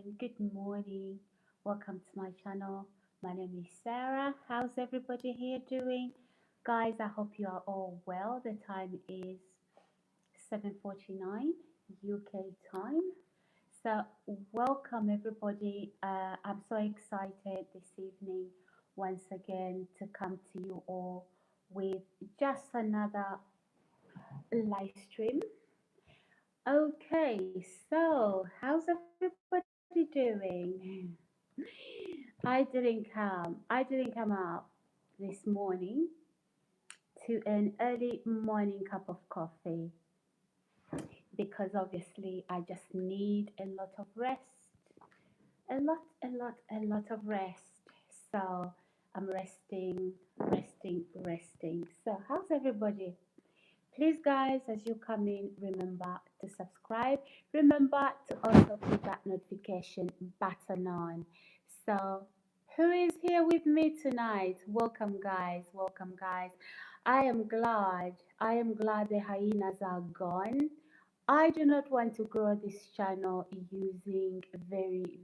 good morning. Welcome to my channel. My name is Sarah. How's everybody here doing? Guys, I hope you are all well. The time is 7:49 UK time. So, welcome everybody. I'm so excited this evening once again to come to you all with just another live stream. Okay, so how's everybody doing? I didn't come out this morning to an early morning cup of coffee because obviously I just need a lot of rest. A lot of rest. So I'm resting. So how's everybody? Please, guys, as you come in, remember to subscribe. Remember to also put that notification button on. So, who is here with me tonight? Welcome, guys. Welcome, guys. I am glad. I am glad the hyenas are gone. I do not want to grow this channel using very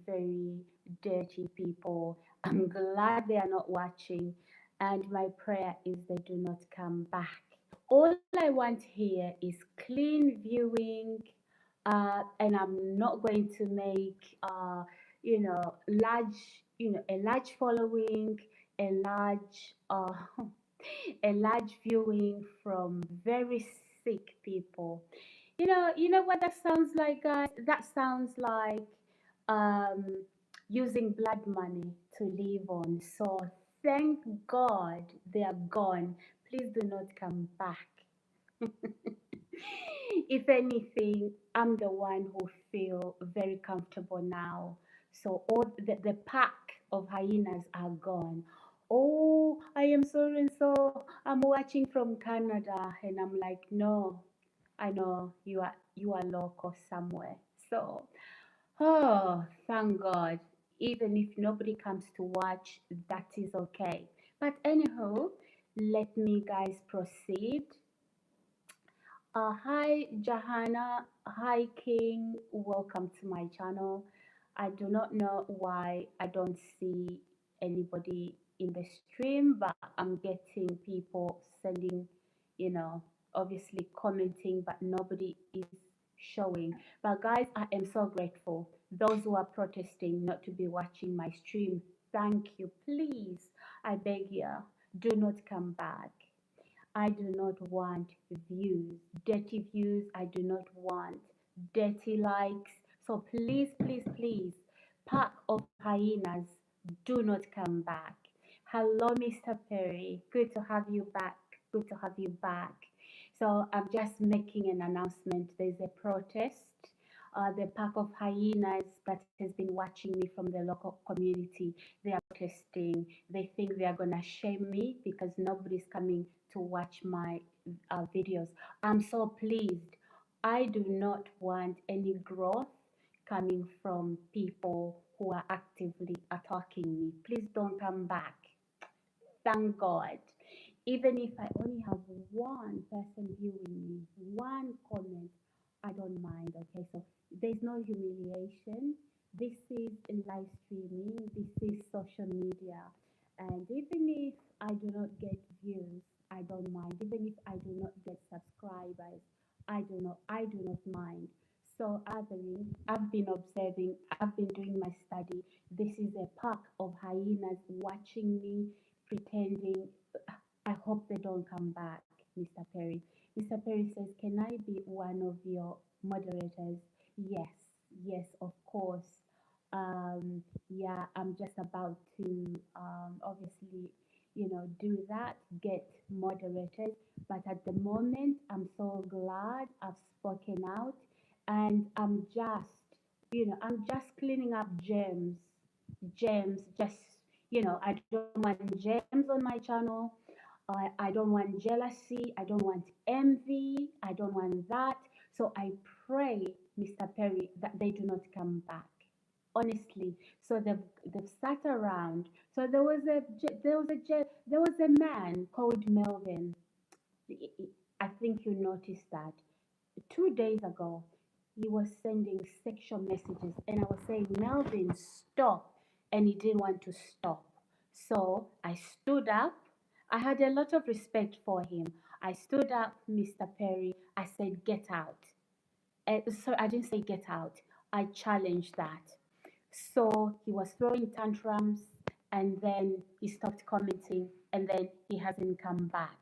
dirty people. I'm glad they are not watching, and my prayer is they do not come back. All I want here is clean viewing, and I'm not going to make, large, a large following, a large, a large viewing from very sick people. You know what that sounds like, guys? That sounds like um, using blood money to live on. So thank God they are gone. Please do not come back. If anything, I'm the one who feel very comfortable now. So all the pack of hyenas are gone. Oh, I am sorry, and so I'm watching from Canada, and I'm like, no, I know you are local somewhere. So, oh, thank God. Even if nobody comes to watch, that is okay. But anyhow, let me guys proceed. Hi Jahana, hi King, welcome to my channel. I do not know why I don't see anybody in the stream, but I'm getting people sending, you know, obviously commenting, but nobody is showing. But guys, I am so grateful. Those who are protesting not to be watching my stream, thank you. Please, I beg you, do not come back. I do not want views, dirty views. I do not want dirty likes. So please, pack of hyenas, do not come back. Hello, Mr. Perry. Good to have you back. Good to have you back. So I'm just making an announcement. There's a protest. The pack of hyenas that has been watching me from the local community, they are protesting. They think they are gonna shame me because nobody's coming to watch my videos. I'm so pleased. I do not want any growth coming from people who are actively attacking me. Please don't come back. Thank God. Even if I only have one person viewing me, one comment, I don't mind. Okay, so there's no humiliation. This is live streaming, this is social media. And even if I do not get views, I don't mind. Even if I do not get subscribers, I do not mind. So I've been observing, I've been doing my study. This is a pack of hyenas watching me, pretending. I hope they don't come back, Mr. Perry. Mr. Perry says, can I be one of your moderators? Yes, yes, of course. Yeah, I'm just about to obviously, do that, get moderators. But at the moment, I'm so glad I've spoken out, and I'm just cleaning up gems, just, I don't want gems on my channel. I don't want jealousy. I don't want envy. I don't want that. So I pray, Mr. Perry, that they do not come back. Honestly, so they've sat around. So there was a man called Melvin. I think you noticed that 2 days ago. he was sending sexual messages, and I was saying, Melvin, stop. And he didn't want to stop. So I stood up. I had a lot of respect for him. I stood up, Mr. Perry. I said, get out. Sorry, I didn't say get out. I challenged that. So he was throwing tantrums, and then he stopped commenting, and then he hasn't come back.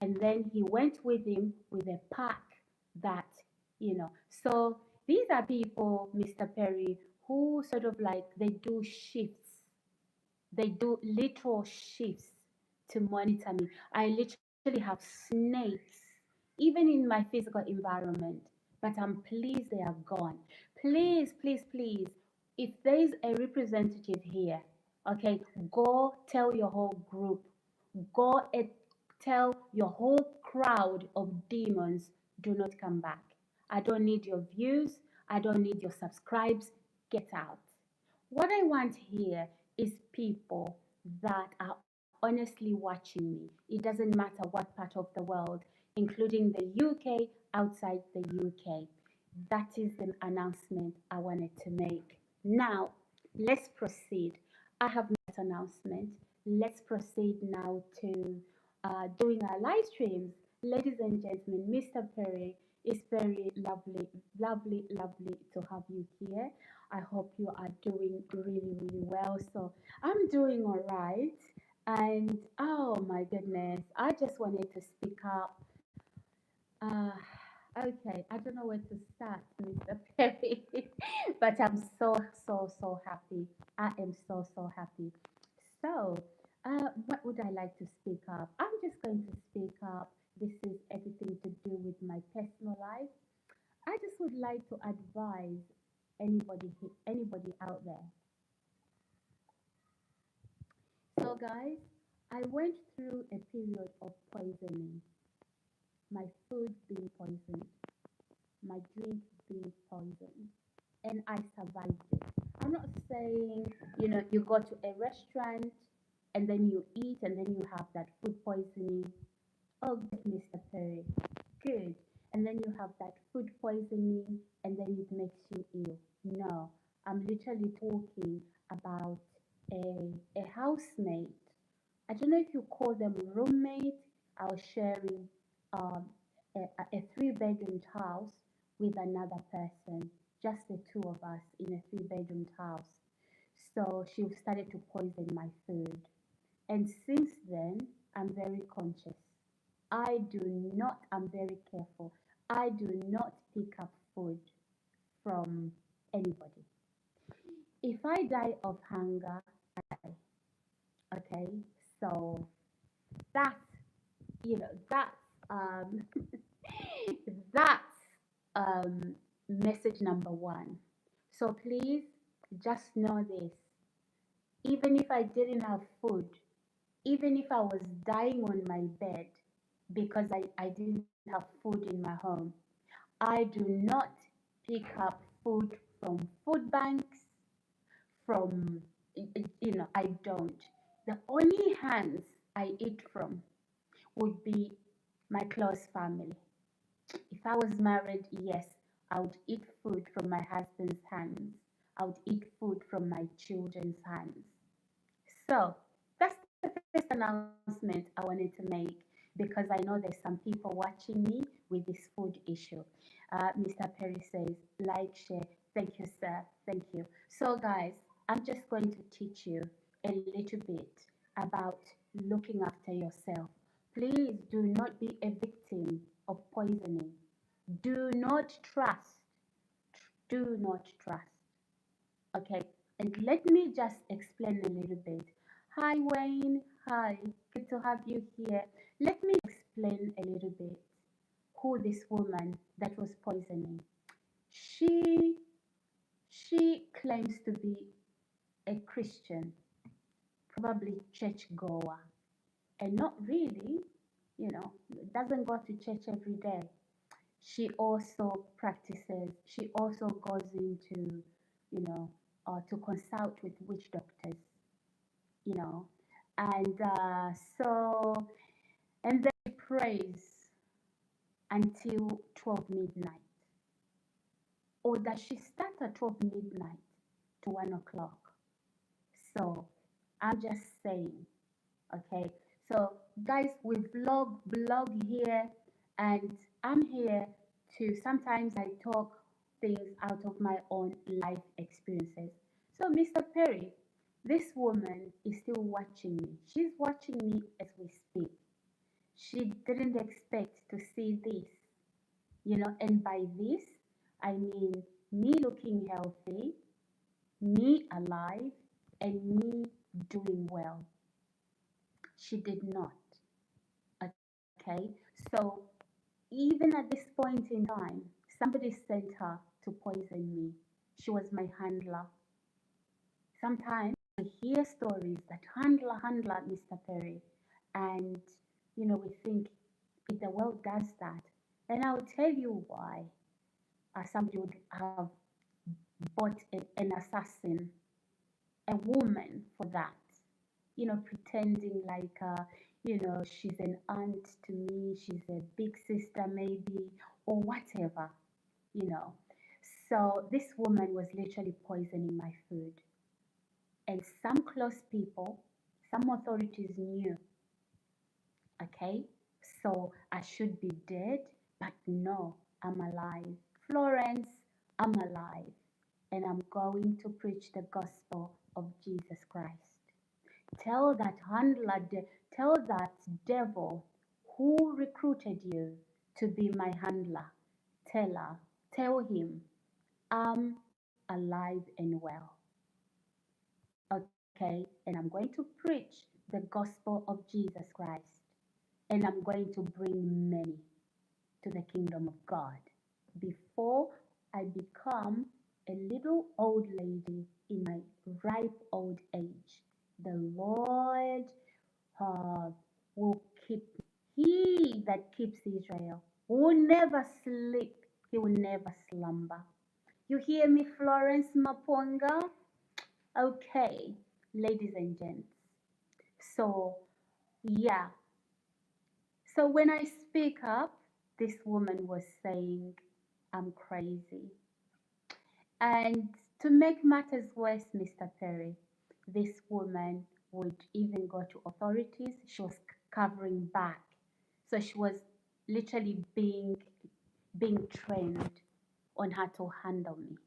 And then he went with him with a pack that, you know. So these are people, Mr. Perry, who sort of like they do shifts. They do literal shifts to monitor me. I literally have snakes, even in my physical environment. But I'm pleased they are gone. Please, please, please, if there is a representative here, okay, go tell your whole group, go and tell your whole crowd of demons, do not come back. I don't need your views. I don't need your subscribes. Get out. What I want here is people that are honestly watching me. It doesn't matter what part of the world, including the UK, outside the UK. That is the announcement I wanted to make. Now, let's proceed. I have made that announcement. Let's proceed now to doing our live streams. Ladies and gentlemen, Mr. Perry, it's very lovely, lovely, lovely to have you here. I hope you are doing really, really well. So I'm doing all right. And oh my goodness, I just wanted to speak up. Uh, okay, I don't know where to start, Mr. Perry, but I'm so, so, so happy. I am so, so happy. So, what would I like to speak up? I'm just going to speak up. This is everything to do with my personal life. I just would like to advise anybody out there. So, guys, I went through a period of poisoning, my food being poisoned, my drink being poisoned, and I survived it. I'm not saying, you go to a restaurant and then you eat and then you have that food poisoning. Oh, good, Mr. Perry. Good. And then you have that food poisoning and then it makes you ill. No, I'm literally talking about a housemate. I don't know if you call them roommate. I was sharing um, a three-bedroom house with another person, just the two of us in a three-bedroom house. So she started to poison my food. And since then, I'm very conscious. I'm very careful. I do not pick up food from anybody. If I die of hunger, I die. Okay? So that's, that's, that's message number one. So please just know this. Even if I didn't have food, even if I was dying on my bed because I didn't have food in my home, I do not pick up food from food banks, from, I don't. The only hands I eat from would be my close family. If I was married, yes, I would eat food from my husband's hands. I would eat food from my children's hands. So that's the first announcement I wanted to make because I know there's some people watching me with this food issue. Mr. Perry says, like, share. Thank you, sir. Thank you. So, guys, I'm just going to teach you a little bit about looking after yourself. Please do not be a victim of poisoning. Do not trust. Do not trust. Okay, and let me just explain a little bit. Hi, Wayne. Hi, good to have you here. Let me explain a little bit who this woman that was poisoning. She she claims to be a Christian, probably church goer, and not really, doesn't go to church every day. She also practices, she also goes into, to consult with witch doctors, you know, and and then she prays until 12 midnight, or does she start at 12 midnight to 1 o'clock? So I'm just saying, okay? So guys, we blog here, and I'm here to, sometimes I talk things out of my own life experiences. So Mr. Perry, this woman is still watching me. She's watching me as we speak. She didn't expect to see this, and by this, I mean me looking healthy, me alive, and me doing well. She did not. Okay, so even at this point in time, somebody sent her to poison me. She was my handler. Sometimes I hear stories that handler, Mr. Perry, and we think if the world does that, and I'll tell you why. Somebody would have bought an assassin, a woman for that, pretending like, she's an aunt to me, she's a big sister maybe, or whatever, you know. So this woman was literally poisoning my food. And some close people, some authorities knew, okay? So I should be dead, but no, I'm alive. Florence, I'm alive. And I'm going to preach the gospel of Jesus Christ. Tell that handler, tell that devil who recruited you to be my handler. Tell him, I'm alive and well. Okay, and I'm going to preach the gospel of Jesus Christ, and I'm going to bring many to the kingdom of God before I become a little old lady in my ripe old age. The Lord will keep me. He that keeps Israel will never sleep, he will never slumber. You hear me, Florence Maponga? Okay, ladies and gents. So, yeah. So when I speak up, this woman was saying I'm crazy. And to make matters worse, Mr. Perry, this woman would even go to authorities. She was covering back. So she was literally being trained on how to handle me.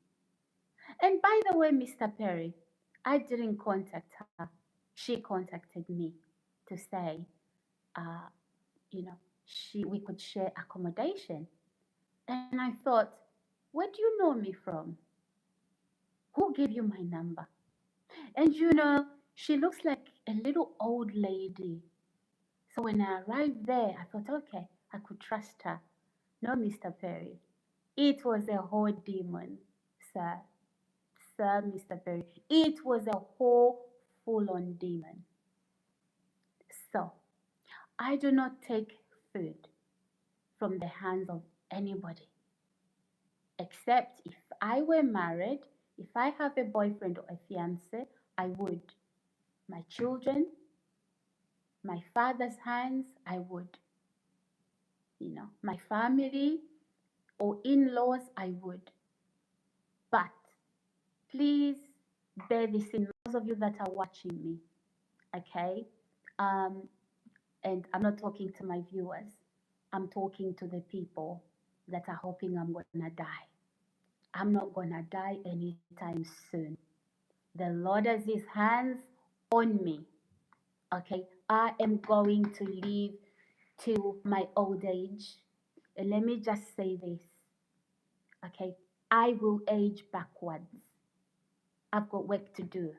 And by the way, Mr. Perry, I didn't contact her. She contacted me to say, uh, we could share accommodation. And I thought, where do you know me from? Who gave you my number? And she looks like a little old lady. So when I arrived there, I thought, okay, I could trust her. No, Mr. Perry. It was a whole demon, sir. Sir, Mr. Perry. It was a whole full-on demon. So, I do not take food from the hands of anybody, except if I were married, if I have a boyfriend or a fiance, I would. My children, my father's hands, I would. My family or in-laws, I would. But please bear this in mind, those of you that are watching me, okay? And I'm not talking to my viewers. I'm talking to the people that are hoping I'm gonna die. I'm not gonna die anytime soon. The Lord has his hands on me. Okay, I am going to live till my old age. And let me just say this. Okay, I will age backwards. I've got work to do.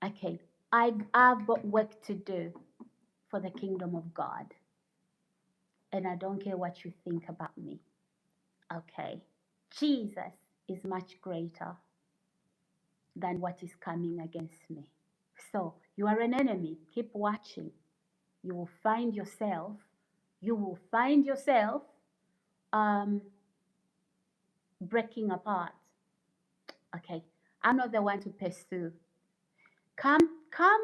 Okay, I've got work to do for the kingdom of God. And I don't care what you think about me. Okay, Jesus is much greater than what is coming against me. So you are an enemy. Keep watching. You will find yourself breaking apart. Okay, I'm not the one to pursue. Come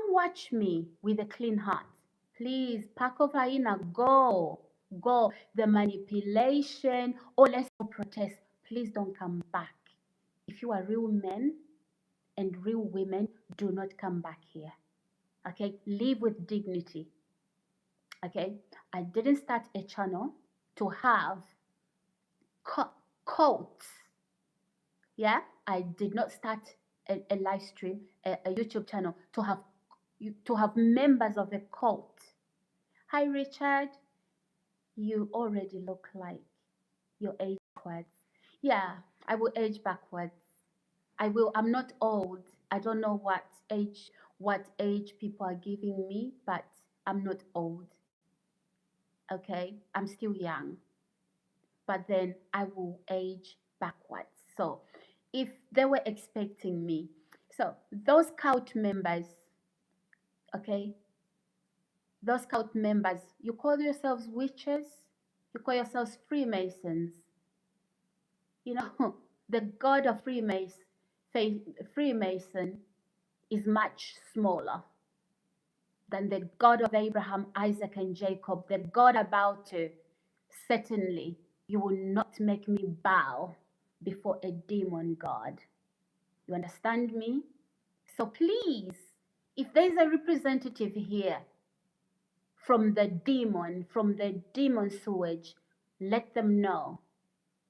watch me with a clean heart. Please pack over in, go. The manipulation, let's go protest. please don't come back. If you are real men and real women, do not come back here. Okay, live with dignity. Okay, I didn't start a channel to have quotes. Yeah, I did not start a live stream, a YouTube channel to have members of a cult. Hi, Richard. You already look like your age backwards. Yeah, I will age backwards. I will. I'm not old. I don't know what age people are giving me, but I'm not old. Okay, I'm still young, but then I will age backwards. So if they were expecting me, so those cult members, okay, those cult members, you call yourselves witches, you call yourselves Freemasons. You know, the God of Freemason is much smaller than the God of Abraham, Isaac, and Jacob, the God about to, certainly, you will not make me bow before a demon God. You understand me? So please, if there's a representative here from the demon sewage, let them know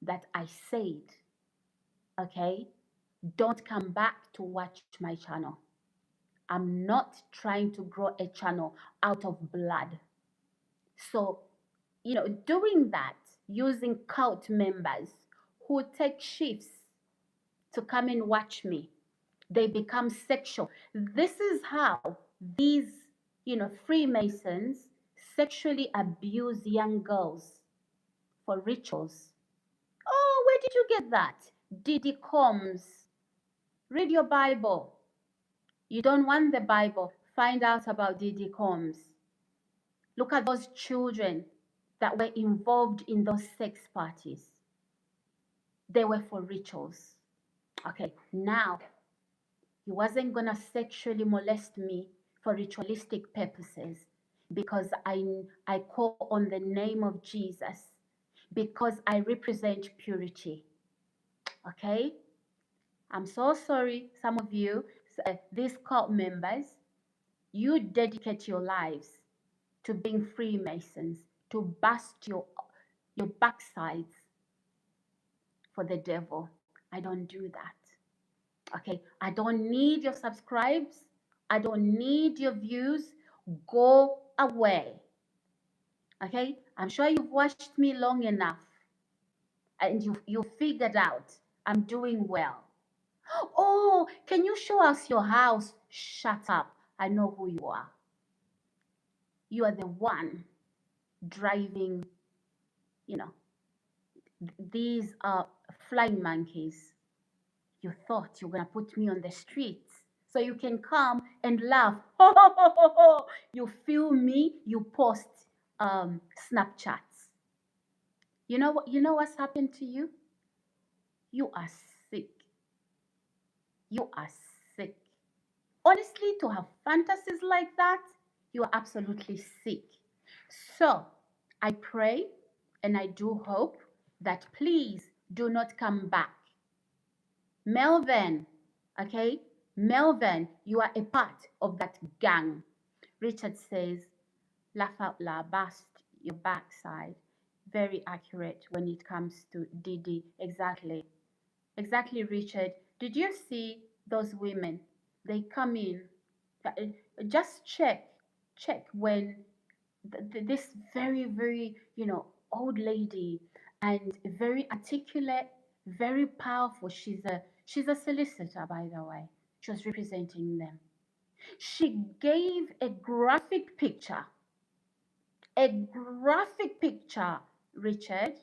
that I said, okay, don't come back to watch my channel. I'm not trying to grow a channel out of blood. So, doing that, using cult members who take shifts to come and watch me, they become sexual. This is how these, Freemasons sexually abuse young girls for rituals. Oh, where did you get that? Diddy Combs. Read your Bible. You don't want the Bible, find out about Diddy Combs. Look at those children that were involved in those sex parties. They were for rituals. Okay, now he wasn't gonna sexually molest me for ritualistic purposes because I call on the name of Jesus, because I represent purity. Okay? I'm so sorry, some of you, these cult members, you dedicate your lives to being Freemasons, to bust your backsides for the devil. I don't do that. Okay, I don't need your subscribes. I don't need your views. Go away. Okay, I'm sure you've watched me long enough and you figured out I'm doing well. Oh, can you show us your house? Shut up. I know who you are. You are the one driving, these are flying monkeys. You thought you were going to put me on the streets so you can come and laugh. You film me, you post Snapchats. You know what's happened to you? You are sick. You are sick. Honestly, to have fantasies like that, you are absolutely sick. So I pray and I do hope that please do not come back. Melvin, okay? Melvin, you are a part of that gang. Richard says, laugh out loud, bust your backside. Very accurate when it comes to Didi. Exactly. Exactly, Richard. Did you see those women? They come in. Just check when this very, very, old lady and very articulate, very powerful. She's a solicitor, by the way. She was representing them. She gave a graphic picture, Richard.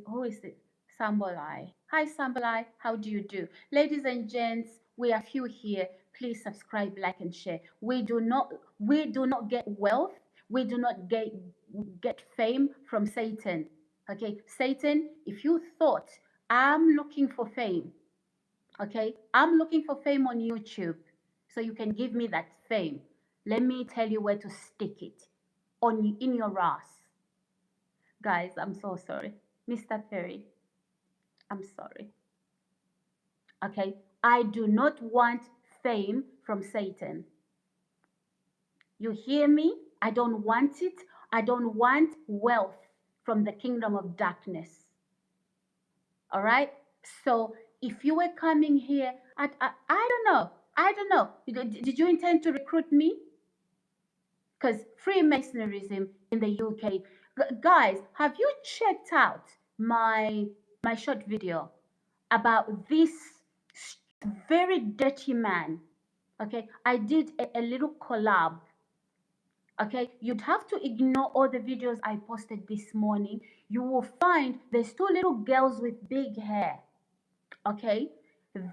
Who is it? Sambolai. Hi, Sambolai. How do you do? Ladies and gents, we are few here. Please subscribe, like, and share. We do not get wealth. We do not get fame from Satan. Okay, Satan, if you thought I'm looking for fame, okay, I'm looking for fame on YouTube, so you can give me that fame. Let me tell you where to stick it, in your ass. Guys, I'm so sorry. Mr. Perry, I'm sorry. Okay, I do not want fame from Satan. You hear me? I don't want it. I don't want wealth from the kingdom of darkness. All right? So if you were coming here, I don't know. I don't know. Did you intend to recruit me? Because Freemasonrism in the UK, guys, have you checked out my short video about this very dirty man? Okay, I did a little collab. Okay, you'd have to ignore all the videos I posted this morning. You will find there's two little girls with big hair. Okay,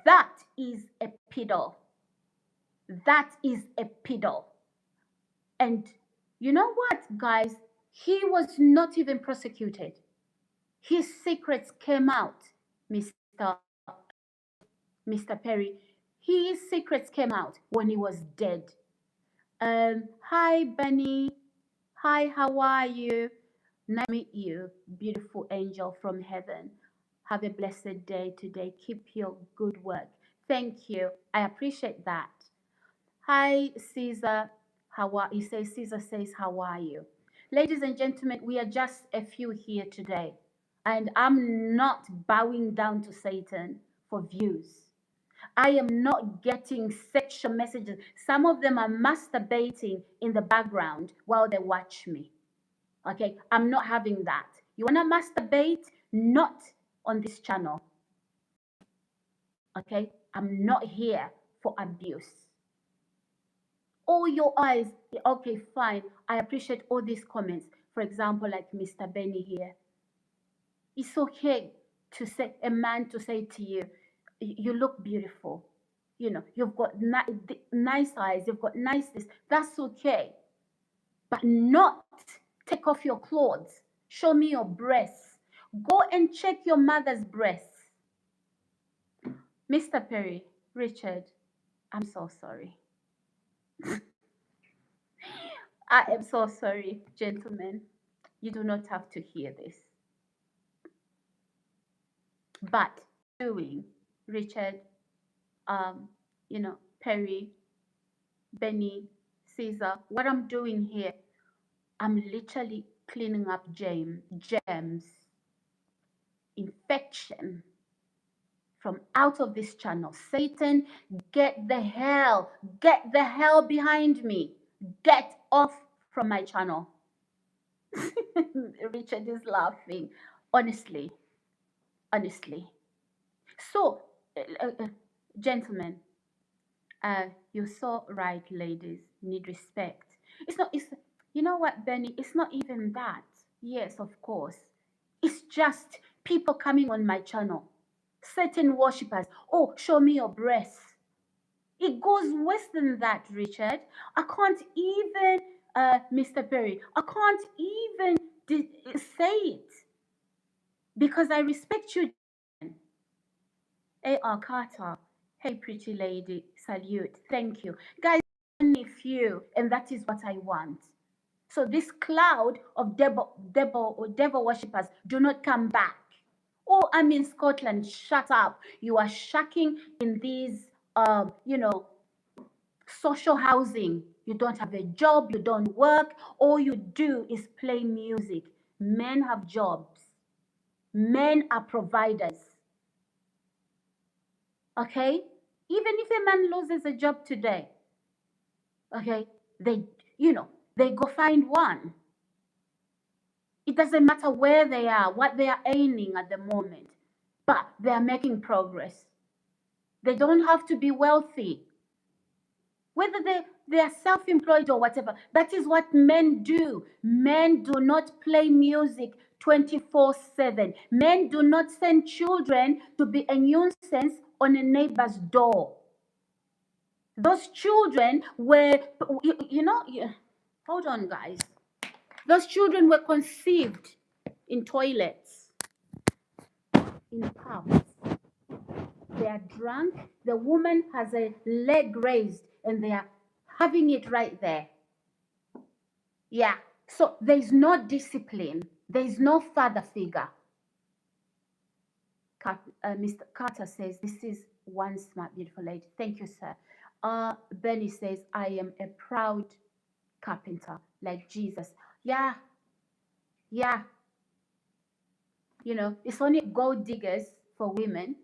that is a pedo. That is a pedo. And you know what, guys? He was not even prosecuted. His secrets came out, Mr. Mr. Perry. His secrets came out when he was dead. Hi, Benny. Hi, how are you? Nice to meet you, beautiful angel from heaven. Have a blessed day today. Keep your good work. Thank you. I appreciate that. Hi, Caesar. He says, Caesar says, how are you? Ladies and gentlemen, we are just a few here today. And I'm not bowing down to Satan for views. I am not getting sexual messages. Some of them are masturbating in the background while they watch me. Okay, I'm not having that. You want to masturbate? Not on this channel. Okay, I'm not here for abuse. All your eyes, okay, fine. I appreciate all these comments. For example, like Mr. Benny here. It's okay to say, a man to say to you, you look beautiful. You know, you've got nice eyes, you've got nice this. That's okay. But not take off your clothes. Show me your breasts. Go and check your mother's breasts. Mr. Perry, Richard, I'm so sorry. I am so sorry, gentlemen. You do not have to hear this. But doing, Richard, Perry, Benny, Caesar, what I'm doing here, I'm literally cleaning up germs, infection from out of this channel. Satan, get the hell behind me. Get off from my channel. Richard is laughing. Honestly. So, gentlemen, you're so right, ladies. Need respect. It's you know what, Benny? It's not even that. Yes, of course. It's just people coming on my channel. Certain worshippers. Oh, show me your breasts. It goes worse than that, Richard. I can't even, Mr. Perry, I can't even say it because I respect you. A.R. Carter, hey, pretty lady, salute, thank you. Guys, only few, and that is what I want. So this cloud of devil worshippers do not come back. Oh, I'm in Scotland. Shut up. You are shacking in these, social housing. You don't have a job. You don't work. All you do is play music. Men have jobs. Men are providers. Okay? Even if a man loses a job today, okay, they go find one. It doesn't matter where they are, what they are earning at the moment, but they are making progress. They don't have to be wealthy. Whether they are self-employed or whatever, that is what men do. Men do not play music 24/7. Men do not send children to be a nuisance on a neighbor's door. Those children were, hold on, guys. Those children were conceived in toilets, in pubs. They are drunk. The woman has a leg raised and they are having it right there. Yeah. So there's no discipline. There's no father figure. Mr. Carter says, this is one smart, beautiful lady. Thank you, sir. Benny says, I am a proud carpenter like Jesus. Yeah, yeah. You know, it's only gold diggers for women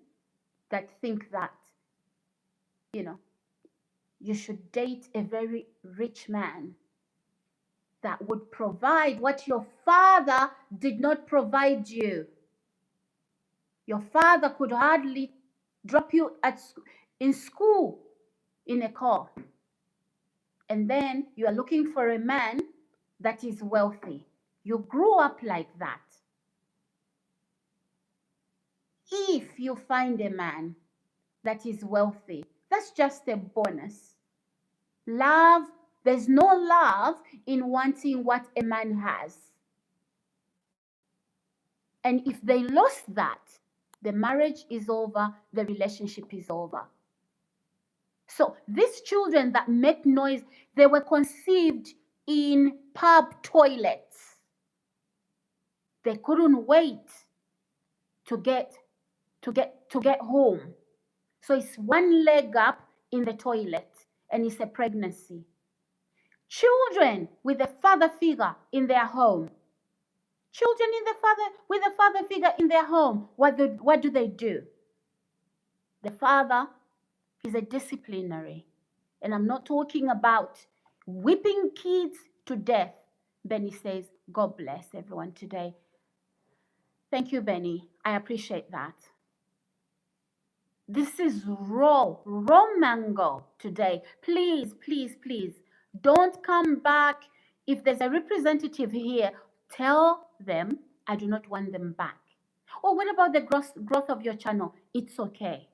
that think that, you know, you should date a very rich man that would provide what your father did not provide you. Your father could hardly drop you in school in a car. And then you are looking for a man that is wealthy. You grew up like that. If you find a man that is wealthy, that's just a bonus. Love, there's no love in wanting what a man has. And if they lost that, the marriage is over, the relationship is over. So these children that make noise, they were conceived in pub toilets. They couldn't wait to get home. So it's one leg up in the toilet and it's a pregnancy. Children with a father figure in their home. Children with a father figure in their home. What do they do? The father is a disciplinary. And I'm not talking about whipping kids to death. Benny says, God bless everyone today. Thank you, Benny. I appreciate that. This is raw mango today. Please, please, please, don't come back. If there's a representative here, tell them I do not want them back. Oh, what about the growth of your channel? It's okay.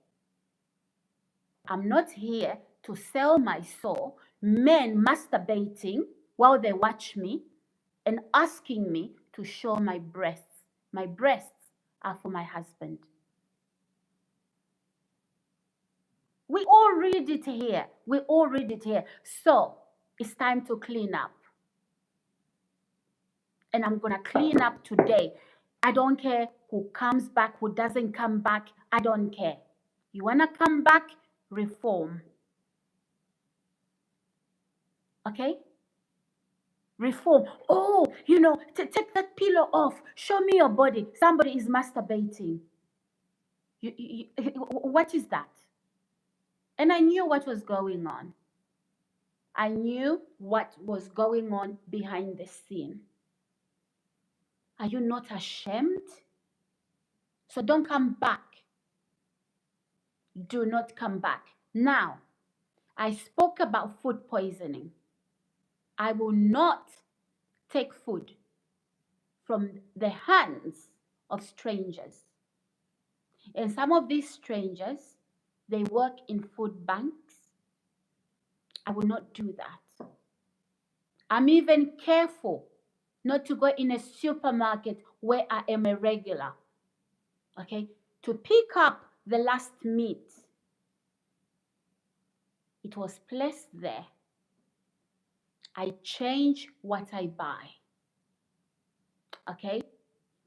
I'm not here to sell my soul. Men masturbating while they watch me and asking me to show my breasts. My breasts are for my husband. We all read it here. We all read it here. So it's time to clean up. And I'm going to clean up today. I don't care who comes back, who doesn't come back. I don't care. You want to come back? Reform. Okay? Reform. Oh, you know, take that pillow off. Show me your body. Somebody is masturbating. What is that? And I knew what was going on. I knew what was going on behind the scene. Are you not ashamed? So don't come back. Do not come back. Now, I spoke about food poisoning. I will not take food from the hands of strangers. And some of these strangers, they work in food banks. I will not do that. I'm even careful not to go in a supermarket where I am a regular, okay, to pick up the last meat. It was placed there. I change what I buy, okay,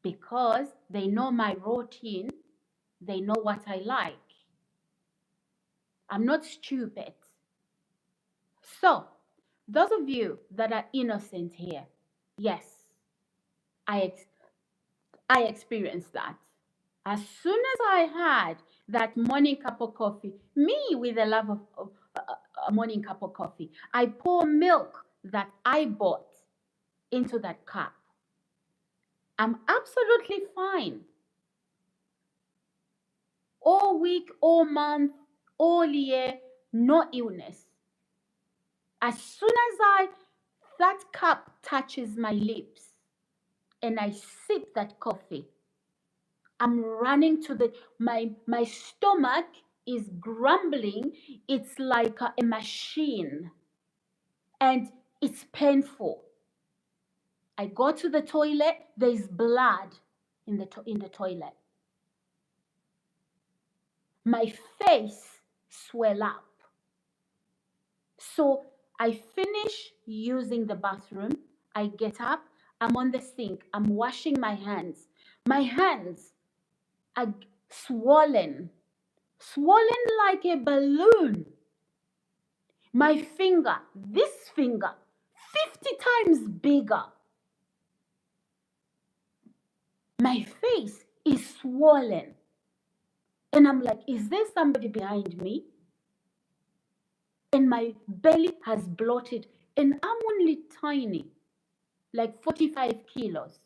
because they know my routine, they know what I like. I'm not stupid. So, those of you that are innocent here, yes, I experienced that. As soon as I had that morning cup of coffee, me with the love of a morning cup of coffee, I pour milk that I bought into that cup. I'm absolutely fine. All week, all month, all year, no illness. As soon as that cup touches my lips and I sip that coffee, I'm running to my stomach is grumbling. It's like a machine and it's painful. I go to the toilet, there's blood in the toilet. My face swell up. So I finish using the bathroom. I get up, I'm on the sink, I'm washing my hands. My hands are swollen, swollen like a balloon. My finger, this finger, 50 times bigger. My face is swollen. And I'm like, is there somebody behind me? And my belly has bloated. And I'm only tiny, like 45 kilos.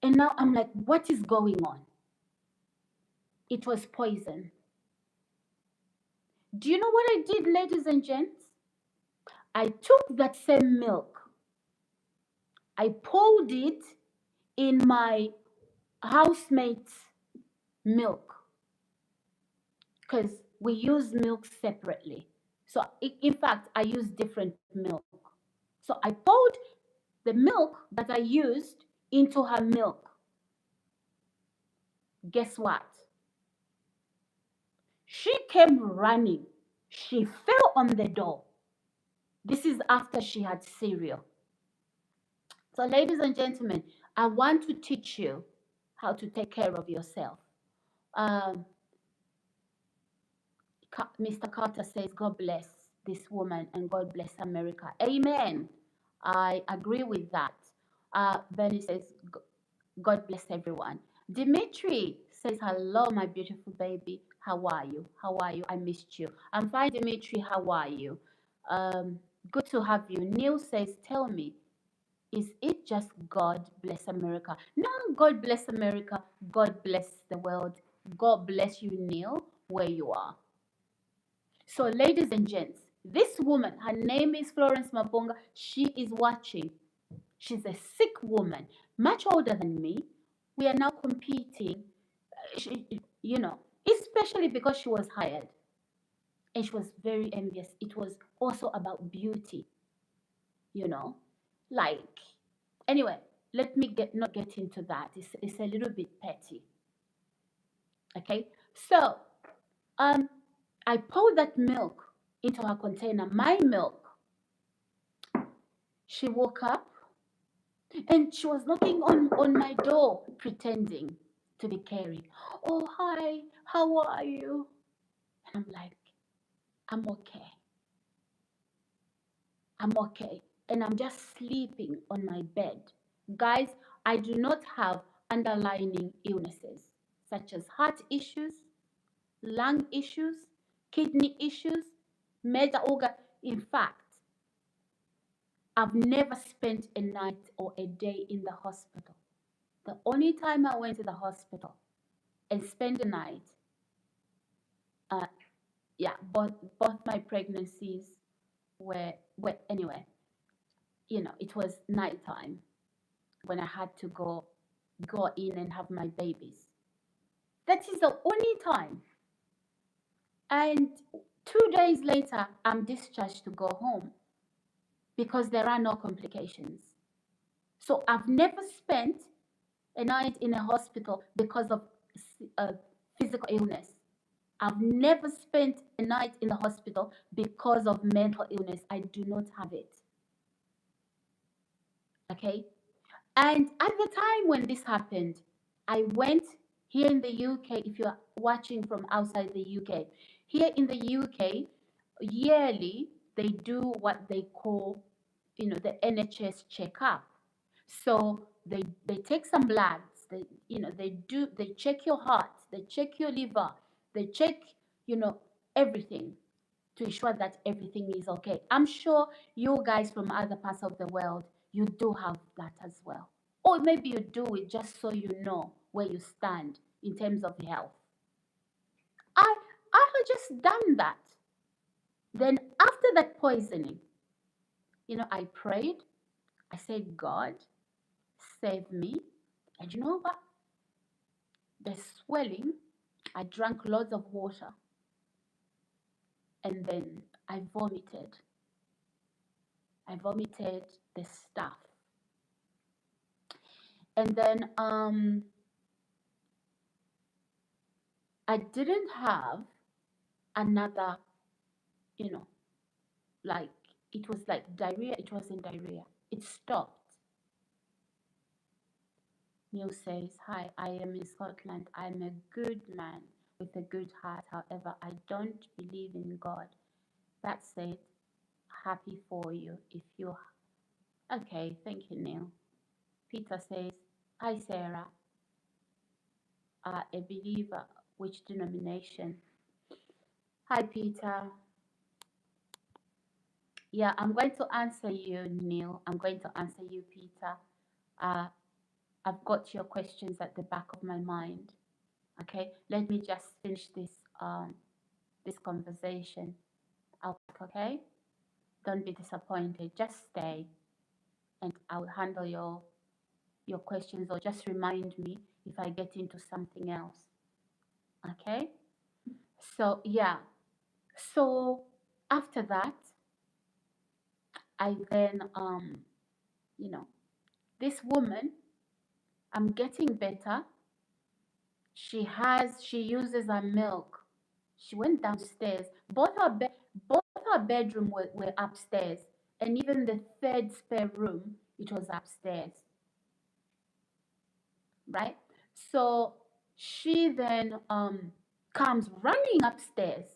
And now I'm like, what is going on? It was poison. Do you know what I did, ladies and gents? I took that same milk. I poured it in my housemate's milk because we use milk separately. So in fact, I use different milk. So I poured the milk that I used into her milk. Guess what? She came running. She fell on the door. This is after she had cereal. So, ladies and gentlemen, I want to teach you how to take care of yourself. Um, Mr. Carter says, God bless this woman and God bless America. Amen. I agree with that. Benny says, God bless everyone. Dimitri says, hello, my beautiful baby. How are you? How are you? I missed you. I'm fine, Dimitri. How are you? Good to have you. Neil says, tell me, is it just God bless America? No, God bless America. God bless the world. God bless you, Neil, where you are. So, ladies and gents, this woman, her name is Florence Mabonga. She is watching. She's a sick woman, much older than me. We are now competing, especially because she was hired. And she was very envious. It was also about beauty, like, anyway, let me not get into that. It's a little bit petty. Okay, so I poured that milk into her container, my milk. She woke up and she was knocking on my door, pretending to be caring. Oh, hi, how are you? And I'm like, I'm okay. I'm okay. And I'm just sleeping on my bed. Guys, I do not have underlying illnesses such as heart issues, lung issues, kidney issues, major organ. In fact, I've never spent a night or a day in the hospital. The only time I went to the hospital and spent the night, both my pregnancies were anyway, it was nighttime when I had to go in and have my babies. That is the only time. And 2 days later, I'm discharged to go home because there are no complications. So I've never spent a night in a hospital because of physical illness. I've never spent a night in the hospital because of mental illness. I do not have it. Okay? And at the time when this happened, I went here in the UK, if you're watching from outside the UK, here in the UK, yearly, they do what they call, the NHS checkup. So they take some bloods, they check your heart, they check your liver, they check, everything to ensure that everything is okay. I'm sure you guys from other parts of the world, you do have that as well. Or maybe you do it just so you know where you stand in terms of health. I had just done that. Then after that poisoning, I prayed. I said, God, save me. And you know what? The swelling, I drank lots of water. And then I vomited. I vomited the stuff. And then I didn't have another, like, it was like diarrhea. It wasn't diarrhea. It stopped. Neil says, hi, I am in Scotland. I'm a good man with a good heart. However, I don't believe in God. That said, happy for you if you. Okay, thank you, Neil. Peter says, hi, Sarah. A believer. Which denomination? Hi, Peter. Yeah, I'm going to answer you, Neil. I'm going to answer you, Peter. Uh, I've got your questions at the back of my mind. Okay, let me just finish this conversation. Okay, don't be disappointed. Just stay, and I'll handle your questions, or just remind me if I get into something else. Okay. So yeah. So after that, I then you know, this woman, I'm getting better. She uses her milk. She went downstairs. Both her bedroom were upstairs, and even the third spare room, it was upstairs, right? So she then comes running upstairs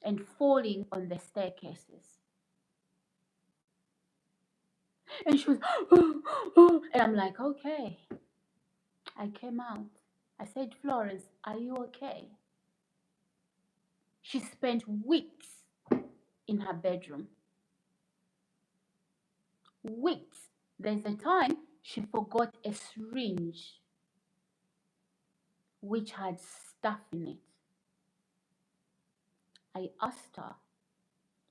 and falling on the staircases. And she was, and I'm like, okay. I came out. I said, Florence, are you okay? She spent weeks in her bedroom. Weeks. There's a time she forgot a syringe which had stuff in it. I asked her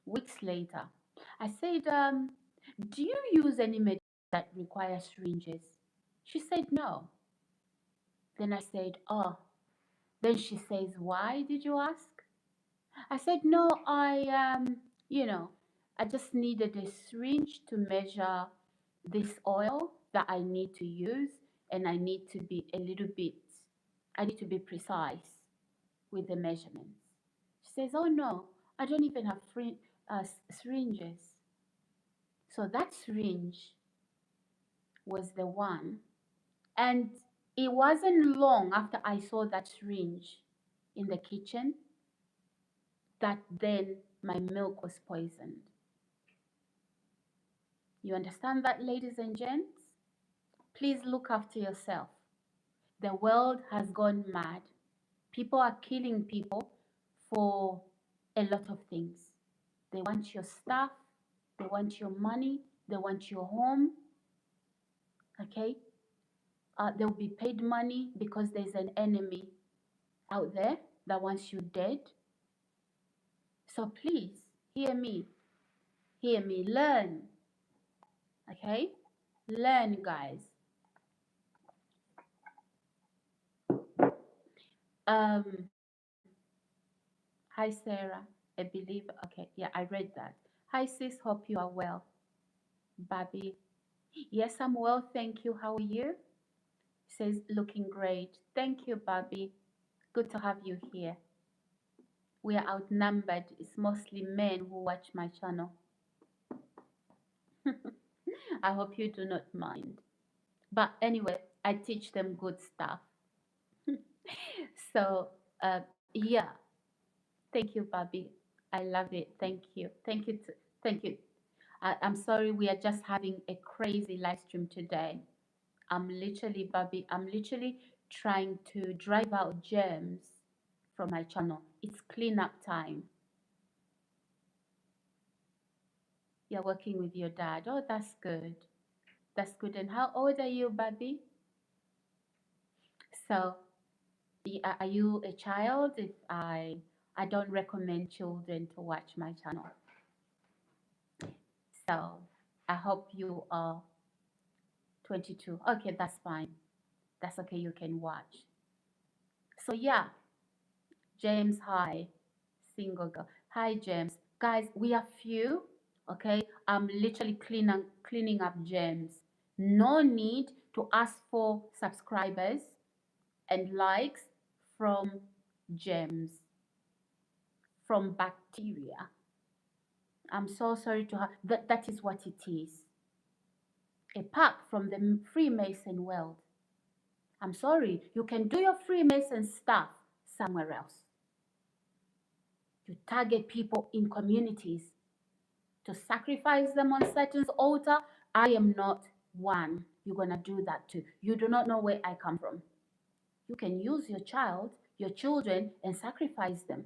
weeks later, I said, do you use any medicine that requires syringes? She said no. Then I said, oh. Then she says, why did you ask? I said, no, you know, I just needed a syringe to measure this oil that I need to use, and I need to be I need to be precise with the measurements. She says, oh no, I don't even have syringes. So that syringe was the one. And it wasn't long after I saw that syringe in the kitchen that then my milk was poisoned. You understand that, ladies and gents? Please look after yourself. The world has gone mad. People are killing people for a lot of things. They want your stuff, they want your money, they want your home. Okay? They'll be paid money because there's an enemy out there that wants you dead. So please, hear me. Hear me. Learn. Okay? Learn, guys. Um, Hi, Sarah. I believe, okay, yeah, I read that. Hi, sis. Hope you are well. Bobby. Yes, I'm well. Thank you. How are you? Says, looking great. Thank you, Bobby. Good to have you here. We are outnumbered. It's mostly men who watch my channel. I hope you do not mind. But anyway, I teach them good stuff. So, uh, yeah. Thank you, Bobby. I love it. Thank you. Thank you. Thank you. I'm sorry, we are just having a crazy live stream today. Bobby, I'm literally trying to drive out germs from my channel. It's cleanup time. You're working with your dad. Oh, that's good. That's good. And how old are you, Bobby? So, are you a child? If I don't recommend children to watch my channel. So, I hope you are 22. Okay, that's fine. That's okay. You can watch. So, yeah, James, hi. Single girl. Hi, James. Guys, we are few. Okay. I'm literally cleaning up gems. No need to ask for subscribers and likes from gems, from bacteria. I'm so sorry to have that. That is what it is. apart from the Freemason world. I'm sorry, you can do your Freemason stuff somewhere else. You target people in communities to sacrifice them on Satan's altar. I am not one. You're going to do that too. You do not know where I come from. You can use your child, your children, and sacrifice them.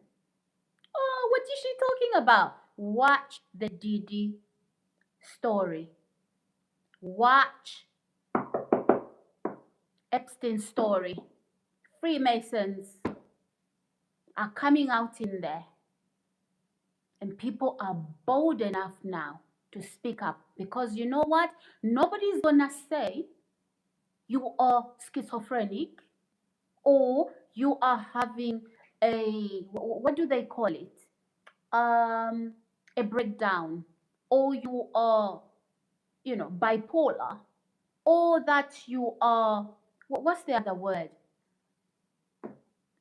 Oh, what is she talking about? Watch the Didi story. Watch Epstein's story. Freemasons are coming out in there. And people are bold enough now to speak up, because you know what? Nobody's going to say you are schizophrenic, or you are having what do they call it? A breakdown, or you are, bipolar, or that you are, what's the other word?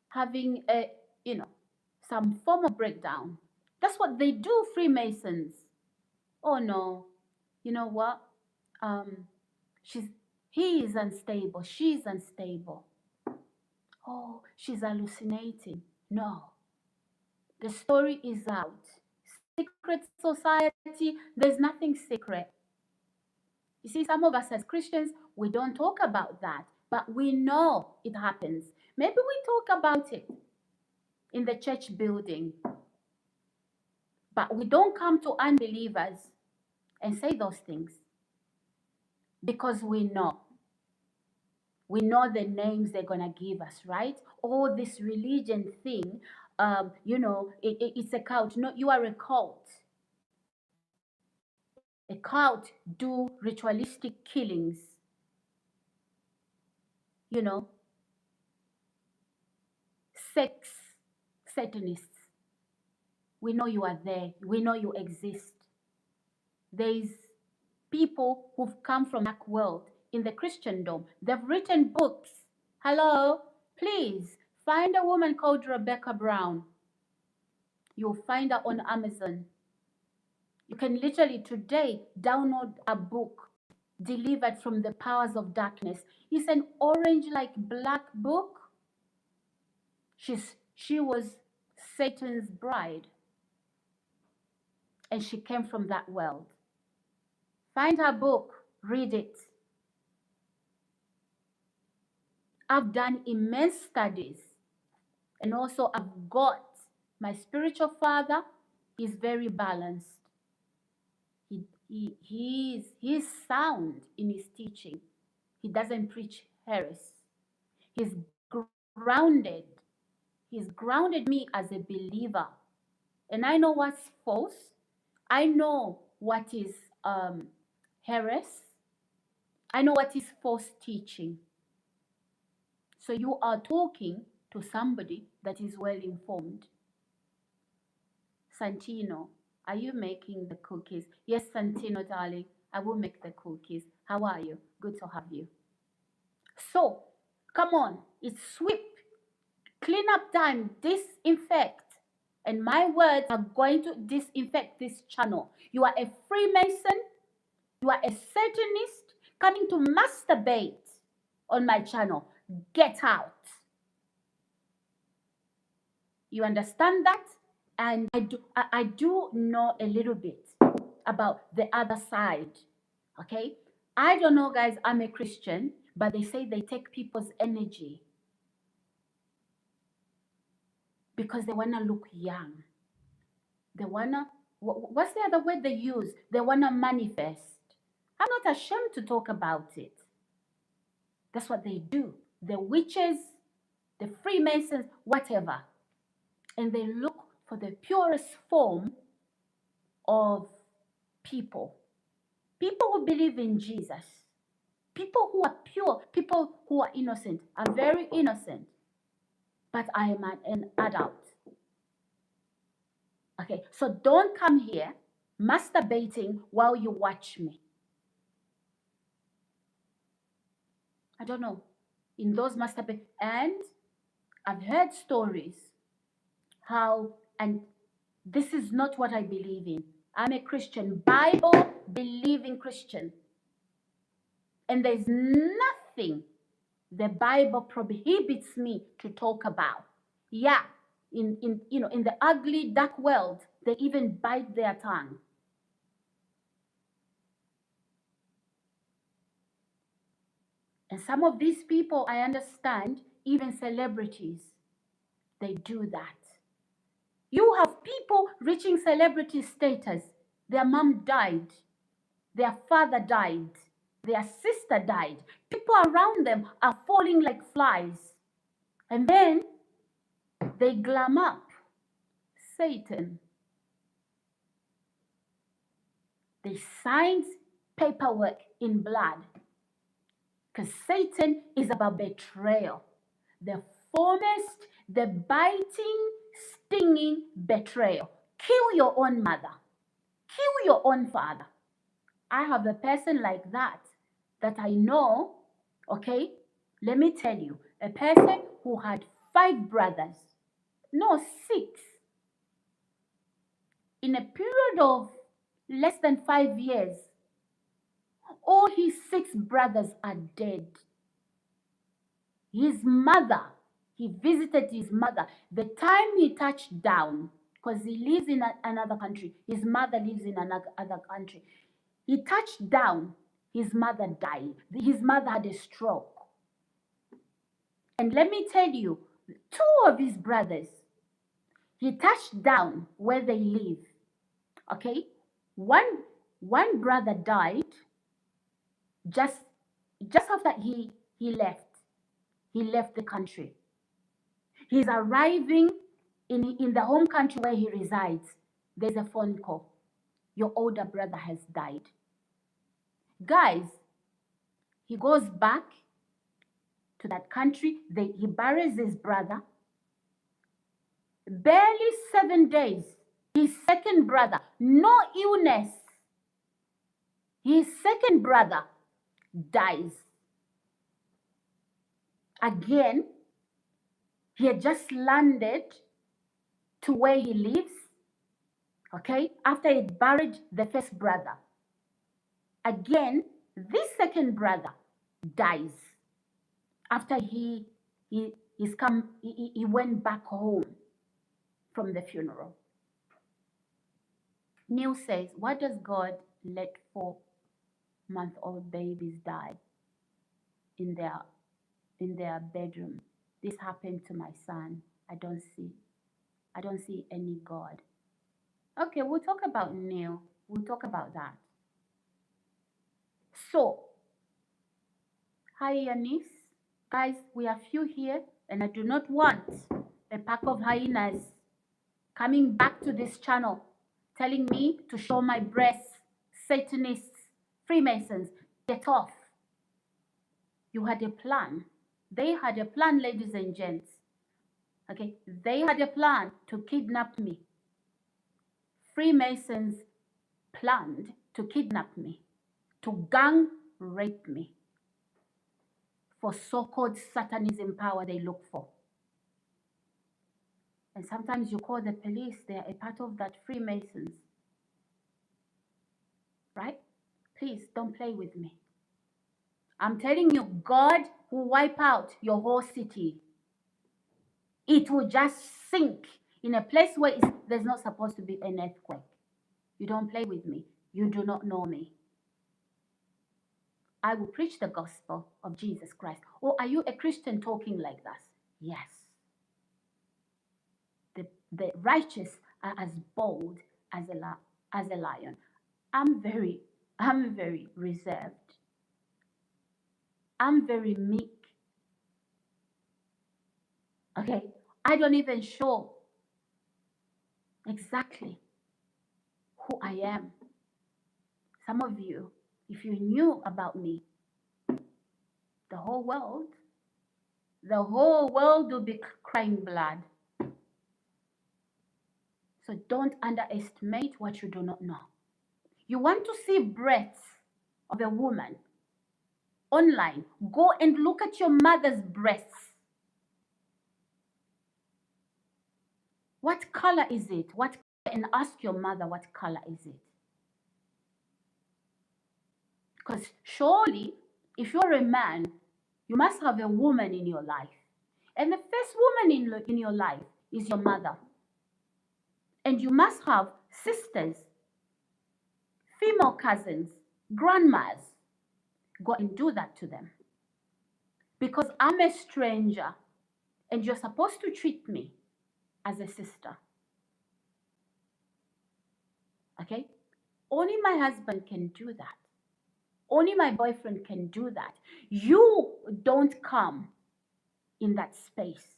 Having some form of breakdown. That's what they do, Freemasons. Oh no, you know what? Um, she's he is unstable, she's unstable. Oh, she's hallucinating. No, the story is out. Secret society, there's nothing secret. You see, some of us as Christians, we don't talk about that, but we know it happens. Maybe we talk about it in the church building, but we don't come to unbelievers and say those things, because we know. We know the names they're going to give us, right? All this religion thing, it's a cult. No, you are a cult. A cult do ritualistic killings, you know, sex satanists. We know you are there. We know you exist. There's people who've come from that world in the Christendom. They've written books. Hello, please find a woman called Rebecca Brown. You'll find her on Amazon. You can literally today download a book, Delivered from the Powers of Darkness. It's an orange like black book. She was Satan's bride, and she came from that world. Find her book, read it. I've done immense studies, and also I've got my spiritual father. He's very balanced. He's sound in his teaching. He doesn't preach heresy. He's grounded. He's grounded me as a believer. And I know what's false. I know what is heresy. I know what is false teaching. So you are talking to somebody that is well informed. Santino, are you making the cookies? Yes, Santino, darling, I will make the cookies. How are you? Good to have you. So, come on, it's sweep, clean up time, disinfect. And my words are going to disinfect this channel. You are a Freemason, you are a Satanist coming to masturbate on my channel. Get out. You understand that? And I do know a little bit about the other side, okay? I don't know, guys, I'm a Christian, but they say they take people's energy because they want to look young. They want to, what's the other word they use? They want to manifest. I'm not ashamed to talk about it. That's what they do. The witches, the Freemasons, whatever. And they look for the purest form of people. People who believe in Jesus. People who are pure. People who are innocent. I'm very innocent. But I am an adult. Okay, so don't come here masturbating while you watch me. I don't know. In those masturbate, and I've heard stories how, and this is not what I believe in. I'm a Christian, Bible believing Christian. And there's nothing the Bible prohibits me to talk about. Yeah, in the ugly, dark world, they even bite their tongue. And some of these people, I understand, even celebrities, they do that. You have people reaching celebrity status. Their mom died, their father died, their sister died. People around them are falling like flies. And then they glam up Satan. They signed paperwork in blood. Because Satan is about betrayal. The foremost, the biting, stinging betrayal. Kill your own mother. Kill your own father. I have a person like that I know, okay? Let me tell you, a person who had 5 brothers, no, 6. In a period of less than 5 years, all his 6 brothers are dead. His mother, he visited his mother. The time he touched down, because he lives in another country, his mother lives in another country. He touched down, his mother died. His mother had a stroke. And let me tell you, 2 of his brothers, he touched down where they live. Okay? One brother died just after he left. He left the country. He's arriving in the home country where he resides. There's a phone call. Your older brother has died. Guys, he goes back to that country. He buries his brother. Barely 7 days, his second brother, no illness, his second brother dies. Again, he had just landed to where he lives, okay, after he buried the first brother. Again, this second brother dies after he went back home from the funeral. Neil says, why does God let 4-month-old babies die in their bedroom? This happened to my son. I don't see any God. Okay, we'll talk about Neil. We'll talk about that. So, hyenas, guys, we are few here, and I do not want a pack of hyenas coming back to this channel telling me to show my breasts. Satanists, Freemasons, get off. You had a plan. They had a plan, ladies and gents. Okay, they had a plan to kidnap me. Freemasons planned to kidnap me, to gang rape me for so-called Satanism power they look for. And sometimes you call the police, they are a part of that Freemasons. Right? Please don't play with me. I'm telling you, God will wipe out your whole city. It will just sink in a place where there's not supposed to be an earthquake. You don't play with me. You do not know me. I will preach the gospel of Jesus Christ. Or are you a Christian talking like that? Yes. The righteous are as bold as a lion. I'm very reserved. I'm very meek. Okay? I don't even show exactly who I am. Some of you, if you knew about me, the whole world will be crying blood. So don't underestimate what you do not know. You want to see breasts of a woman online, go and look at your mother's breasts. What color is it? And ask your mother, what color is it? Because surely If you're a man, you must have a woman in your life. And the first woman in your life is your mother. And you must have sisters, female cousins, grandmas. Go and do that to them. Because I'm a stranger and you're supposed to treat me as a sister. Okay? Only my husband can do that. Only my boyfriend can do that. You don't come in that space.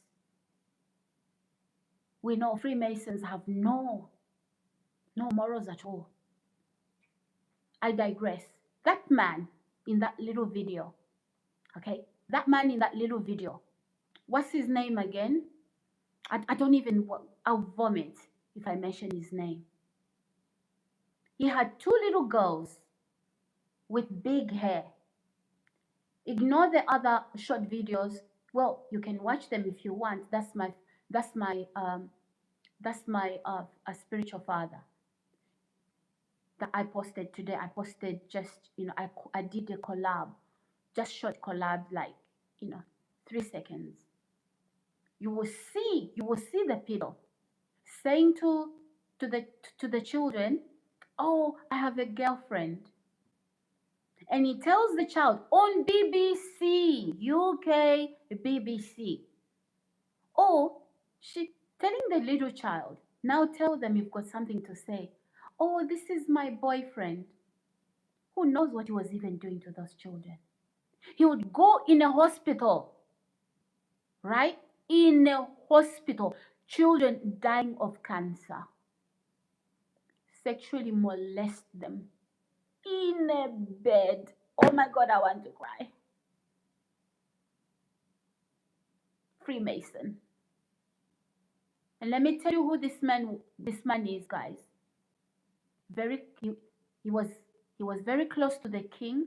We know Freemasons have no morals at all. I digress. That man in that little video, okay? That man in that little video, what's his name again? I don't even, I'll vomit if I mention his name. He had two little girls with big hair. Ignore the other short videos. Well, you can watch them if you want. That's my a spiritual father that I posted today. I posted just, I did a collab, just short collab, like, 3 seconds. You will see the people saying to the children, oh, I have a girlfriend. And he tells the child on BBC, UK, BBC. Or she telling the little child, now tell them you've got something to say. Oh, this is my boyfriend. Who knows what he was even doing to those children? He would go in a hospital, right? In a hospital, children dying of cancer, sexually molest them in a bed. Oh my God, I want to cry. Freemason. And let me tell you who this man is, guys. He was very close to the king,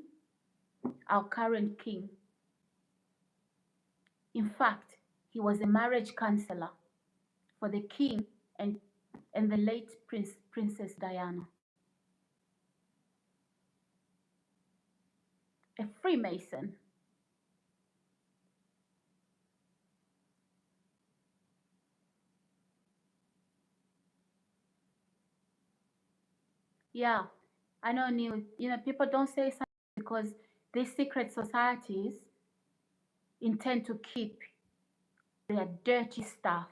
our current king. In fact, he was a marriage counselor for the king and the late Princess Diana. A Freemason. Yeah, I know, Neil. People don't say something because these secret societies intend to keep their dirty stuff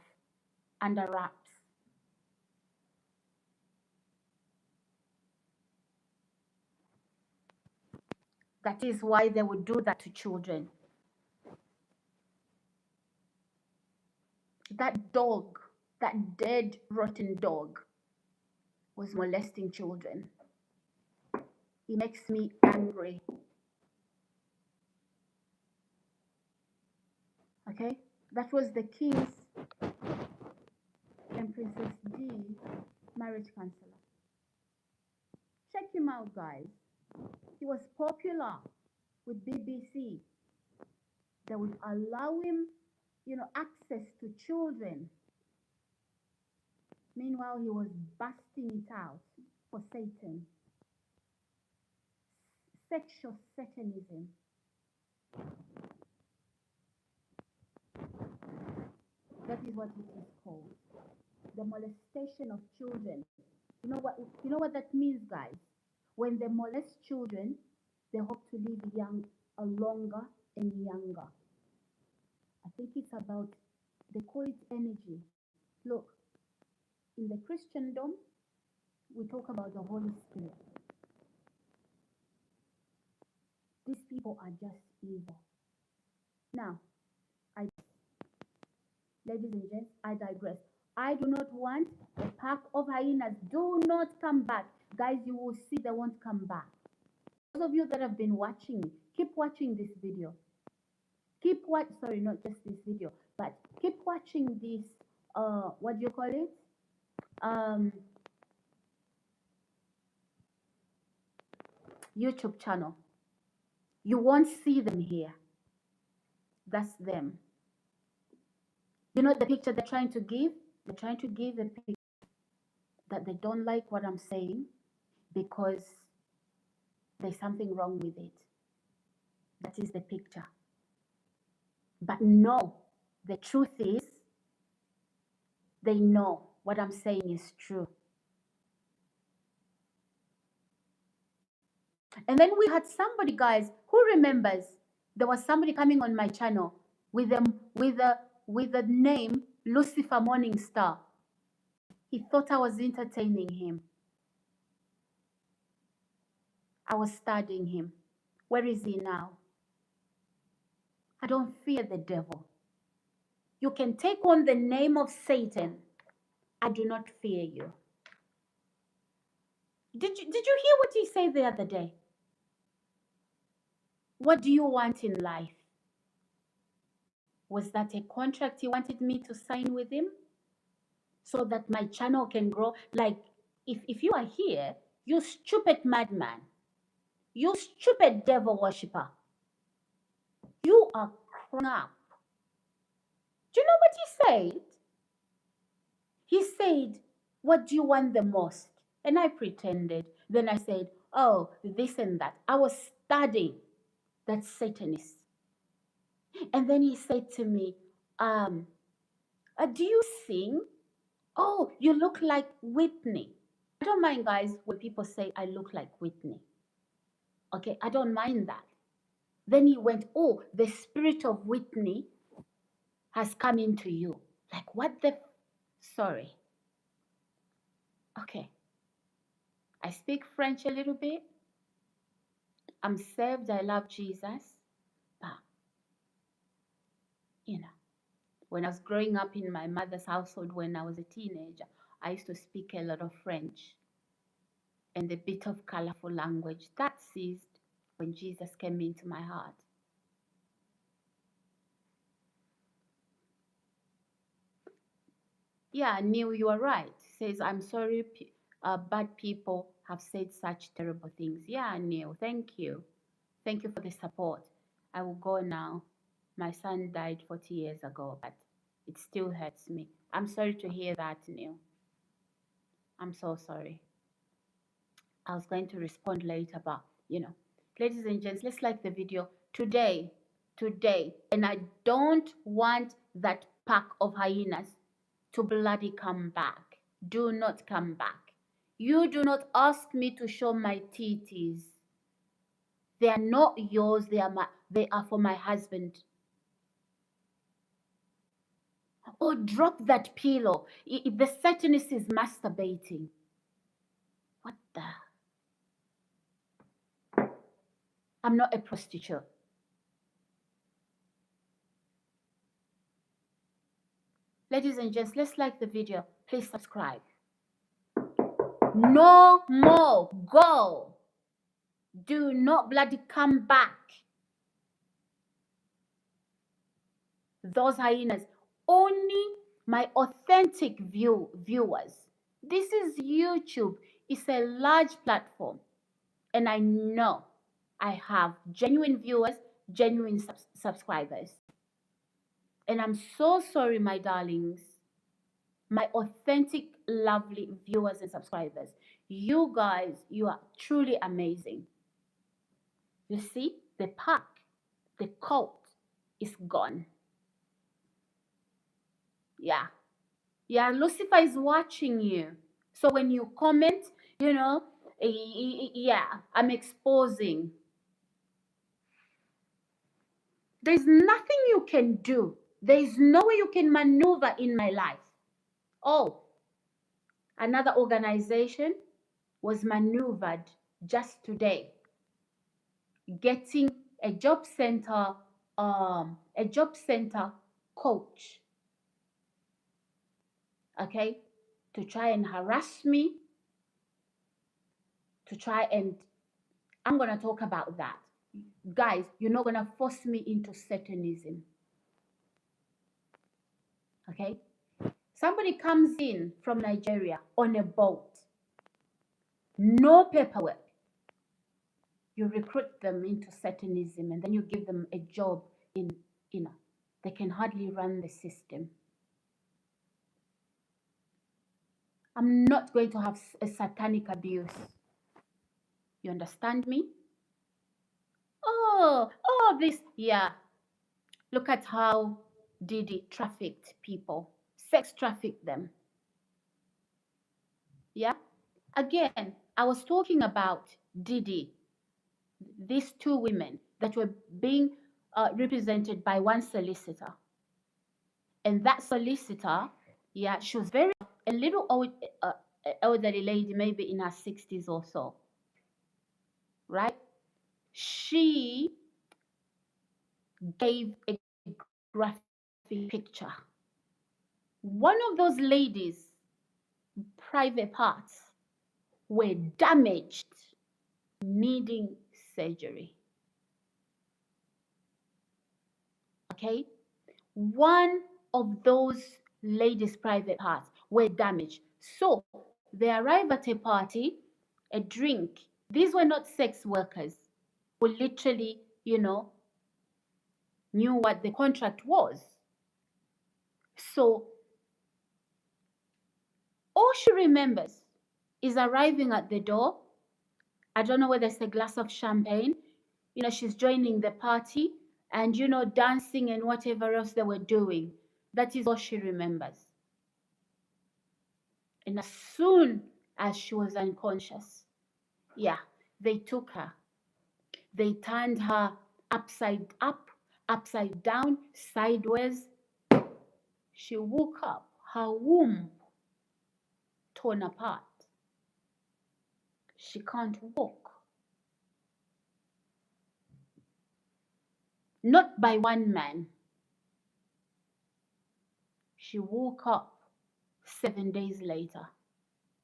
under wraps. That is why they would do that to children. That dog, that dead, rotten dog, was molesting children. It makes me angry. Okay? That was the king's and Princess D marriage counselor. Check him out, guys. He was popular with BBC. They would allow him, access to children. Meanwhile, he was busting it out for Satan. Sexual Satanism. That is what it is called. The molestation of children. You know what that means, guys? When they molest children, they hope to live longer and younger. I think it's about, they call it energy. Look, in the Christendom, we talk about the Holy Spirit. These people are just evil. Now, ladies and gents, I digress. I do not want a pack of hyenas. Do not come back. Guys, you will see they won't come back. Those of you that have been watching, keep watching this video. Sorry, not just this video, but keep watching this, what do you call it? YouTube channel. You won't see them here. That's them. You know the picture they're trying to give? They're trying to give a picture that they don't like what I'm saying because there's something wrong with it. That is the picture. But no, the truth is, they know what I'm saying is true. And then we had somebody, guys, who remembers there was somebody coming on my channel with a name Lucifer Morningstar. He thought I was entertaining him. I was studying him. Where is he now? I don't fear the devil. You can take on the name of Satan. I do not fear you. Did you hear what he said the other day? What do you want in life? Was that a contract he wanted me to sign with him so that my channel can grow? Like, if you are here, you stupid madman, you stupid devil worshiper, you are crap. Do you know what he said? He said, what do you want the most? And I pretended. Then I said, oh, this and that. I was studying that Satanist. And then he said to me, do you sing? Oh, you look like Whitney. I don't mind, guys, when people say I look like Whitney. Okay, I don't mind that. Then he went, oh, the spirit of Whitney has come into you. Like, what the? Sorry. Okay. I speak French a little bit. I'm saved. I love Jesus. But, you know, when I was growing up in my mother's household when I was a teenager, I used to speak a lot of French and a bit of colorful language. That ceased when Jesus came into my heart. Yeah, Neil, you are right. Says, I'm sorry, bad people have said such terrible things. Yeah, Neil, thank you. Thank you for the support. I will go now. My son died 40 years ago, but it still hurts me. I'm sorry to hear that, Neil. I'm so sorry. I was going to respond later, but, you know. Ladies and gents, let's like the video today, and I don't want that pack of hyenas to bloody come back. Do not come back. You do not ask me to show my titties. They are not yours, they are for my husband. Oh, drop that pillow. The Satanist is masturbating. What the? I'm not a prostitute. Ladies and gents, let's like the video. Please subscribe. No more. Go. Do not bloody come back. Those hyenas. Only my authentic viewers. This is YouTube. It's a large platform. And I know I have genuine viewers, genuine subscribers. And I'm so sorry, my darlings, my authentic, lovely viewers and subscribers. You guys, you are truly amazing. You see, the pack, the cult is gone. Yeah. Yeah, Lucifer is watching you. So when you comment, you know, yeah, I'm exposing. There's nothing you can do. There's no way you can maneuver in my life. Oh, another organization was maneuvered just today, getting a job center coach, okay, to try and harass me, to try and, I'm going to talk about that. Guys, you're not going to force me into Satanism. Okay? Somebody comes in from Nigeria on a boat, no paperwork. You recruit them into Satanism and then you give them a job in, you know, they can hardly run the system. I'm not going to have a satanic abuse. You understand me? Oh, all of this, yeah. Look at how Diddy trafficked people, sex trafficked them. Yeah. Again, I was talking about Diddy, these two women that were being represented by one solicitor. And that solicitor, yeah, she was very a little old, elderly lady, maybe in her 60s or so, right? She gave a graphic picture. One of those ladies' private parts were damaged, needing surgery. Okay? One of those ladies' private parts were damaged. So they arrive at a party, a drink. These were not sex workers who literally, knew what the contract was. So all she remembers is arriving at the door. I don't know whether it's a glass of champagne. She's joining the party and, dancing and whatever else they were doing. That is all she remembers. And as soon as she was unconscious, yeah, they took her. They turned her upside up, upside down, sideways. She woke up, her womb torn apart. She can't walk. Not by one man. She woke up 7 days later.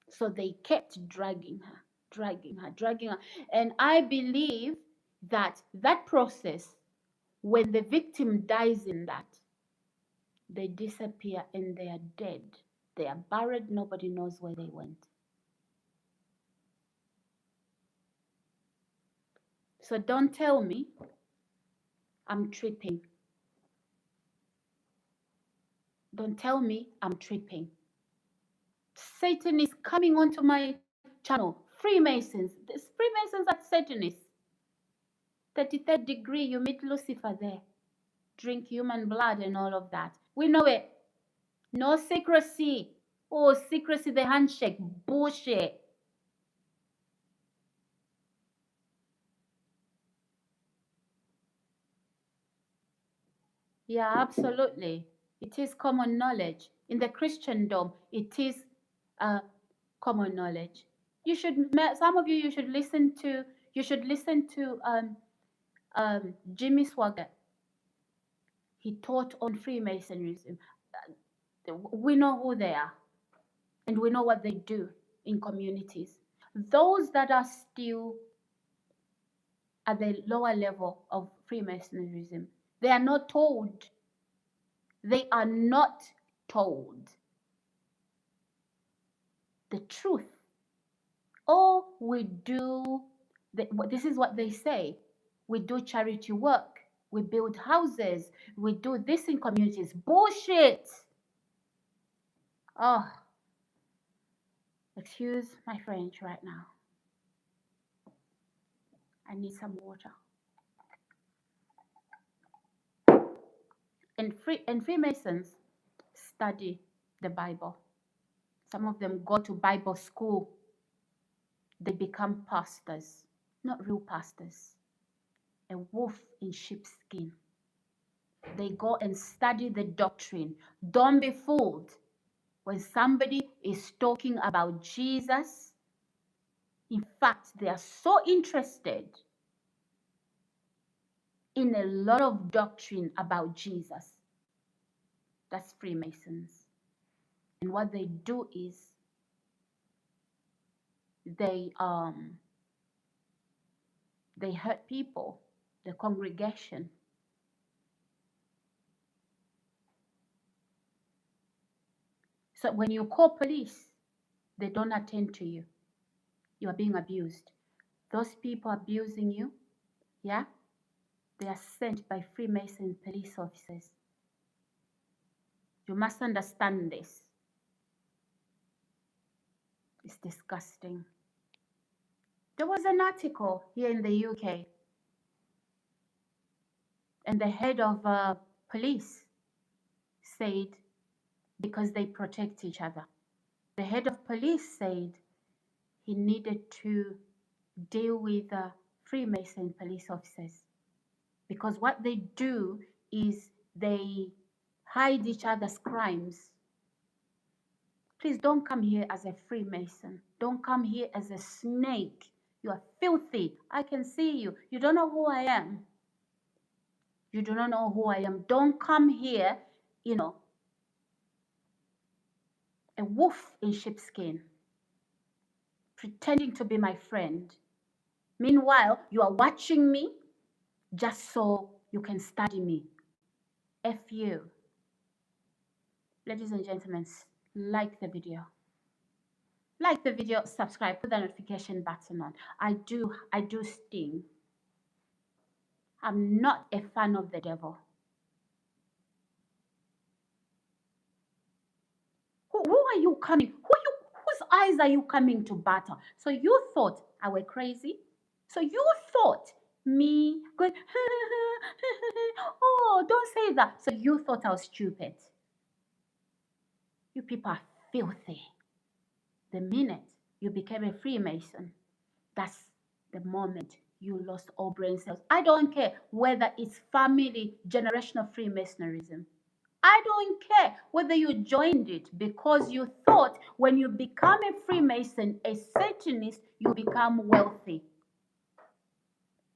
So they kept dragging her, dragging her, dragging her. And I believe that that process, when the victim dies in that, they disappear and they are dead. They are buried. Nobody knows where they went. So don't tell me I'm tripping. Don't tell me I'm tripping. Satan is coming onto my channel. Freemasons. There's Freemasons are Satanists. 33rd degree, you meet Lucifer there. Drink human blood and all of that. We know it. No secrecy. Oh, secrecy, the handshake. Bullshit. Yeah, absolutely. It is common knowledge. In the Christendom, it is common knowledge. Some of you should listen to Jimmy Swaggart. He taught on Freemasonry. We know who they are, and we know what they do in communities. Those that are still at the lower level of Freemasonry, they are not told. They are not told the truth. Oh, we do, this is what they say. We do charity work. We build houses. We do this in communities. Bullshit. Oh, excuse my French right now. I need some water. And Freemasons study the Bible. Some of them go to Bible school. They become pastors, not real pastors. A wolf in sheep's skin. They go and study the doctrine. Don't be fooled. When somebody is talking about Jesus, in fact, they are so interested in a lot of doctrine about Jesus. That's Freemasons. And what they do is they hurt people, the congregation. So when you call police, they don't attend to you. You are being abused. Those people abusing you, yeah, they are sent by Freemason police officers. You must understand this. It's disgusting. There was an article here in the UK. And the head of police said, because they protect each other, the head of police said he needed to deal with Freemason police officers, because what they do is they hide each other's crimes. Please don't come here as a Freemason. Don't come here as a snake. You are filthy. I can see you. You don't know who I am. You do not know who I am. Don't come here, you know, a wolf in sheepskin, pretending to be my friend. Meanwhile, you are watching me just so you can study me. F you. Ladies and gentlemen, like the video. Like the video, subscribe, put the notification button on. I do sting. I'm not a fan of the devil. Who are you coming? Whose eyes are you coming to batter? So you thought I were crazy? So you thought me going, oh, don't say that. So you thought I was stupid. You people are filthy. The minute you became a Freemason, that's the moment you lost all brain cells. I don't care whether it's family, generational Freemasonism. I don't care whether you joined it because you thought when you become a Freemason, a Satanist, you become wealthy.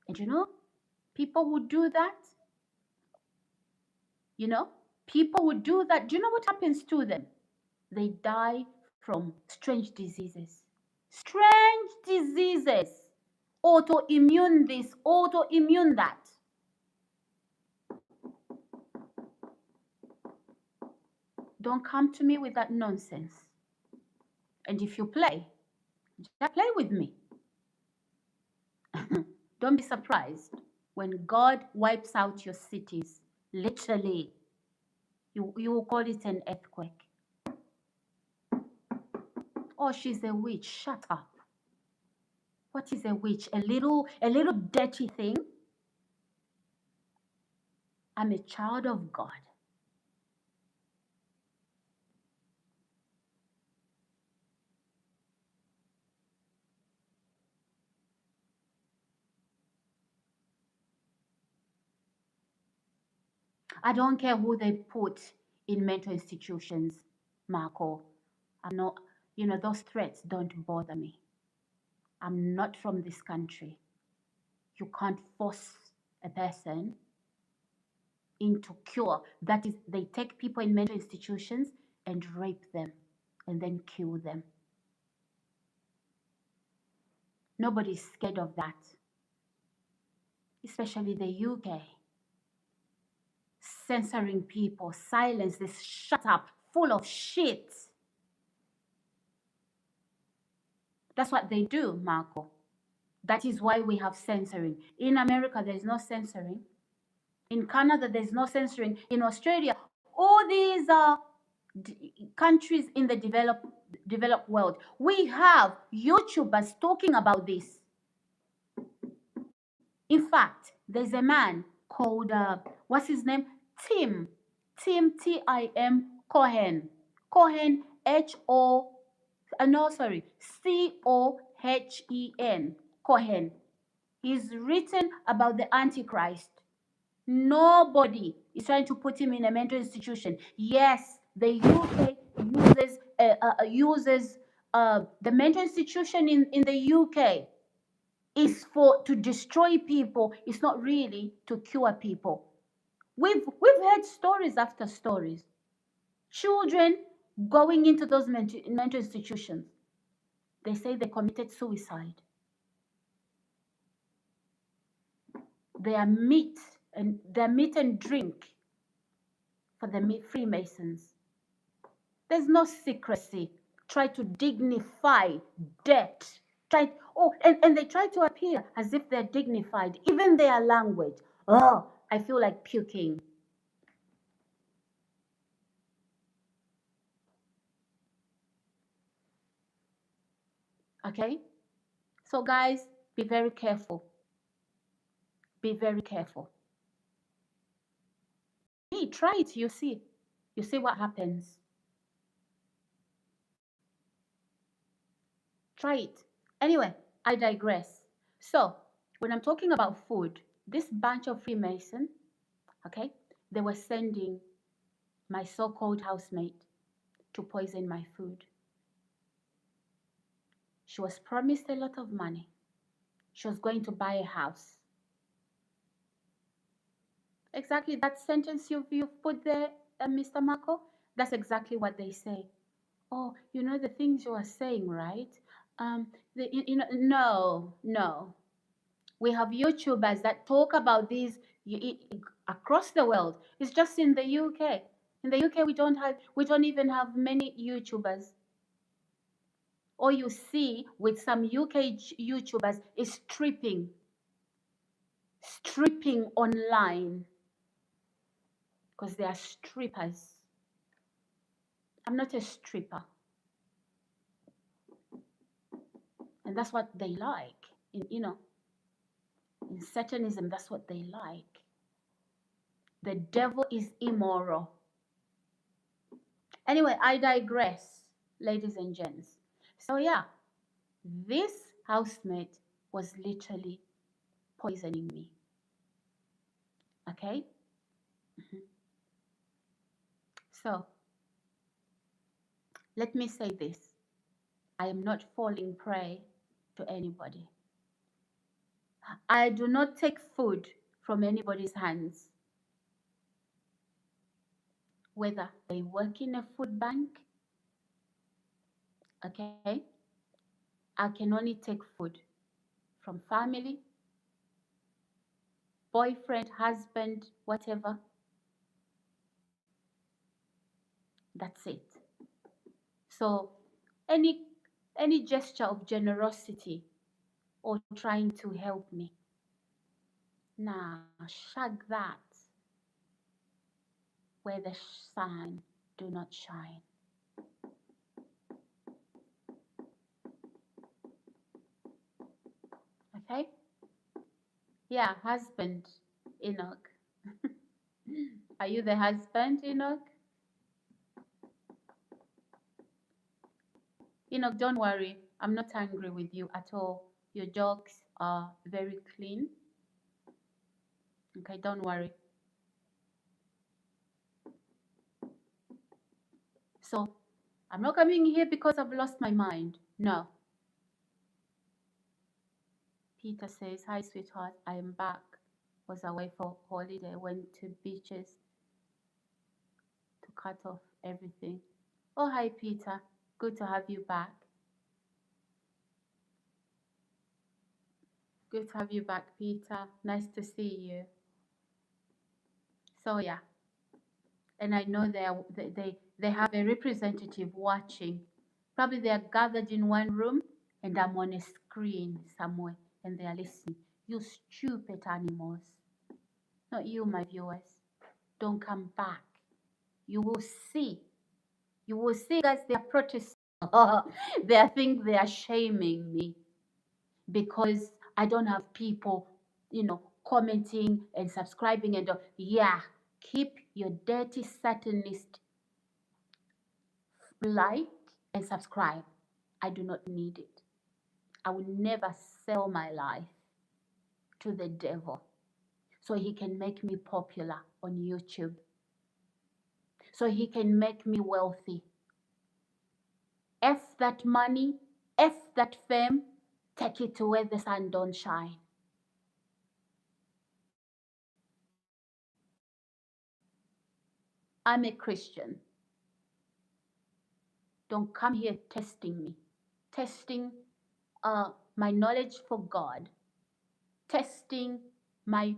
And you know, people who do that, people who do that, do you know what happens to them? They die from strange diseases. Strange diseases. Autoimmune this, autoimmune that. Don't come to me with that nonsense. And if you play, just play with me. Don't be surprised when God wipes out your cities. Literally, you will call it an earthquake. Oh, she's a witch. Shut up. What is a witch? A little dirty thing? I'm a child of God. I don't care who they put in mental institutions, Marco. I'm not, those threats don't bother me. I'm not from this country. You can't force a person into cure. That is, they take people in mental institutions and rape them and then kill them. Nobody's scared of that, especially the UK. Censoring people, silence, this shut up, full of shit. That's what they do, Marco. That is why we have censoring. In America, there's no censoring. In Canada, there's no censoring. In Australia, all these countries in the developed world, we have YouTubers talking about this. In fact, there's a man called, what's his name? Tim, Tim Cohen. Cohen, Cohen. Cohen. He's written about the Antichrist. Nobody is trying to put him in a mental institution. Yes, the UK uses the mental institution in the UK is to destroy people. It's not really to cure people. We've heard stories after stories. Children going into those mental institutions. They say they committed suicide. Their meat and drink for the Freemasons. There's no secrecy. Try to dignify death. And they try to appear as if they're dignified. Even their language. Oh, I feel like puking. Okay? So guys, be very careful. Be very careful. try it, you see. You see what happens. Try it. Anyway, I digress. So, when I'm talking about food, this bunch of Freemason, okay, they were sending my so-called housemate to poison my food. She was promised a lot of money. She was going to buy a house. Exactly that sentence you've put there, Mr. Marco, that's exactly what they say. Oh, you know the things you are saying, right? No. We have YouTubers that talk about these across the world. It's just in the UK. In the UK, we don't even have many YouTubers. All you see with some UK YouTubers is stripping online because they are strippers. I'm not a stripper, and that's what they like. In Satanism, that's what they like. The devil is immoral. Anyway, I digress, ladies and gents. So yeah, this housemate was literally poisoning me. Okay? So let me say this. I am not falling prey to anybody. I do not take food from anybody's hands, whether they work in a food bank. Okay? I can only take food from family, boyfriend, husband, whatever. That's it. So any gesture of generosity or trying to help me, nah, shag that where the sun do not shine. Okay? Yeah, husband, Enoch. Are you the husband, Enoch? Enoch, don't worry. I'm not angry with you at all. Your dogs are very clean. Okay, don't worry. So, I'm not coming here because I've lost my mind. No. Peter says, hi, sweetheart. I am back. Was away for holiday. Went to beaches to cut off everything. Oh, hi, Peter. Good to have you back. Good to have you back, Peter. Nice to see you. So, yeah. And I know they have a representative watching. Probably they are gathered in one room and I'm on a screen somewhere and they are listening. You stupid animals. Not you, my viewers. Don't come back. You will see. You will see, guys, they are protesting. They think they are shaming me because I don't have people, commenting and subscribing and yeah, keep your dirty satanist like and subscribe. I do not need it. I will never sell my life to the devil so he can make me popular on YouTube, so he can make me wealthy. F that money, F that fame, take it to where the sun don't shine. I'm a Christian. Don't come here testing me, testing my knowledge for God, testing my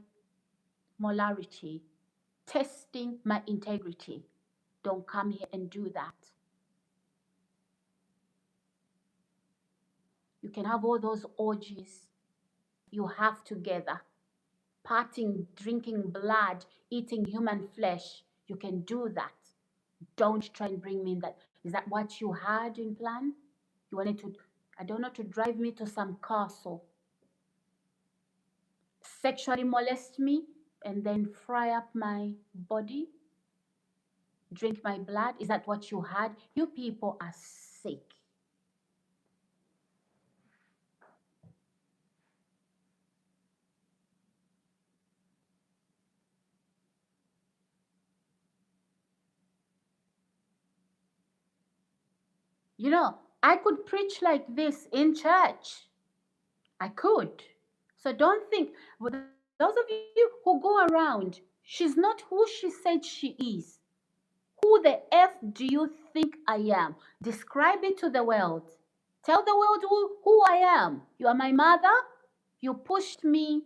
molarity, testing my integrity. Don't come here and do that. You can have all those orgies you have together, partying, drinking blood, eating human flesh. You can do that. Don't try and bring me in that. Is that what you had in plan? You wanted to, I don't know, to drive me to some castle, sexually molest me, and then fry up my body? Drink my blood? Is that what you had? You people are sick. You know, I could preach like this in church. I could. So don't think, but those of you who go around, she's not who she said she is. Who the F do you think I am? Describe it to the world. Tell the world who I am. You are my mother. You pushed me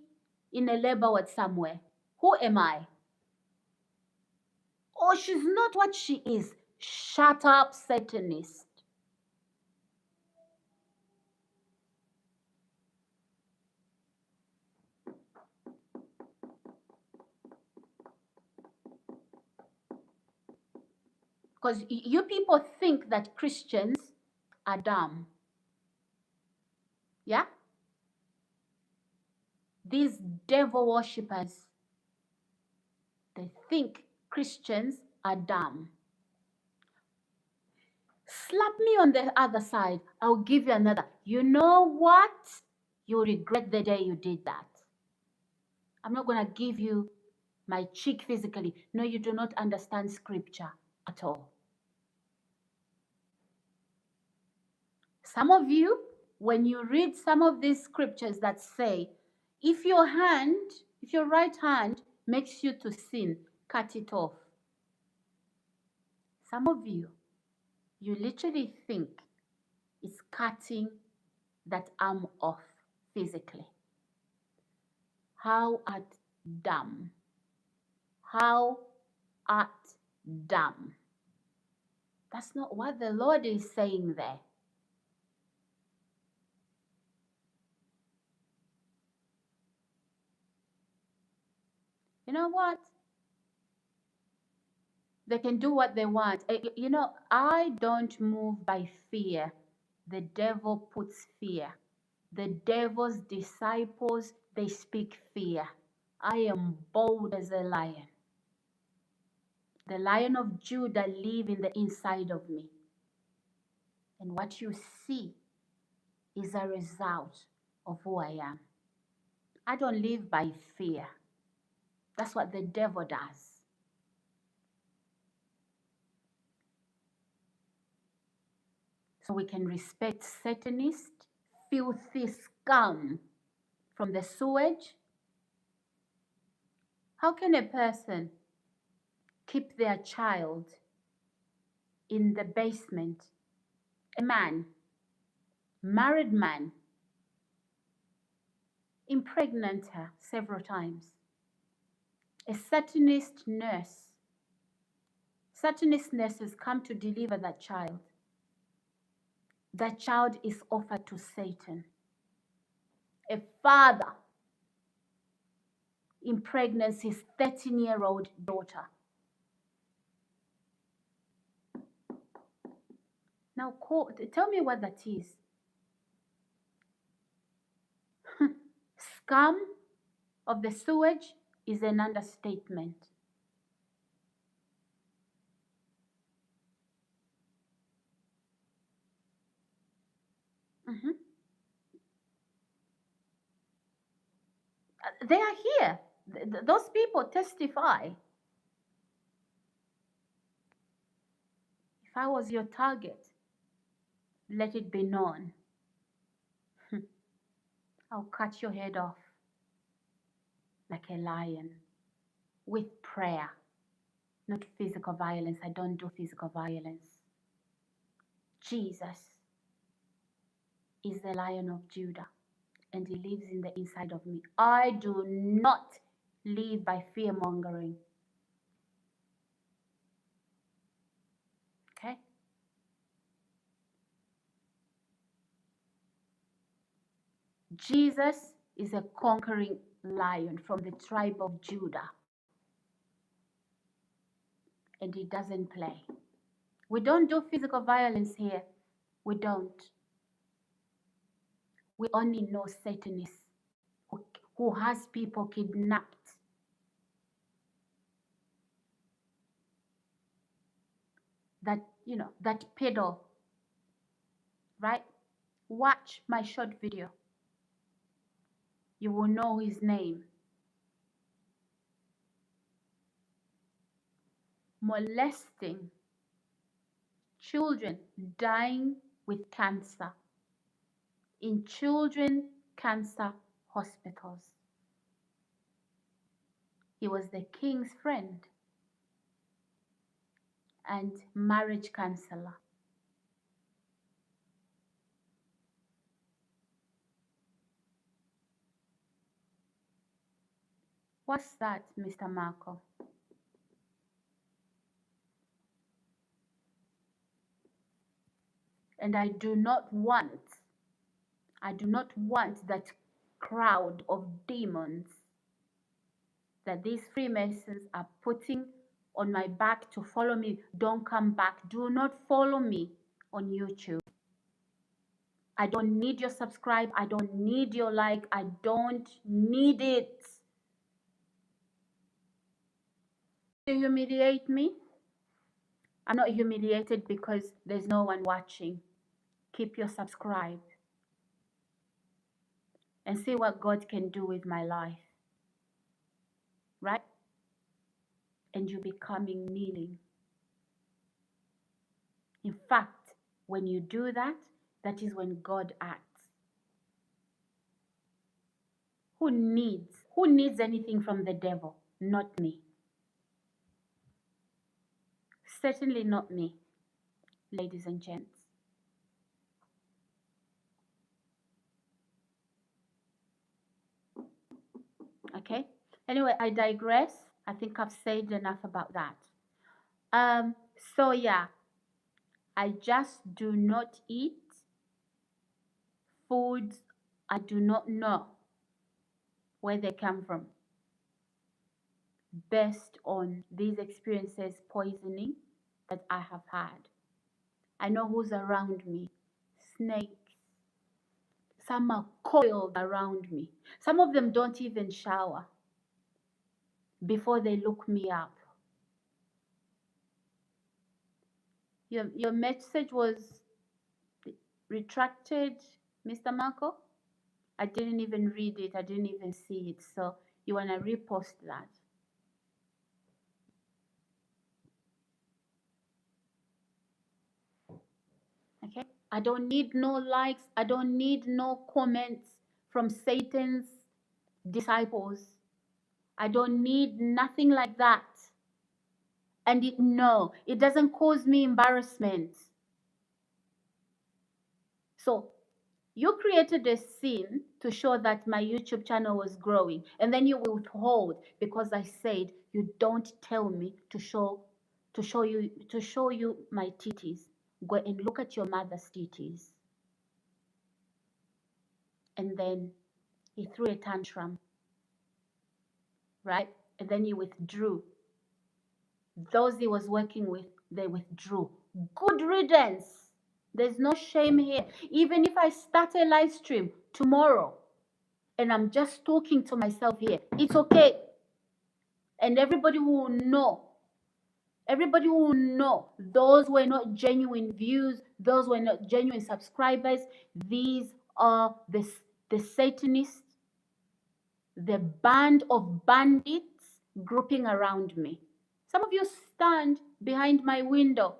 in a labor ward somewhere. Who am I? Oh, she's not what she is. Shut up, Satanist. Because you people think that Christians are dumb. Yeah? These devil worshippers, they think Christians are dumb. Slap me on the other side. I'll give you another. You know what? You'll regret the day you did that. I'm not going to give you my cheek physically. No, you do not understand scripture at all. Some of you, when you read some of these scriptures that say, if your right hand makes you to sin, cut it off. Some of you literally think it's cutting that arm off physically. How art dumb. How art dumb. That's not what the Lord is saying there. You know what? They can do what they want. You know, I don't move by fear. The devil puts fear. The devil's disciples, they speak fear. I am bold as a lion. The Lion of Judah lives in the inside of me. And what you see is a result of who I am. I don't live by fear. That's what the devil does. So we can respect Satanist, filthy scum from the sewage. How can a person keep their child in the basement? A man, married man, impregnate her several times. A Satanist nurse. Satanist nurses come to deliver that child. That child is offered to Satan. A father impregnates his 13-year-old daughter. Now, tell me what that is. Scum of the sewage is an understatement. Mm-hmm. They are here. Those people testify. If I was your target, let it be known. I'll cut your head off like a lion with prayer, not physical violence. I don't do physical violence. Jesus is the Lion of Judah, and he lives in the inside of me. I do not live by fear mongering. Okay? Jesus is a conquering lion from the tribe of Judah, and he doesn't play. We don't do physical violence here. We don't. We only know Satanists who has people kidnapped. that, that pedo, right? Watch my short video. You will know his name. Molesting children, dying with cancer in children cancer hospitals. He was the king's friend and marriage counselor. What's that, Mr. Marco? And I do not want that crowd of demons that these Freemasons are putting on my back to follow me. Don't come back. Do not follow me on YouTube. I don't need your subscribe. I don't need your like. I don't need it. To humiliate me? I'm not humiliated because there's no one watching. Keep your subscribe and see what God can do with my life. Right? And you becoming kneeling. In fact, when you do that, that is when God acts. Who needs anything from the devil? Not me. Certainly not me, ladies and gents. Okay? Anyway, I digress. I think I've said enough about that. So yeah, I just do not eat foods I do not know where they come from, based on these experiences, poisoning that I have had. I know who's around me. Snakes. Some are coiled around me. Some of them don't even shower before they look me up. Your message was retracted, Mr. Marco? I didn't even read it. I didn't even see it. So you want to repost that? Okay? I don't need no likes. I don't need no comments from Satan's disciples. I don't need nothing like that. And it doesn't cause me embarrassment. So you created a scene to show that my YouTube channel was growing, and then you withhold because I said you don't tell me to show you my titties. Go and look at your mother's titties. And then he threw a tantrum, right? And then he withdrew. Those he was working with, they withdrew. Good riddance. There's no shame here. Even if I start a live stream tomorrow and I'm just talking to myself here, it's okay. And everybody will know. Everybody will know. Those were not genuine views. Those were not genuine subscribers. These are the Satanists, the band of bandits grouping around me. Some of you stand behind my window.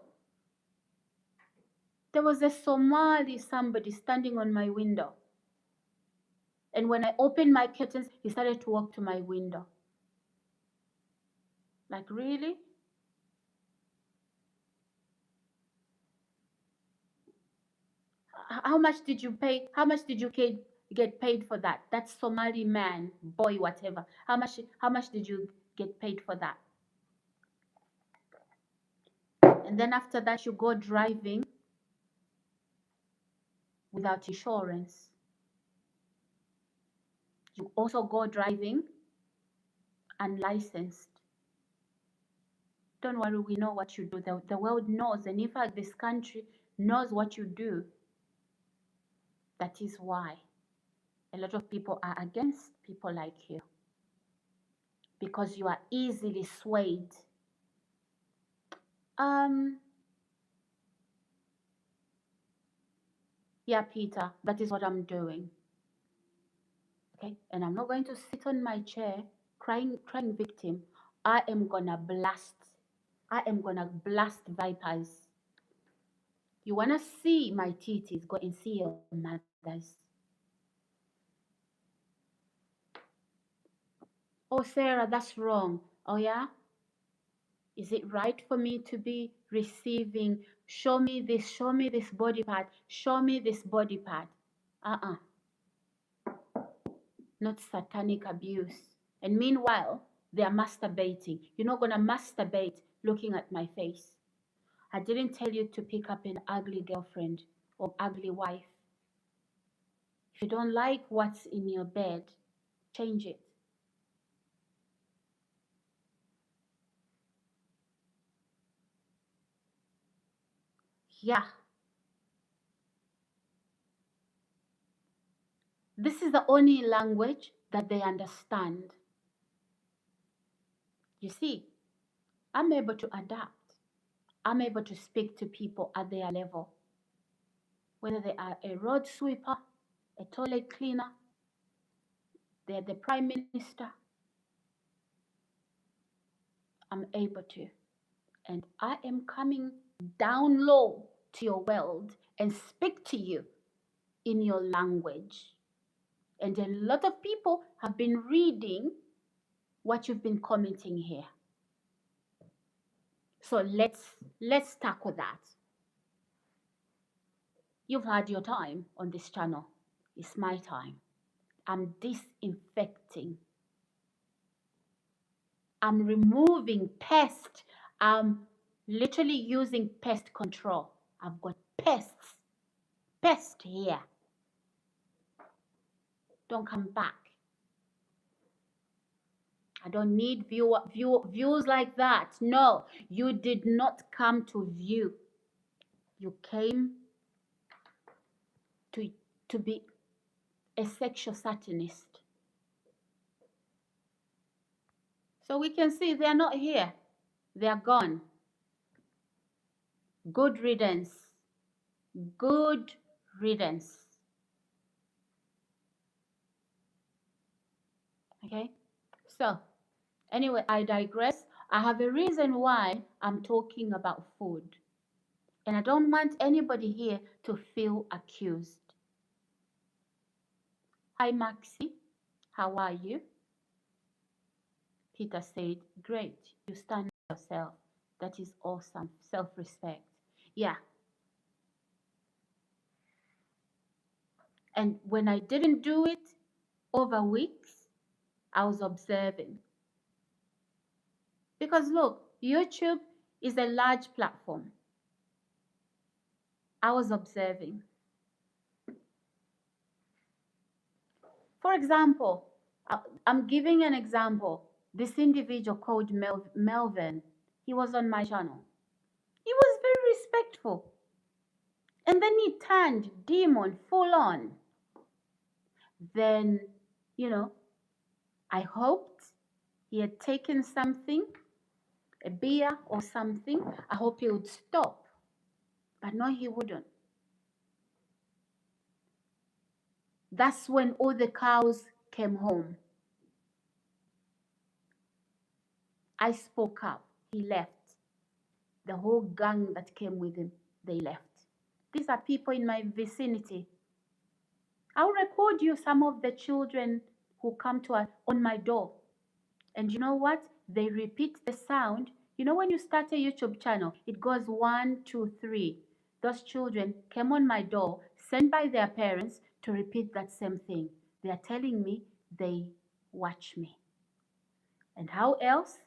There was a Somali somebody standing on my window. And when I opened my curtains, he started to walk to my window. Like, really? How much did you pay? How much did you get paid for that? That Somali man, boy, whatever. How much did you get paid for that? And then after that, you go driving without insurance. You also go driving unlicensed. Don't worry, we know what you do. The world knows, and in fact, this country knows what you do. That is why a lot of people are against people like you, because you are easily swayed. Yeah, Peter, that is what I'm doing. Okay? And I'm not going to sit on my chair crying victim. I am gonna blast. I am gonna blast vipers. You wanna see my titties? Go and see your mothers. Oh, Sarah, that's wrong. Oh, yeah? Is it right for me to be receiving, show me this body part, show me this body part? Uh-uh, not satanic abuse. And meanwhile, they are masturbating. You're not gonna masturbate looking at my face. I didn't tell you to pick up an ugly girlfriend or ugly wife. If you don't like what's in your bed, change it. Yeah, this is the only language that they understand. You see, I'm able to adapt. I'm able to speak to people at their level, whether they are a road sweeper, a toilet cleaner, they're the prime minister. I'm able to. And I am coming down low to your world and speak to you in your language. And a lot of people have been reading what you've been commenting here. So let's tackle that. You've had your time on this channel. It's my time. I'm disinfecting. I'm removing pests. I'm literally using pest control. I've got pests here. Don't come back. I don't need views like that. No, you did not come to view. You came to, to be a sexual satanist. So we can see they are not here. They are gone. Good riddance. Good riddance. Okay? So, anyway, I digress. I have a reason why I'm talking about food. And I don't want anybody here to feel accused. Hi, Maxi. How are you? Peter said, great. You stand for yourself. That is awesome. Self-respect. Yeah. And when I didn't do it over weeks, I was observing. Because look, YouTube is a large platform. I was observing. For example, I'm giving an example. This individual called Melvin, he was on my channel. He was very respectful. And then he turned demon full on. Then, you know, I hoped he had taken something, a beer or something. I hope he would stop. But no, he wouldn't. That's when all the cows came home. I spoke up. He left. The whole gang that came with him, they left. These are people in my vicinity. I'll record you some of the children who come to us on my door. And you know what? They repeat the sound. You know, when you start a YouTube channel, it goes 1, 2, 3. Those children came on my door, sent by their parents to repeat that same thing. They are telling me they watch me. And how else?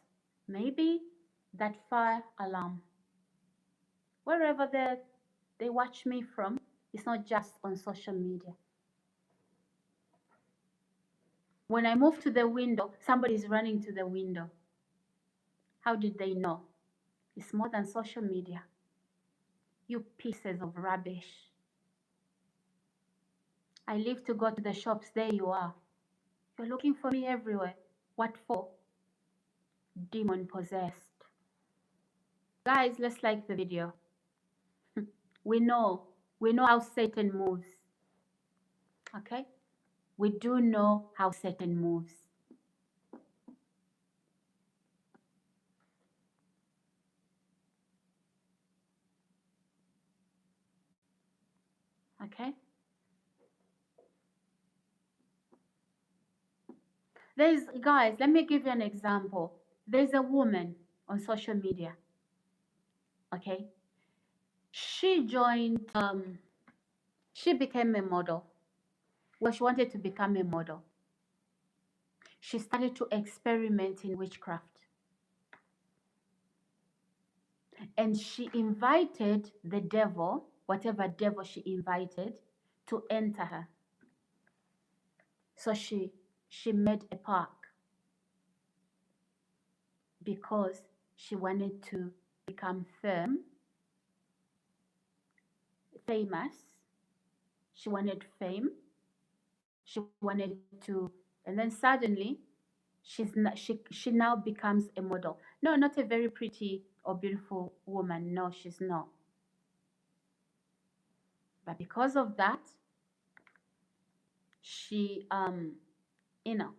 Maybe that fire alarm. Wherever they watch me from, it's not just on social media. When I move to the window, somebody's running to the window. How did they know? It's more than social media. You pieces of rubbish. I live to go to the shops. There you are. You're looking for me everywhere. What for? Demon possessed. Guys, let's like the video. We know We know how Satan moves. Okay? We do know how Satan moves. Okay? Guys, let me give you an example. There's a woman on social media. Okay? She joined, she became a model. Well, she wanted to become a model. She started to experiment in witchcraft. And she invited the devil, whatever devil she invited, to enter her. So she made a park because she wanted to become famous. She wanted fame. She wanted to, and then suddenly she now becomes a model. No, not a very pretty or beautiful woman. No, she's not. But because of that, she you know,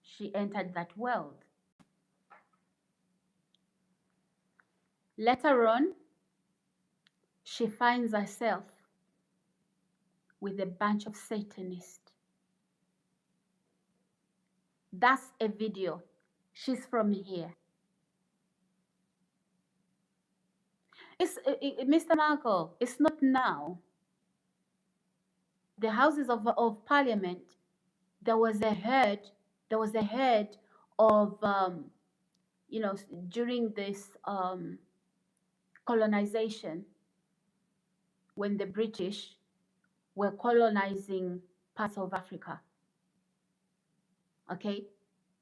she entered that world. Later on, she finds herself with a bunch of Satanists. That's a video. She's from here. Mr. Marco, it's not now. The Houses of Parliament, there was a head of, during this colonization, when the British were colonizing parts of Africa. Okay,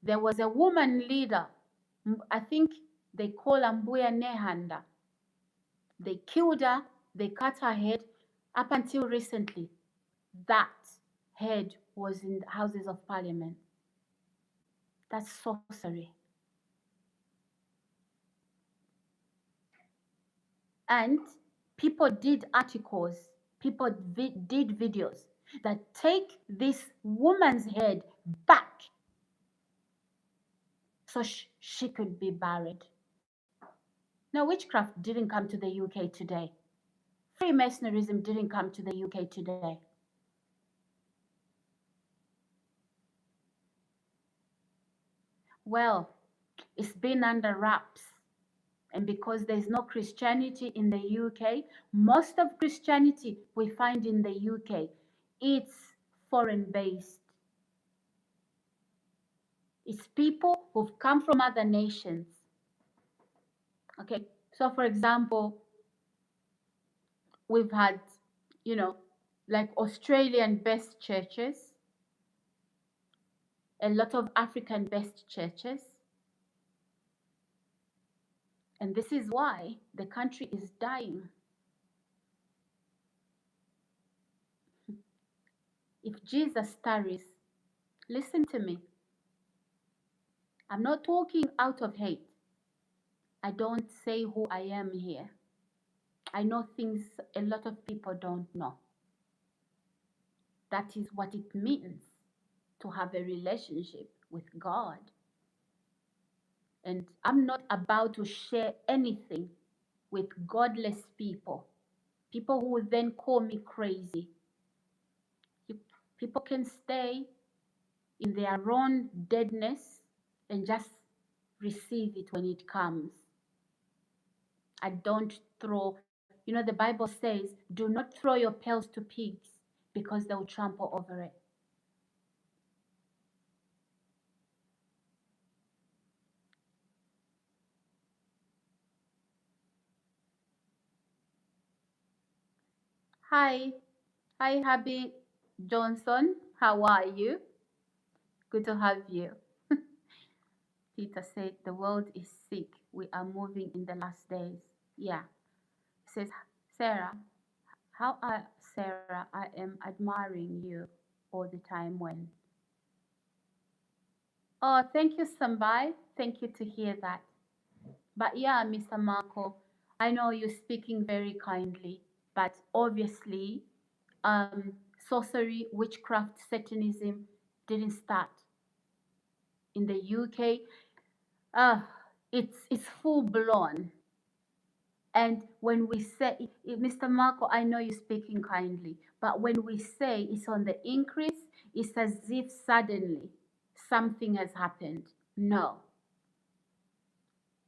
there was a woman leader. I think they call her Mbuya Nehanda. They killed her. They cut her head. Up until recently, that head was in the Houses of Parliament. That's sorcery. And people did articles, people did videos that take this woman's head back so she could be buried. Now, witchcraft didn't come to the UK today. Freemasonrism didn't come to the UK today. Well, it's been under wraps. And because there's no Christianity in the UK, most of Christianity we find in the UK, it's foreign based. It's people who've come from other nations. Okay, so for example, we've had, like Australian based churches, a lot of African based churches. And this is why the country is dying. If Jesus tarries, listen to me. I'm not talking out of hate. I don't say who I am here. I know things a lot of people don't know. That is what it means to have a relationship with God. And I'm not about to share anything with godless people, people who will then call me crazy. People can stay in their own deadness and just receive it when it comes. I don't throw, the Bible says, do not throw your pearls to pigs because they'll trample over it. Hi, Happy Johnson. How are you? Good to have you. Peter said, the world is sick. We are moving in the last days. Yeah. Says, Sarah, Sarah, I am admiring you all the time when. Oh, thank you, Sambai. Thank you to hear that. But yeah, Mr. Marco, I know you're speaking very kindly, but obviously, sorcery, witchcraft, Satanism didn't start in the UK. Uh, it's full blown. And when we say, Mr. Marco, I know you're speaking kindly, but when we say it's on the increase, it's as if suddenly something has happened. No.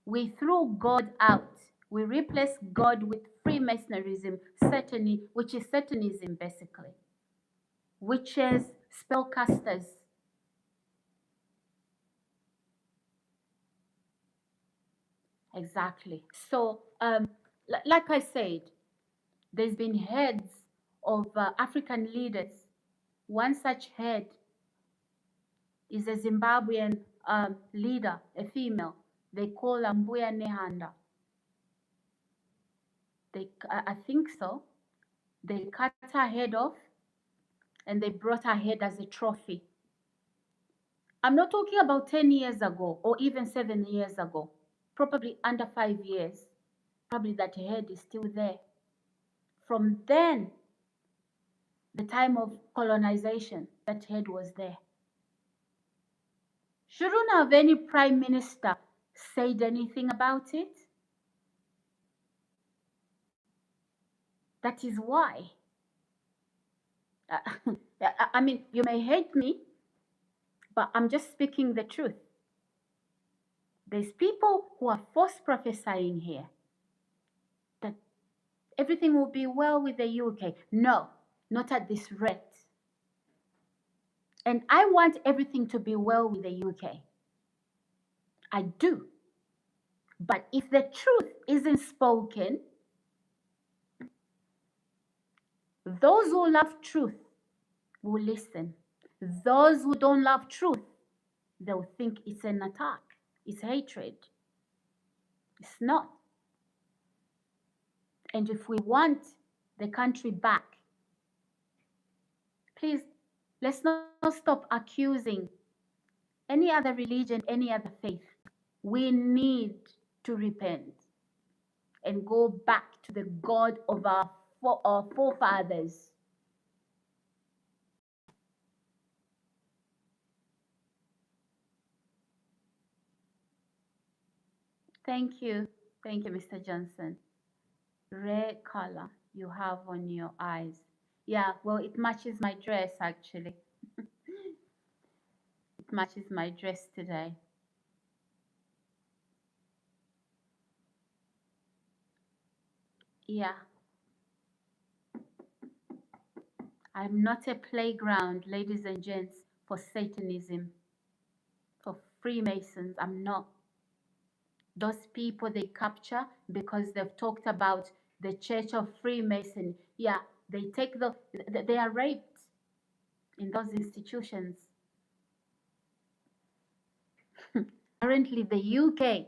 We threw God out. We replaced God with Freemasonrism, Satani, which is Satanism basically, witches, spellcasters. Exactly. So, like I said, there's been heads of African leaders. One such head is a Zimbabwean leader, a female. They call her Mbuya Nehanda. I think so. They cut her head off and they brought her head as a trophy. I'm not talking about 10 years ago or even 7 years ago, probably under 5 years. Probably that head is still there. From then, the time of colonization, that head was there. Shouldn't have any prime minister said anything about it? That is why. I mean, you may hate me, but I'm just speaking the truth. There's people who are false prophesying here that everything will be well with the UK. No, not at this rate. And I want everything to be well with the UK. I do. But if the truth isn't spoken, those who love truth will listen. Those who don't love truth, they'll think it's an attack, it's hatred. It's not. And if we want the country back, please, let's not stop accusing any other religion, any other faith. We need to repent and go back to the God of our forefathers. Thank you. Thank you, Mr. Johnson. Red color you have on your eyes. Yeah, well, it matches my dress actually. It matches my dress today. Yeah. I'm not a playground, ladies and gents, for Satanism, for Freemasons. I'm not. Those people they capture because they've talked about the Church of Freemason. Yeah, they take they are raped in those institutions. Currently, the UK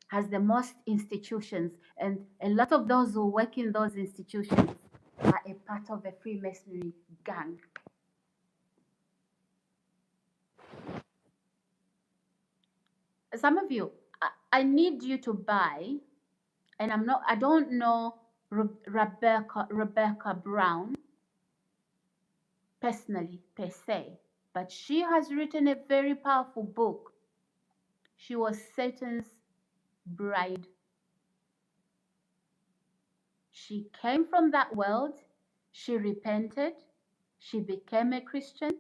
has the most institutions, and a lot of those who work in those institutions are a part of a Freemasonry gang. Some of you, I need you to buy, and I don't know Rebecca Brown personally per se, but she has written a very powerful book. She was Satan's bride. She came from that world, she repented, she became a Christian,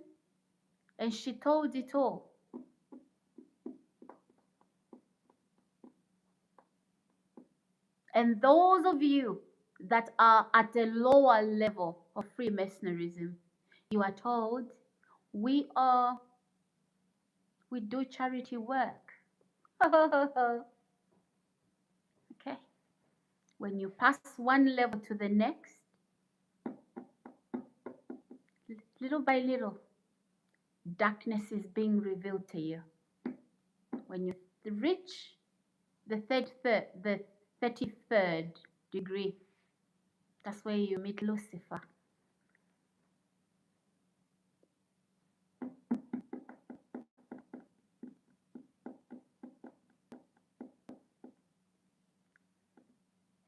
and she told it all. And those of you that are at a lower level of Freemasonrism, you are told we do charity work. Okay. When you pass one level to the next, little by little, darkness is being revealed to you. When you reach the 33rd degree, that's where you meet Lucifer.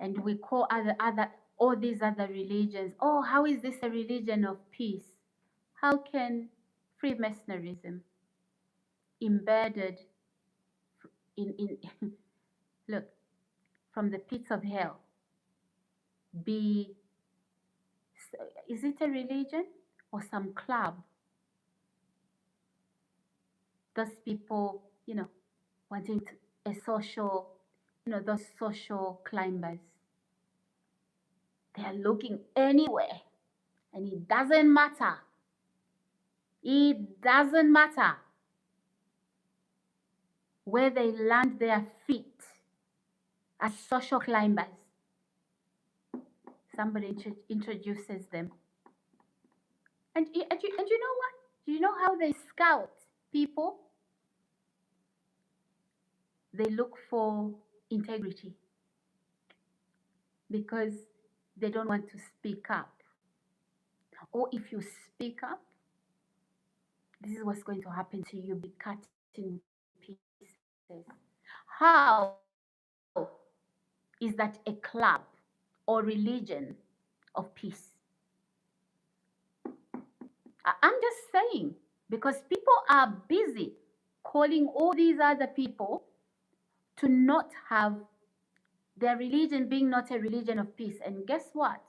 And we call all these other religions, oh, how is this a religion of peace? How can Freemasonrism, embedded in look, from the pits of hell, be, is it a religion or some club? Those people, wanting a social, those social climbers, they are looking anywhere, and it doesn't matter. It doesn't matter where they land their feet as social climbers. Somebody introduces them. And you know what? Do you know how they scout people? They look for integrity because they don't want to speak up. Or if you speak up, this is what's going to happen to you, be cut in pieces. How is that a club or religion of peace? I'm just saying, because people are busy calling all these other people to not have their religion being not a religion of peace. And guess what?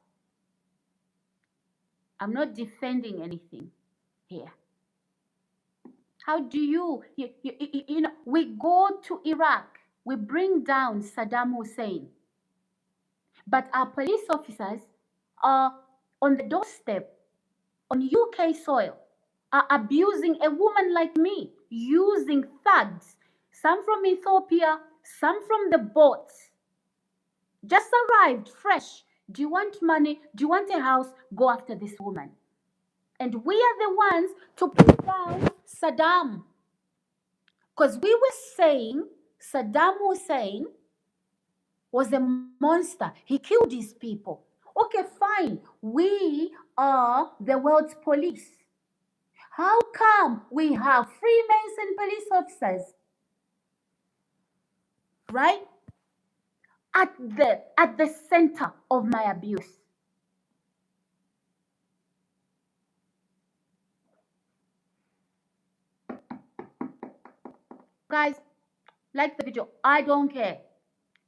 I'm not defending anything here. How do you know, we go to Iraq, we bring down Saddam Hussein, but our police officers are on the doorstep on UK soil, are abusing a woman like me, using thugs, some from Ethiopia, some from the boats, just arrived fresh. Do you want money? Do you want a house? Go after this woman. And we are the ones to put down Saddam. Because we were saying Saddam Hussein was a monster. He killed his people. Okay, fine. We are the world's police. How come we have Freemason police officers, right, at the center of my abuse? Guys, like the video. I don't care.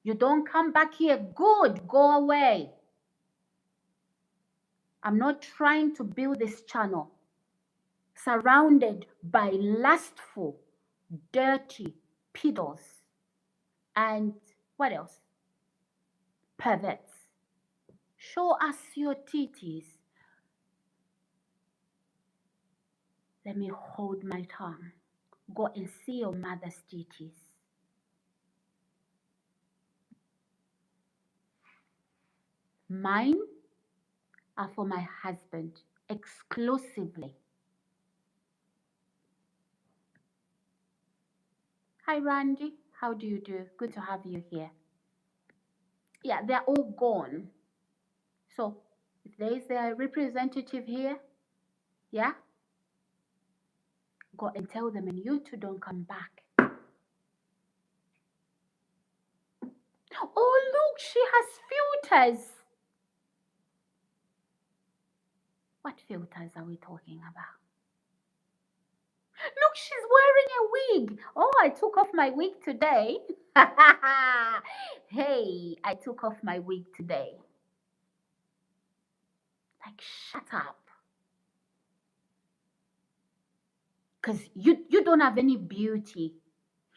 You don't come back here, good, go away. I'm not trying to build this channel surrounded by lustful, dirty pedos and what else? Perverts. Show us your titties. Let me hold my tongue. Go and see your mother's titties. Mine are for my husband exclusively. Hi, Randy. How do you do? Good to have you here. Yeah, they're all gone. So if there is a representative here, yeah, go and tell them, and you two don't come back. Oh, look, she has filters. What filters are we talking about? Look, she's wearing a wig. Oh, I took off my wig today. Hey, I took off my wig today. Like, shut up. Because you don't have any beauty.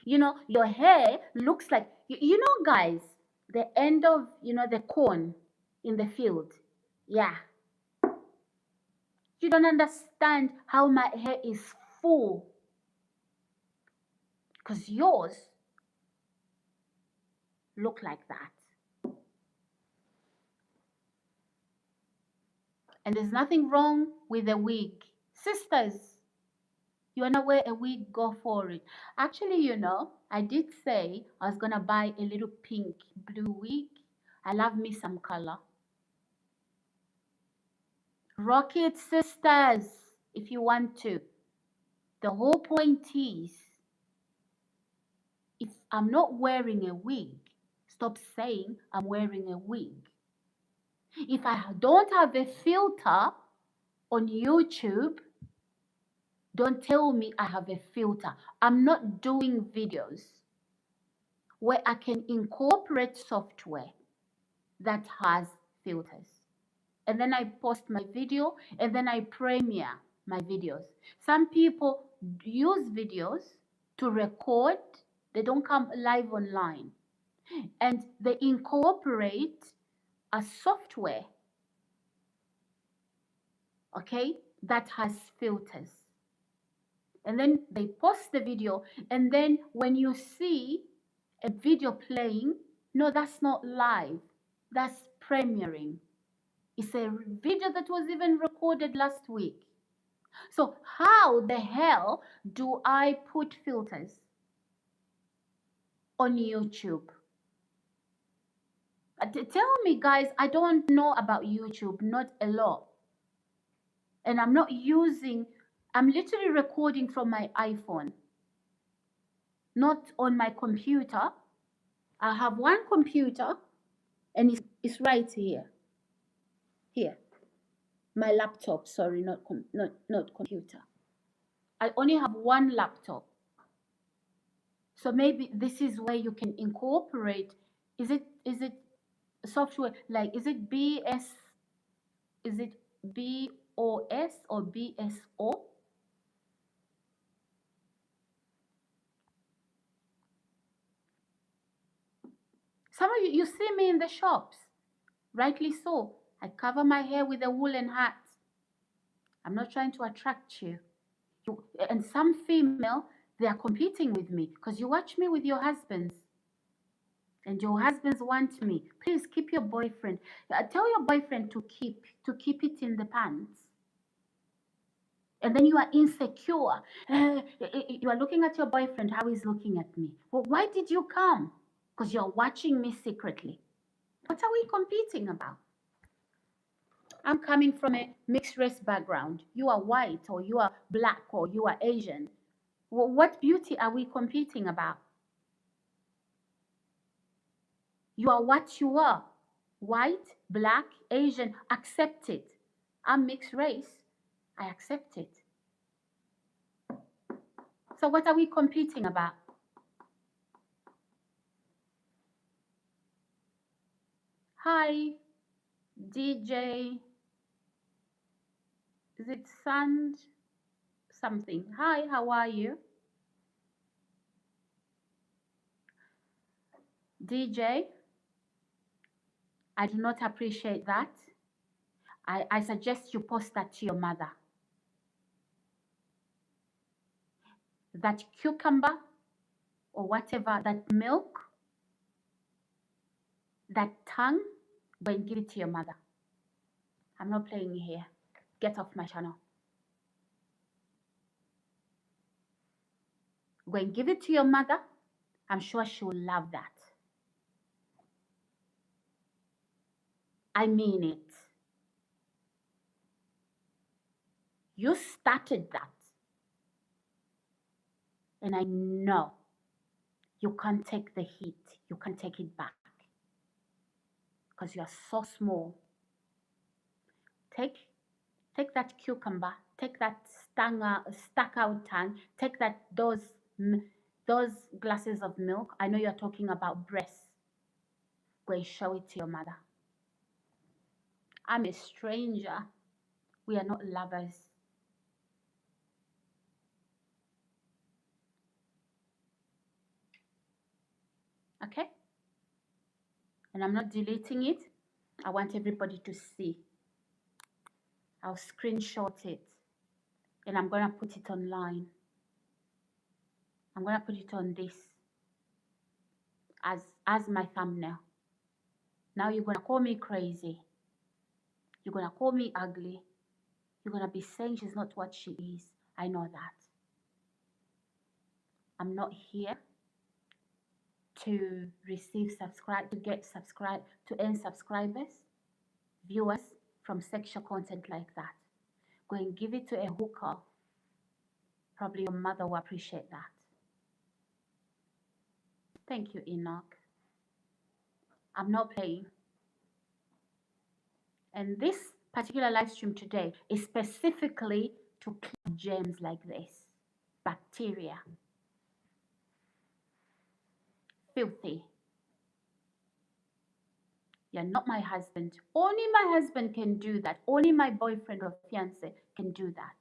You know, your hair looks like, you know, guys, the end of, the corn in the field. Yeah. You don't understand how my hair is full. Because yours look like that. And there's nothing wrong with a wig. Sisters, you wanna wear a wig, go for it. Actually, I did say I was gonna buy a little pink blue wig. I love me some color. Rock it, sisters, if you want to. The whole point is, if I'm not wearing a wig, Stop saying I'm wearing a wig. If I don't have a filter on YouTube, don't tell me I have a filter. I'm not doing videos where I can incorporate software that has filters. And then I post my video and then I premiere my videos. Some people use videos to record, they don't come live online. And they incorporate a software, okay, that has filters. And then they post the video, and then when you see a video playing, no, that's not live, that's premiering. It's a video that was even recorded last week. So how the hell do I put filters on YouTube? Tell me, guys, I don't know about YouTube, not a lot. And I'm literally recording from my iPhone, not on my computer. I have one computer and it's right here. Here. My laptop, sorry, not computer. I only have one laptop. So maybe this is where you can incorporate. Is it software, like, is it BOS or BSO? Some of you see me in the shops, rightly so. I cover my hair with a woolen hat. I'm not trying to attract you. And some female, they are competing with me because you watch me with your husbands. And your husbands want me. Please keep your boyfriend. Tell your boyfriend to keep it in the pants. And then you are insecure. You are looking at your boyfriend, how he's looking at me. Well, why did you come? Because you're watching me secretly. What are we competing about? I'm coming from a mixed race background. You are white, or you are black, or you are Asian. Well, what beauty are we competing about? You are what you are. White, black, Asian, accept it. I'm mixed race. I accept it. So what are we competing about? Hi, DJ. Is it Sand something? Hi, how are you? DJ, I do not appreciate that. I suggest you post that to your mother. That cucumber or whatever, that milk, that tongue, go and give it to your mother. I'm not playing here. Get off my channel. Go and give it to your mother. I'm sure she will love that. I mean it. You started that. And I know you can't take the heat. You can't take it back. Because you're so small. Take that cucumber. Take that stuck out tongue. Take those glasses of milk. I know you're talking about breasts. Go and show it to your mother. I'm a stranger. We are not lovers. Okay? And I'm not deleting it. I want everybody to see. I'll screenshot it. And I'm going to put it online. I'm going to put it on this as my thumbnail. Now you're going to call me crazy. You're going to call me ugly. You're going to be saying she's not what she is. I know that. I'm not here to earn subscribers, viewers from sexual content like that. Go and give it to a hooker. Probably your mother will appreciate that. Thank you, Enoch. I'm not playing. And this particular live stream today is specifically to kill germs like this, bacteria, filthy. You're not my husband. Only my husband can do that. Only my boyfriend or fiance can do that.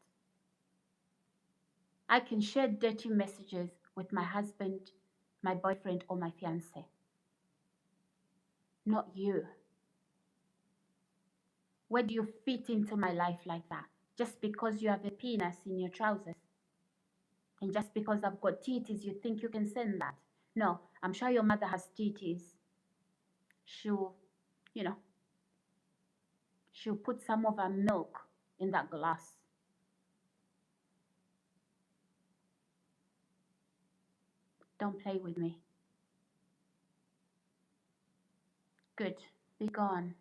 I can share dirty messages with my husband, my boyfriend, or my fiance. Not you. Where do you fit into my life like that? Just because you have a penis in your trousers? And just because I've got titties, you think you can send that? No, I'm sure your mother has titties. She'll, you know, she'll put some of her milk in that glass. Don't play with me. Good. Be gone.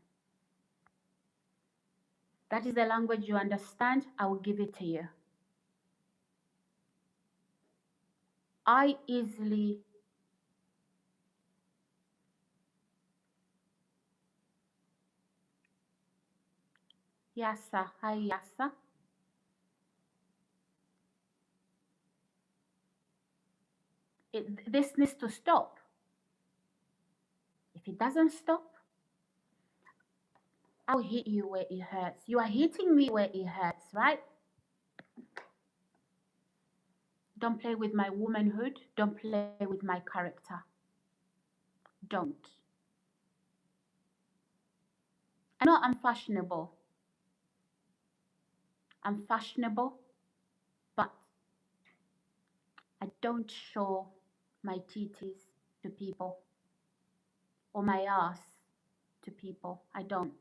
That is the language you understand. I will give it to you. I easily Yasa, hi Yasa. This needs to stop. If it doesn't stop, I'll hit you where it hurts. You are hitting me where it hurts, right? Don't play with my womanhood. Don't play with my character. Don't. I know I'm fashionable. I'm fashionable, but I don't show my titties to people or my ass to people. I don't.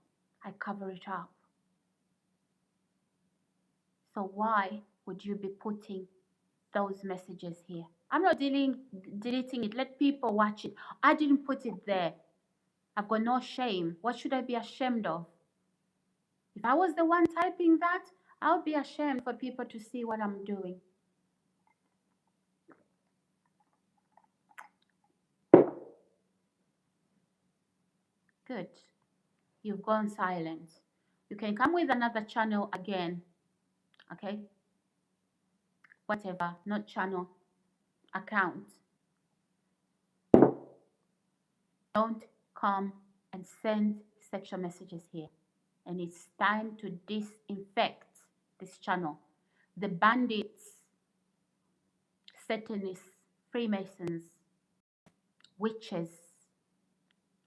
I cover it up. So why would you be putting those messages here? I'm not deleting it. Let people watch it. I didn't put it there. I've got no shame. What should I be ashamed of? If I was the one typing that, I would be ashamed for people to see what I'm doing. Good. You've gone silent. You can come with another channel again. Okay? Whatever, not channel, account. Don't come and send sexual messages here. And it's time to disinfect this channel. The bandits, Satanists, Freemasons, witches,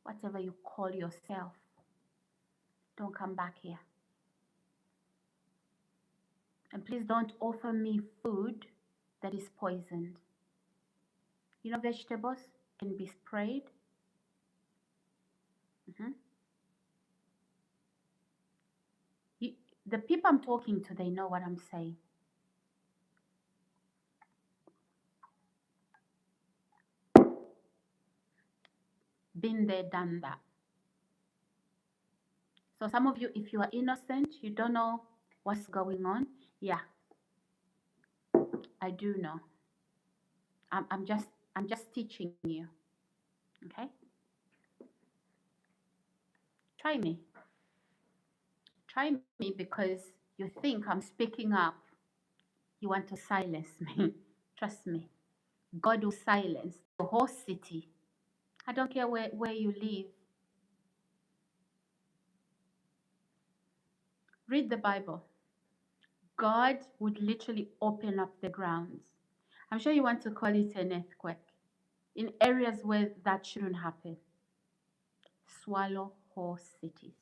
whatever you call yourself, don't come back here. And please don't offer me food that is poisoned. You know, vegetables can be sprayed. The people I'm talking to, they know what I'm saying. Been there, done that. So some of you, if you are innocent, you don't know what's going on. Yeah, I do know. I'm just teaching you. Okay? Try me. Try me because you think I'm speaking up. You want to silence me. Trust me. God will silence the whole city. I don't care where you live. Read the Bible. God would literally open up the grounds. I'm sure you want to call it an earthquake in areas where that shouldn't happen. Swallow whole cities.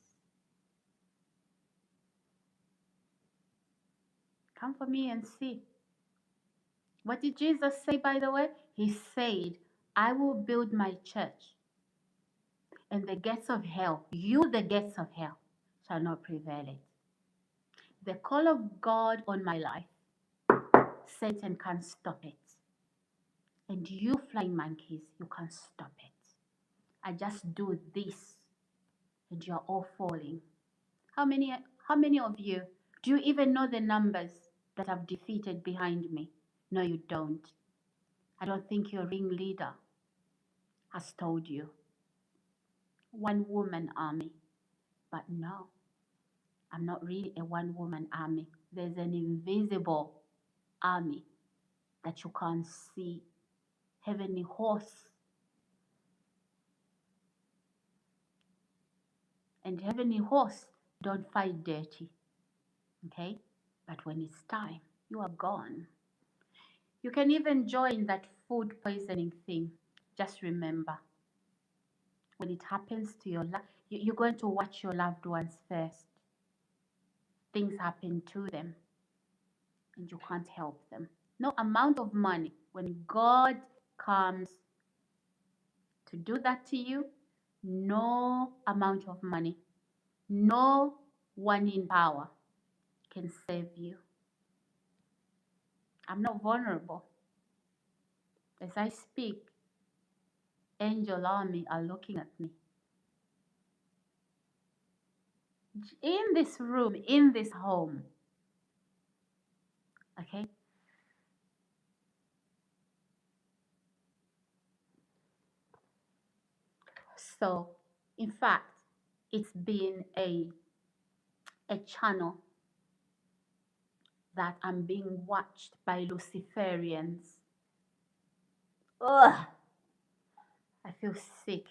Come for me and see. What did Jesus say, by the way? He said, I will build my church, and the gates of hell, the gates of hell, shall not prevail it. The call of God on my life, Satan can't stop it. And you flying monkeys, you can't stop it. I just do this, and you're all falling. How many of you, do you even know the numbers that I've defeated behind me? No, you don't. I don't think your ringleader has told you. one woman army. But no, I'm not really a one woman army. There's an invisible army that you can't see. Heavenly hosts. And heavenly hosts don't fight dirty. Okay? But when it's time, you are gone. You can even join that food poisoning thing. Just remember, when it happens to your you're going to watch your loved ones first. Things happen to them and you can't help them. No amount of money, when God comes to do that to you, no amount of money, no one in power can save you. I'm not vulnerable. As I speak, angel army are looking at me. In this room, in this home. Okay? So, in fact, it's been a channel that I'm being watched by Luciferians. Ugh! I feel sick.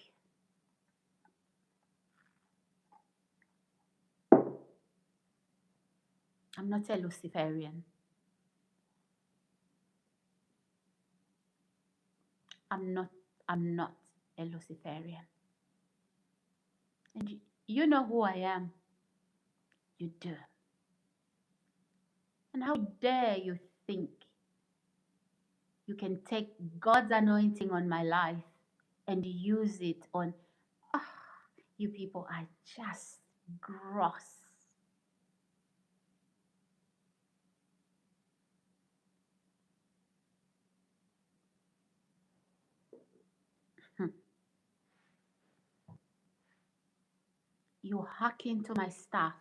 I'm not a Luciferian. I'm not a Luciferian. And you know who I am. You do. And how dare you think you can take God's anointing on my life and use it on, you people are just gross. You hack into my stuff.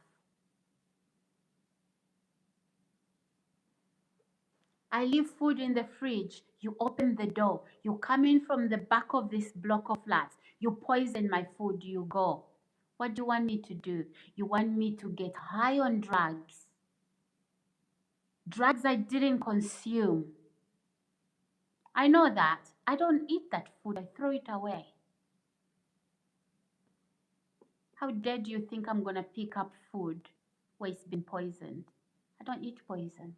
I leave food in the fridge. You open the door. You come in from the back of this block of flats. You poison my food. You go. What do you want me to do? You want me to get high on drugs? Drugs I didn't consume. I know that. I don't eat that food. I throw it away. How dare you think I'm going to pick up food where it's been poisoned? I don't eat poison.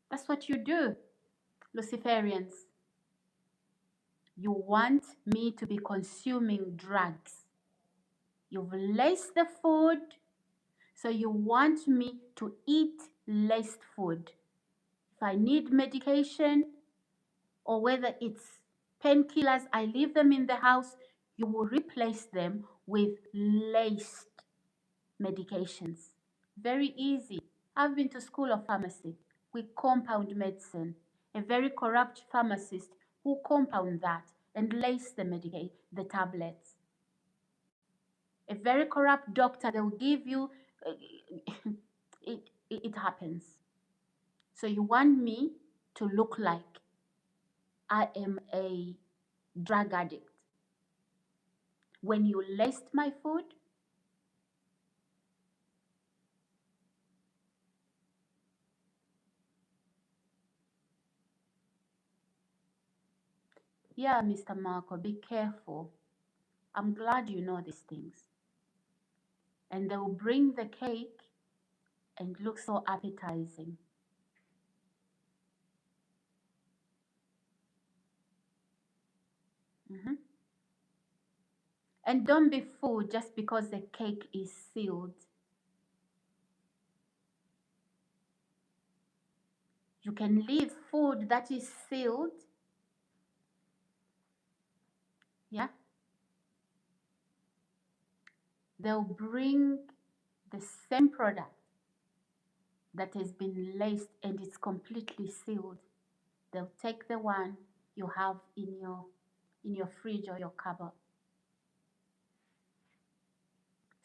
That's what you do, Luciferians. You want me to be consuming drugs. You've laced the food, so you want me to eat laced food. If I need medication, or whether it's painkillers, I leave them in the house, you will replace them with laced medications. Very easy. I've been to school of pharmacy. We compound medicine. A very corrupt pharmacist who compound that and lace the tablets. A very corrupt doctor, they will give you, it happens. So you want me to look like I am a drug addict. When you laced my food, yeah, Mr. Marco, be careful. I'm glad you know these things. And they will bring the cake and look so appetizing. And don't be fooled just because the cake is sealed. You can leave food that is sealed. Yeah. They'll bring the same product that has been laced and it's completely sealed. They'll take the one you have in your fridge or your cupboard.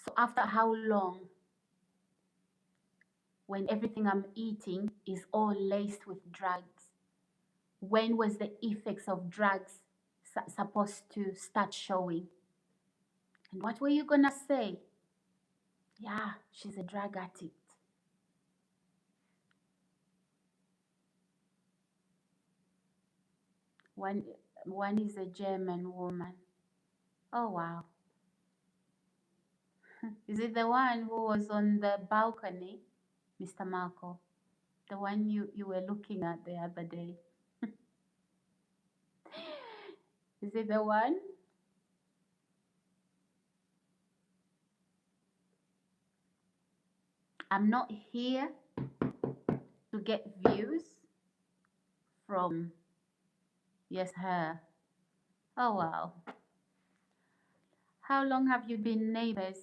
So after how long, when everything I'm eating is all laced with drugs, when was the effects of drugs supposed to start showing? And what were you gonna say? Yeah, she's a drug addict. One, one is a German woman. Oh wow. Is it the one who was on the balcony, Mr. Marco? The one you were looking at the other day? Is it the one? I'm not here to get views from, yes, her. Oh wow. How long have you been neighbors?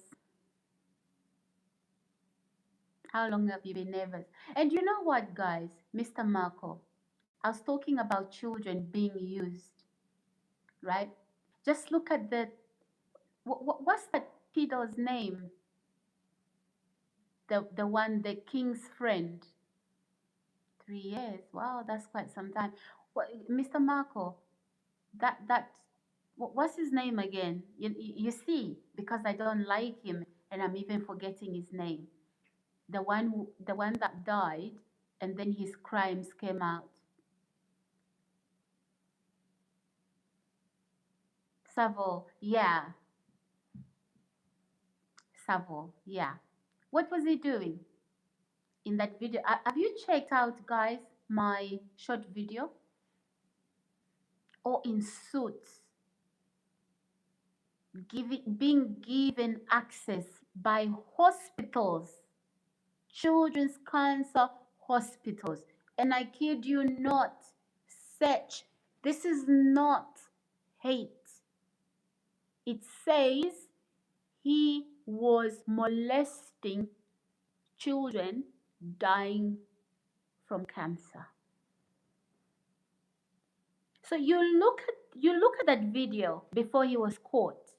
How long have you been neighbors? And you know what, guys? Mr. Marco, I was talking about children being used, right? Just look at the, what's that pedo's name? The one, the king's friend. 3 years. Wow, that's quite some time. What, Mr. Marco, that what's his name again? You see, because I don't like him and I'm even forgetting his name. The one that died and then his crimes came out. Savo, yeah. Savo, yeah. What was he doing in that video? Have you checked out, guys, my short video? Or in suits, being given access by hospitals, children's cancer hospitals. And I kid you not, search. This is not hate. It says he was molesting children dying from cancer. So you look at that video before he was caught,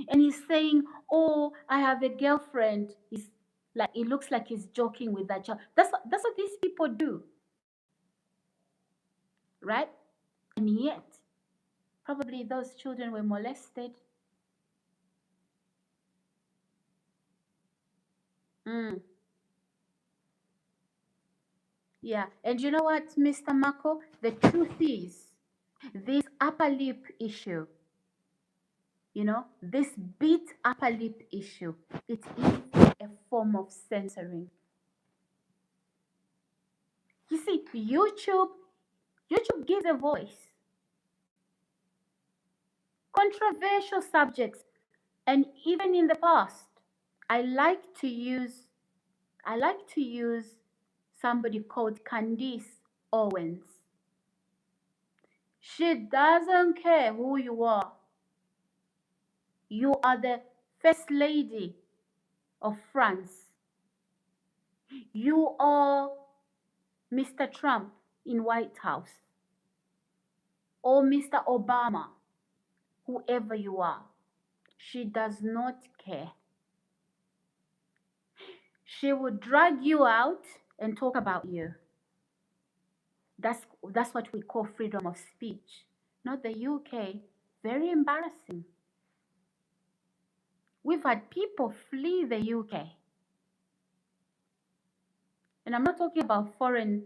and he's saying, "Oh, I have a girlfriend." He's like, it looks like he's joking with that child. That's what these people do, right? And yet, probably those children were molested. Mm. Yeah, and you know what, Mr. Marco? The truth is, this upper lip issue, this bit upper lip issue, it is a form of censoring. You see, YouTube gives a voice. Controversial subjects, and even in the past, I like to use somebody called Candice Owens. She doesn't care who you are. You are the first lady of France. You are Mr. Trump in White House, or Mr. Obama, whoever you are. She does not care. She will drag you out and talk about you. That's what we call freedom of speech. Not the UK. Very embarrassing. We've had people flee the UK. And I'm not talking about foreign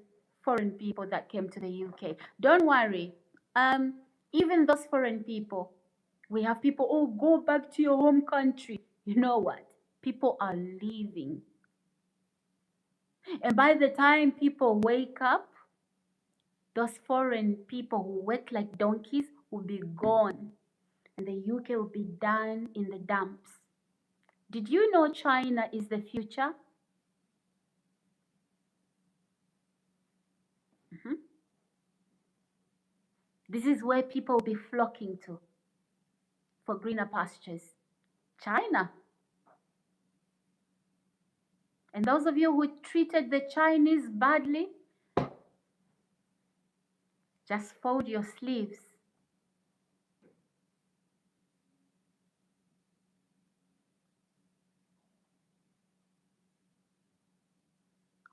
people that came to the UK. Don't worry. Even those foreign people, we have people, oh, go back to your home country. You know what? People are leaving. And by the time people wake up, those foreign people who work like donkeys will be gone. And the UK will be down in the dumps. Did you know China is the future? Mm-hmm. This is where people will be flocking to for greener pastures. China. And those of you who treated the Chinese badly, just fold your sleeves.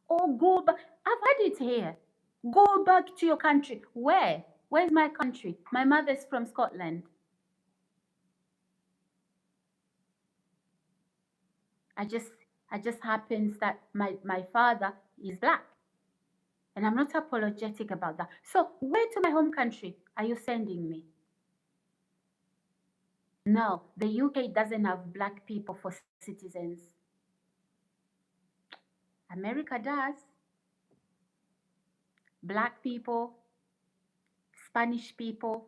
Oh, go back. I've had it here. Go back to your country. Where? Where's my country? My mother's from Scotland. I just happens that my father is black. And I'm not apologetic about that. So where to my home country are you sending me? No, the UK doesn't have black people for citizens. America does. Black people, Spanish people,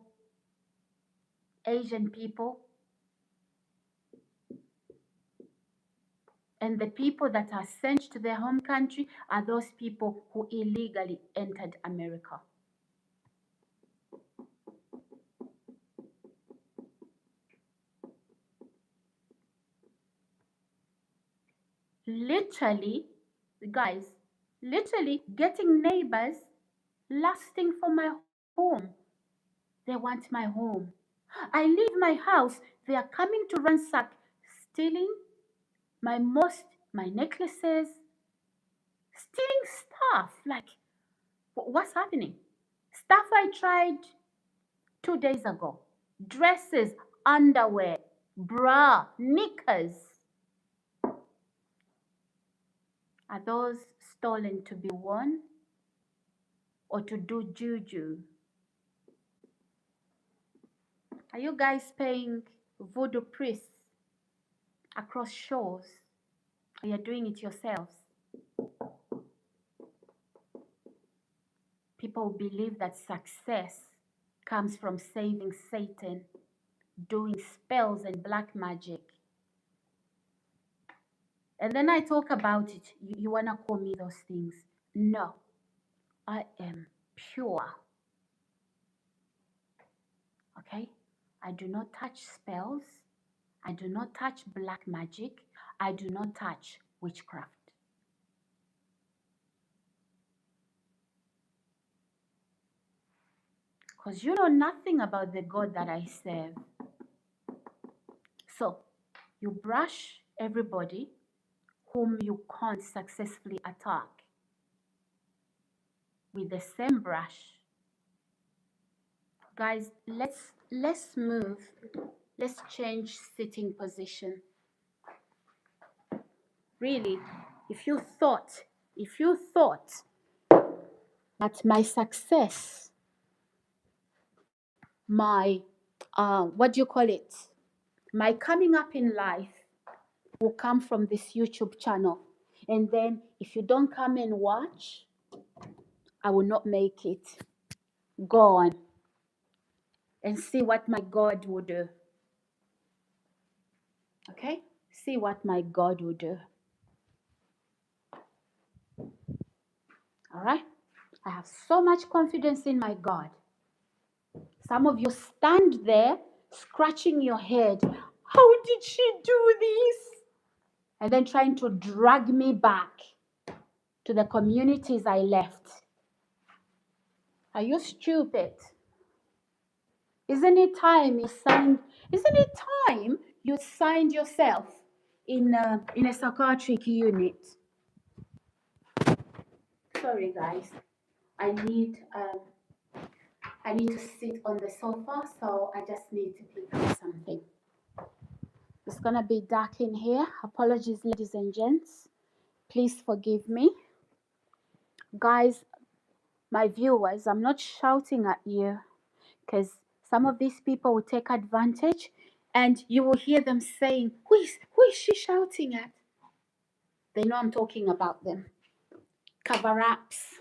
Asian people, and the people that are sent to their home country are those people who illegally entered America. Literally, guys, literally getting neighbors lasting for my home. They want my home. I leave my house, they are coming to ransack, stealing my necklaces, stealing stuff. Like, what's happening? Stuff I tried 2 days ago. Dresses, underwear, bra, knickers. Are those stolen to be worn or to do juju? Are you guys paying voodoo priests across shores? Or you're doing it yourselves? People believe that success comes from saving Satan, doing spells and black magic. And then I talk about it. You want to call me those things? No, I am pure. Okay? I do not touch spells. I do not touch black magic. I do not touch witchcraft. Because you know nothing about the God that I serve. So, you brush everybody whom you can't successfully attack with the same brush. Guys, let's move. Let's change sitting position. Really, if you thought that my success, my what do you call it? My coming up in life will come from this YouTube channel. And then if you don't come and watch, I will not make it. Go on and see what my God will do. Okay? See what my God will do. All right? I have so much confidence in my God. Some of you stand there scratching your head. How did she do this? And then trying to drag me back to the communities I left. Are you stupid? Isn't it time you signed yourself in a psychiatric unit? Sorry guys. I need to sit on the sofa, so I just need to pick up something. It's gonna be dark in here. Apologies, ladies and gents. Please forgive me. Guys, my viewers, I'm not shouting at you because some of these people will take advantage and you will hear them saying, who is she shouting at? They know I'm talking about them. Cover-ups.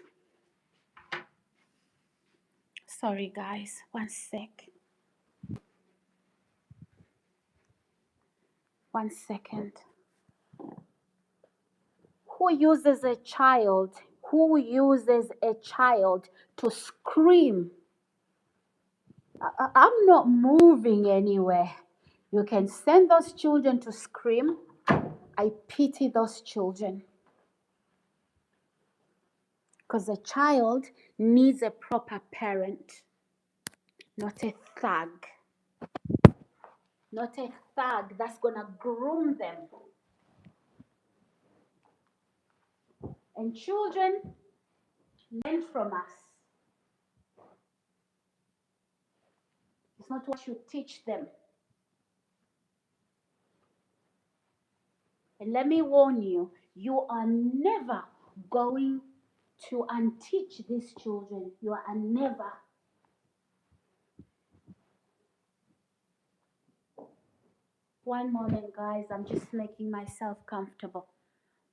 Sorry guys, one sec. 1 second. Who uses a child to scream? I'm not moving anywhere. You can send those children to scream. I pity those children. Because a child needs a proper parent, not a thug. Not a thug that's going to groom them. And children learn from us. It's not what you teach them. And let me warn you, you are never going to unteach these children. You are never. One moment, guys. I'm just making myself comfortable.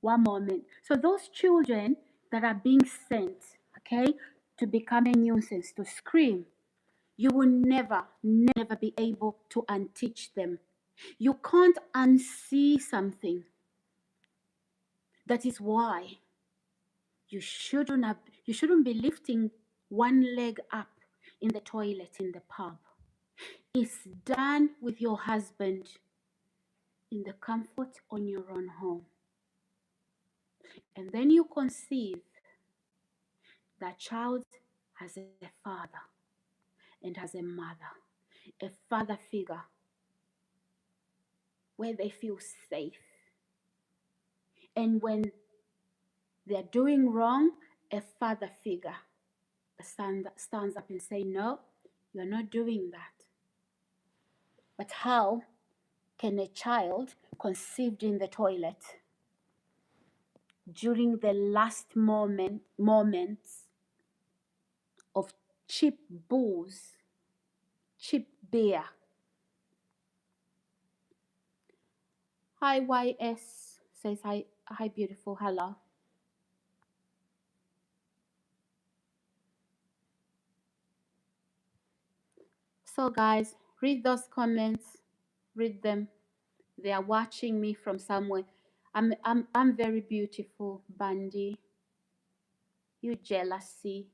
One moment. So those children that are being sent, okay, to become a nuisance, to scream, you will never, never be able to unteach them. You can't unsee something. That is why you shouldn't be lifting one leg up in the toilet in the pub. It's done with your husband in the comfort on your own home. And then you conceive that child has a father and has a mother, a father figure where they feel safe. And when they're doing wrong, a father figure stands up and say, no, you're not doing that. But how can a child conceived in the toilet during the last moments of cheap booze, cheap beer? Hi YS says hi beautiful, hello. So guys, read those comments, read them. They are watching me from somewhere. I'm very beautiful, Bandy. You jealousy.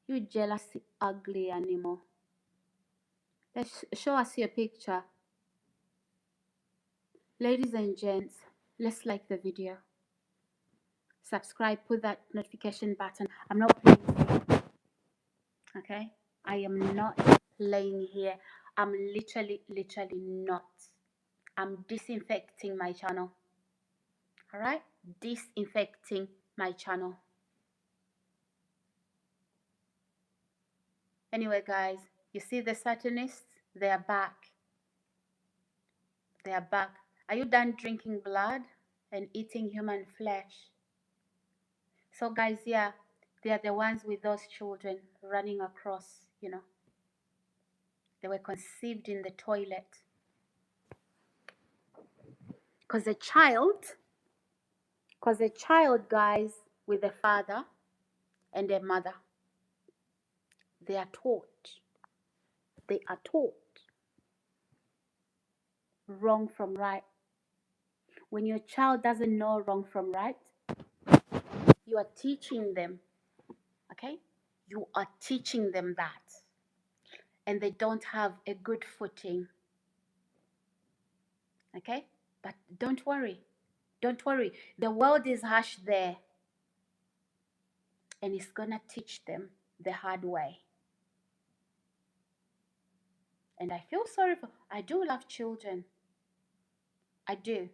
You jealousy ugly animal. Let's show us your picture. Ladies and gents, let's like the video. Subscribe, put that notification button. I'm not playing here. Okay? I am not playing here. I'm literally not. I'm disinfecting my channel. All right? Disinfecting my channel. Anyway, guys, you see the Satanists? They are back. They are back. Are you done drinking blood and eating human flesh? So, guys, yeah, they are the ones with those children running across, you know. They were conceived in the toilet. Because a child, guys, with a father and a mother, they are taught wrong from right. When your child doesn't know wrong from right, you are teaching them, okay? You are teaching them that. And they don't have a good footing, okay? But don't worry. Don't worry. The world is harsh there. And it's going to teach them the hard way. And I feel sorry for, I do love children. I do.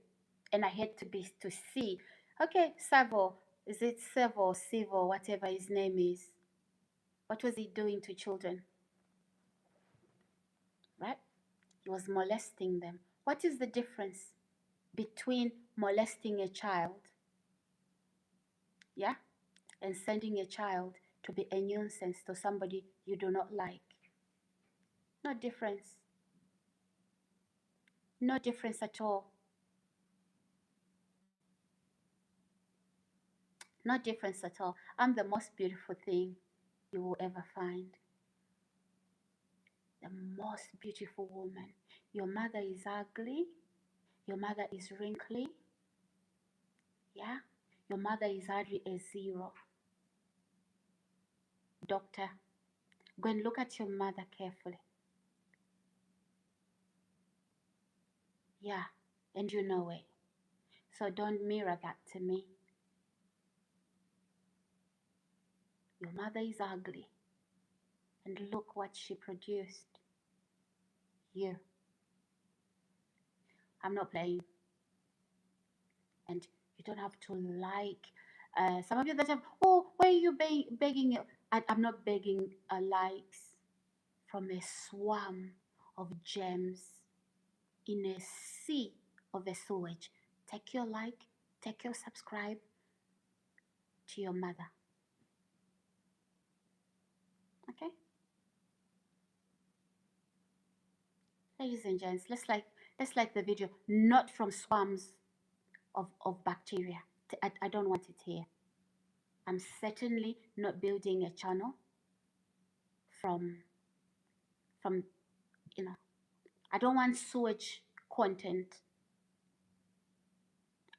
And I hate to see, okay, Savo, is it Savo, Sivo, whatever his name is? What was he doing to children? Right? He was molesting them. What is the difference between molesting a child, yeah, and sending a child to be a nuisance to somebody you do not like? No difference. No difference at all. No difference at all. I'm the most beautiful thing you will ever find. The most beautiful woman. Your mother is ugly. Your mother is wrinkly. Yeah? Your mother is hardly a zero. Doctor, go and look at your mother carefully. Yeah, and you know it. So don't mirror that to me. Your mother is ugly. And look what she produced. You. I'm not playing. And you don't have to like. Some of you that have, oh, why are you begging? I'm not begging likes from a swarm of gems in a sea of a sewage. Take your like, take your subscribe to your mother. Okay? Ladies and gents, let's like the video, not from swarms of bacteria. I don't want it here. I'm certainly not building a channel from I don't want sewage content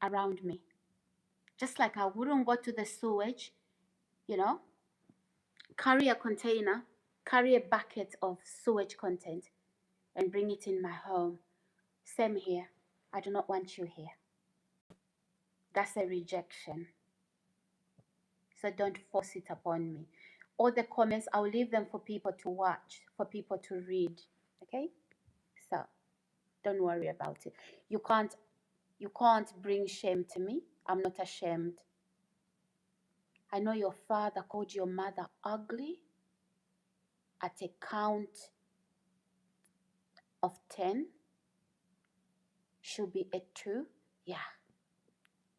around me. Just like I wouldn't go to the sewage, carry a container, carry a bucket of sewage content and bring it in my home. Same here. I do not want you here. That's a rejection. So don't force it upon me. All the comments, I'll leave them for people to watch, for people to read. Okay? So don't worry about it. You can't bring shame to me. I'm not ashamed. I know your father called your mother ugly at a count of 10. Should be a 2. Yeah.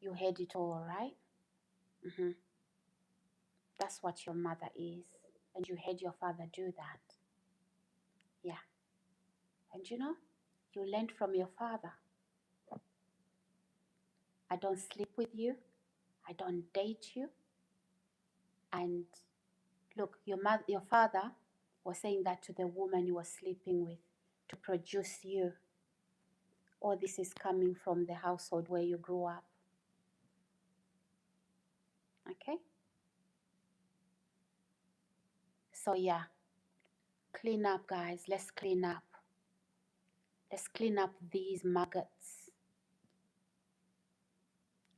You heard it all, right? That's what your mother is. And you heard your father do that. Yeah. And you learned from your father. I don't sleep with you. I don't date you. And look, your father was saying that to the woman you were sleeping with to produce you. All this is coming from the household where you grew up. Okay? So yeah, clean up, guys. Let's clean up. Let's clean up these maggots.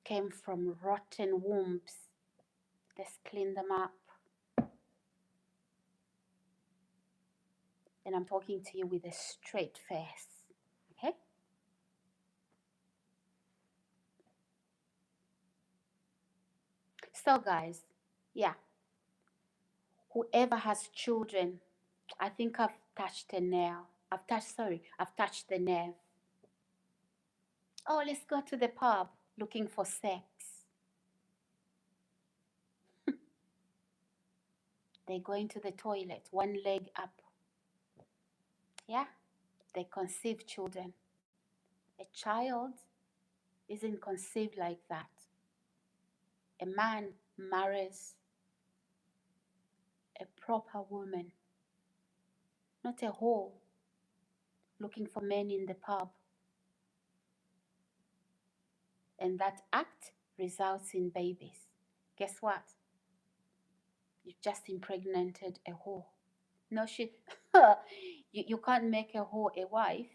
Came from rotten wombs. Let's clean them up. And I'm talking to you with a straight face. Okay? So guys, yeah. Whoever has children, I think I've touched a nail. I've touched the nerve. Oh, let's go to the pub looking for sex. They go into the toilet, one leg up. Yeah, they conceive children. A child isn't conceived like that. A man marries a proper woman, not a whore looking for men in the pub. And that act results in babies. Guess what? You've just impregnated a whore. No shit. You can't make a whore a wife.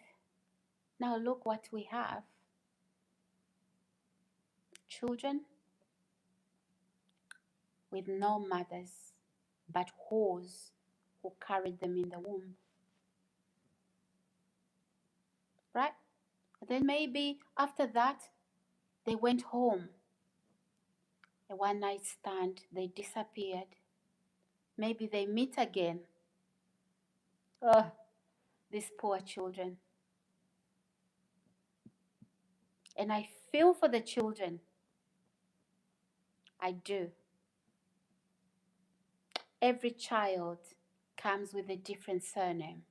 Now look what we have. Children with no mothers, but whores who carried them in the womb. Right? Then maybe after that, they went home. A one-night stand, they disappeared. Maybe they meet again. Ugh, these poor children. And I feel for the children. I do. Every child comes with a different surname.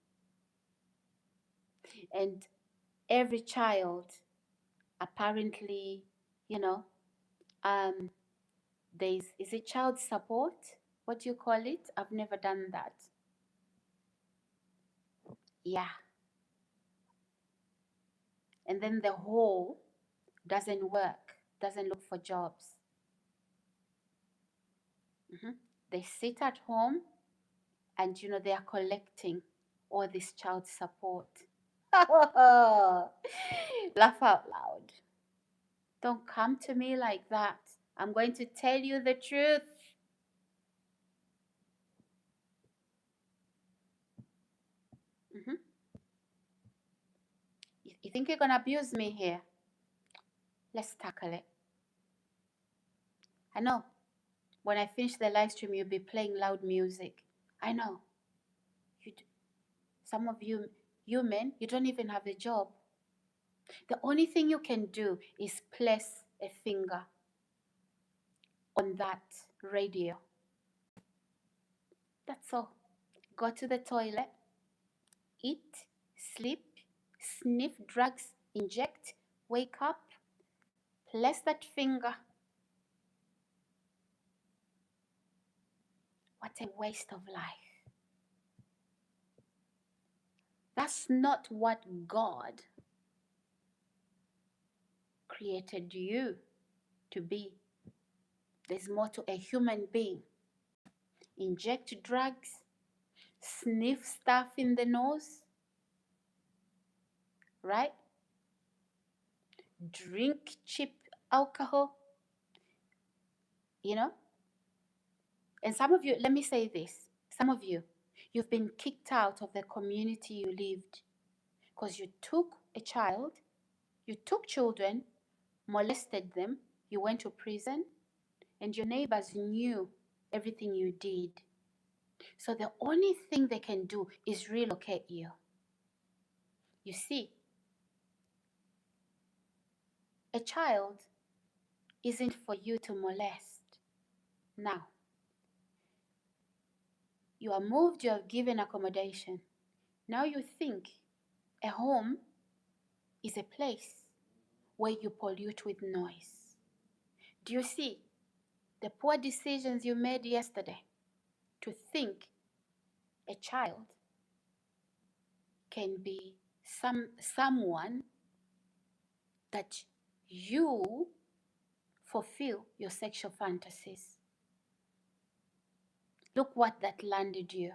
And every child apparently, is it child support? What do you call it? I've never done that. Yeah. And then the whole doesn't work, doesn't look for jobs. They sit at home and, they are collecting all this child support. Laugh out loud. Don't come to me like that. I'm going to tell you the truth. You think you're going to abuse me here? Let's tackle it. I know. When I finish the live stream, you'll be playing loud music. I know. Some of you men, you don't even have a job. The only thing you can do is place a finger on that radio. That's all. Go to the toilet, eat, sleep, sniff drugs, inject, wake up, place that finger. What a waste of life. That's not what God created you to be. There's more to a human being. Inject drugs, sniff stuff in the nose, right? Drink cheap alcohol, you know? And some of you, let me say this, some of you, you've been kicked out of the community you lived because you took a child, you took children, molested them, you went to prison, and your neighbors knew everything you did. So the only thing they can do is relocate you. You see, a child isn't for you to molest. Now, you are moved, you are given accommodation. Now you think a home is a place where you pollute with noise. Do you see the poor decisions you made yesterday to think a child can be someone that you fulfill your sexual fantasies? Look what that landed you.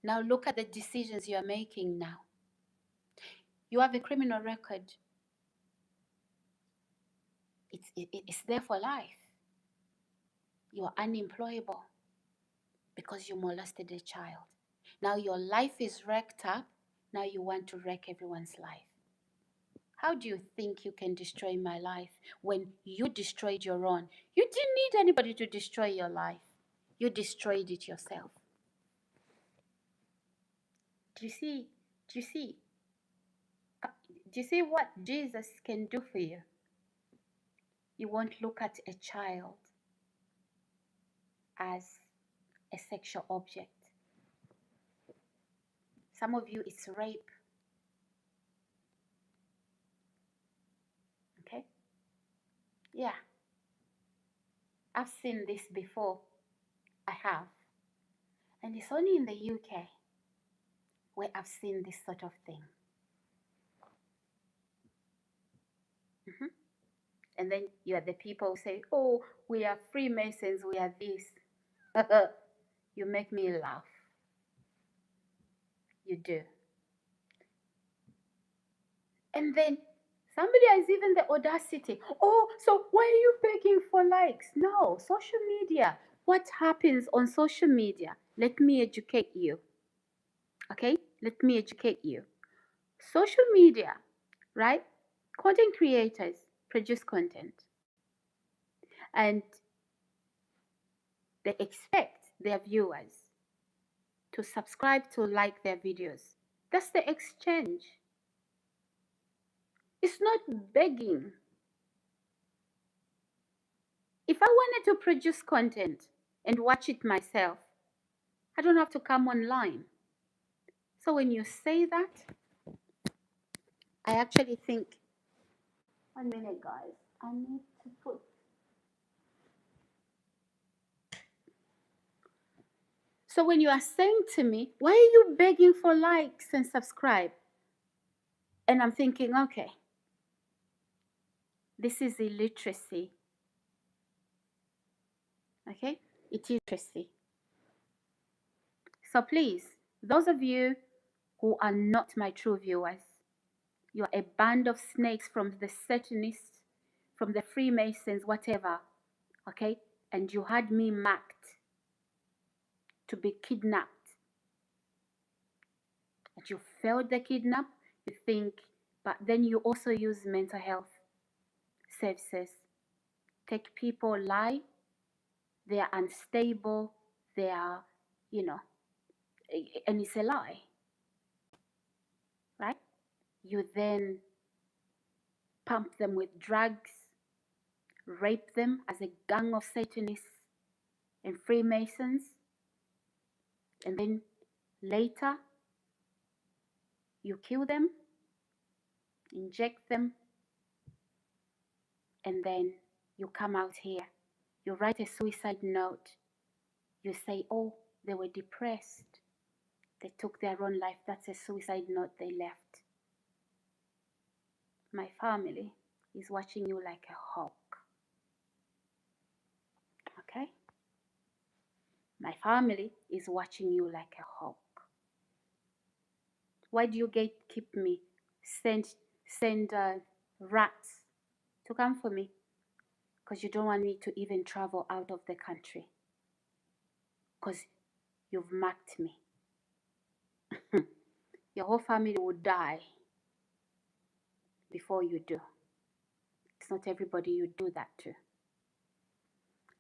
Now look at the decisions you are making now. You have a criminal record. It's there for life. You are unemployable because you molested a child. Now your life is wrecked up. Now you want to wreck everyone's life. How do you think you can destroy my life when you destroyed your own? You didn't need anybody to destroy your life. You destroyed it yourself. Do you see? Do you see? Do you see what Jesus can do for you? You won't look at a child as a sexual object. Some of you, it's rape. Okay? Yeah. I've seen this before. I have. And it's only in the UK where I've seen this sort of thing. And then you are the people who say, oh, we are Freemasons, we are this. You make me laugh. You do. And then somebody has even the audacity. Oh, so why are you begging for likes? No, social media. What happens on social media? Let me educate you. Okay? Let me educate you. Social media, right? Content creators produce content. And they expect their viewers to subscribe, to like their videos. That's the exchange. It's not begging. If I wanted to produce content and watch it myself, I don't have to come online. So when you say that, I actually think, 1 minute guys, I need to put. So when you are saying to me, why are you begging for likes and subscribe? And I'm thinking, okay, this is illiteracy. Okay, it is illiteracy. So please, those of you who are not my true viewers, you're a band of snakes from the Satanists, from the Freemasons, whatever, okay? And you had me marked to be kidnapped. And you failed the kidnap, you think, but then you also use mental health services. Take people lie, they are unstable, they are, and it's a lie. You then pump them with drugs, rape them as a gang of Satanists and Freemasons, and then later you kill them, inject them, and then you come out here. You write a suicide note. You say, oh, they were depressed. They took their own life. That's a suicide note they left. My family is watching you like a hawk. Okay? My family is watching you like a hawk. Why do you gatekeep me? Send rats to come for me? Because you don't want me to even travel out of the country. Because you've marked me. Your whole family will die before you do. It's not everybody you do that to.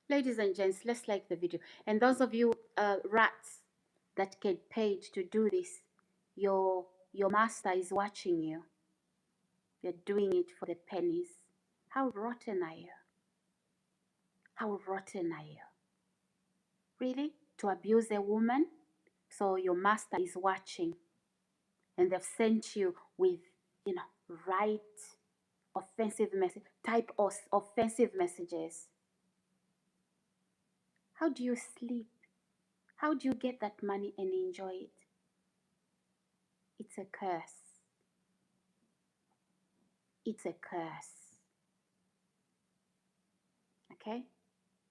Ladies and gents, let's like the video. And those of you rats that get paid to do this, your master is watching you. You're doing it for the pennies. How rotten are you? How rotten are you? Really? To abuse a woman? So your master is watching, and they've sent you with, right offensive message, type of offensive messages. How do you sleep? How do you get that money and enjoy it? It's a curse. It's a curse. Okay?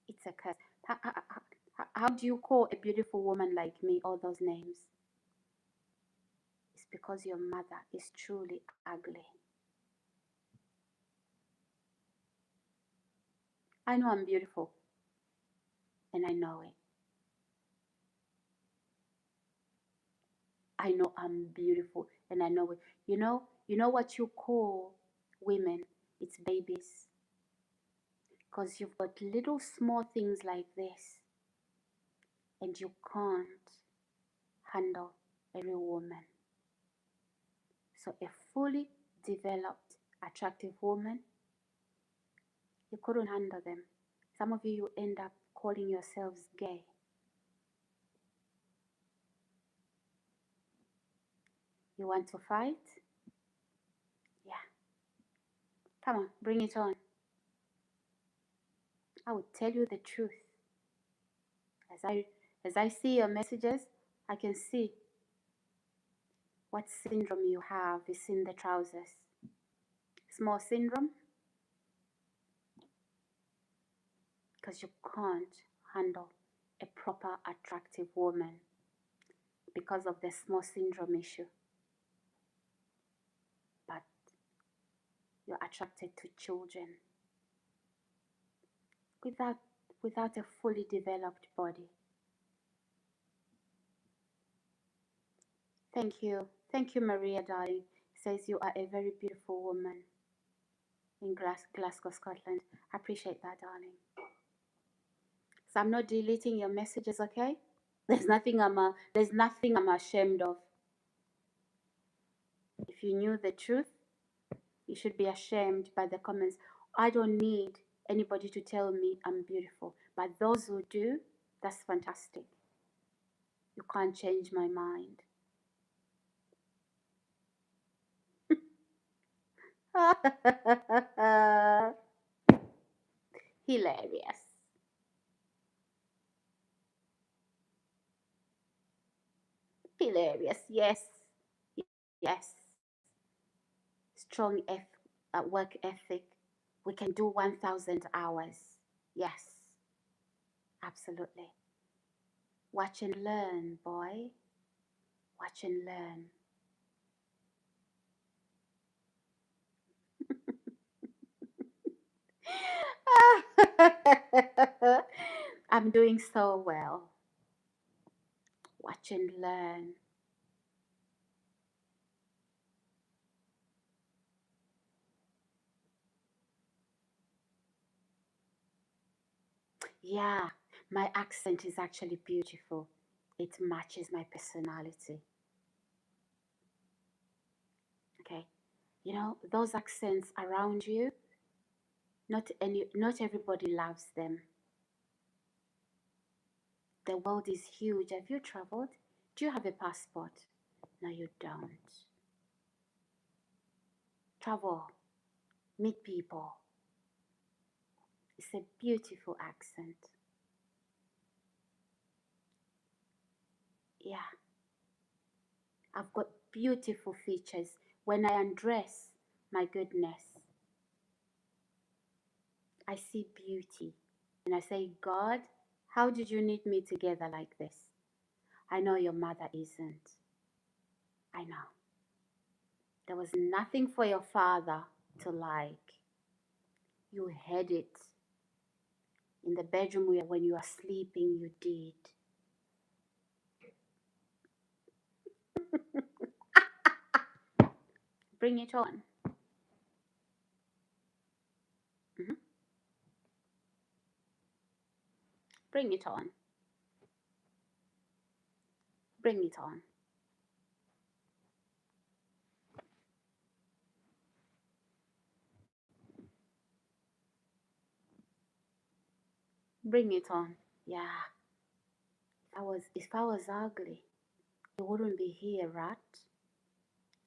It's a curse. How do you call a beautiful woman like me all those names? It's because your mother is truly ugly. I know I'm beautiful, and I know it. I know I'm beautiful, and I know it. You know what you call women? It's babies. Because you've got little small things like this, and you can't handle a real woman. So a fully developed, attractive woman, you couldn't handle them. Some of you end up calling yourselves gay. You want to fight? Yeah. Come on, bring it on. I will tell you the truth. As I see your messages, I can see what syndrome you have is in the trousers. Small syndrome, because you can't handle a proper attractive woman because of the small syndrome issue. But you're attracted to children without a fully developed body. Thank you, Maria, darling. Says you are a very beautiful woman in Glasgow, Scotland. I appreciate that, darling. So I'm not deleting your messages, okay? There's nothing I'm ashamed of. If you knew the truth, you should be ashamed by the comments. I don't need anybody to tell me I'm beautiful. But those who do, that's fantastic. You can't change my mind. Hilarious. Hilarious. Yes. Yes. Strong work ethic. We can do 1,000 hours. Yes. Absolutely. Watch and learn, boy. Watch and learn. I'm doing so well. Watch and learn. Yeah, my accent is actually beautiful. It matches my personality. Okay, You know, those accents around you, not everybody loves them. The world is huge. Have you traveled? Do you have a passport? No, you don't. Travel, meet people. It's a beautiful accent. Yeah, I've got beautiful features. When I undress, my goodness, I see beauty. And I say, God, how did you knit me together like this? I know your mother isn't. I know. There was nothing for your father to like. You had it. In the bedroom where when you are sleeping, you did. Bring it on. Mhm. Bring it on. Bring it on. Bring it on. Yeah. If I was ugly, you wouldn't be here, right?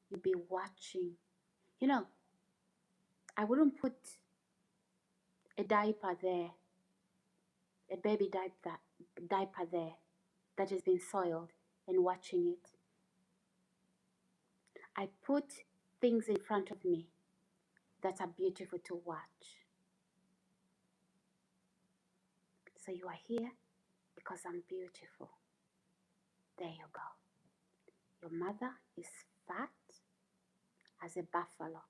You'd be watching. You know, I wouldn't put a diaper there, a baby diaper there that has been soiled and watching it. I put things in front of me that are beautiful to watch. So you are here because I'm beautiful. There you go. Your mother is fat as a buffalo.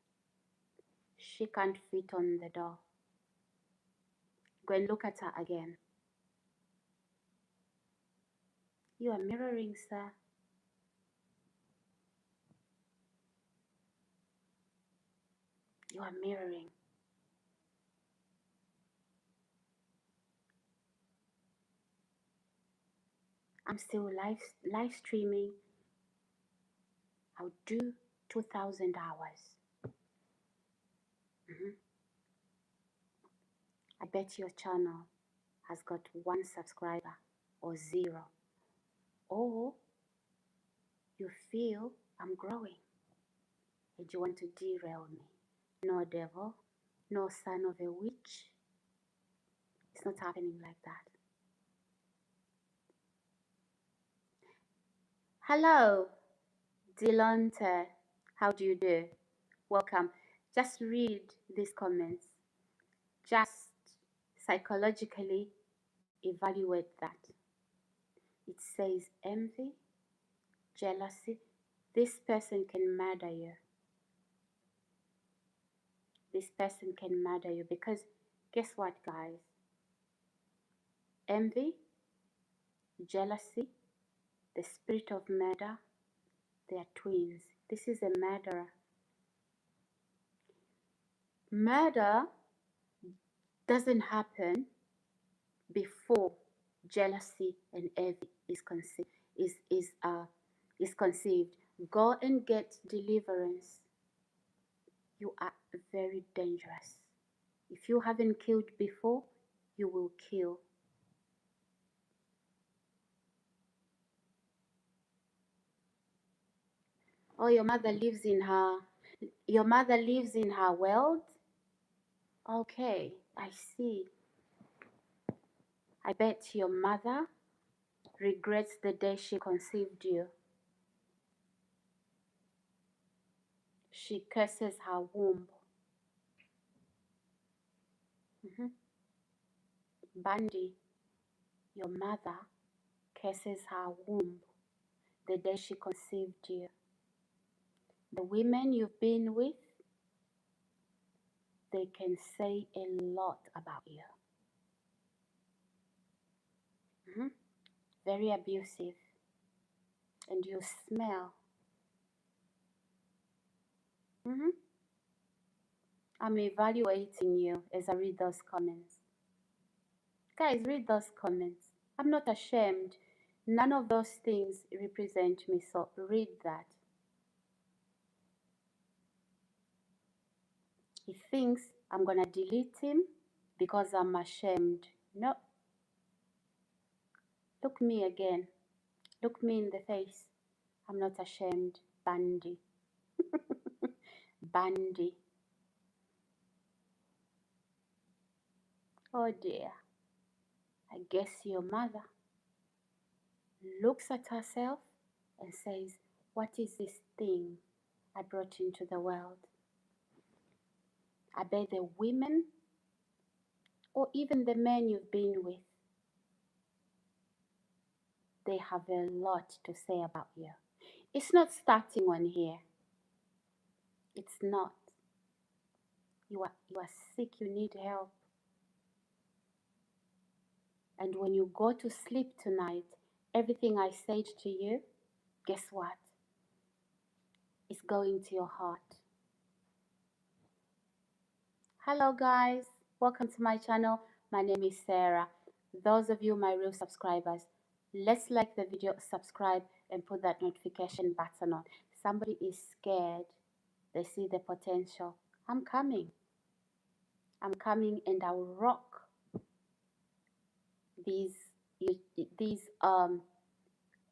She can't fit on the door. Go and look at her again. You are mirroring, sir. You are mirroring. I'm still live streaming. I'll do 2,000 hours. Mhm. I bet your channel has got 1 subscriber or 0. Or you feel I'm growing and you want to derail me. No, devil. No, son of a witch. It's not happening like that. Hello, Delonte. How do you do? Welcome. Just read these comments. Just psychologically evaluate that. It says envy, jealousy. This person can murder you. This person can murder you because guess what, guys? Envy, jealousy, the spirit of murder, they are twins. This is a murderer. Murder doesn't happen before jealousy and envy is conceived. Go and get deliverance. You are very dangerous. If you haven't killed before, you will kill. Oh, your mother lives in her world? Okay, I see. I bet your mother regrets the day she conceived you. She curses her womb. Bandy, your mother curses her womb the day she conceived you. The women you've been with, they can say a lot about you. Very abusive. And you smell. I'm evaluating you as I read those comments. Guys, read those comments. I'm not ashamed. None of those things represent me, so read that. He thinks I'm gonna delete him because I'm ashamed. No, look me again. Look me in the face. I'm not ashamed. Bandy. Bandy. Oh dear. I guess your mother looks at herself and says, what is this thing I brought into the world? I bet the women or even the men you've been with, they have a lot to say about you. It's not starting on here. It's not. You are sick, you need help. And when you go to sleep tonight, everything I said to you, guess what? It's going to your heart. Hello guys, welcome to my channel. My name is Sarah. Those of you my real subscribers, let's like the video, subscribe, and put that notification button on. Somebody is scared. They see the potential. I'm coming. I'm coming, and I'll rock these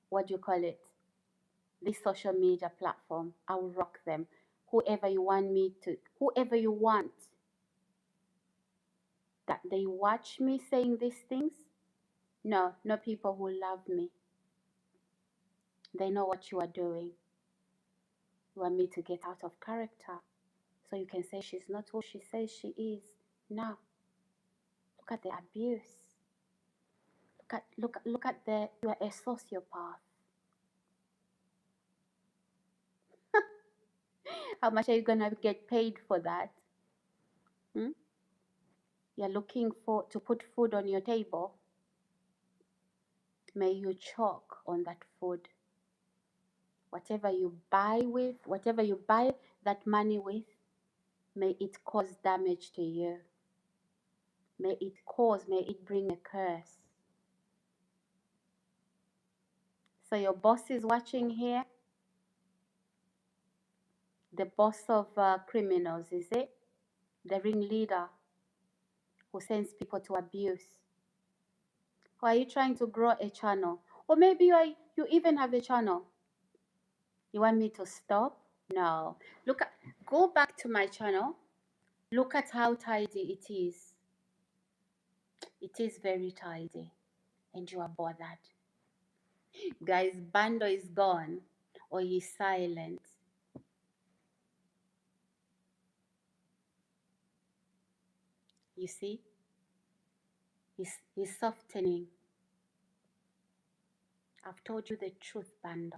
what do you call it? This social media platform. I'll rock them. Whoever you want that they watch me saying these things. No people who love me. They know what you are doing. You want me to get out of character so you can say she's not who she says she is. No. Look at the abuse. Look at the, you are a sociopath. How much are you gonna get paid for that? You're looking to put food on your table. May you choke on that food. Whatever you buy that money with, may it cause damage to you. May it bring a curse. So your boss is watching here. The boss of criminals, is it? The ringleader who sends people to abuse. Or are you trying to grow a channel? Or maybe you even have a channel. You want me to stop? No. Go back to my channel. Look at how tidy it is. It is very tidy. And you are bothered. Guys, Bando is gone. Or he's silent. You see? He's softening. I've told you the truth, Bando.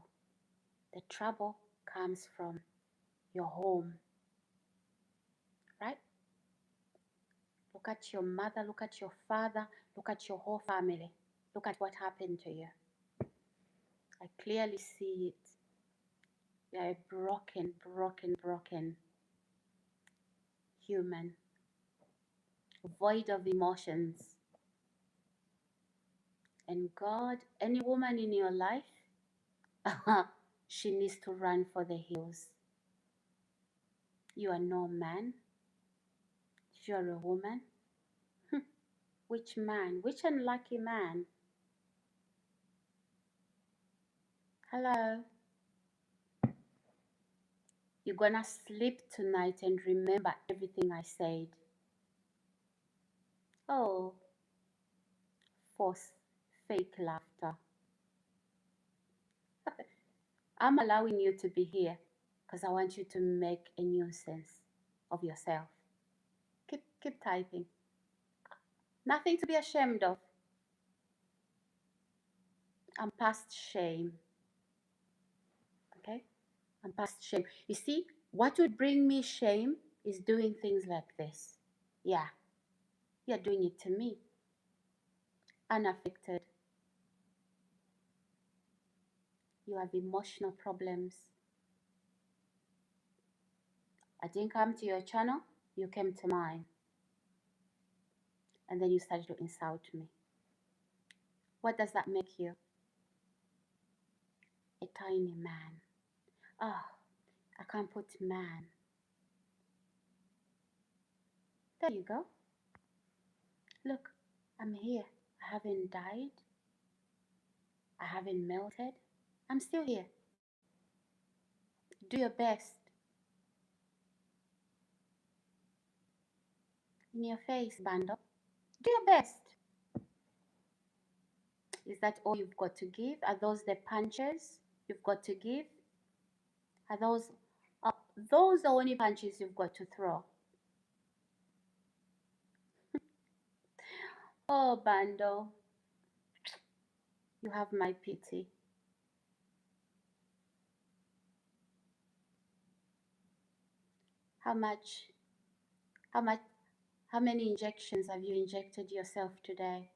The trouble comes from your home. Right? Look at your mother, look at your father, look at your whole family. Look at what happened to you. I clearly see it. You are a broken human, void of emotions. And God, any woman in your life, she needs to run for the hills. You are no man. You are a woman. Which man? Which unlucky man? Hello? You're gonna sleep tonight and remember everything I said. Oh, force, fake laughter. I'm allowing you to be here because I want you to make a nuisance of yourself. Keep typing. Nothing to be ashamed of. I'm past shame. Okay? I'm past shame. You see, what would bring me shame is doing things like this. Yeah, you're doing it to me. Unaffected. You have emotional problems. I didn't come to your channel, you came to mine. And then you started to insult me. What does that make you? A tiny man. Oh, I can't put man. There you go. Look, I'm here. I haven't died. I haven't melted. I'm still here. Do your best. In your face, Bando. Do your best. Is that all you've got to give? Are those the punches you've got to give? Are those the only punches you've got to throw? Oh, Bando, you have my pity. How much, how much, how many injections have you injected yourself today?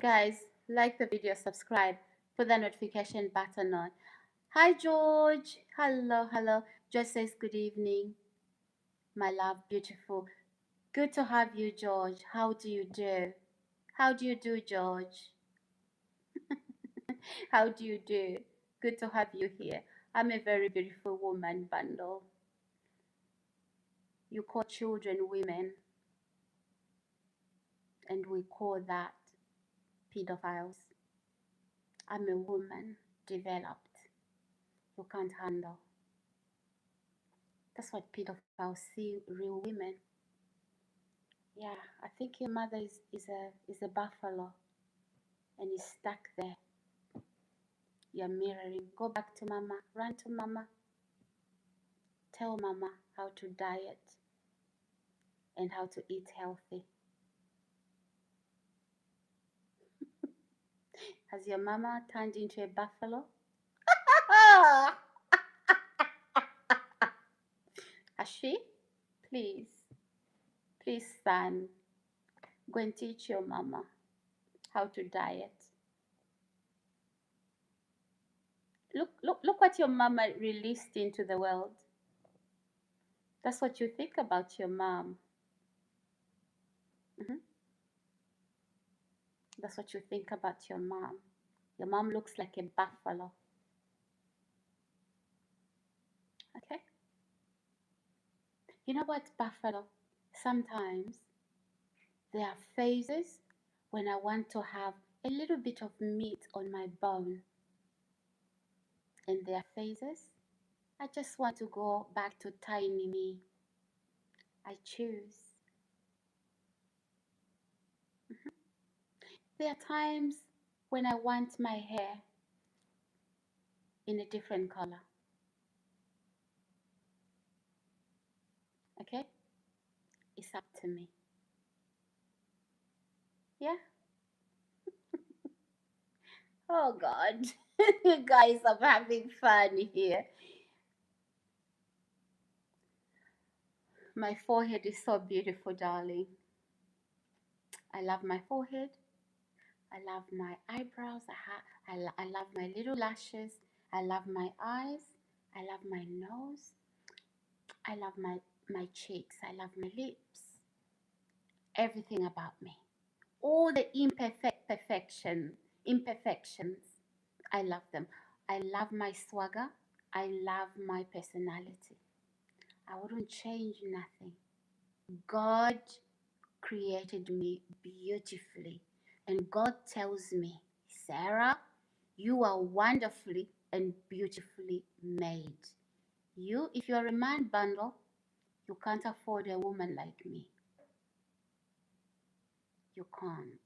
Guys, like the video, subscribe, put the notification button on. Hi, George. Hello, hello. George says good evening. My love, beautiful. Good to have you, George. How do you do? How do you do, George? How do you do? Good to have you here. I'm a very beautiful woman, Bundle. You call children women, and we call that pedophiles. I'm a woman, developed. You can't handle. That's what pedophiles see real women. Yeah, I think your mother is a buffalo and is stuck there. You're mirroring. Go back to mama. Run to mama. Tell mama how to diet and how to eat healthy. Has your mama turned into a buffalo? Has she? Please, please, son, go and teach your mama how to diet. Look what your mama released into the world. That's what you think about your mom. That's what you think about your mom. Your mom looks like a buffalo. Okay? You know what, buffalo? Sometimes there are phases when I want to have a little bit of meat on my bone. And there are phases I just want to go back to tiny me. I choose. There are times when I want my hair in a different color. Okay? It's up to me. Yeah? Oh God. Guys, I'm having fun here. My forehead is so beautiful, darling. I love my forehead. I love my eyebrows. I love my little lashes. I love my eyes. I love my nose. I love my cheeks. I love my lips. Everything about me. All the imperfections. I love them. I love my swagger. I love my personality. I wouldn't change nothing. God created me beautifully. And God tells me, Sarah, you are wonderfully and beautifully made. You, if you're a man bundle, you can't afford a woman like me. You can't.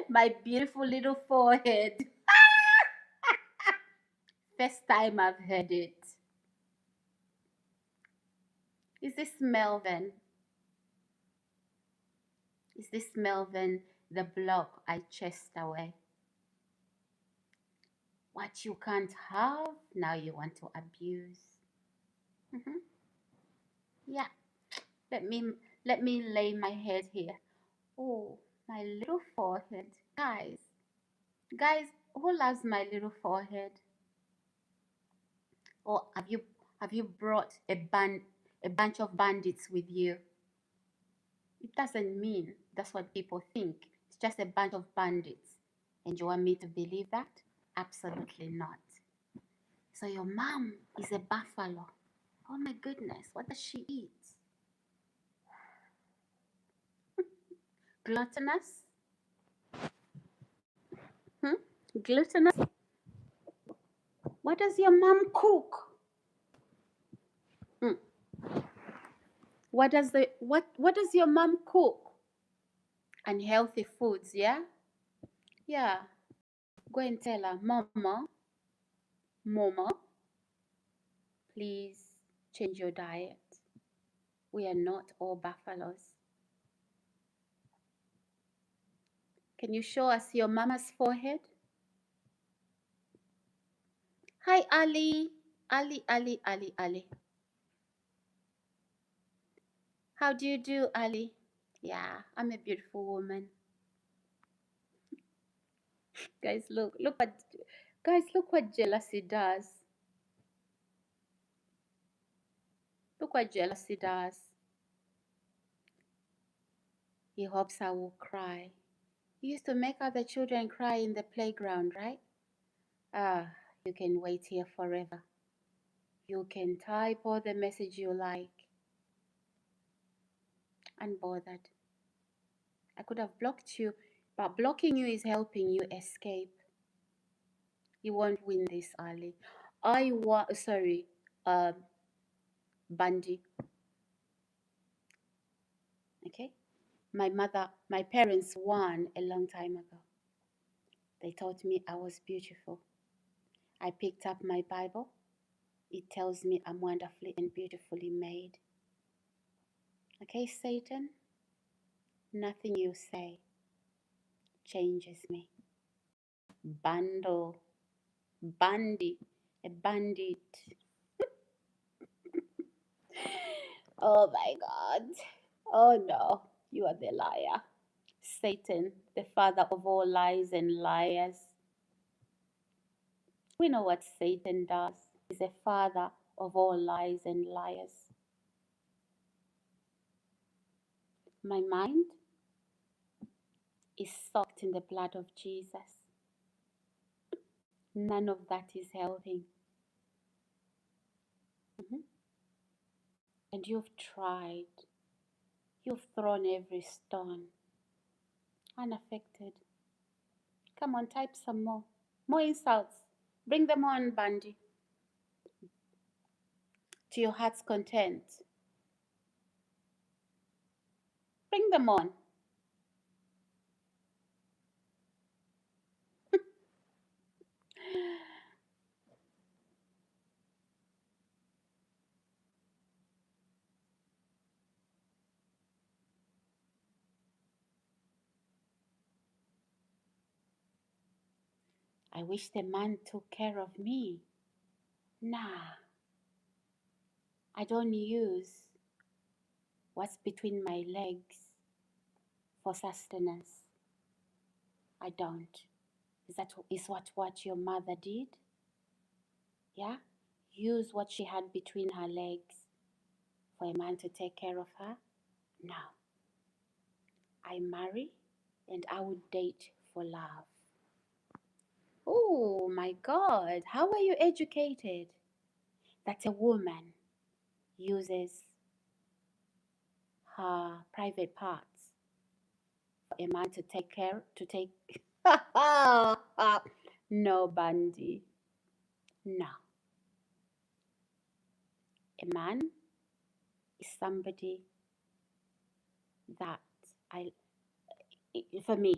My beautiful little forehead. First time I've heard it. Is this Melvin? Is this Melvin, the block I chased away? What you can't have, now you want to abuse. Yeah, let me lay my head here. Oh, my little forehead. Guys, who loves my little forehead? Or have you brought a bunch of bandits with you? It doesn't mean that's what people think. just a bunch of bandits. And you want me to believe that? Absolutely not. So your mom is a buffalo. Oh my goodness, what does she eat? Gluttonous? Gluttonous? What does your mom cook? Hmm. What does your mom cook? Unhealthy foods, yeah? Yeah. Go and tell her, Mama, please change your diet. We are not all buffaloes. Can you show us your mama's forehead? Hi, Ali. Ali. How do you do, Ali? Yeah, I'm a beautiful woman. Guys, look what jealousy does. Look what jealousy does. He hopes I will cry. You used to make other children cry in the playground, right? Ah, you can wait here forever. You can type all the message you like. Unbothered. I could have blocked you, but blocking you is helping you escape. You won't win this, Ali. Bundy. Okay? My parents won a long time ago. They taught me I was beautiful. I picked up my Bible. It tells me I'm wonderfully and beautifully made. Okay, Satan? Nothing you say changes me. Bandit, a bandit. Oh my God. Oh no, you are the liar. Satan, the father of all lies and liars. We know what Satan does. He's the father of all lies and liars. My mind is soaked in the blood of Jesus. None of that is helping. And you've tried. You've thrown every stone. Unaffected. Come on, type some more. More insults. Bring them on, Bundy. To your heart's content. Bring them on. I wish the man took care of me. Nah, I don't use what's between my legs for sustenance. I don't. Is what your mother did? Yeah? Use what she had between her legs for a man to take care of her? No. I marry and I would date for love. Oh my God, how are you educated? That a woman uses her private parts for a man to take. No, Bundy. No. A man is somebody that for me,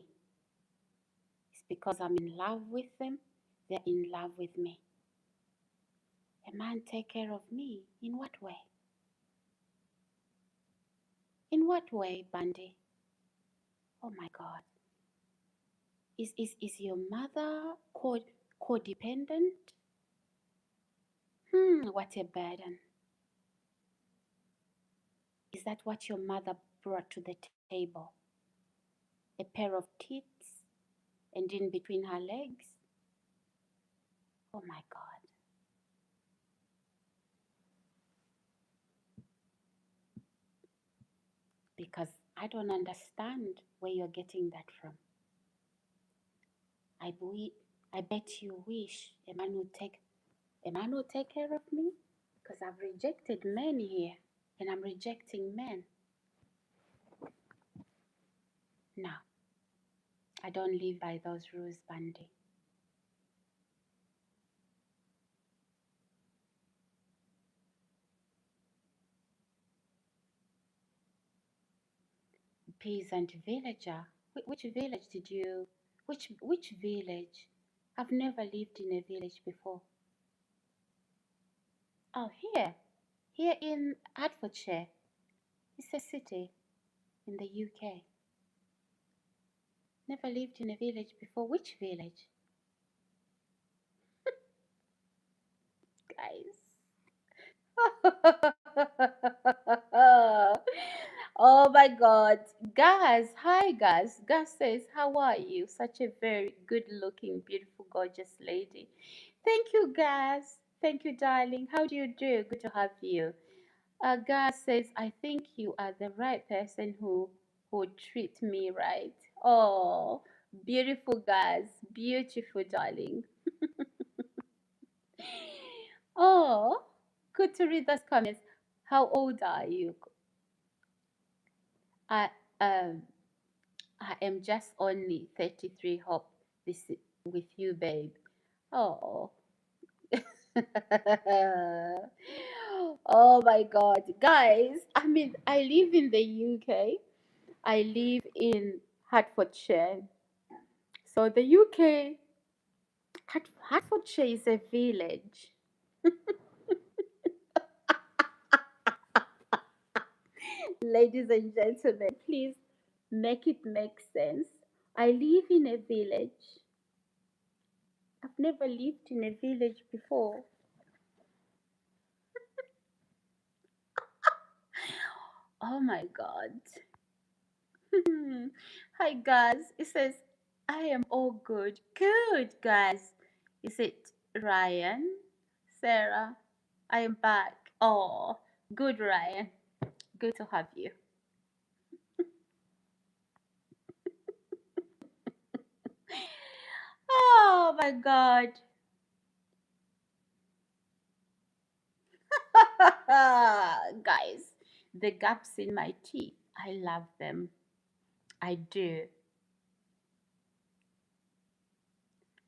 it's because I'm in love with them, they're in love with me. A man take care of me. In what way? In what way, Bundy? Oh my God. Is your mother codependent? What a burden. Is that what your mother brought to the table? A pair of tits and in between her legs? Oh my God. Because I don't understand where you're getting that from. I be, I bet you wish a man will take care of me, because I've rejected men here, and I'm rejecting men. No, I don't live by those rules, Bandy. Peasant villager. Which village did you? Which village? I've never lived in a village before. Oh, here in Hertfordshire. It's a city in the UK. Never lived in a village before. Which village, guys? Oh my God. Gus, hi Gus. Gus says, how are you? Such a very good looking, beautiful, gorgeous lady. Thank you, Gus. Thank you, darling. How do you do? Good to have you. Gus says, I think you are the right person who treat me right. Oh, beautiful Gus. Beautiful, darling. Oh, good to read those comments. How old are you? I um I am just only 33. Hope this is with you, babe. Oh. Oh my God. Guys, I mean, I live in the UK. I live in Hertfordshire. So the UK, Hertfordshire is a village. Ladies and gentlemen, please make it make sense. I live in a village. I've never lived in a village before. Oh my God. Hi, guys. It says, I am all good. Good, guys. Is it Ryan? Sarah? I am back. Oh, good, Ryan. Good to have you. Oh my God. Guys, the gaps in my teeth, I love them. I do.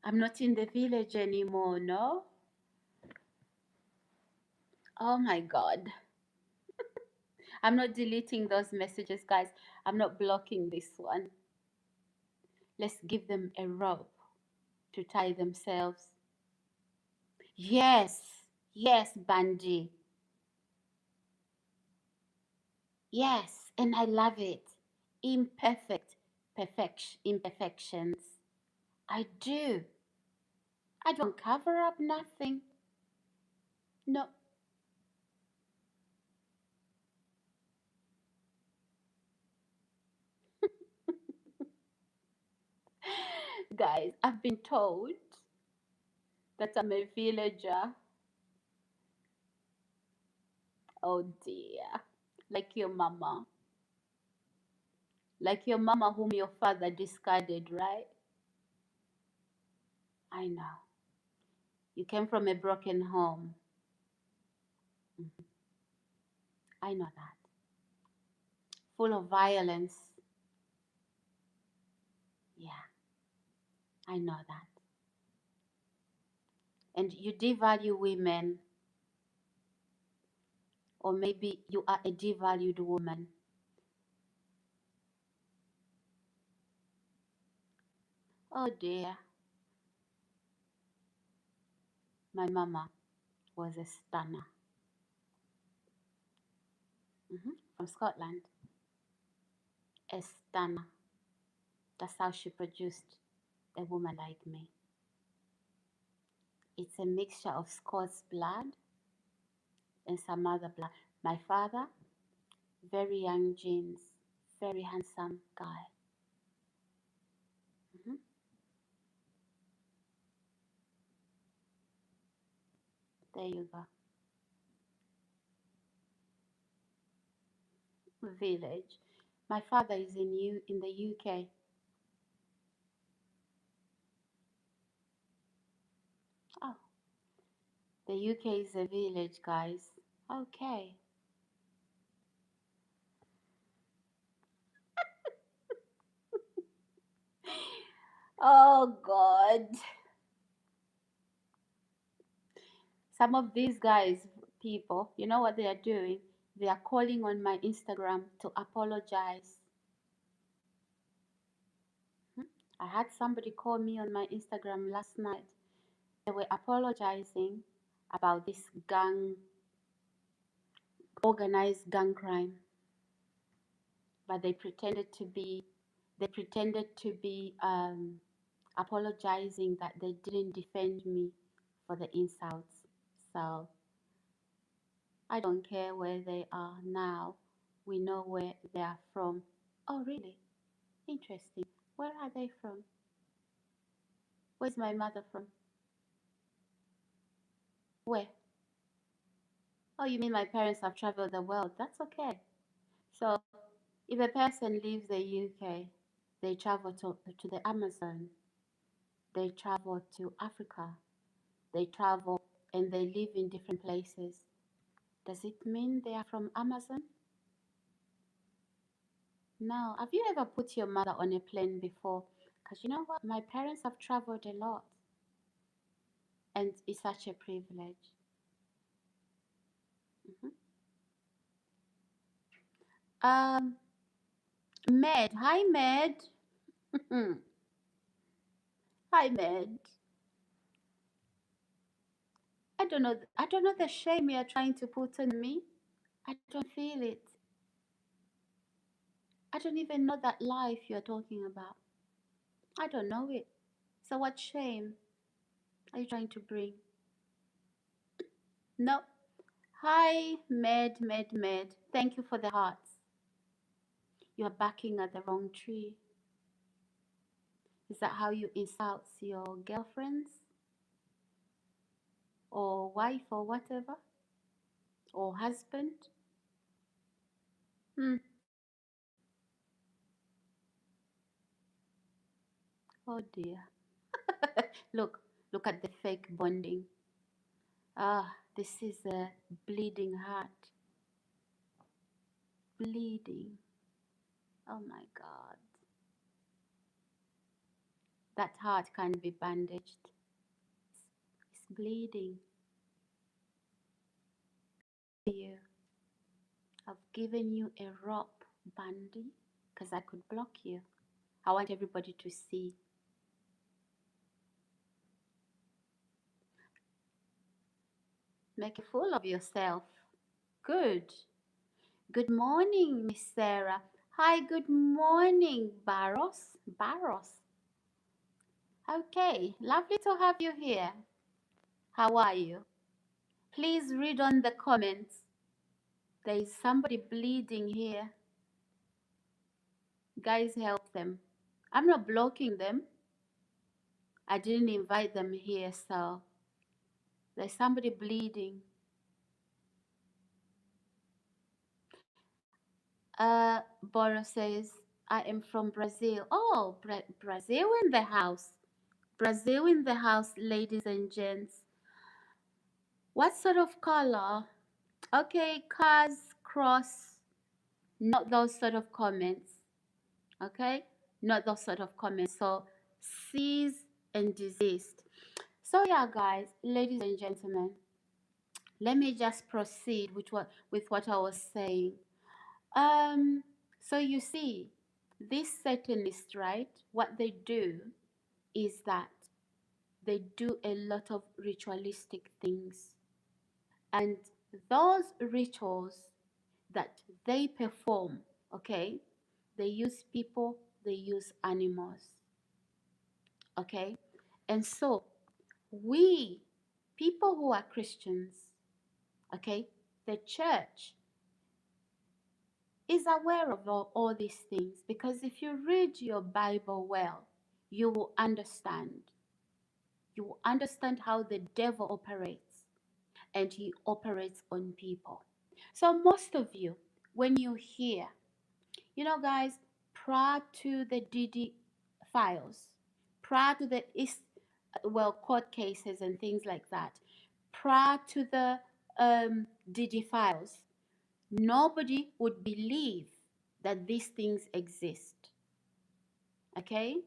I'm not in the village anymore, no? Oh my God. I'm not deleting those messages, guys. I'm not blocking this one. Let's give them a rope to tie themselves. Yes, yes, Banji. Yes, and I love it. Imperfections. I do. I don't cover up nothing. No, guys, I've been told that I'm a villager. Oh dear. Like your mama. Like your mama whom your father discarded, right? I know. You came from a broken home. Mhm. I know that. Full of violence. Yeah, I know that. And you devalue women, or maybe you are a devalued woman. Oh dear. My mama was a stunner. From Scotland. A stunner. That's how she produced a woman like me. It's a mixture of Scots blood and some other blood. My father, very young genes, very handsome guy. Mhm. There you go. Village. My father is in the UK. Oh, the UK is a village, guys. Okay. Oh God. Some of these guys, people, you know what they are doing? They are calling on my Instagram to apologize. Hmm? I had somebody call me on my Instagram last night. They were apologizing about this gang, organized gang crime, but they pretended to be apologizing that they didn't defend me for the insults. So I don't care where they are now. We know where they are from. Oh, really? Interesting. Where are they from? Where's my mother from? Where? Oh, you mean my parents have traveled the world? That's okay. So, if a person leaves the UK, they travel to the Amazon, they travel to Africa, they travel and they live in different places. Does it mean they are from Amazon? No. Have you ever put your mother on a plane before? Because you know what? My parents have traveled a lot, and it's such a privilege. Mhm. Um, Med. Hi, Med. Hi, Med. I don't know the shame you're trying to put on me. I don't feel it. I don't even know that life you're talking about. I don't know it. So what shame are you trying to bring? No. Hi, Med. Thank you for the hearts. You're backing at the wrong tree. Is that how you insult your girlfriends or wife or whatever? Or husband? Hmm. Oh dear. Look at the fake bonding. Ah, this is a bleeding heart. Bleeding. Oh my God. That heart can't be bandaged. It's bleeding. You. I've given you a rope, Bandy, because I could block you. I want everybody to see. Make a fool of yourself. Good. Good morning, Miss Sarah. Hi, good morning, Barros. Barros. Okay, lovely to have you here. How are you? Please read on the comments. There is somebody bleeding here. Guys, help them. I'm not blocking them. I didn't invite them here, so there's somebody bleeding. Boris says, I am from Brazil. Oh, Brazil in the house. Brazil in the house, ladies and gents. What sort of color? Okay, cars, cross, not those sort of comments. Okay, not those sort of comments. So, cease and desist. So, yeah, guys, ladies and gentlemen, let me just proceed with what I was saying. So you see, these Satanists, right? What they do is that they do a lot of ritualistic things, and those rituals that they perform, okay, they use people, they use animals, okay, and so we people who are Christians, okay, the church is aware of all these things, because if you read your Bible well, you will understand. You will understand how the devil operates, and he operates on people. So, most of you, when you hear, you know, guys, prior to the DD files, prior to the well, court cases and things like that, prior to the DD files, nobody would believe that these things exist. Okay?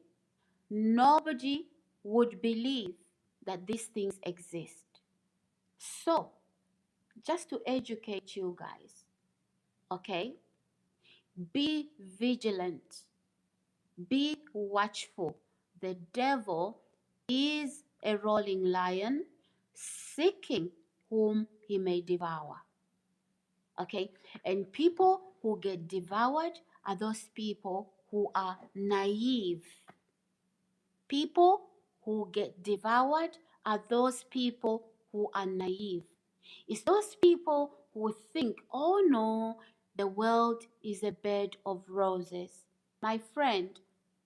Nobody would believe that these things exist. So, just to educate you guys, okay? Be vigilant, be watchful. The devil is a roaring lion, seeking whom he may devour. Okay? And people who get devoured are those people who are naive. People who get devoured are those people who are naive. It's those people who think, oh no, the world is a bed of roses. My friend,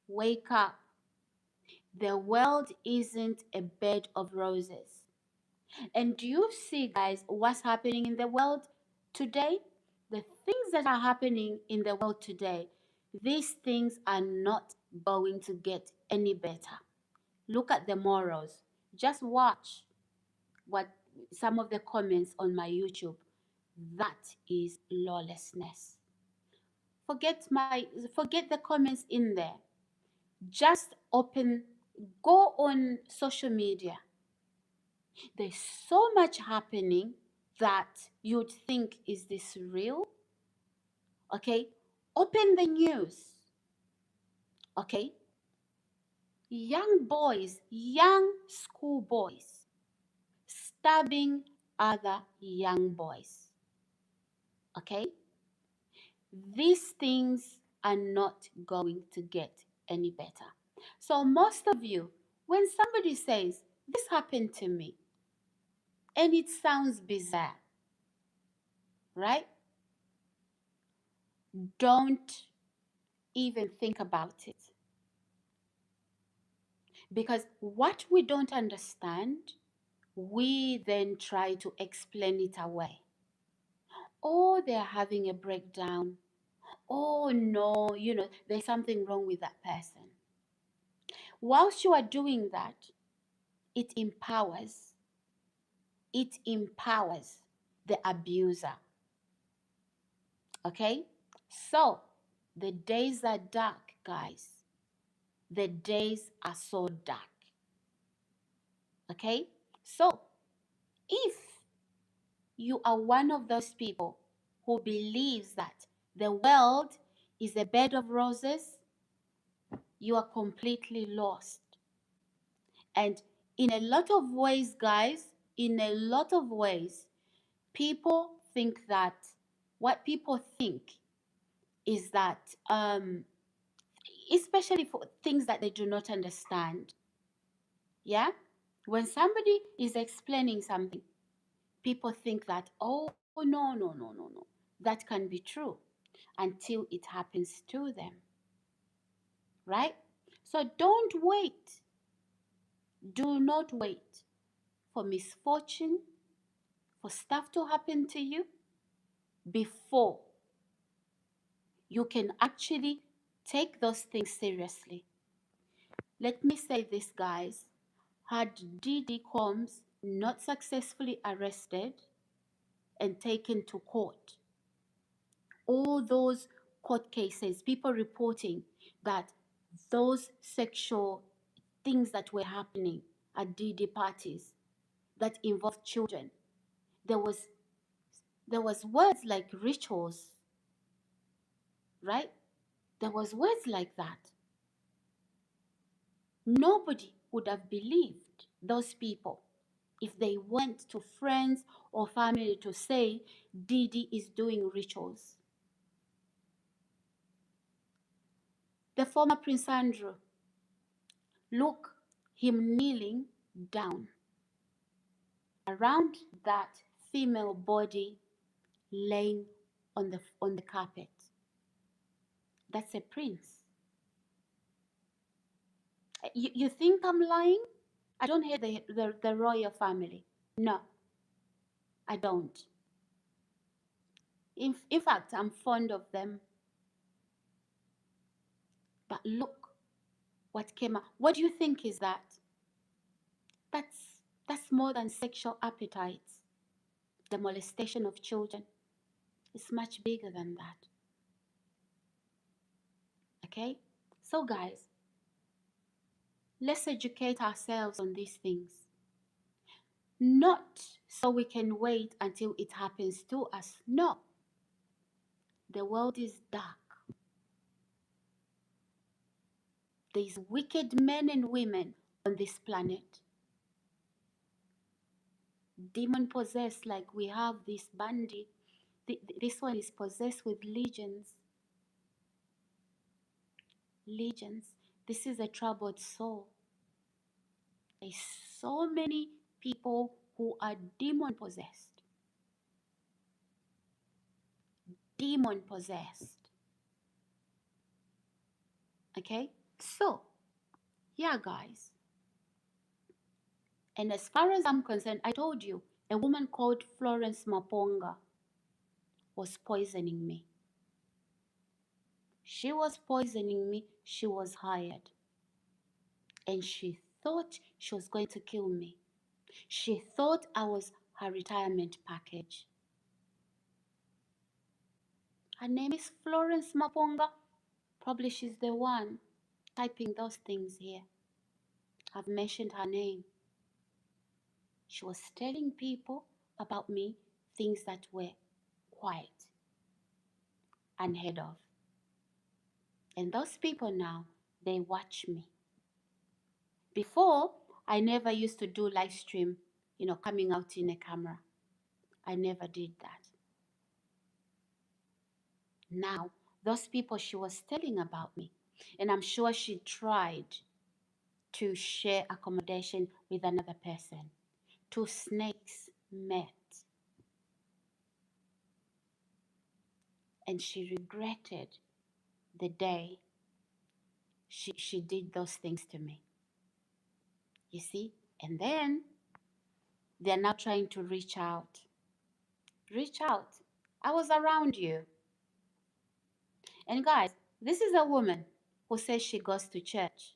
wake up. The world isn't a bed of roses. And do you see, guys, what's happening in the world today? The things that are happening in the world today, these things are not going to get any better. Look at the morals. Just watch what some of the comments on my YouTube. That is lawlessness. Forget the comments in there. Just go on social media. There's so much happening that you'd think, is this real? Okay, open the news. Okay, young boys, young school boys stabbing other young boys. Okay, these things are not going to get any better. So most of you, when somebody says, this happened to me, and it sounds bizarre, right? Don't even think about it. Because what we don't understand, we then try to explain it away. Oh, they're having a breakdown. Oh, no, there's something wrong with that person. Whilst you are doing that, it empowers the abuser. Okay? So, the days are dark, guys. The days are so dark. Okay? So, if you are one of those people who believes that the world is a bed of roses, you are completely lost. And in a lot of ways, guys, in a lot of ways, people think that what people think is that, especially for things that they do not understand, yeah? When somebody is explaining something, people think that, oh, no, no, no, no, no, that can be true until it happens to them, right? So don't wait. Do not wait for misfortune, for stuff to happen to you before you can actually take those things seriously. Let me say this, guys. Had Diddy Combs not successfully arrested and taken to court, all those court cases, people reporting that those sexual things that were happening at Diddy parties that involved children, there was words like rituals, right? There was words like that. Nobody would have believed those people if they went to friends or family to say Diddy is doing rituals. The former Prince Andrew, look, him kneeling down around that female body laying on the carpet. That's a prince. You think I'm lying? I don't hate the royal family. No, I don't. In fact, I'm fond of them. But look what came out. What do you think is that? That's more than sexual appetites. The molestation of children is much bigger than that. Okay? So guys, let's educate ourselves on these things. Not so we can wait until it happens to us. No. The world is dark. There's wicked men and women on this planet. Demon possessed, like we have this bandit. This one is possessed with legions. Legions. This is a troubled soul. There's so many people who are demon possessed. Demon possessed. Okay? So, yeah, guys. And as far as I'm concerned, I told you, a woman called Florence Maponga was poisoning me. She was poisoning me. She was hired. And she thought she was going to kill me. She thought I was her retirement package. Her name is Florence Maponga. Probably she's the one typing those things here. I've mentioned her name. She was telling people about me things that were quite unheard of. And those people now, they watch me. Before, I never used to do live stream, coming out in a camera. I never did that. Now, those people she was telling about me, and I'm sure she tried to share accommodation with another person. Two snakes met, and she regretted the day she did those things to me. You see? And then they're now trying to reach out. Reach out. I was around you. And guys, this is a woman who says she goes to church.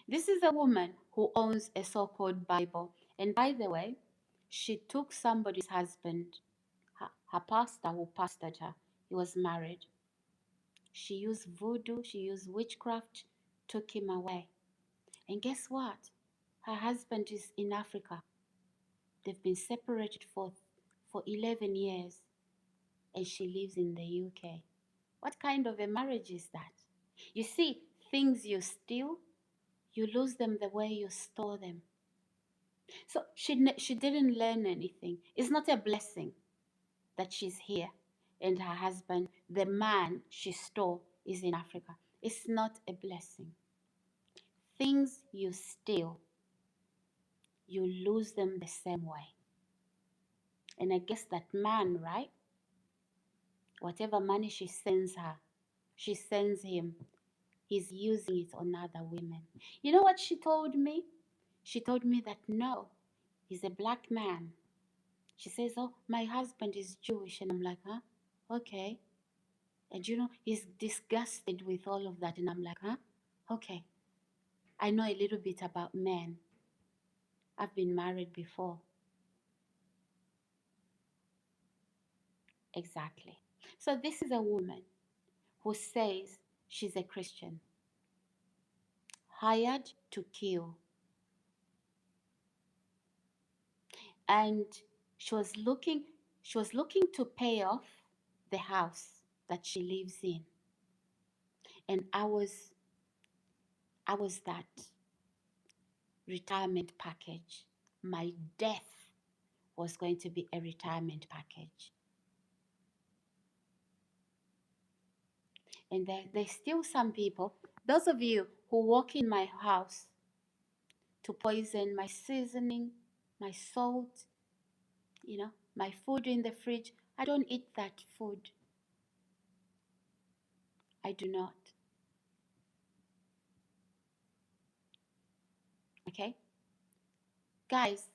This is a woman who owns a so-called Bible. And by the way, she took somebody's husband, her pastor who pastored her. He was married. She used voodoo, she used witchcraft, took him away. And guess what? Her husband is in Africa. They've been separated for 11 years. And she lives in the UK. What kind of a marriage is that? You see, things you steal, you lose them the way you store them. So she didn't learn anything. It's not a blessing that she's here and her husband, the man she stole, is in Africa. It's not a blessing. Things you steal, you lose them the same way. And I guess that man, right? Whatever money she sends her, she sends him, he's using it on other women. You know what she told me? She told me that no, he's a black man. She says, oh, my husband is Jewish. And I'm like, huh? Okay. And he's disgusted with all of that. And I'm like, huh? Okay. I know a little bit about men. I've been married before. Exactly. So this is a woman who says she's a Christian, hired to kill. And she was looking to pay off the house that she lives in. And I was that retirement package. My death was going to be a retirement package. And there's still some people, those of you who walk in my house to poison my seasoning, my salt, my food in the fridge. I don't eat that food. I do not. Okay? Guys,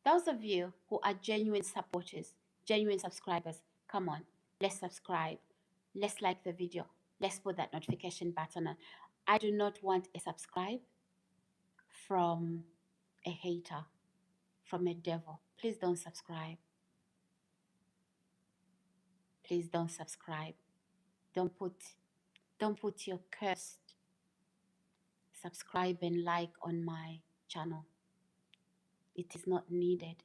those of you who are genuine supporters, genuine subscribers, come on, let's subscribe. Let's like the video. Let's put that notification button on. I do not want a subscribe from a hater, from a devil. Please don't subscribe. Please don't subscribe. Don't put your cursed subscribe and like on my channel. It is not needed.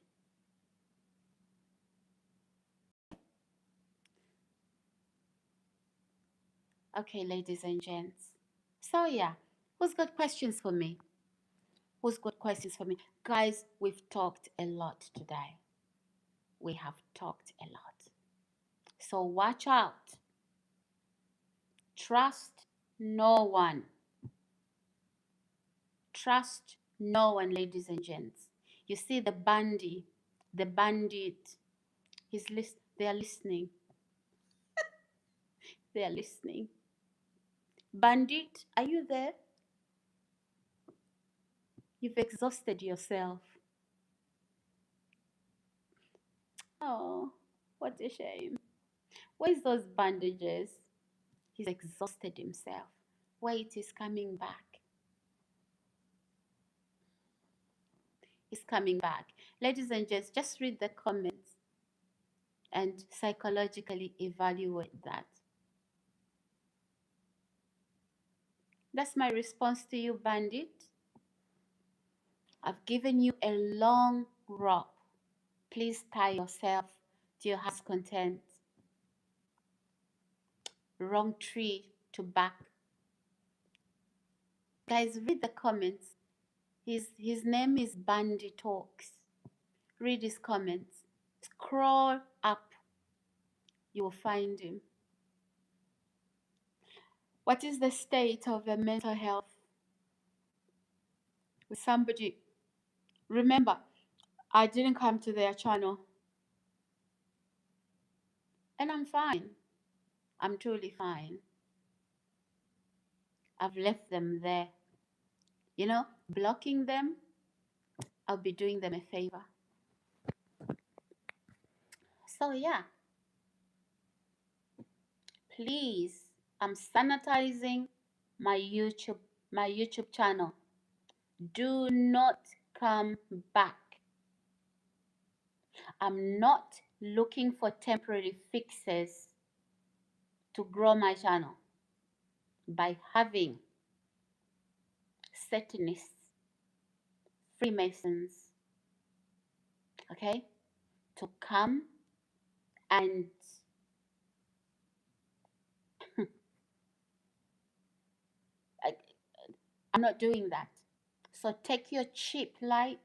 Okay, ladies and gents. So yeah, who's got questions for me? Who's got questions for me? Guys, we've talked a lot today. We have talked a lot. So watch out. Trust no one. Trust no one, ladies and gents. You see the bandit, they are listening. They are listening. Bandit, are you there? You've exhausted yourself. Oh, what a shame. Where's those bandages? He's exhausted himself. Wait, he's coming back. He's coming back. Ladies and gents, just read the comments and psychologically evaluate that. That's my response to you, bandit. I've given you a long rope. Please tie yourself to your heart's content. Wrong tree to back. Guys, read the comments. His name is Bandit Talks. Read his comments. Scroll up. You will find him. What is the state of the mental health with somebody? Remember, I didn't come to their channel. And I'm fine. I'm truly fine. I've left them there. You know, blocking them, I'll be doing them a favor. So yeah, please, I'm sanitizing my YouTube channel. Do not come back. I'm not looking for temporary fixes to grow my channel by having Satanists, Freemasons, okay, to come and I'm not doing that. So take your cheap like,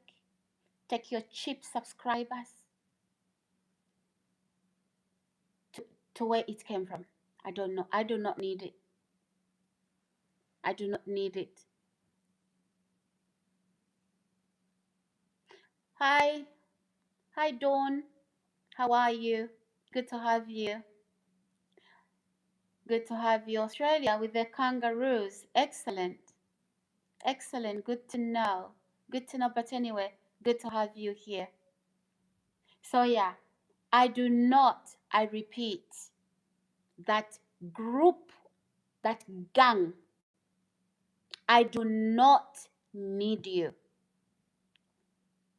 take your cheap subscribers to where it came from. I don't know. I do not need it. I do not need it. Hi. Hi, Dawn. How are you? Good to have you. Good to have you. Australia with the kangaroos. Excellent. Excellent. Good to know. Good to know. But anyway, good to have you here. So yeah, I do not, I repeat, that group, that gang, I do not need you.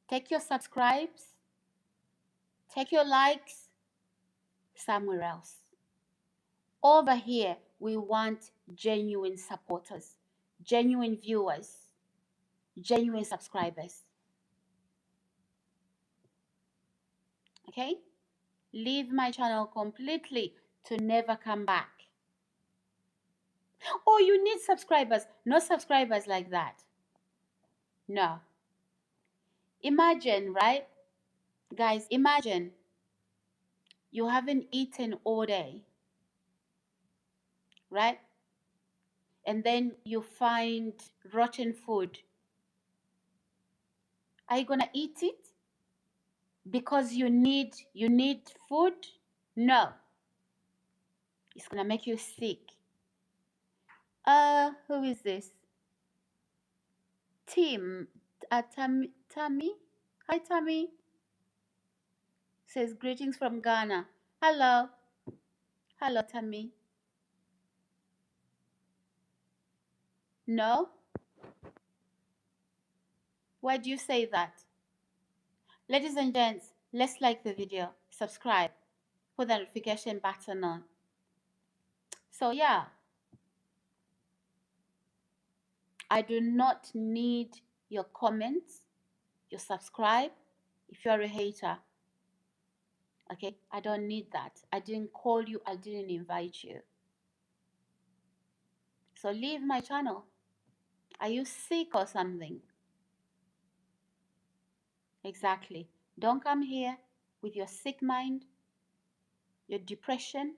Take your subscribes, take your likes somewhere else. Over here, we want genuine supporters, genuine viewers, genuine subscribers. Okay? Leave my channel completely to never come back. Oh, you need subscribers. No subscribers like that. No. Imagine, right? Guys, imagine you haven't eaten all day, right? And then you find rotten food. Are you gonna eat it because you need food? No. It's gonna make you sick. Who is this? Tammy? Hi, Tammy. Says greetings from Ghana. Hello. Hello, Tammy. No? Why do you say that? Ladies and gents, let's like the video, subscribe, put the notification button on. So yeah, I do not need your comments, your subscribe. If you're a hater, okay, I don't need that. I didn't call you, I didn't invite you. So leave my channel. Are you sick or something? Exactly. Don't come here with your sick mind, your depression,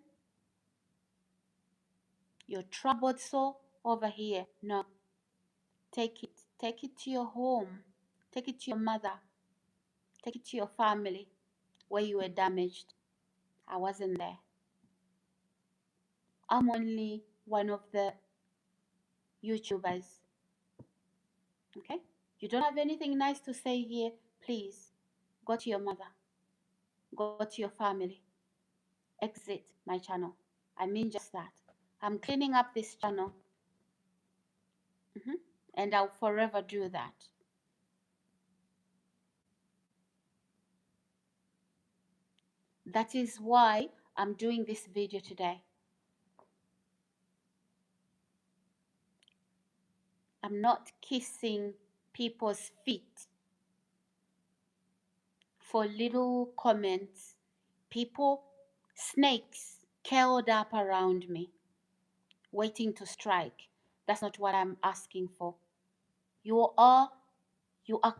your troubled soul over here. No. Take it. Take it to your home. Take it to your mother. Take it to your family where you were damaged. I wasn't there. I'm only one of the YouTubers. Okay? You don't have anything nice to say here, please go to your mother. Go to your family. Exit my channel. I mean just that. I'm cleaning up this channel. And I'll forever do that. That is why I'm doing this video today. I'm not kissing people's feet for little comments. People, snakes curled up around me, waiting to strike. That's not what I'm asking for. You are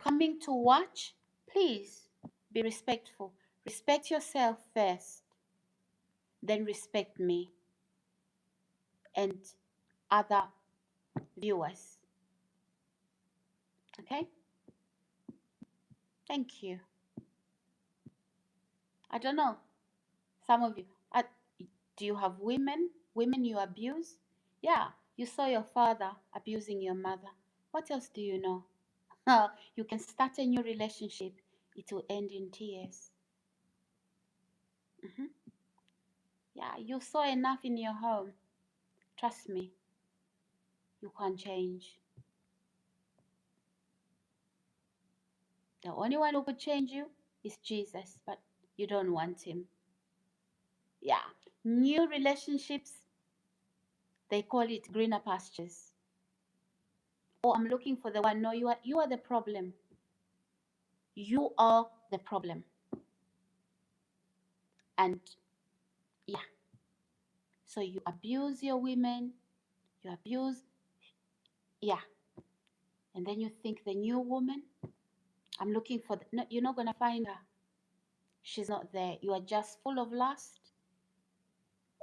coming to watch. Please be respectful. Respect yourself first, then respect me and other viewers. Okay? Thank you. I don't know. Some of you, do you have women? Women you abuse? Yeah, you saw your father abusing your mother. What else do you know? You can start a new relationship. It will end in tears. Yeah, you saw enough in your home. Trust me, you can't change. The only one who could change you is Jesus, but you don't want him. Yeah, new relationships, they call it greener pastures. Oh, I'm looking for the one. No, you are the problem. You are the problem. And yeah, so you abuse your women, you abuse, yeah. And then you think the new woman, I'm looking for, no, you're not going to find her. She's not there. You are just full of lust.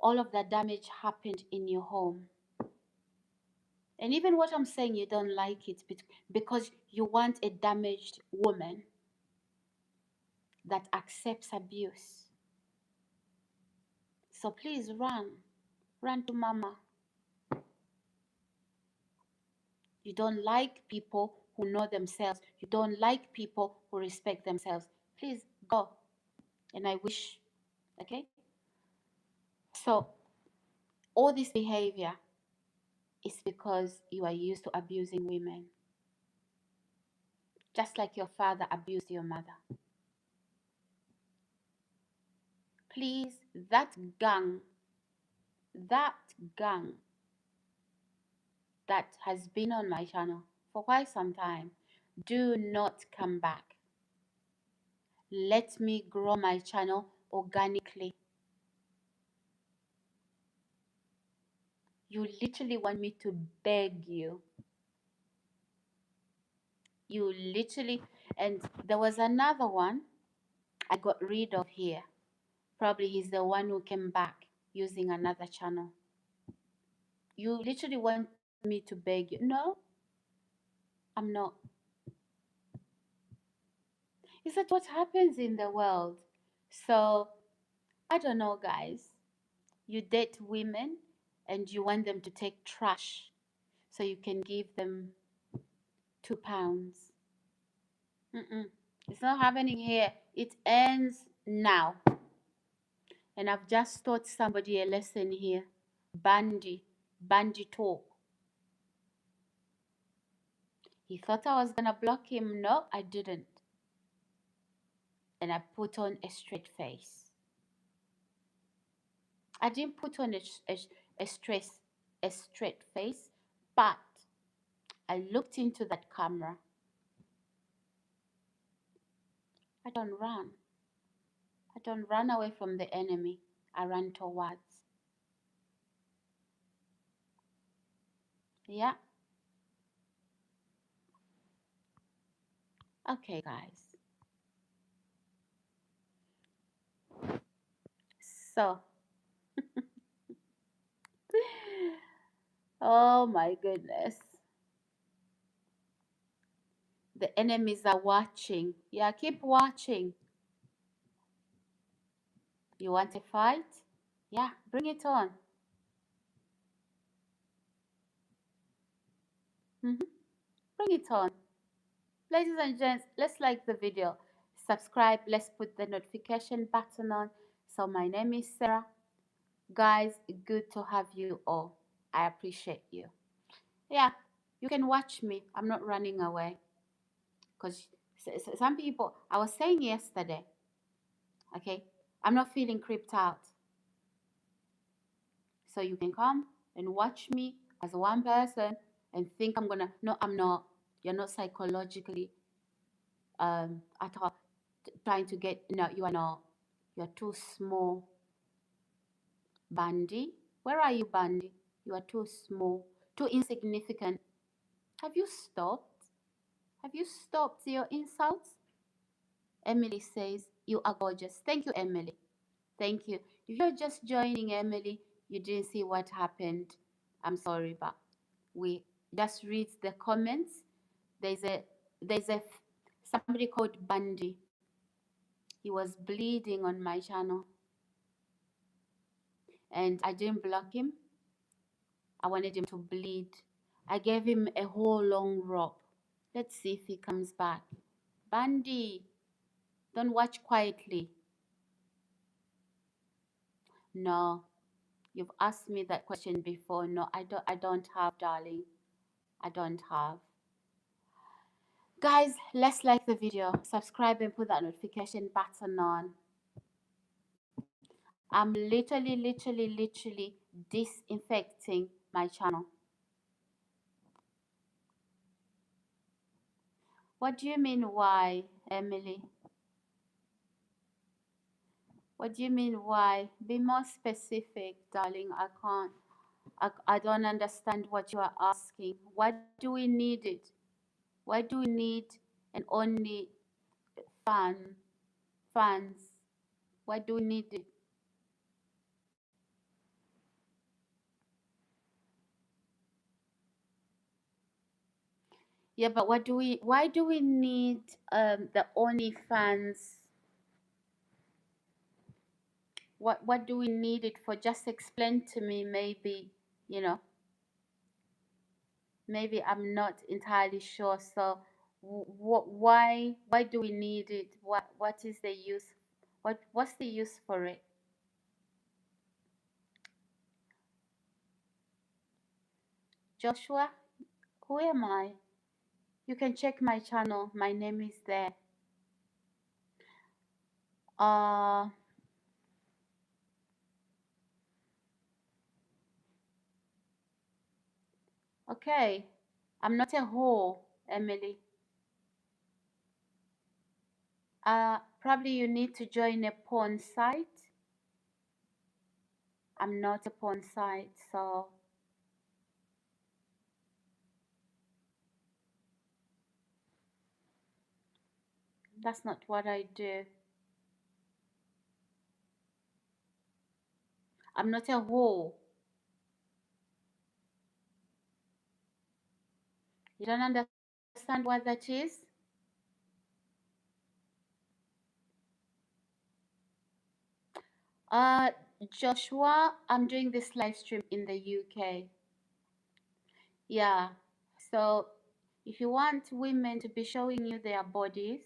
All of that damage happened in your home. And even what I'm saying, you don't like it because you want a damaged woman that accepts abuse. So please run. Run to mama. You don't like people who know themselves. You don't like people who respect themselves. Please go. And I wish, okay? So all this behavior is because you are used to abusing women. Just like your father abused your mother. Please, that gang that has been on my channel for quite some time, do not come back. Let me grow my channel organically. You literally want me to beg you. You literally, and there was another one I got rid of here. Probably he's the one who came back using another channel. You literally want me to beg you. No, I'm not. Is that what happens in the world? So, I don't know, guys. You date women and you want them to take trash so you can give them £2. It's not happening here. It ends now. And I've just taught somebody a lesson here. Bandy talk. He thought I was gonna block him. No, I didn't. And I put on a straight face. I didn't put on a, stress, a straight face, but I looked into that camera. I don't run. I don't run away from the enemy. I run towards. Yeah. Okay, guys. So, oh my goodness. The enemies are watching. Yeah, keep watching. You want a fight? Yeah, bring it on. hmm Bring it on. Ladies and gents, let's like the video. Subscribe. Let's put the notification button on. So, my name is Sarah. Guys, good to have you all. I appreciate you. Yeah, you can watch me. I'm not running away. Because some people, I was saying yesterday, okay, I'm not feeling creeped out. So you can come and watch me as one person and think I'm gonna. No, I'm not. You're not psychologically at all trying to get. No, you are not. You're too small, Bandy. Where are you, Bandy? You are too small, too insignificant. Have you stopped? Have you stopped your insults? Emily says, you are gorgeous. Thank you, Emily. Thank you. If you're just joining, Emily, you didn't see what happened. I'm sorry, but we just read the comments. There's a there's a somebody called Bundy. He was bleeding on my channel, and I didn't block him. I wanted him to bleed. I gave him a whole long rope. Let's see if he comes back. Bundy, don't watch quietly. No, you've asked me that question before. No, I don't have, darling. I don't have. Guys, let's like the video, subscribe and put that notification button on. I'm literally disinfecting my channel. What do you mean why, Emily? What do you mean why? Be more specific, darling. I can't. I don't understand what you are asking. Why do we need it? Why do we need an only fans? Why do we need it? Yeah, but why do we need the OnlyFans? What do we need it for? Just explain to me, maybe, you know, maybe I'm not entirely sure. So why do we need it? What is the use? What's the use for it? Joshua, who am I? You can check my channel. My name is there. Uh okay. I'm not a whore, Emily. Probably you need to join a porn site. I'm not a porn site, so that's not what I do. I'm not a whore. You don't understand what that is? Uh, Joshua, I'm doing this live stream in the UK. Yeah. So if you want women to be showing you their bodies,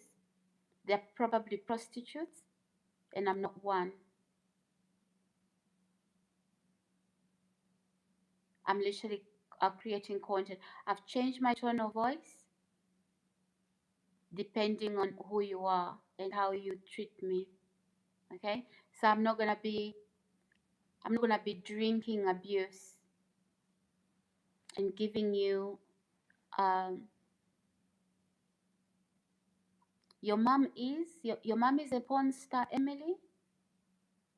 they're probably prostitutes, and I'm not one. I'm literally creating content. I've changed my tone of voice. depending on who you are and how you treat me. Okay, so I'm not gonna be drinking abuse and giving you um your mom is a porn star, Emily?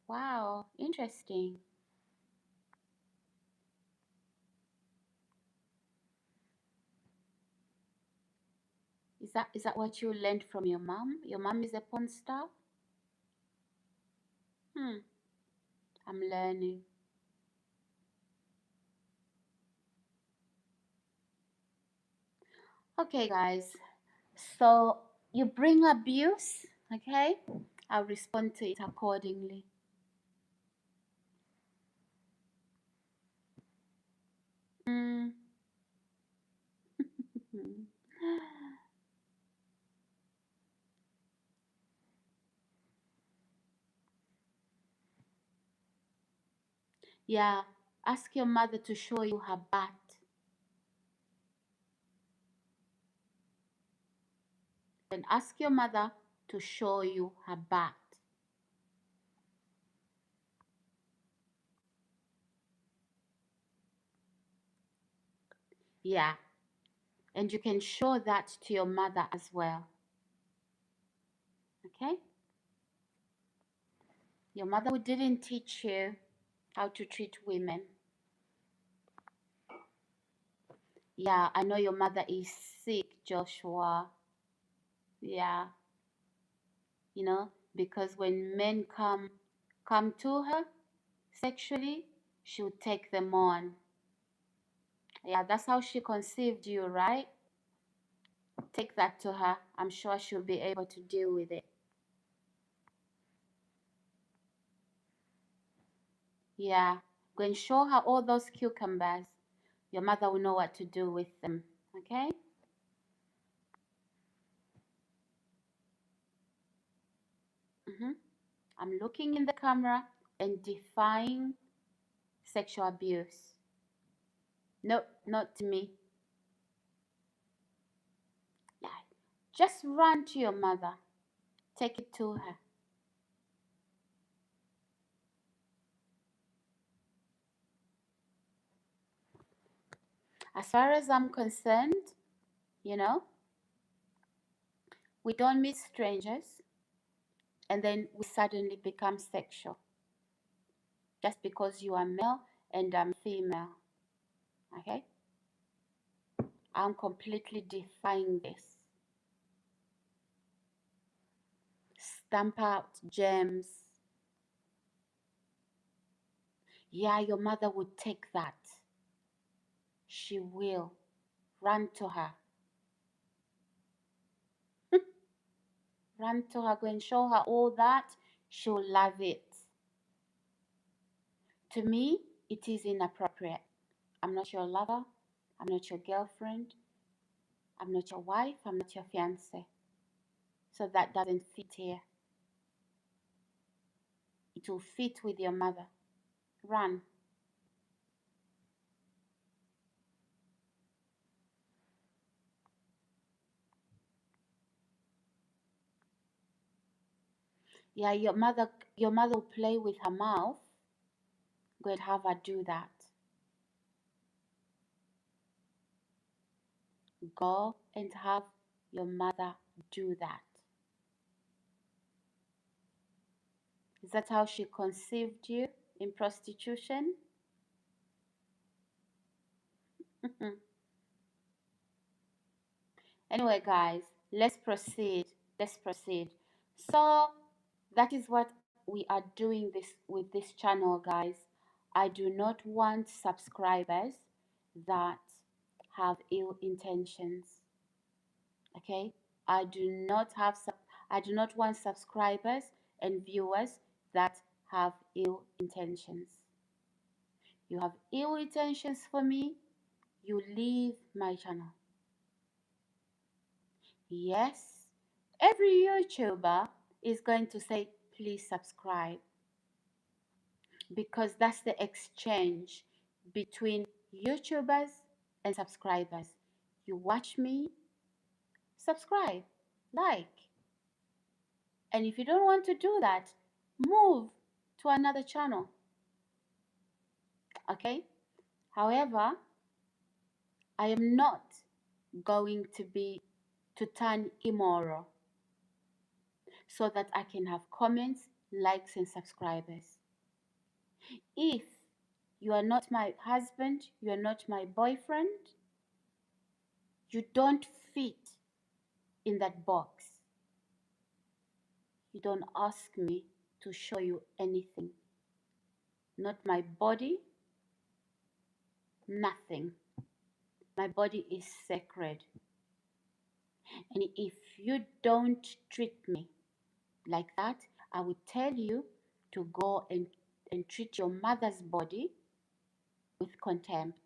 Wow, interesting. Is that what you learned from your mom? Your mom is a porn star? Hmm, I'm learning. Okay, guys. So you bring abuse, okay? I'll respond to it accordingly. Mm. Yeah, ask your mother to show you her butt. Then ask your mother to show you her butt. Yeah, and you can show that to your mother as well. Okay? Your mother didn't teach you how to treat women. Yeah, I know your mother is sick, Joshua. Yeah, because when men come to her sexually, she'll take them on. Yeah, that's how she conceived you, right? Take that to her. I'm sure she'll be able to deal with it. Yeah, go and show her all those cucumbers. Your mother will know what to do with them. Okay? I'm looking in the camera and defying sexual abuse. No, not to me. Yeah, just run to your mother. Take it to her. As far as I'm concerned, you know, we don't meet strangers and then we suddenly become sexual just because you are male and I'm female. Okay? I'm completely defying this. Stamp out gems. Yeah, your mother would take that. She will. Run to her. Run to her. Go and show her all that. She'll love it. To me, it is inappropriate. I'm not your lover. I'm not your girlfriend. I'm not your wife. I'm not your fiance. So that doesn't fit here. It will fit with your mother. Run. Yeah, your mother will play with her mouth. Go and have her do that. Go and have your mother do that. Is that how she conceived you in prostitution? Anyway, guys, let's proceed. Let's proceed. So that is what we are doing this with this channel, guys. I do not want subscribers that have ill intentions. Okay? I do not want subscribers and viewers that have ill intentions. You have ill intentions for me, you leave my channel. Yes, every YouTuber is going to say, please subscribe, because that's the exchange between YouTubers and subscribers. You watch me, subscribe. like. And if you don't want to do that, move to another channel. Okay? However, I am not going to turn immoral so that I can have comments, likes, and subscribers. If you are not my husband, you are not my boyfriend, you don't fit in that box. You don't ask me to show you anything. Not my body, nothing. My body is sacred. And if you don't treat me like that, I would tell you to go and treat your mother's body with contempt.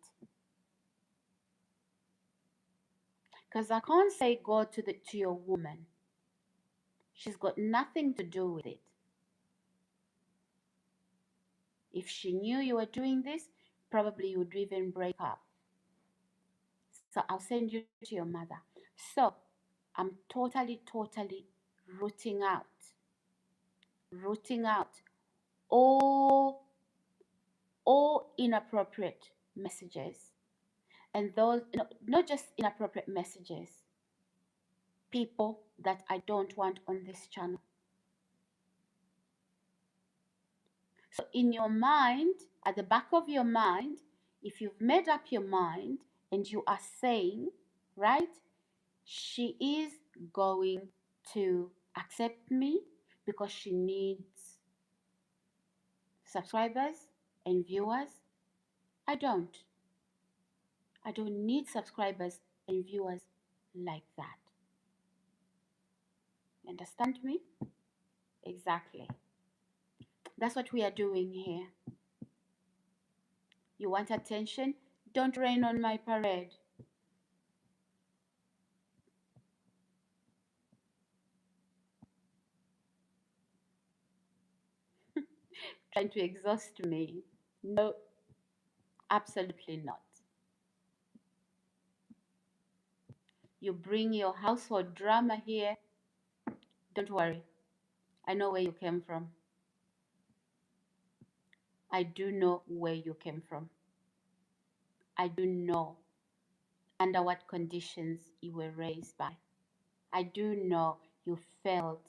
Because I can't say go to your woman. She's got nothing to do with it. If she knew you were doing this, probably you would even break up. So I'll send you to your mother. So I'm totally rooting out all inappropriate messages. And those, not just inappropriate messages, people that I don't want on this channel. So in your mind, at the back of your mind, if you've made up your mind and you are saying, right, she is going to accept me because she needs subscribers and viewers. I don't need subscribers and viewers like that. Understand me? Exactly. That's what we are doing here. You want attention? Don't rain on my parade. Trying to exhaust me? No, absolutely not. You bring your household drama here. Don't worry. I know where you came from. I do know where you came from. I do know under what conditions you were raised by. I do know you failed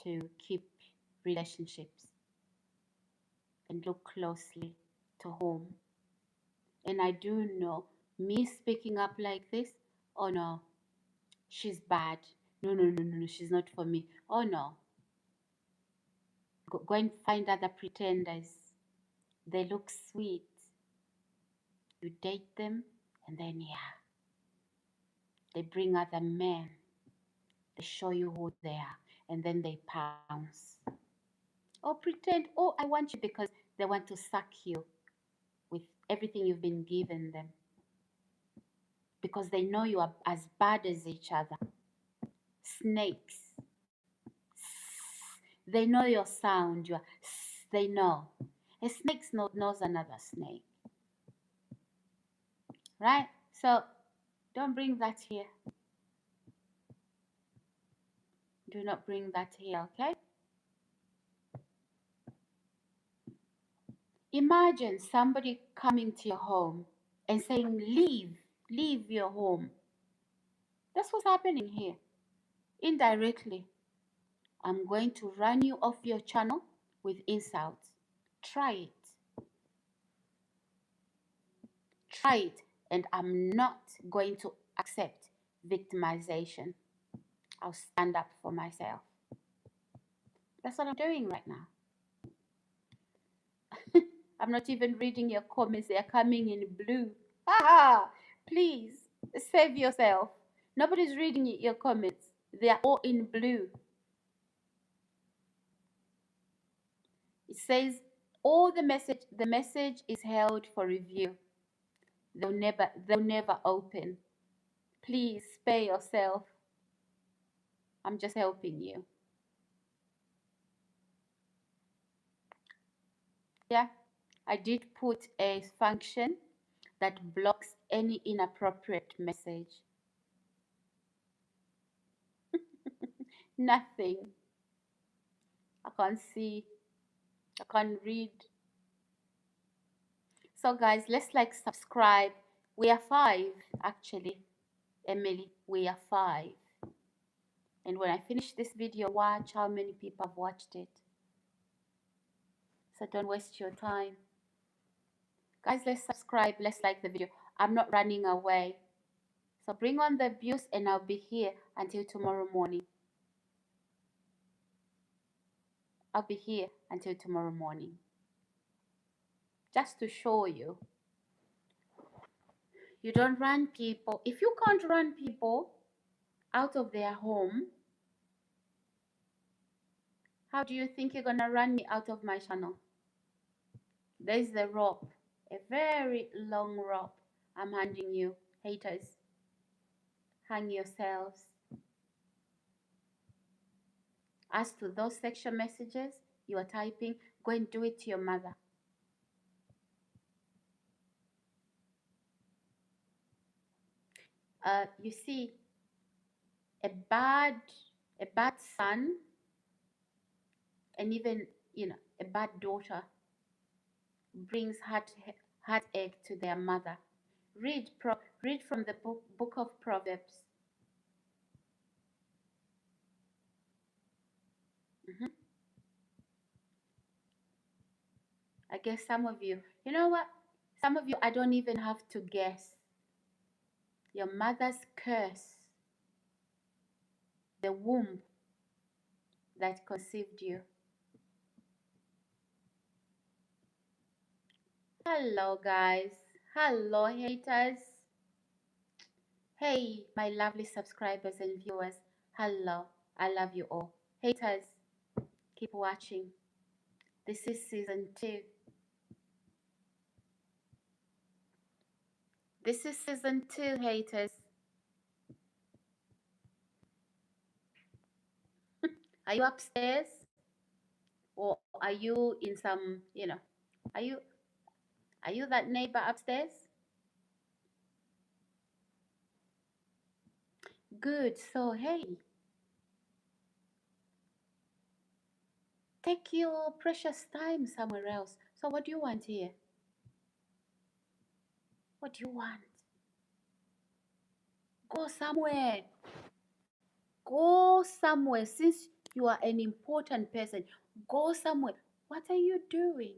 to keep relationships and look closely to home. And I do know me speaking up like this, oh no, she's bad. No, she's not for me. Oh no. Go and find other pretenders. They look sweet. You date them, and then, yeah, they bring other men. They show you who they are, and then they pounce. Or pretend, oh, I want you, because they want to suck you with everything you've been given them. Because they know you are as bad as each other. Snakes. They know your sound. They know. A snake knows another snake. Right? So don't bring that here. Do not bring that here, okay? Imagine somebody coming to your home and saying, leave your home. That's what's happening here. Indirectly, I'm going to run you off your channel with insults. Try it. Try it. And I'm not going to accept victimization. I'll stand up for myself. That's what I'm doing right now. I'm not even reading your comments. They're coming in blue. Please, save yourself. Nobody's reading your comments. They are all in blue. It says the message is held for review. They'll never open. Please spare yourself. I'm just helping you. Yeah, I did put a function that blocks any inappropriate message. Nothing. I can't see. I can't read. So guys, let's like, subscribe. We are 5 actually. Emily, we are 5. And when I finish this video, watch how many people have watched it. So don't waste your time. Guys, let's subscribe. Let's like the video. I'm not running away. So bring on the views and I'll be here until tomorrow morning. I'll be here until tomorrow morning. Just to show you. You don't run people. If you can't run people out of their home, how do you think you're gonna run me out of my channel? There's the rope, a very long rope I'm handing you, haters. Hang yourselves. As to those sexual messages you are typing, go and do it to your mother. You see, a bad son, and even, a bad daughter brings heartache to their mother. Read from the book of Proverbs. I guess some of you, you know what? Some of you, I don't even have to guess. Your mother's curse, the womb that conceived you. Hello, guys. Hello, haters. Hey, my lovely subscribers and viewers. Hello. I love you all. Haters, keep watching. This is season 2. This is season 2, haters. Are you upstairs? Or are you in some, are you that neighbor upstairs? Good. So, hey, take your precious time somewhere else. So what do you want here? What do you want? Go somewhere. Go somewhere. Since you are an important person, go somewhere. What are you doing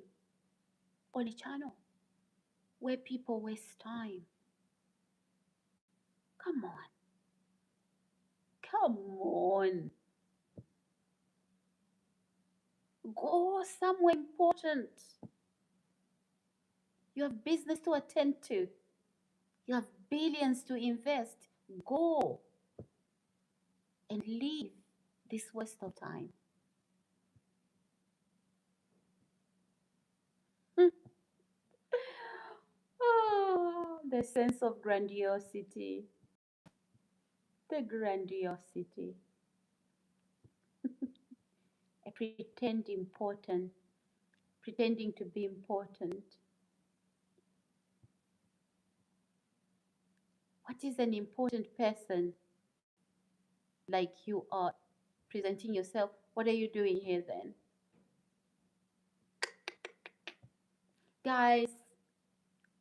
on a channel where people waste time? Come on. Come on. Go somewhere important. You have business to attend to. You have billions to invest. Go and leave this waste of time. Oh, the sense of grandiosity. The grandiosity. I pretending to be important. What is an important person like you are presenting yourself? What are you doing here then? Guys,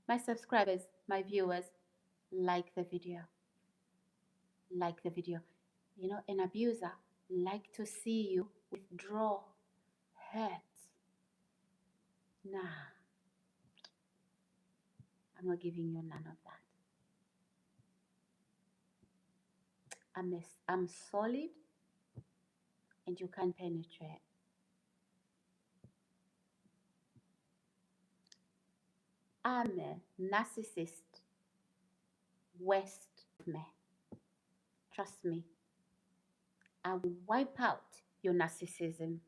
my subscribers, my viewers, like the video. Like the video. An abuser like to see you withdraw, hurt. Nah, I'm not giving you none of that. I'm solid and you can't penetrate. I'm a narcissist. West me. Trust me. I will wipe out your narcissism.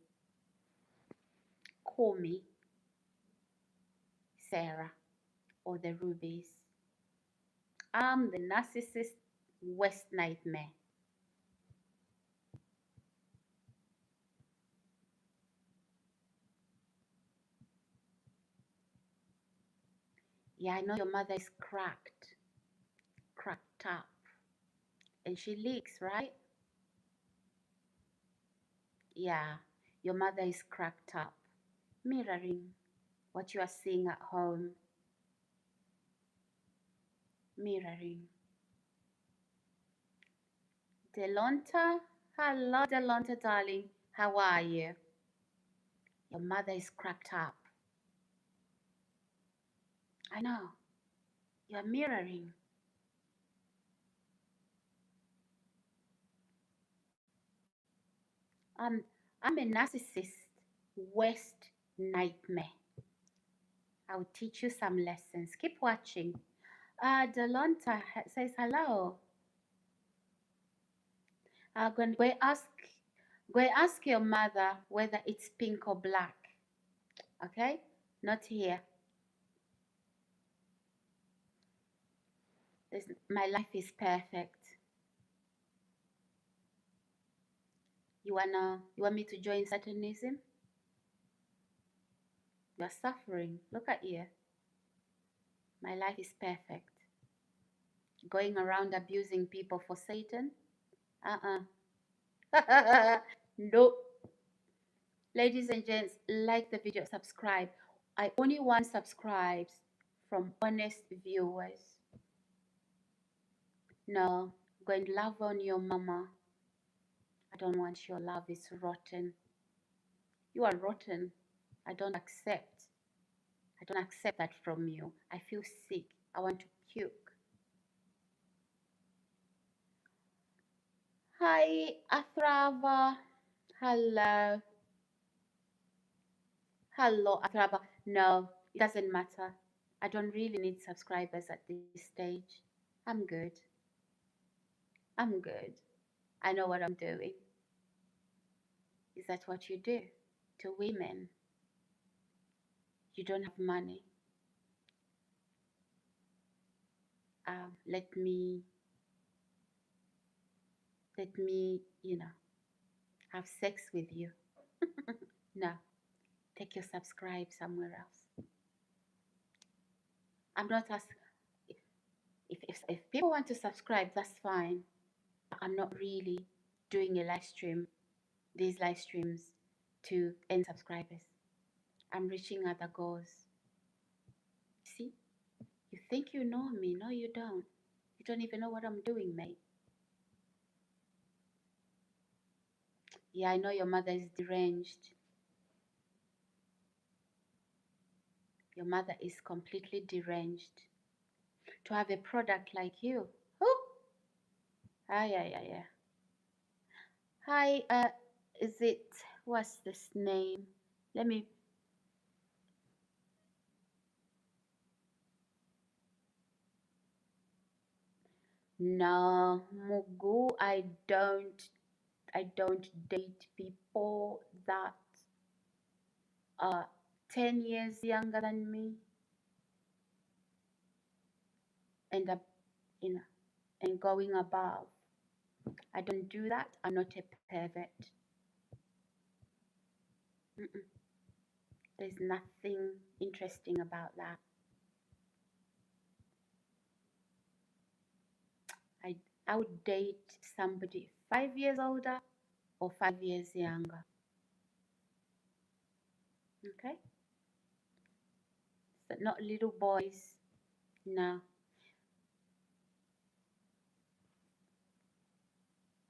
Call me Sarah or the Rubies. I'm the narcissist West nightmare. Yeah, I know your mother is cracked up, and she leaks, right? Yeah, your mother is cracked up, mirroring what you are seeing at home, mirroring. Delonta, hello Delonta, darling. How are you? Your mother is cracked up. I know. You're mirroring. I'm I'm a narcissist. Worst nightmare. I'll teach you some lessons. Keep watching. Delonta says hello. Go and ask your mother whether it's pink or black. Okay? Not here. My life is perfect. You want me to join Satanism? You're suffering. Look at you. My life is perfect. Going around abusing people for Satan? Nope. Ladies and gents, like the video, subscribe. I only want subscribes from honest viewers. No, go and love on your mama. I don't want your love. It's rotten. You are rotten. I don't accept. I don't accept that from you. I feel sick. I want to puke. Hi, Athrava. Hello. Hello, Athrava. No, it doesn't matter. I don't really need subscribers at this stage. I'm good. I'm good. I know what I'm doing. Is that what you do to women? You don't have money. Let me, have sex with you. No, take your subscribe somewhere else. I'm not asking. If people want to subscribe, that's fine. I'm not really doing a live stream, these live streams to end subscribers. I'm reaching other goals. See, you think you know me. No, you don't. You don't even know what I'm doing, mate. Yeah, I know your mother is deranged. Your mother is completely deranged. To have a product like you. Oh, yeah. Hi, is it, what's this name? Let me, no, Mugu, I don't date people that are 10 years younger than me and, and going above. I don't do that. I'm not a pervert. Mm-mm. There's nothing interesting about that. I would date somebody 5 years older or 5 years younger. Okay? So not little boys. No.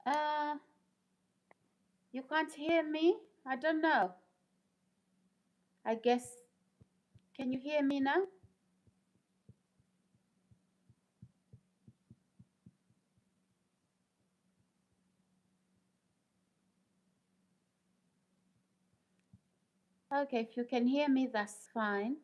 Uh, you can't hear me? I don't know. I guess, can you hear me now? Okay, if you can hear me, that's fine.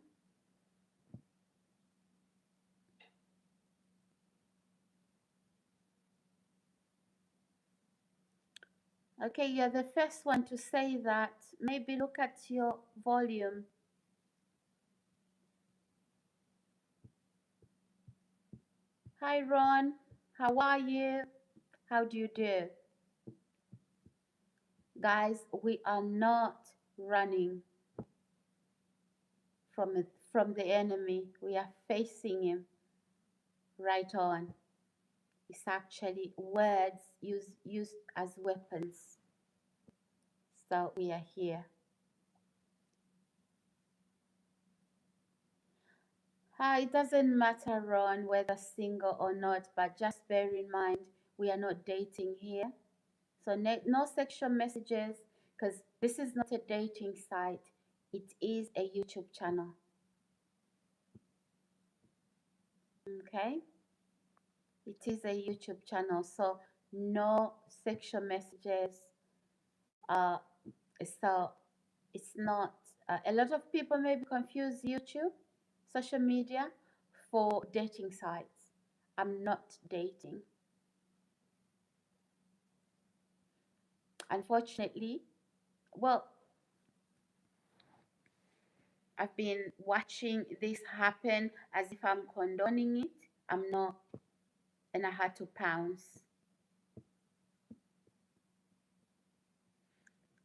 Okay, you're the first one to say that. Maybe look at your volume. Hi, Ron. How are you? How do you do? Guys, we are not running from the enemy. We are facing him right on. It's actually words used as weapons. So we are here. It doesn't matter, Ron, whether single or not, but just bear in mind we are not dating here. So no sexual messages, because this is not a dating site. It is a YouTube channel. Okay? It is a YouTube channel, so no sexual messages. Uh, so it's not. A lot of people maybe confuse YouTube, social media, for dating sites. I'm not dating. Unfortunately, well, I've been watching this happen as if I'm condoning it. I'm not, and I had to pounce.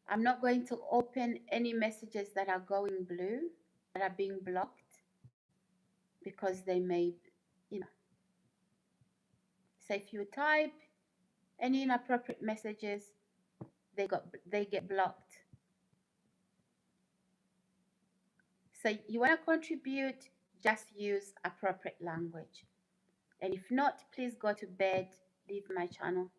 I'm not going to open any messages that are going blue, that are being blocked, because they may, you know, so if you type any inappropriate messages, they get blocked. So you want to contribute, just use appropriate language. And if not, please go to bed, leave my channel.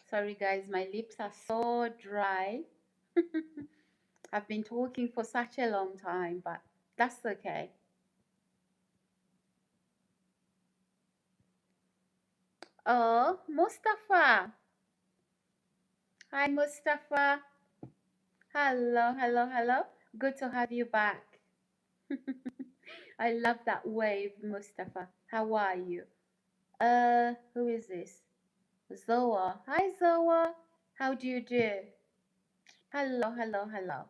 Sorry guys, my lips are so dry. I've been talking for such a long time, but that's okay. Oh, Mustafa. Hi, Mustafa. Hello, hello, hello. Good to have you back. I love that wave, Mustafa. How are you? Who is this? Zoa. Hi, Zoa. How do you do? Hello, hello, hello.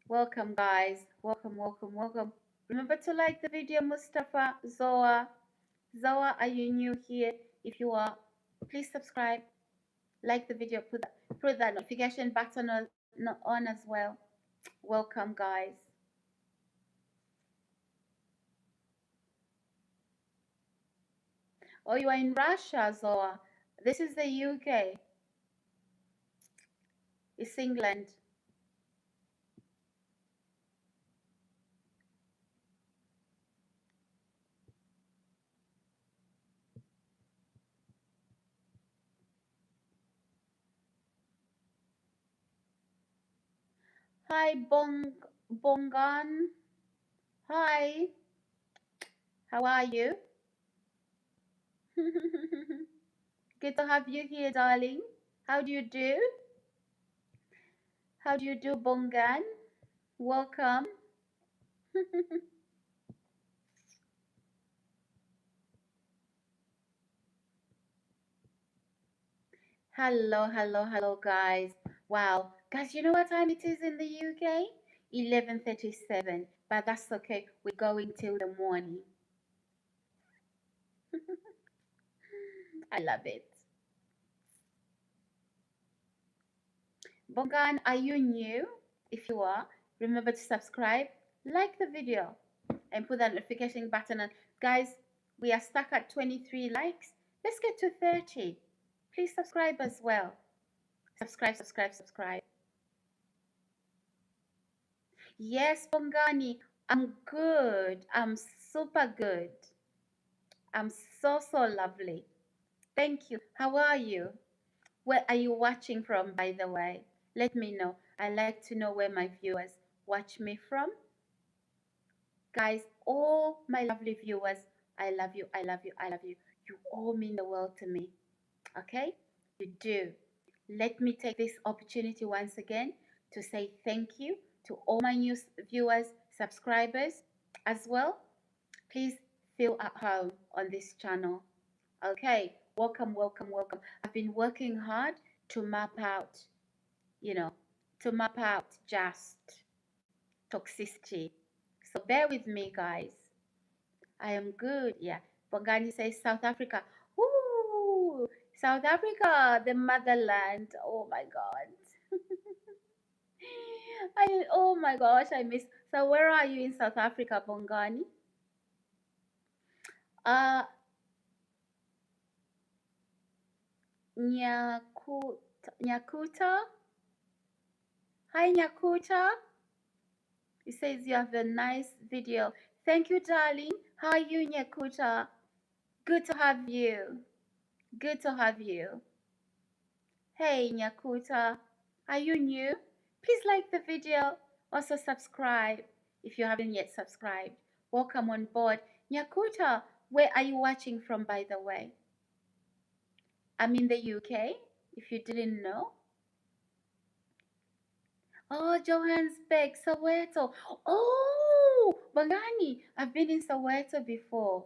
Welcome, guys. Welcome, welcome, welcome. Remember to like the video, Mustafa, Zoa. Zoa, are you new here? If you are, please subscribe, like the video, put that notification button on as well. Welcome, guys. Oh, you are in Russia, Zoa. This is the UK. It's England. Hi, Bongan. Hi. How are you? Good to have you here, darling. How do you do? How do you do, Bongan? Welcome. Hello, hello, hello, guys. Wow. Guys, you know what time it is in the UK? 11:37. But that's okay. We're going till the morning. I love it. Bongan, are you new? If you are, remember to subscribe, like the video, and put that notification button on. Guys, we are stuck at 23 likes. Let's get to 30. Please subscribe as well. Subscribe, subscribe, subscribe. Yes, Bongani, I'm good. I'm super good. I'm so, so lovely. Thank you. How are you? Where are you watching from, by the way? Let me know. I like to know where my viewers watch me from. Guys, all my lovely viewers, I love you, I love you, I love you. You all mean the world to me. Okay? You do. Let me take this opportunity once again to say thank you to all my new viewers, subscribers as well. Please feel at home on this channel. Okay, welcome, welcome, welcome. I've been working hard to map out, you know, to map out just toxicity. So bear with me, guys. I am good. Yeah. Bongani says South Africa. Ooh, South Africa, the motherland. Oh my God. Oh my gosh, I miss. So where are you in South Africa, Bongani? Uh, Nyakuta. Hi, Nyakuta. It says you have a nice video. Thank you, darling. How are you, Nyakuta? Good to have you. Good to have you. Hey, Nyakuta. Are you new? Please like the video. Also subscribe if you haven't yet subscribed. Welcome on board. Nyakuta, where are you watching from, by the way? I'm in the UK, if you didn't know. Oh, Johannesburg, Soweto. Oh, Bangani, I've been in Soweto before.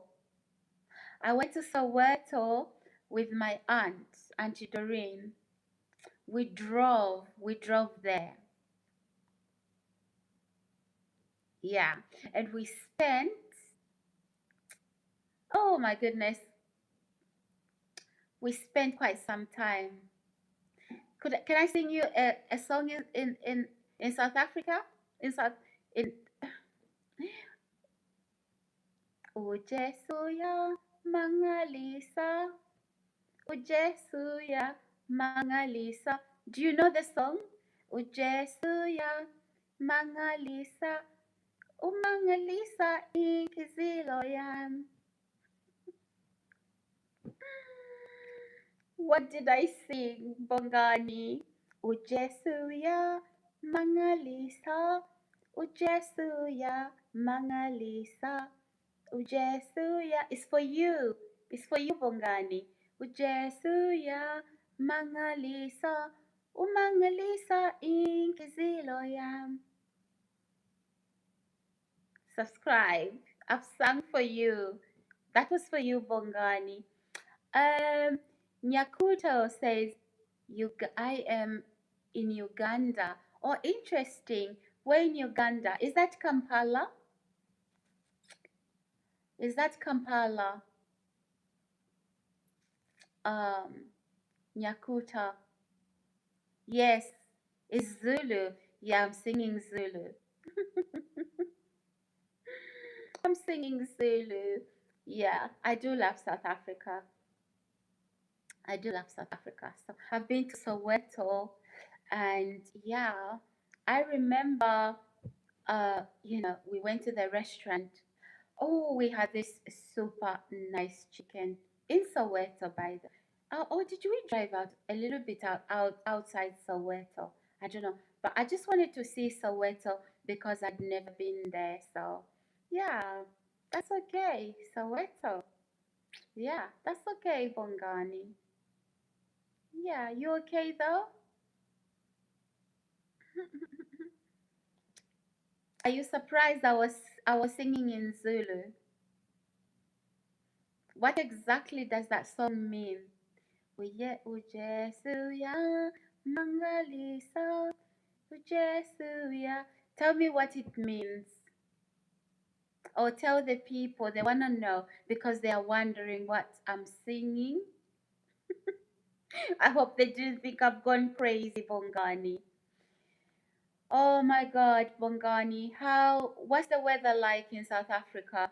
I went to Soweto with my aunt, Auntie Doreen. We drove there. Yeah, and we spent, oh my goodness, we spent quite some time. Can I sing you a song in South Africa? In South in Ujesuya Mangalisa. Ujesuya Mangalisa. Do you know the song? Ujesuya Mangalisa. Umangalisa inkizilo yam. What did I sing, Bongani? Ujesuya Mangalisa. Ujesuya Mangalisa. Ujesuya. It's for you. It's for you, Bongani. Ujesuya Mangalisa. Umangalisa inkizilo yam. Subscribe. I've sung for you. That was for you, Bongani. Nyakuto says, I am in Uganda. Oh, interesting. Where in Uganda? Is that Kampala? Is that Kampala? Um, Nyakuta. Yes, it's Zulu. Yeah, I'm singing Zulu. I'm singing Zulu. Yeah, I do love South Africa. I do love South Africa. So I've been to Soweto, and yeah, I remember, we went to the restaurant. Oh, we had this super nice chicken in Soweto, by the. Oh, did we drive out a little bit outside Soweto? I don't know, but I just wanted to see Soweto because I'd never been there. So, yeah, that's okay. Soweto, yeah, that's okay, Bongani. Yeah, you okay though? Are you surprised I was singing in Zulu? What exactly does that song mean? Uye ujesuya mangalisa ujesuya. Tell me what it means. Or tell the people, they want to know because they are wondering what I'm singing. I hope they didn't think I've gone crazy, Bongani. Oh my God, Bongani, what's the weather like in South Africa?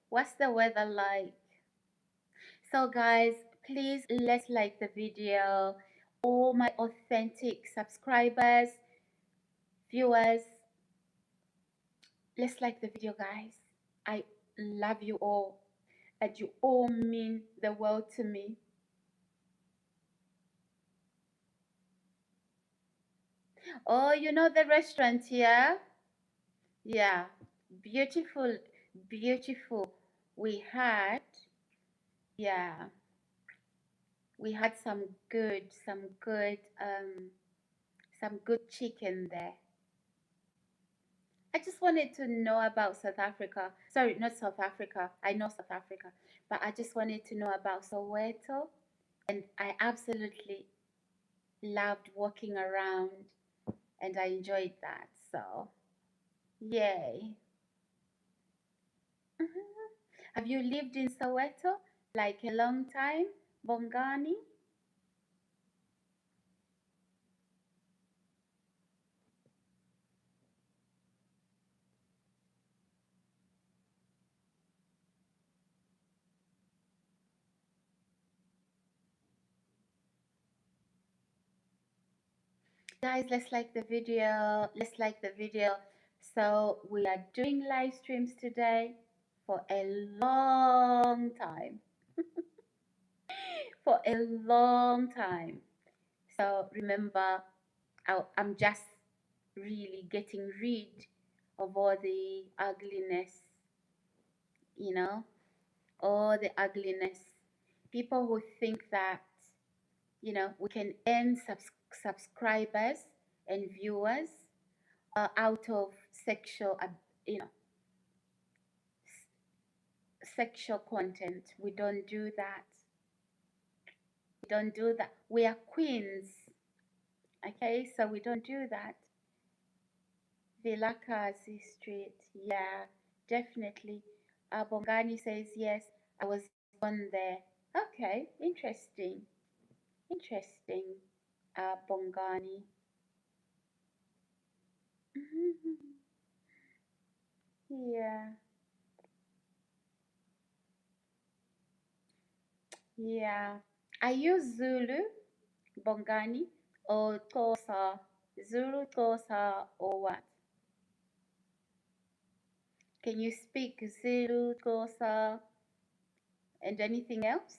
What's the weather like? So guys, please let's like the video. All my authentic subscribers, viewers, let's like the video, guys. I love you all, and you all mean the world to me. Oh, you know the restaurant here? Yeah, beautiful, beautiful. We had, yeah, we had some good chicken there. I just wanted to know about South Africa. Sorry, not South Africa. I know South Africa, but I just wanted to know about Soweto, and I absolutely loved walking around, and I enjoyed that. So, yay! Mhm. Have you lived in Soweto like a long time, Bongani? Guys, let's like the video. Let's like the video. So we are doing live streams today for a long time. For a long time. So remember, I'm just really getting rid of all the ugliness, you know, all the ugliness. People who think that, we can earn subscribers and viewers out of sexual, you know, sexual content. We don't do that. We don't do that. We are queens, okay? So we don't do that. Vilakazi Street, yeah, definitely. Bongani says yes. I was born there. Okay, interesting, interesting. Bongani. Yeah, yeah. I use Zulu, Bongani, or Tosa. Zulu, Tosa, or what? Can you speak Zulu, Tosa, and anything else?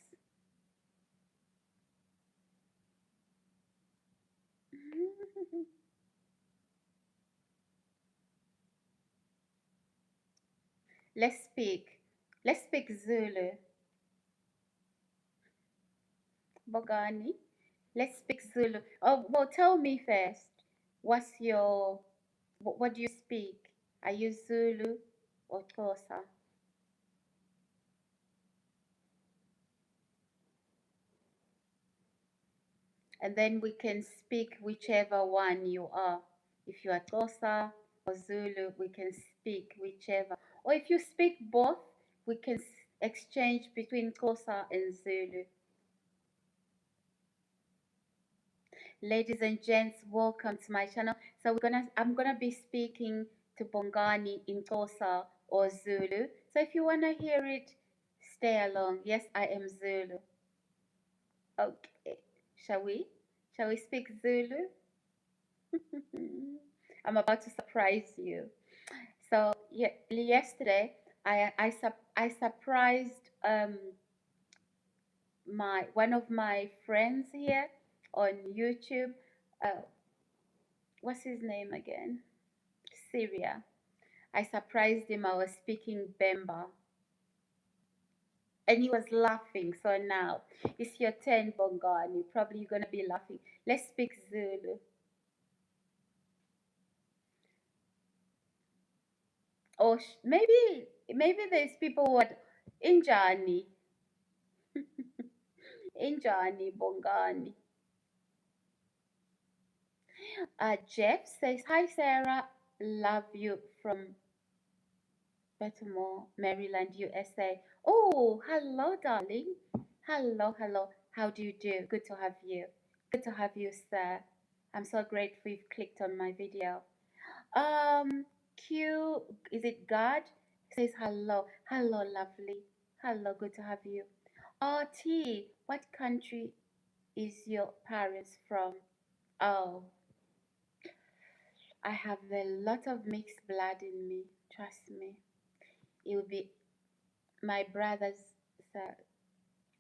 Let's speak. Let's speak Zulu. Bongani. Let's speak Zulu. Oh, well, tell me first. What's your, what do you speak? Are you Zulu or Tosa? And then we can speak whichever one you are. If you are Tosa or Zulu, we can speak whichever. Or if you speak both, we can exchange between Tosa and Zulu. Ladies and gents, welcome to my channel. So I'm gonna be speaking to Bongani in Tosa or Zulu. So if you wanna hear it, stay along. Yes, I am Zulu. Okay. Shall we? Shall we speak Zulu? I'm about to surprise you. So yeah, yesterday I surprised my one of my friends here on YouTube. Uh, what's his name again? Syria. I surprised him. I was speaking Bemba, and he was laughing. So now it's your turn, Bongani. Probably you're gonna be laughing. Let's speak Zulu. Or maybe there's people who are Injani, Injani, Bongani. Jeff says, "Hi Sarah, love you from Baltimore, Maryland, USA." Oh, hello, darling. Hello, hello. How do you do? Good to have you. Good to have you, sir. I'm so grateful you've clicked on my video. Q, is it God? Says hello. Hello, lovely. Hello, good to have you. RT, what country is your parents from? Oh, I have a lot of mixed blood in me. Trust me. It will be my brother's.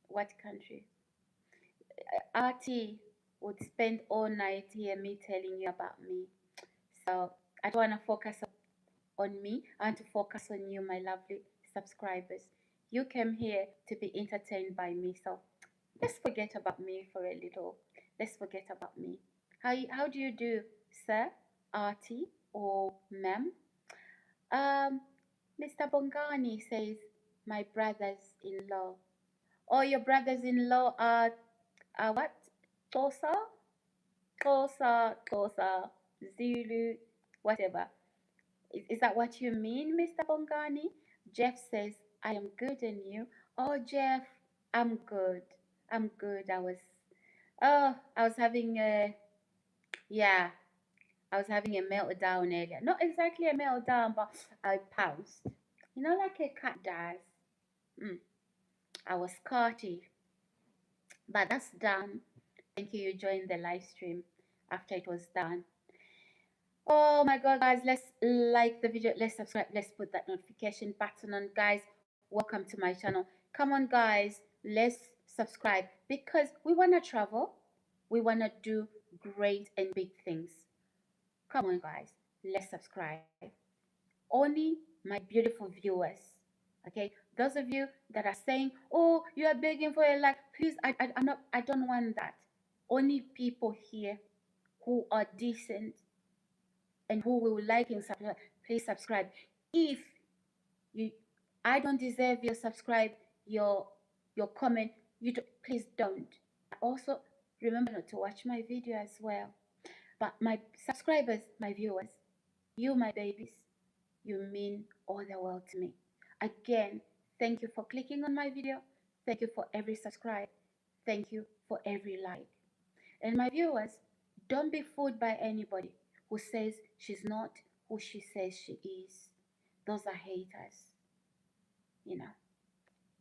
What country? RT would spend all night here me telling you about me. So I don't want to focus on me. I want to focus on you, my lovely subscribers. You came here to be entertained by me. So let's forget about me for a little. Let's forget about me. How do you do, sir, RT, or ma'am? Mr. Bongani says, my brothers-in-law. Oh, your brothers-in-law are what? Tosa? Tosa, Zulu, whatever. Is that what you mean, Mr. Bongani? Jeff says, I am good and you? Oh, Jeff, I'm good. I'm good. I was having yeah, I was having a meltdown earlier. Not exactly a meltdown, but I pounced. You know, like a cat does. Mm, I was caughty. But that's done. Thank you. You joined the live stream after it was done. Oh my God, guys, let's like the video, let's subscribe, let's put that notification button on, guys. Welcome to my channel. Come on, guys, let's subscribe because we want to travel. We want to do great and big things. Come on, guys, let's subscribe. Only my beautiful viewers, okay? Those of you that are saying, oh, you are begging for a like, please, I'm not, I don't want that. Only people here who are decent and who will like and subscribe, please subscribe. If you, I don't deserve your subscribe, your comment, please don't. Also, remember not to watch my video as well. But my subscribers, my viewers, you my babies, you mean all the world to me. Again, thank you for clicking on my video. Thank you for every subscribe. Thank you for every like. And my viewers, don't be fooled by anybody who says she's not who she says she is. Those are haters, you know.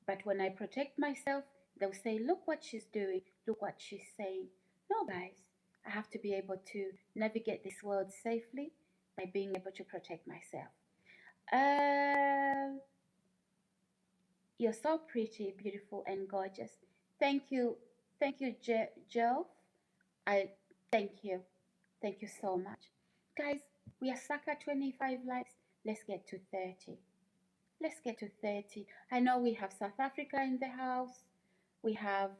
But when I protect myself, they'll say, look what she's doing, look what she's saying. No, guys, I have to be able to navigate this world safely by being able to protect myself. You're so pretty, beautiful, and gorgeous. Thank you. Thank you, Joe. I thank you. Thank you so much. Guys, we are stuck at 25 likes. Let's get to 30. Let's get to 30. I know we have South Africa in the house. We have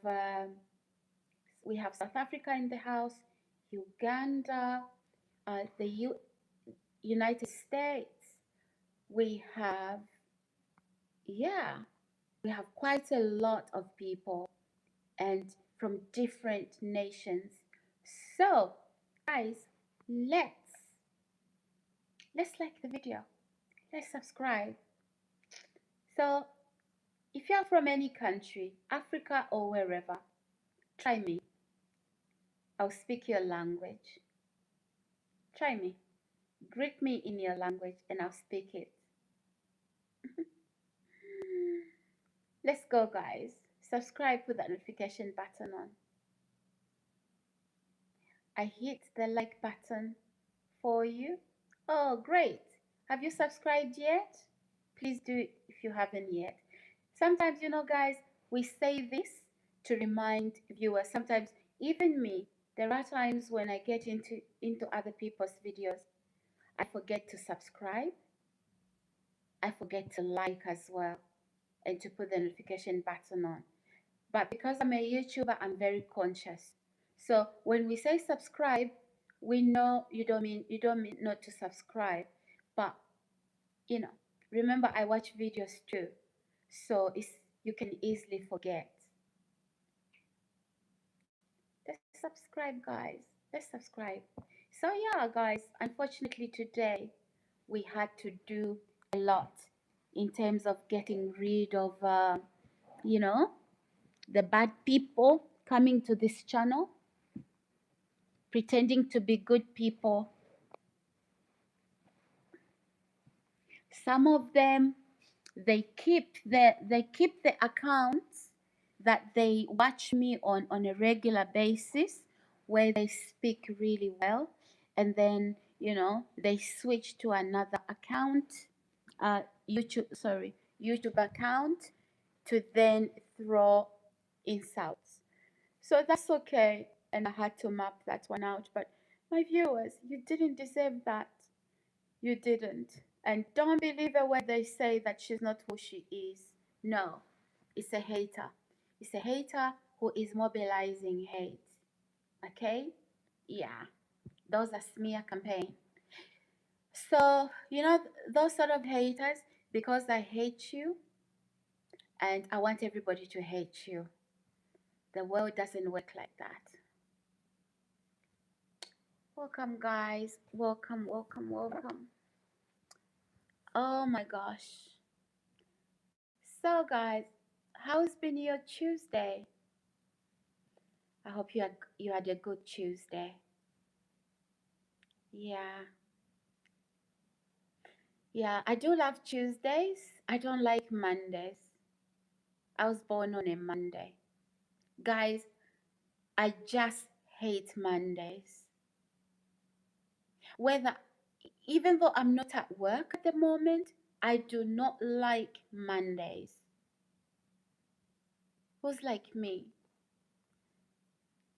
South Africa in the house, Uganda, the United States. We have, yeah, we have quite a lot of people and from different nations. So, guys, let's like the video. Let's subscribe. So, if you're from any country, Africa or wherever, try me. I'll speak your language. Try me. Greet me in your language and I'll speak it. Let's go, guys. Subscribe, put that notification button on. I hit the like button for you. Oh, great. Have you subscribed yet? Please do it if you haven't yet. Sometimes, you know, guys, we say this to remind viewers. Sometimes, even me, there are times when I get into other people's videos, I forget to subscribe. I forget to like as well and to put the notification button on. But because I'm a YouTuber, I'm very conscious. So when we say subscribe, we know you don't mean not to subscribe, but you know, remember I watch videos too, so you can easily forget. Let's subscribe, guys. Let's subscribe. So yeah, guys, unfortunately today we had to do a lot in terms of getting rid of, you know, the bad people coming to this channel, pretending to be good people. Some of them, they keep the accounts that they watch me on a regular basis, where they speak really well, and then you know they switch to another account, YouTube account, to then throw insults. So that's okay, and I had to map that one out. But my viewers, you didn't deserve that. You didn't. And don't believe her when they say that she's not who she is. No, it's a hater. It's a hater who is mobilizing hate. Okay? Yeah, those are smear campaign. So, you know, those sort of haters, because I hate you and I want everybody to hate you. The world doesn't work like that. Welcome, guys. Welcome, welcome, welcome. Oh my gosh. So, guys, how's been your Tuesday? I hope you had a good Tuesday. Yeah, yeah, I do love Tuesdays. I don't like Mondays. I was born on a Monday. Guys, I just hate Mondays. Whether, even though I'm not at work at the moment, I do not like Mondays. Who's like me?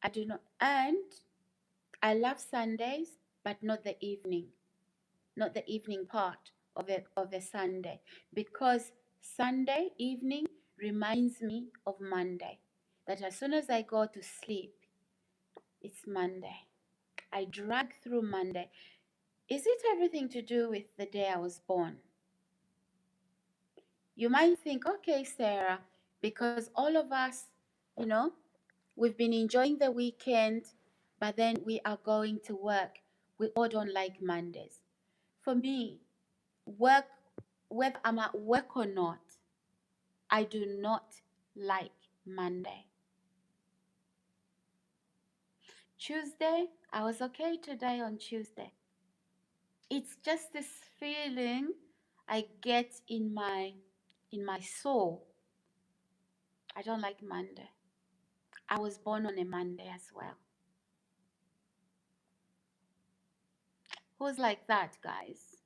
I do not, and I love Sundays, but not the evening, not the evening part of a Sunday, because Sunday evening reminds me of Monday. That as soon as I go to sleep, it's Monday. I drag through Monday. Is it everything to do with the day I was born? You might think, okay, Sarah, because all of us, you know, we've been enjoying the weekend, but then we are going to work. We all don't like Mondays. For me, work, whether I'm at work or not, I do not like Monday. Tuesday, I was okay today on Tuesday. It's just this feeling I get in my soul. I don't like Monday. I was born on a Monday as well. Who's like that, guys?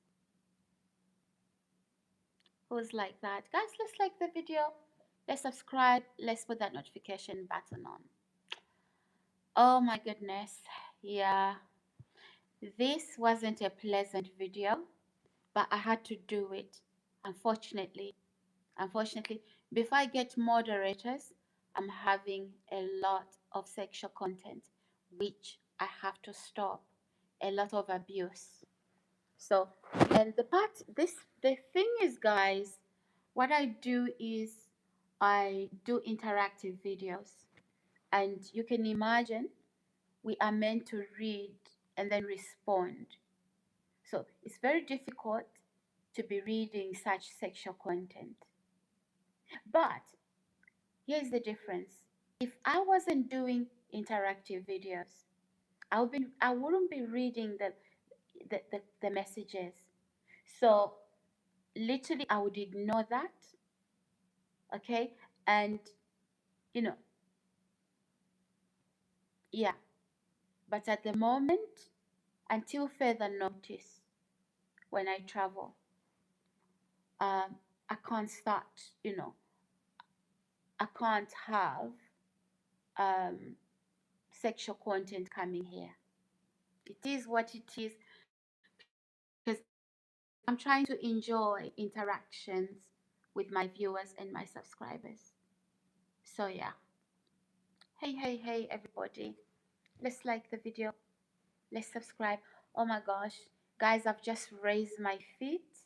Who's like that? Guys, let's like the video. Let's subscribe. Let's put that notification button on. Oh my goodness. Yeah. This wasn't a pleasant video, but I had to do it. Unfortunately. Unfortunately, before I get moderators, I'm having a lot of sexual content, which I have to stop. A lot of abuse. So, and the thing is, guys, what I do is I do interactive videos, and you can imagine we are meant to read and then respond. So it's very difficult to be reading such sexual content. But here's the difference. If I wasn't doing interactive videos, I wouldn't be reading the messages. So literally I would ignore that. Okay? And you know, yeah. But at the moment, until further notice, when I travel, I can't start, I can't have sexual content coming here. It is what it is, because I'm trying to enjoy interactions with my viewers and my subscribers. So yeah. Hey, hey, hey, everybody. Let's like the video. Let's subscribe. Oh my gosh. Guys, I've just raised my feet.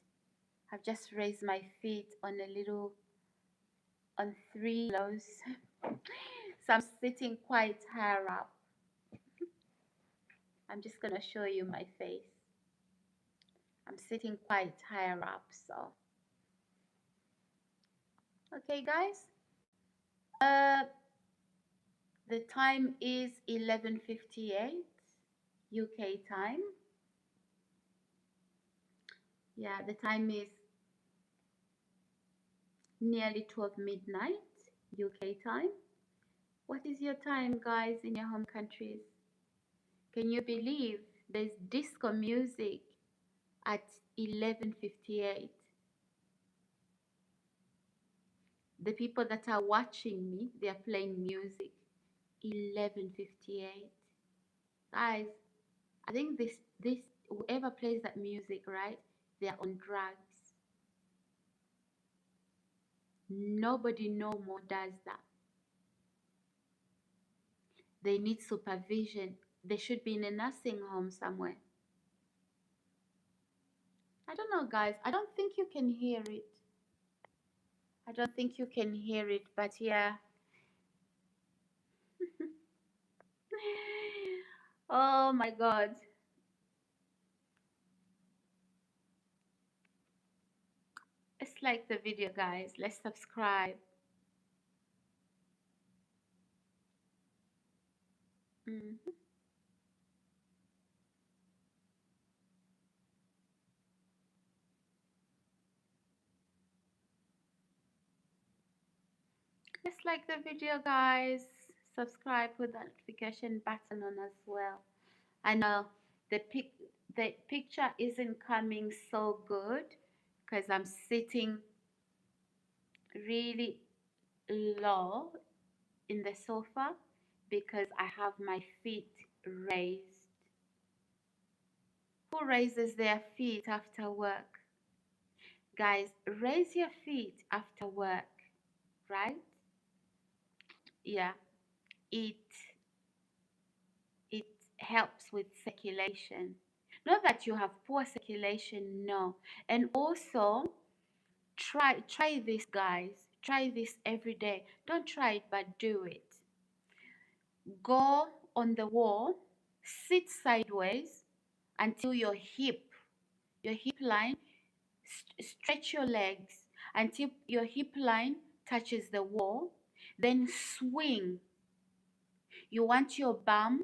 I've just raised my feet on on 3 pillows. So I'm sitting quite higher up. I'm just gonna show you my face. I'm sitting quite higher up, so. Okay, guys. The time is 11:58 UK time. Yeah, the time is nearly 12 midnight UK time. What is your time, guys, in your home countries? Can you believe there's disco music at 11:58? The people that are watching me, they are playing music. 11:58. Guys, I think this whoever plays that music, right? They are on drugs. Nobody no more does that. They need supervision. They should be in a nursing home somewhere. I don't know, guys. I don't think you can hear it. I don't think you can hear it, but yeah. Oh my God. Let's like the video, guys. Let's subscribe. Mhm. Let's like the video, guys. Subscribe with the notification button on as well. I know the picture isn't coming so good because I'm sitting really low in the sofa because I have my feet raised. Who raises their feet after work? Guys, raise your feet after work, right? Yeah, it it helps with circulation. Not that you have poor circulation, no. And also try this, guys. Try this every day. Don't try it, but do it. Go on the wall, sit sideways until your hip line, stretch your legs until your hip line touches the wall, then swing. You want your bum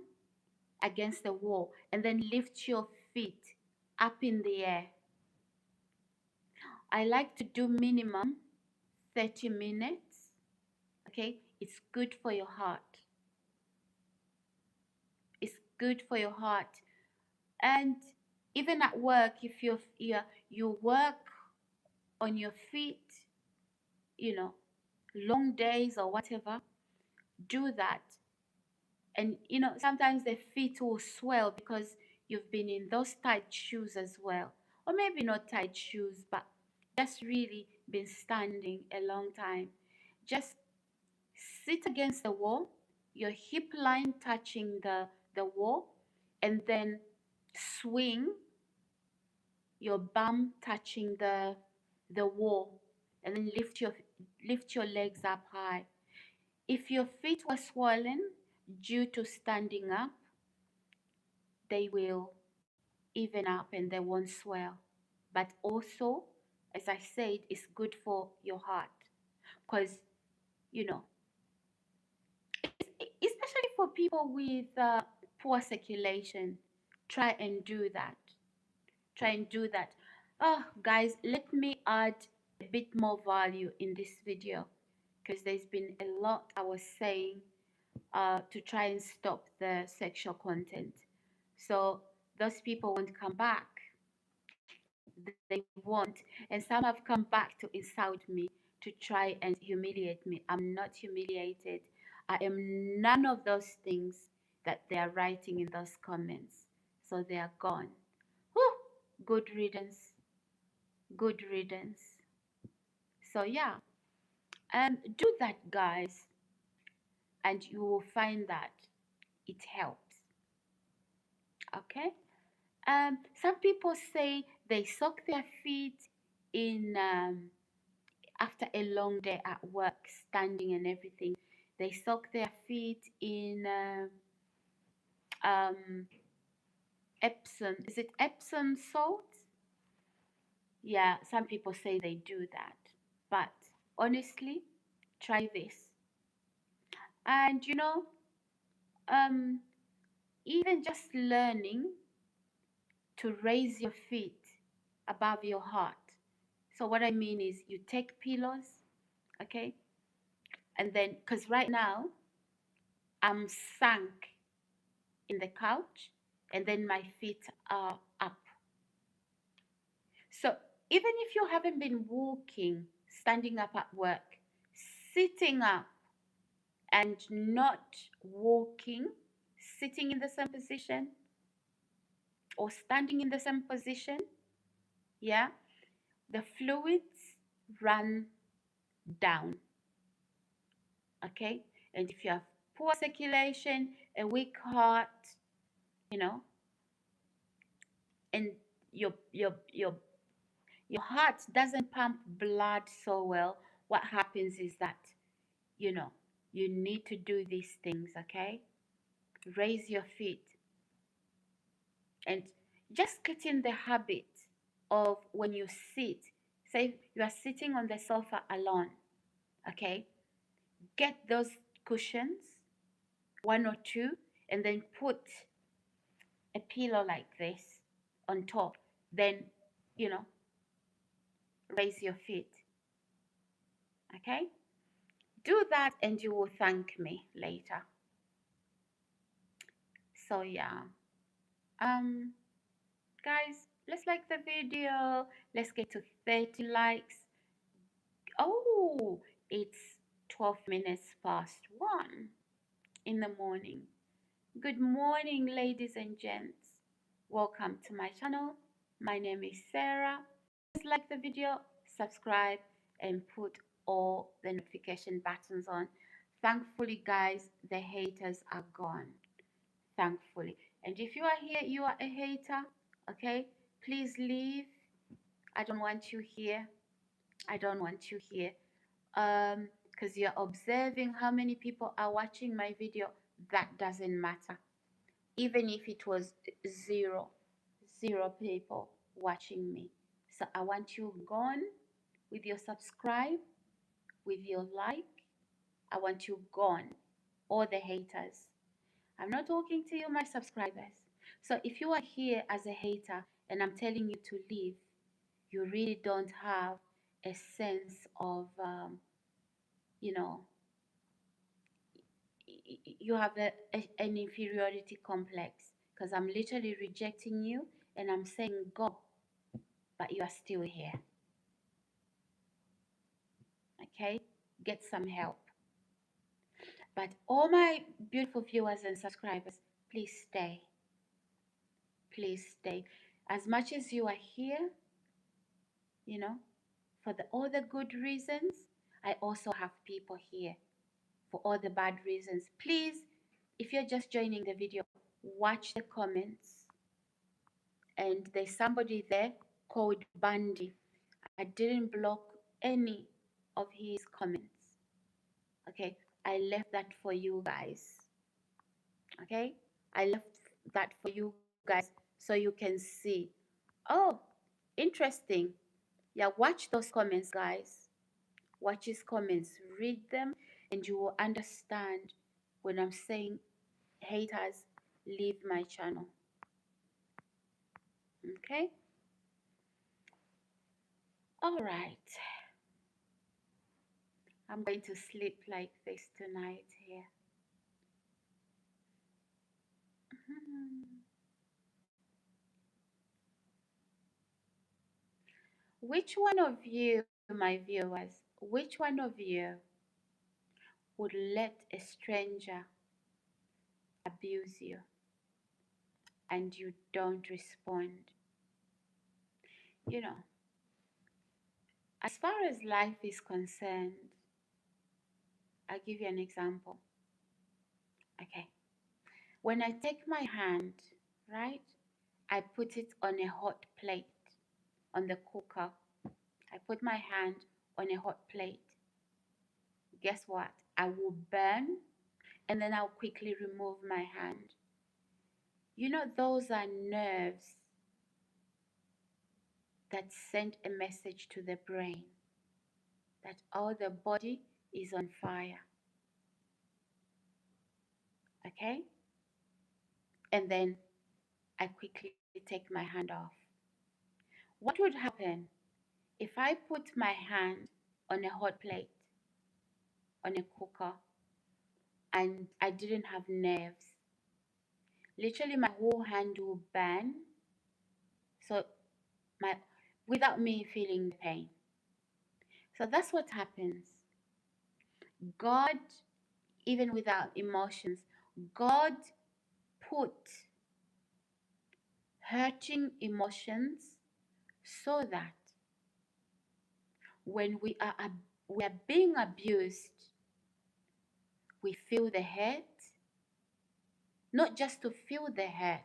against the wall and then lift your feet up in the air. I like to do minimum 30 minutes. Okay, it's good for your heart. It's good for your heart. And even at work, if you work on your feet, you know, long days or whatever, do that. And sometimes the feet will swell because you've been in those tight shoes as well. Or maybe not tight shoes, but just really been standing a long time. Just sit against the wall, your hip line touching the wall, and then swing, your bum touching the wall, and then lift your legs up high. If your feet were swollen due to standing up, they will even up and they won't swell. But also, as I said, it's good for your heart because, you know, especially for people with poor circulation, try and do that. Try and do that. Oh, guys, let me add a bit more value in this video because there's been a lot I was saying to try and stop the sexual content. So those people won't come back. They won't. And some have come back to insult me, to try and humiliate me. I'm not humiliated. I am none of those things that they are writing in those comments. So they are gone. Whew, good riddance. Good riddance. So yeah, do that, guys, and you will find that it helps. Okay. Some people say they soak their feet in after a long day at work, standing and everything. They soak their feet in Epsom. Is it Epsom salt? Yeah, some people say they do that. But honestly, try this. And um, even just learning to raise your feet above your heart. So what I mean is you take pillows, okay? And then, because right now I'm sunk in the couch and then my feet are up. So even if you haven't been walking, standing up at work, sitting up and not walking, sitting in the same position or standing in the same position, yeah, the fluids run down, okay? And if you have poor circulation, a weak heart, you know, and your your your your heart doesn't pump blood so well, what happens is that, you know, you need to do these things, okay? Raise your feet and just get in the habit of when you sit, Say you are sitting on the sofa alone, okay? Get those cushions, one or two, and then put a pillow like this on top. Then, you know, raise your feet, okay? Do that and you will thank me later. So yeah, um, guys, let's like the video. Let's get to 30 likes. Oh, it's 12 minutes past 1 in the morning. Good morning, ladies and gents. Welcome to my channel. My name is Sarah. Please like the video, subscribe, and put all the notification buttons on. Thankfully, guys, the haters are gone. Thankfully. And if you are here, you are a hater, okay? Please leave. I don't want you here. I don't want you here. Because you're observing how many people are watching my video. That doesn't matter. Even if it was zero people watching me. So I want you gone with your subscribe, with your like. I want you gone, all the haters. I'm not talking to you, my subscribers. So if you are here as a hater and I'm telling you to leave, you really don't have a sense of, you know, you have an inferiority complex, because I'm literally rejecting you and I'm saying go, but you are still here. Okay, get some help. But all my beautiful viewers and subscribers, please stay. Please stay. As much as you are here, you know, for all the good reasons, I also have people here for all the bad reasons. Please, if you're just joining the video, watch the comments. And there's somebody there called Bundy. I didn't block any of his comments. Okay, I left that for you guys. Okay, I left that for you guys so you can see. Oh, interesting. Yeah, watch those comments, guys. Watch his comments, read them, and you will understand when I'm saying haters, leave my channel. Okay? All right. I'm going to sleep like this tonight here. Which one of you, my viewers, which one of you would let a stranger abuse you and you don't respond? You know, as far as life is concerned, I'll give you an example. Okay. When I take my hand, right, I put it on a hot plate, on the cooker. I put my hand on a hot plate. Guess what? I will burn and then I'll quickly remove my hand. You know, those are nerves that send a message to the brain that all the body is on fire. Okay? And then I quickly take my hand off. What would happen if I put my hand on a hot plate, on a cooker, and I didn't have nerves? Literally, my whole hand will burn. So without me feeling the pain. So that's what happens. God, even without emotions, God put hurting emotions so that when we are being abused, we feel the hurt, not just to feel the hurt,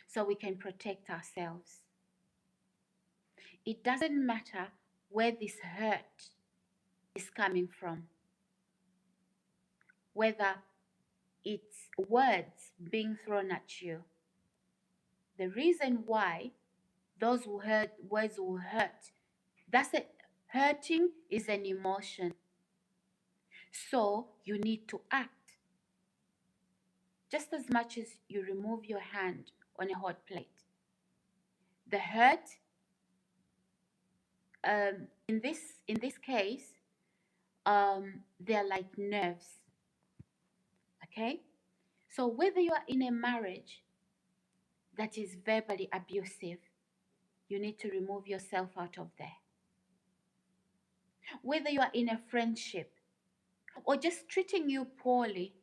so we can protect ourselves. It doesn't matter where this hurt is coming from, whether it's words being thrown at you. The reason why those words will hurt That's it. Hurting is an emotion. So you need to act. Just as much as you remove your hand on a hot plate. The hurt, in this case, they're like nerves. Okay? So whether you are in a marriage that is verbally abusive, you need to remove yourself out of there. Whether you are in a friendship or just treating you poorly,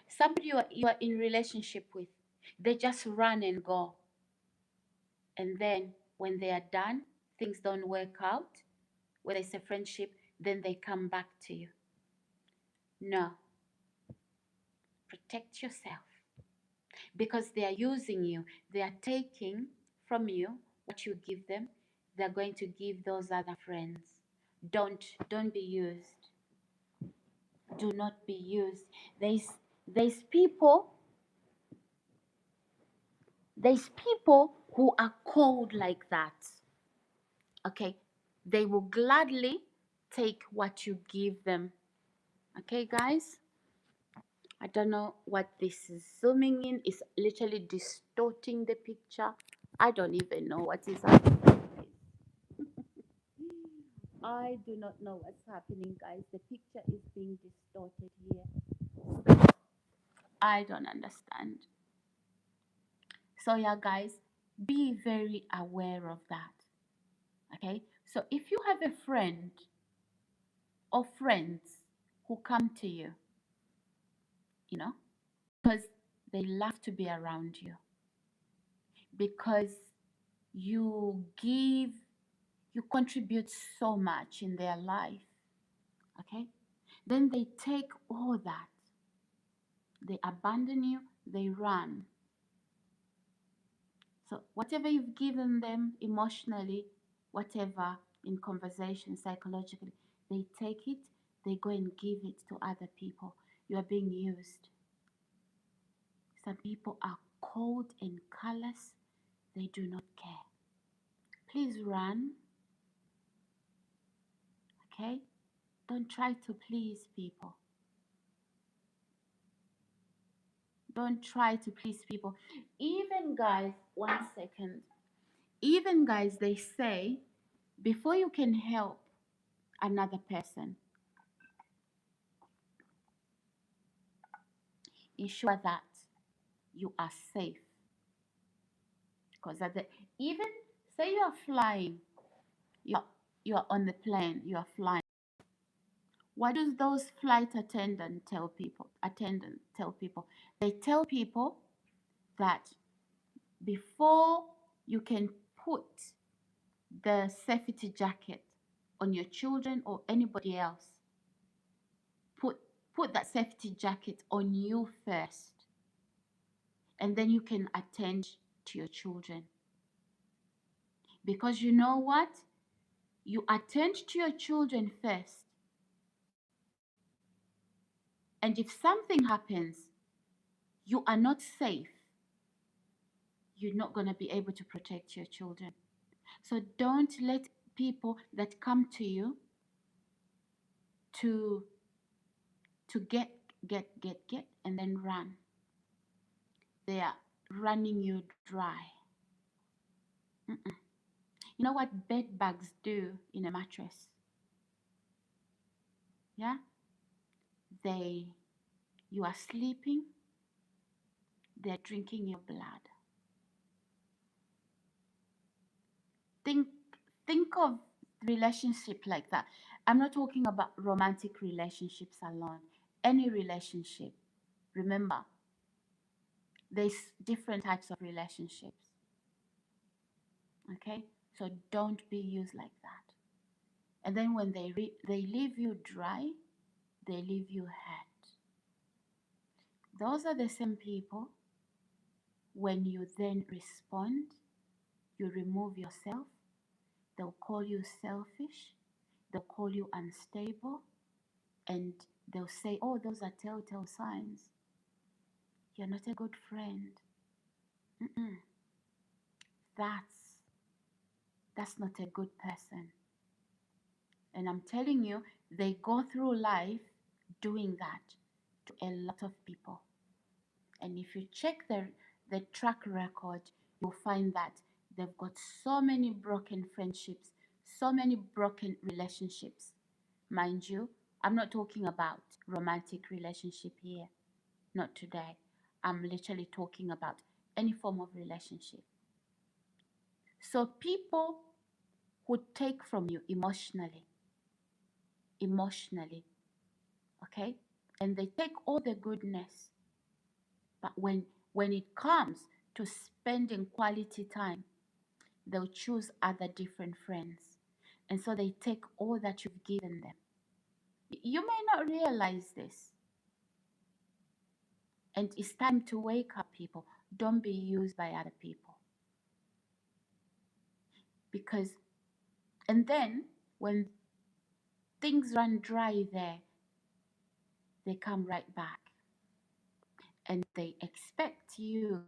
somebody you are in relationship with, they just run and go. And then when they are done, things don't work out, whether it's a friendship, then they come back to you. No. Protect yourself. Because they are using you. They are taking from you what you give them. They're going to give those other friends. Don't be used. Do not be used. There's people who are cold like that. Okay? They will gladly take what you give them. Okay, guys? I don't know what this is zooming in. It's literally distorting the picture. I don't even know what is happening. I do not know what's happening, guys. The picture is being distorted here. I don't understand. So yeah, guys, be very aware of that. Okay? So if you have a friend or friends who come to you, you know, because they love to be around you, because you contribute so much in their life, okay? Then they take all that, they abandon you, they run. So whatever you've given them emotionally, whatever in conversation, psychologically, they take it, they go and give it to other people. You are being used. Some people are cold and callous, they do not care. Please run, okay? Don't try to please people. Don't try to please people. Even guys, 1 second. Even guys, they say before you can help another person, ensure that you are safe. Because even say you are flying, you are on the plane, you are flying. What does those flight attendant tell people? They tell people that before you can put the safety jacket on your children or anybody else, put that safety jacket on you first, and then you can attend to your children. Because you know what? You attend to your children first, and if something happens, you are not safe, you're not going to be able to protect your children. So don't let people that come to you to get and then run. They are running you dry. Mm-mm. You know what bed bugs do in a mattress? Yeah? You are sleeping, they're drinking your blood. Think of relationship like that. I'm not talking about romantic relationships alone. Any relationship. Remember, there's different types of relationships. Okay? So don't be used like that. And then when they leave you dry, they leave you hurt. Those are the same people, when you then respond, you remove yourself, they'll call you selfish, they'll call you unstable, and they'll say, oh, those are telltale signs. You're not a good friend. Mm-mm. That's that's not a good person. And I'm telling you, they go through life doing that to a lot of people. And if you check the track record, you'll find that they've got so many broken friendships, so many broken relationships. Mind you, I'm not talking about romantic relationship here, not today. I'm literally talking about any form of relationship. So people who take from you emotionally, okay? And they take all the goodness, but when it comes to spending quality time, they'll choose other different friends. And so they take all that you've given them. You may not realize this. And it's time to wake up, people. Don't be used by other people. Because, and then when things run dry there, they come right back. And they expect you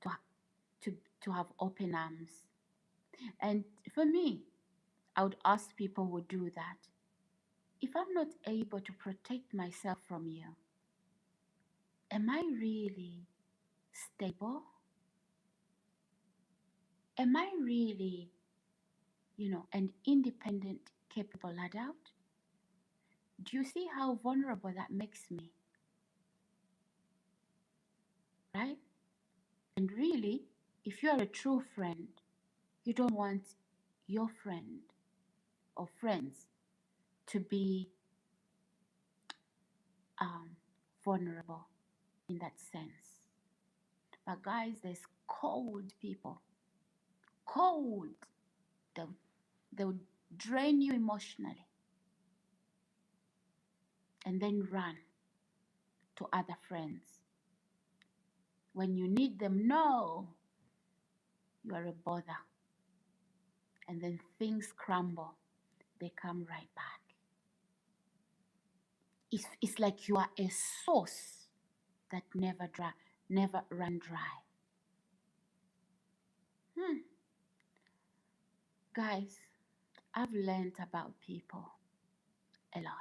to, to have open arms. And for me, I would ask people who do that, if I'm not able to protect myself from you, am I really stable? Am I really, an independent, capable adult? Do you see how vulnerable that makes me? Right? And really, if you are a true friend, you don't want your friend or friends to be vulnerable in that sense. But guys, there's cold people. Cold. They'll drain you emotionally and then run to other friends. When you need them, no, you are a bother. And then things crumble. They come right back. It's like you are a source that never run dry. Guys, I've learned about people a lot.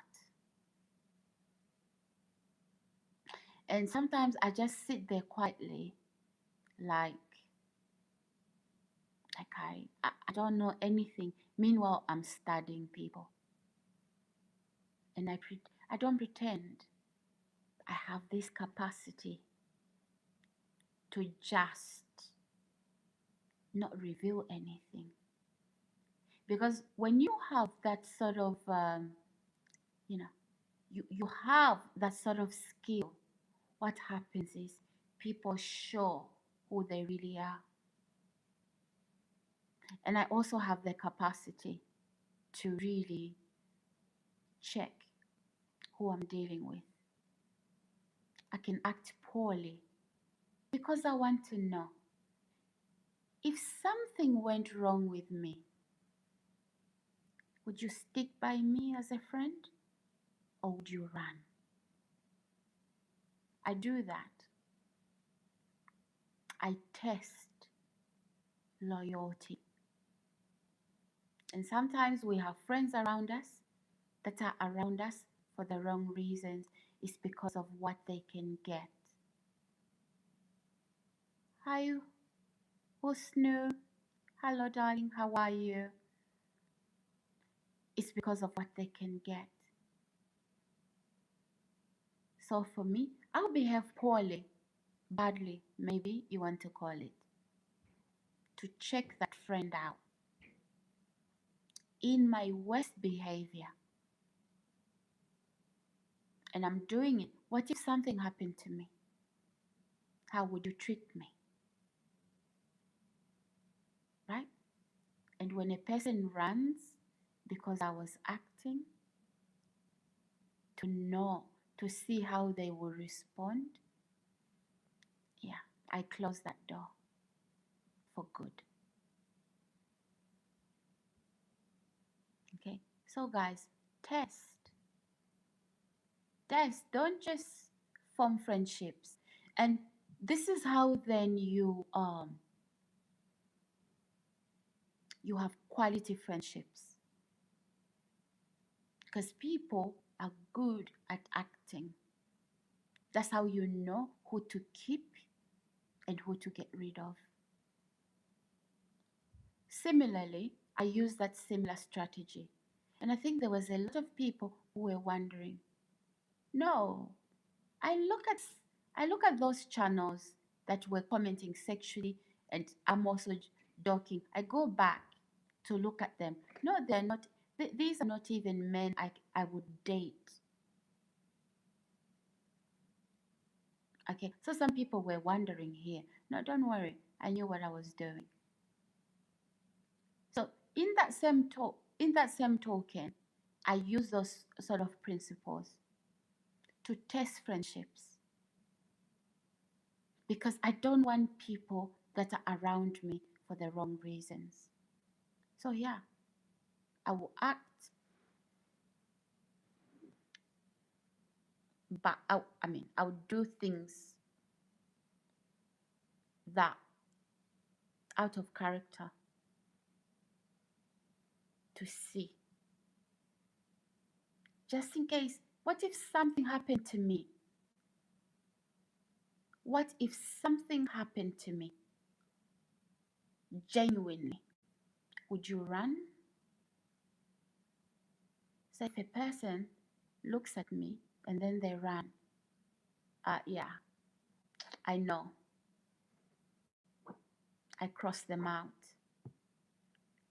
And sometimes I just sit there quietly, like I don't know anything. Meanwhile, I'm studying people. And I don't pretend. I have this capacity to just not reveal anything. Because when you have that sort of, you have that sort of skill, what happens is people show who they really are. And I also have the capacity to really check who I'm dealing with. I can act poorly because I want to know if something went wrong with me. Would you stick by me as a friend or would you run? I do that. I test loyalty. And sometimes we have friends around us that are around us for the wrong reasons. It's because of what they can get. Hi, Husnu. Hello, darling. How are you? It's because of what they can get. So for me, I'll behave poorly, badly, maybe you want to call it, to check that friend out. In my worst behavior, and I'm doing it, what if something happened to me? How would you treat me? Right? And when a person runs because I was acting, to know, to see how they will respond, yeah, I close that door for good. Okay, so guys, test. Don't just form friendships. And this is how then you you have quality friendships. Because people are good at acting. That's how you know who to keep and who to get rid of. Similarly, I use that similar strategy. And I think there was a lot of people who were wondering, no, I look at I look at those channels that were commenting sexually, and I'm also joking. I go back to look at them. No, they're not. These are not even men I would date. Okay, so some people were wondering here. No, don't worry. I knew what I was doing. So in that same token, I use those sort of principles to test friendships, because I don't want people that are around me for the wrong reasons. So yeah, I will act, but I would do things that out of character to see. Just in case, what if something happened to me? What if something happened to me? Genuinely, would you run? So if a person looks at me and then they run, yeah, I know. I cross them out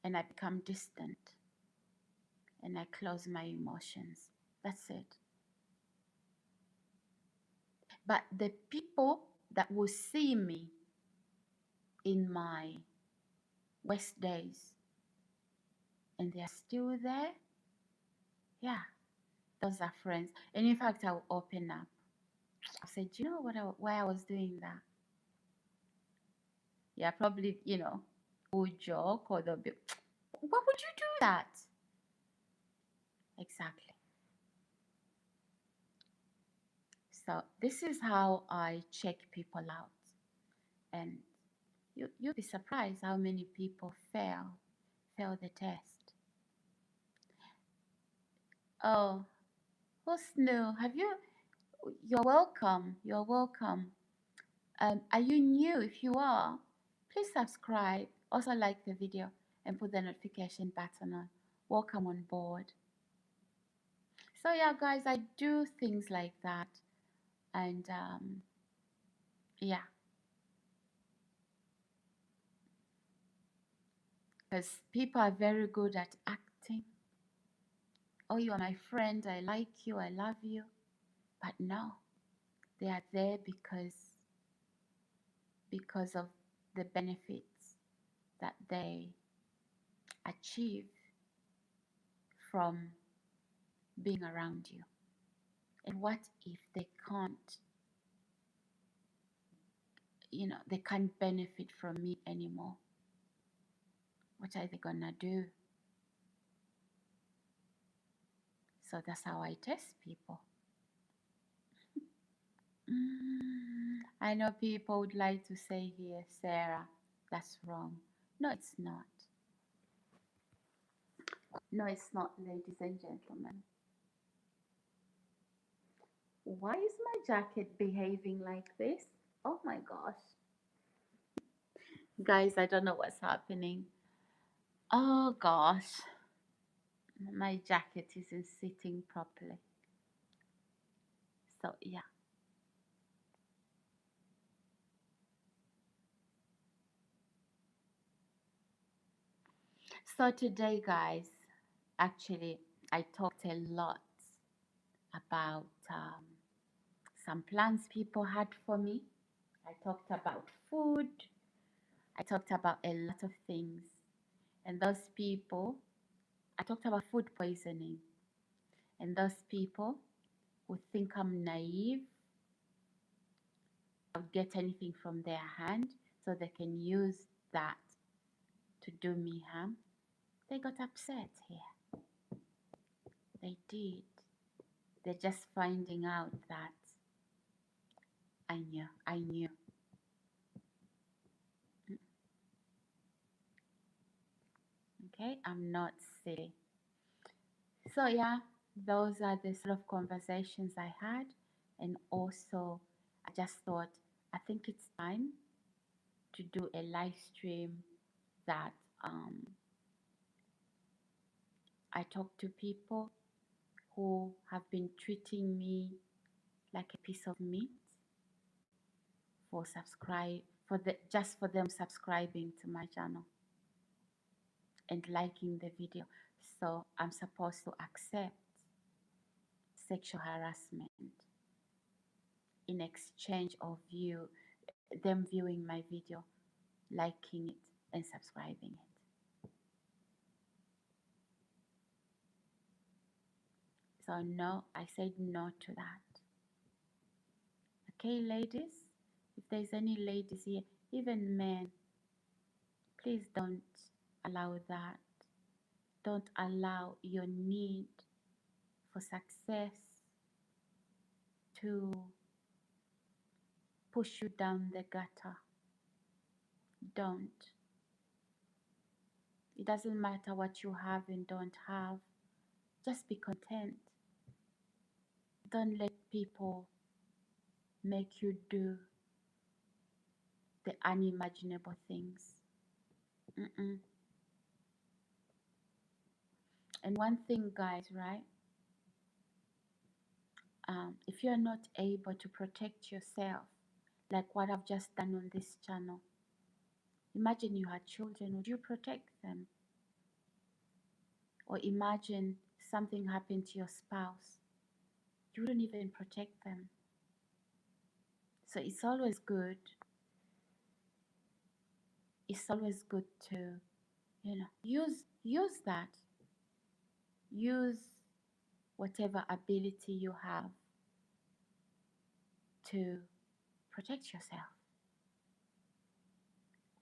and I become distant and I close my emotions. That's it. But the people that will see me in my worst days and they're still there, yeah, those are friends. And in fact, I'll open up. I said, you know why I was doing that? Yeah, probably, will joke, or they'll be, why would you do that? Exactly. So this is how I check people out. And you'll be surprised how many people fail the test. Oh, who's new? You're welcome. You're welcome. Are you new? If you are, please subscribe. Also like the video and put the notification button on. Welcome on board. So yeah, guys, I do things like that. And yeah, because people are very good at acting. Oh, you are my friend. I like you. I love you. But no, they are there because of the benefits that they achieve from being around you. And what if they can't, they can't benefit from me anymore? What are they gonna do? So that's how I test people. I know people would like to say here, Sarah, that's wrong. No, it's not. No, it's not, ladies and gentlemen. Why is my jacket behaving like this? Oh my gosh. Guys, I don't know what's happening. Oh gosh. My jacket isn't sitting properly. So yeah. So today, guys, actually, I talked a lot about some plans people had for me. I talked about food. I talked about a lot of things. And those people, I talked about food poisoning. And those people who think I'm naive, I'll get anything from their hand so they can use that to do me harm, they got upset here. They did. They're just finding out that I knew. Okay, I'm not silly. So yeah, those are the sort of conversations I had, and also I just thought I think it's time to do a live stream that I talk to people who have been treating me like a piece of meat for subscribe for the just for them subscribing to my channel and liking the video. So I'm supposed to accept sexual harassment in exchange of them viewing my video, liking it and subscribing it. So no, I said no to that. Okay, ladies, if there's any ladies here, even men, please don't allow that. Don't allow your need for success to push you down the gutter. Don't. It doesn't matter what you have and don't have. Just be content. Don't let people make you do the unimaginable things. Mm-mm. And one thing, guys, right? If you're not able to protect yourself, like what I've just done on this channel, imagine you had children, would you protect them? Or imagine something happened to your spouse, you wouldn't even protect them. So it's always good. It's always good to, use that. Use whatever ability you have to protect yourself.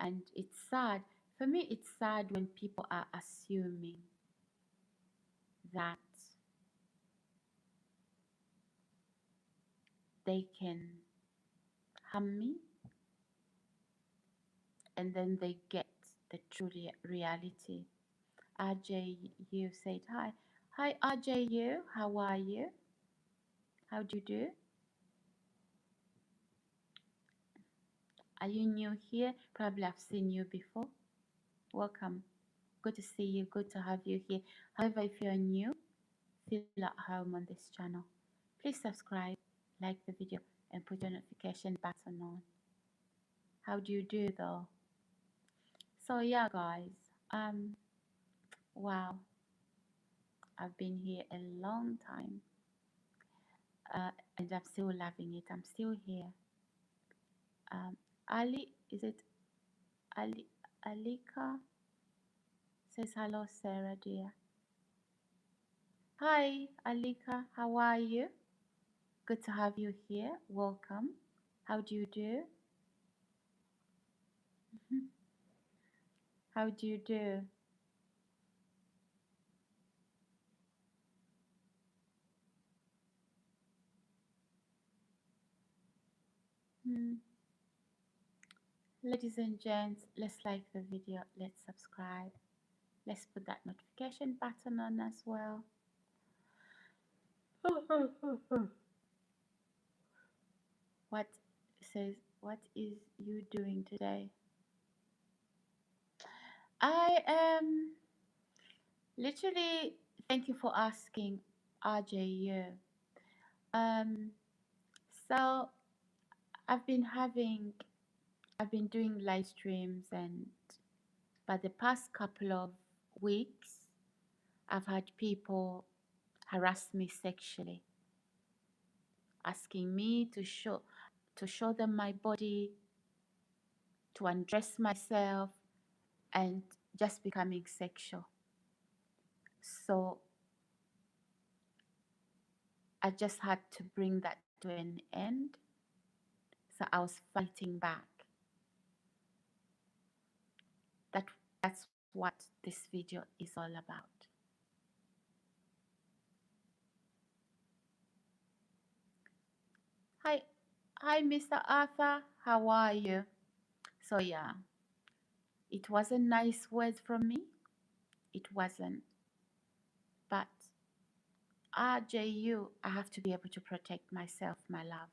And it's sad. For me, it's sad when people are assuming that they can harm me and then they get the true reality. RJU said hi. Hi RJU, how are you? How do you do? Are you new here? Probably I've seen you before. Welcome. Good to see you. Good to have you here. However, if you're new, feel at home on this channel. Please subscribe, like the video, and put your notification button on. How do you do though? So yeah, guys. Wow. I've been here a long time. And I'm still loving it. I'm still here. Ali, is it Ali? Alika says hello, Sarah dear. Hi, Alika. How are you? Good to have you here. Welcome. How do you do? How do you do? Ladies and gents, let's like the video. Let's subscribe. Let's put that notification button on as well. What says, what is you doing today? I am literally, thank you for asking, RJU. So I've been doing live streams, and by the past couple of weeks, I've had people harass me sexually, asking me to show them my body, to undress myself, and just becoming sexual. So I just had to bring that to an end. So I was fighting back. That's what this video is all about. Hi, Mr. Arthur. How are you? So yeah, it wasn't nice words from me. it wasn't. But RJU, I have to be able to protect myself, my love.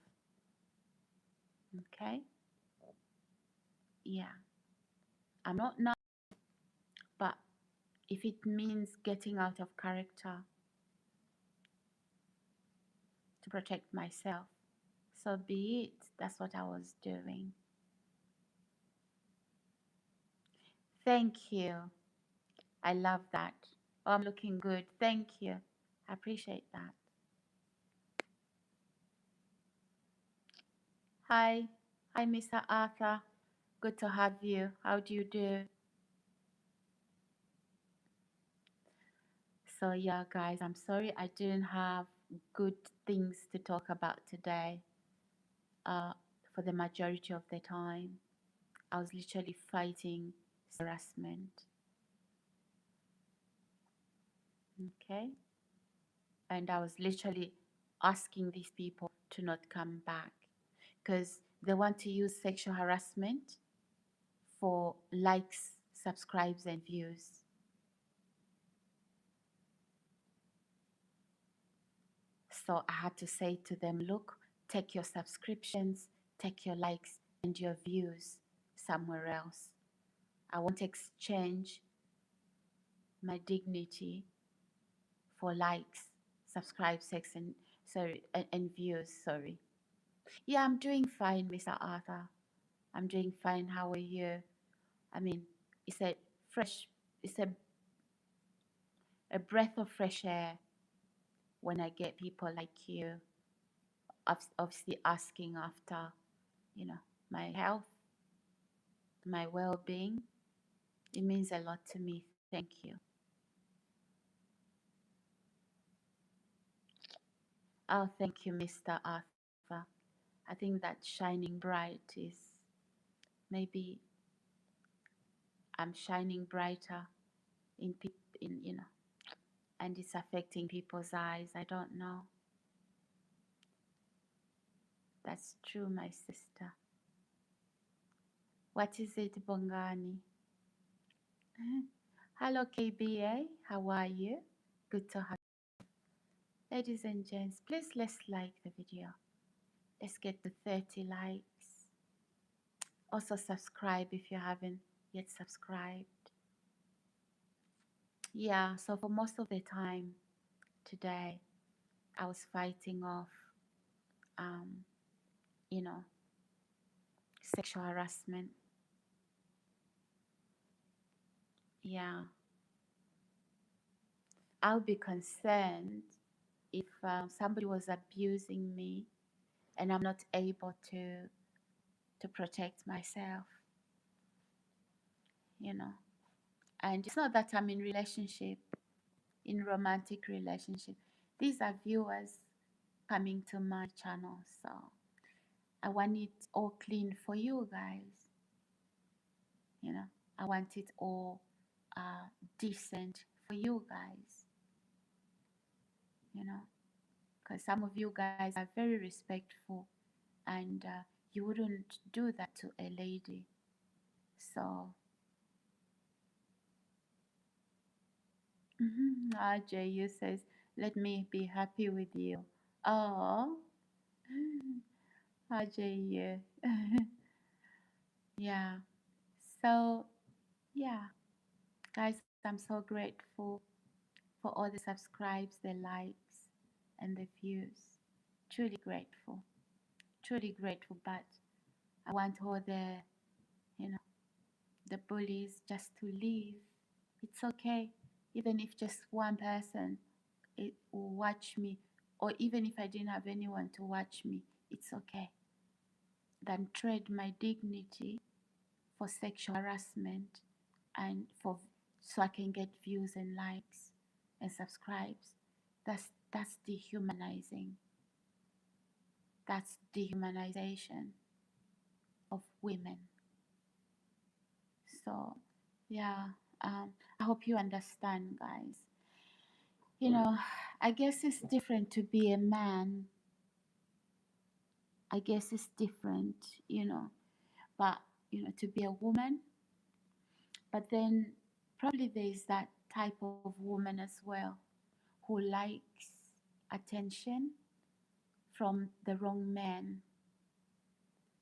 Okay? Yeah. I'm not now, but if it means getting out of character to protect myself, so be it. That's what I was doing. Thank you. I love that. Oh, I'm looking good. Thank you. I appreciate that. Hi. Hi, Mr. Arthur. Good to have you. How do you do? So, yeah, guys, I'm sorry I didn't have good things to talk about today. Uh, for the majority of the time, I was literally fighting harassment. Okay. And I was literally asking these people to not come back because they want to use sexual harassment for likes, subscribes, and views. So I had to say to them, look, take your subscriptions, take your likes and your views somewhere else. I won't exchange my dignity for likes, subscribes, sex, and sorry, and views. Sorry. Yeah, I'm doing fine, Mr. Arthur. I'm doing fine. How are you? I mean, it's a fresh, it's a breath of fresh air when I get people like you, obviously asking after, my health, my well-being. It means a lot to me. Thank you. Oh, thank you, Mr. Arthur. I think that shining bright is maybe I'm shining brighter in and it's affecting people's eyes. I don't know. That's true, my sister. What is it, Bongani? Hello, KBA. How are you? Good to have you. Ladies and gents, please let's like the video. Let's get to 30 likes. Also subscribe if you haven't yet subscribed. Yeah, so for most of the time today, I was fighting off, um, you know, sexual harassment. Yeah, I'll be concerned if somebody was abusing me and I'm not able to protect myself, you know. And it's not that I'm in relationship, in romantic relationship. These are viewers coming to my channel, so I want it all clean for you guys. I want it all decent for you guys. Because some of you guys are very respectful, and you wouldn't do that to a lady. So, RJU says, let me be happy with you. Oh, RJU. Yeah. So, yeah, guys, I'm so grateful for all the subscribes, the likes, and the views. Truly grateful. Truly grateful. But I want all you know, the bullies just to leave. It's okay. Even if just one person will watch me, or even if I didn't have anyone to watch me, it's okay. Than trade my dignity for sexual harassment and so I can get views and likes and subscribes. That's dehumanizing. That's dehumanization of women. So, yeah, I hope you understand, guys. I guess it's different to be a man. I guess it's different, but to be a woman. But then probably there is that type of woman as well who likes attention from the wrong man.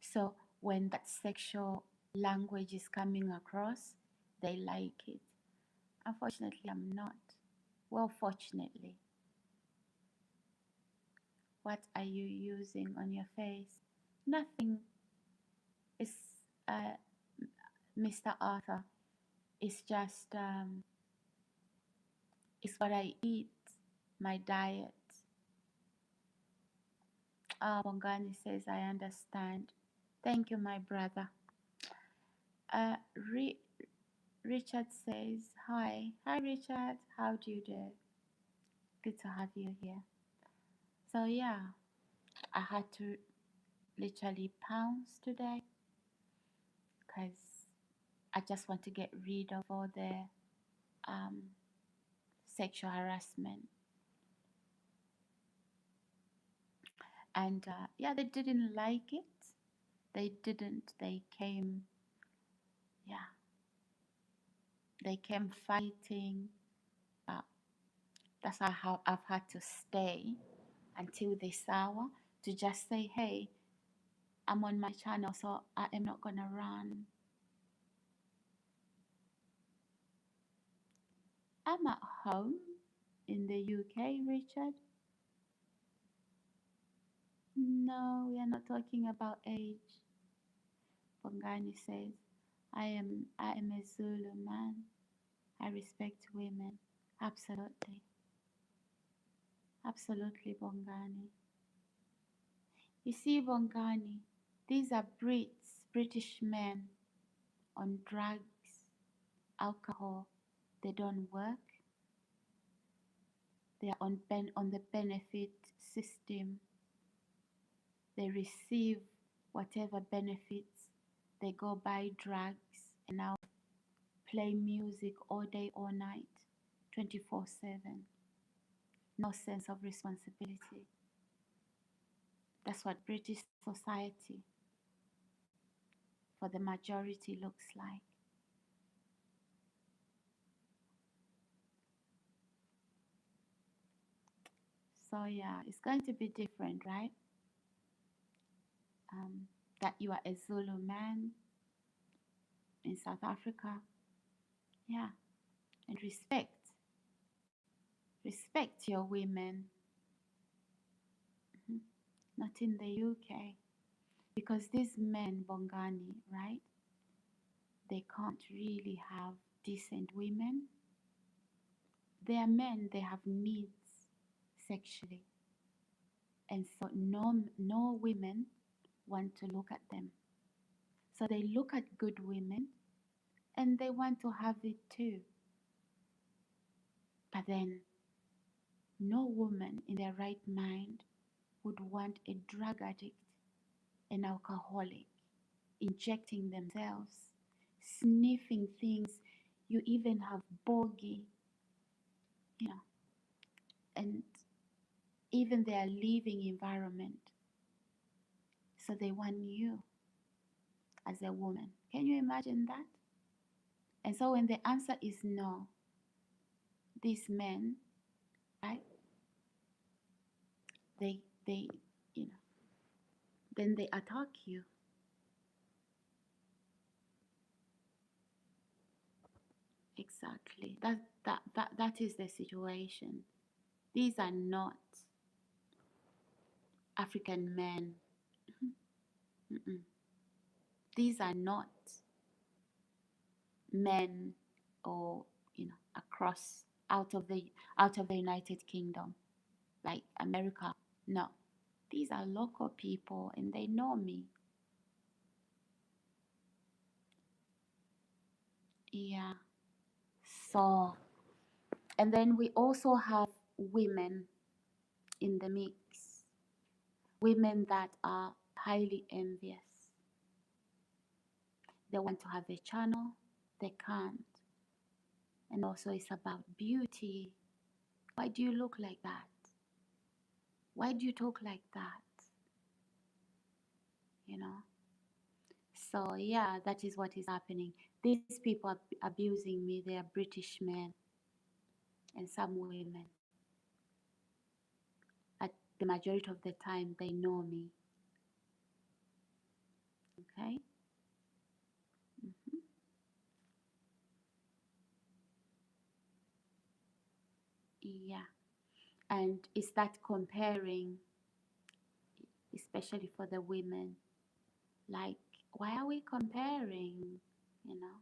So when that sexual language is coming across, they like it. Unfortunately, I'm not. Well, fortunately. What are you using on your face? Nothing. It's uh, Mr. Arthur. It's just it's what I eat, my diet. Bongani says, I understand. Thank you, my brother. Uh, Ri- Richard says, hi. Hi, Richard. How do you do? Good to have you here. So, yeah, I had to literally pounce today because I just want to get rid of all the sexual harassment. And yeah, they didn't like it. They didn't. They came, yeah, they came fighting. That's how I've had to stay until this hour to just say, hey, I'm on my channel, so I am not going to run. I'm at home in the UK, Richard. No, we are not talking about age. Bongani says, I am a Zulu man. I respect women. Absolutely. Absolutely, Bongani. You see, Bongani, these are British men on drugs, alcohol. They don't work. They are on the benefit system. They receive whatever benefits. They go buy drugs and now play music all day, all night, 24/7. No sense of responsibility. That's what British society for the majority looks like. So yeah, it's going to be different, right? That you are a Zulu man in South Africa. Yeah, and respect your women. Mhm. Not in the UK, because these men, Bongani, right? They can't really have decent women. They are men, they have needs sexually. And so no women want to look at them. So they look at good women and they want to have it too. But then no woman in their right mind would want a drug addict, an alcoholic, injecting themselves, sniffing things. You even have bogey, you know, and even their living environment. So they want you as a woman. Can you imagine that? And so when the answer is no, these men, right? They you know, then they attack you. Exactly. That is the situation. These are not African men. Mm-mm. These are not men or across out of the United Kingdom, like America. No. These are local people and they know me. Yeah. So, and then we also have women in the mix, women that are highly envious. They want to have a channel, they can't. And also, it's about beauty. Why do you look like that? Why do you talk like that? You know? So, yeah, that is what is happening. These people are abusing me. They are British men. And some women, at the majority of the time, they know me. Okay? Mhm. Yeah. And it's that comparing, especially for the women. Like, why are we comparing? You know?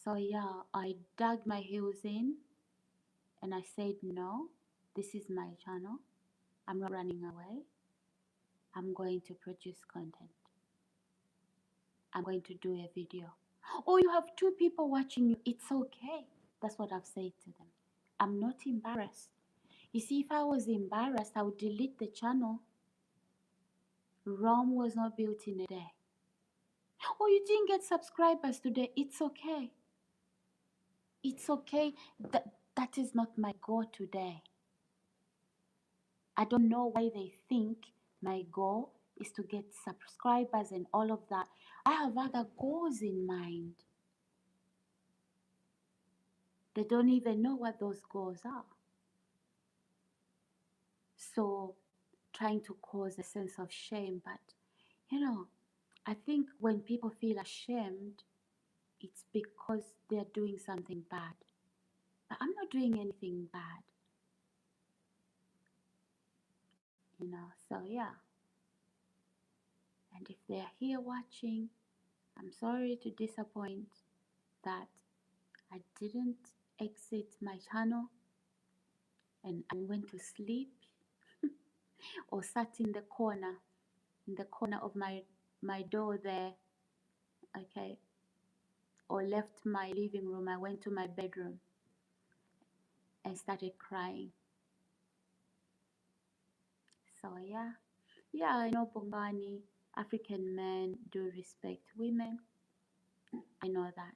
So, yeah, I dug my heels in and I said, no, this is my channel. I'm not running away. I'm going to produce content. I'm going to do a video. Oh, you have two people watching you. It's okay. That's what I've said to them. I'm not embarrassed. You see, if I was embarrassed, I would delete the channel. Rome was not built in a day. Oh, you didn't get subscribers today. It's okay. It's okay. That is not my goal today. I don't know why they think my goal is to get subscribers and all of that. I have other goals in mind. They don't even know what those goals are. So, trying to cause a sense of shame. But, I think when people feel ashamed, it's because they're doing something bad. But I'm not doing anything bad, So, yeah. And if they're here watching, I'm sorry to disappoint that I didn't exit my channel and I went to sleep or sat in the corner of my door there, okay, or left my living room. I went to my bedroom and started crying. So yeah, I know Bongani, African men do respect women. I know that.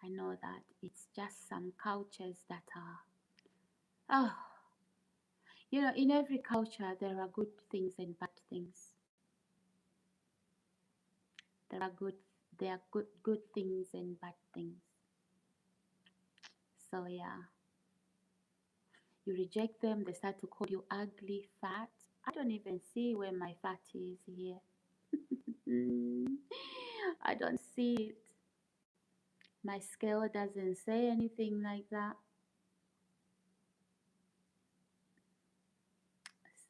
I know that. It's just some cultures that are, oh, in every culture there are good things and bad things. There are good things and bad things. So yeah, you reject them, they start to call you ugly, fat. I don't even see where my fat is here. I don't see it. My scale doesn't say anything like that.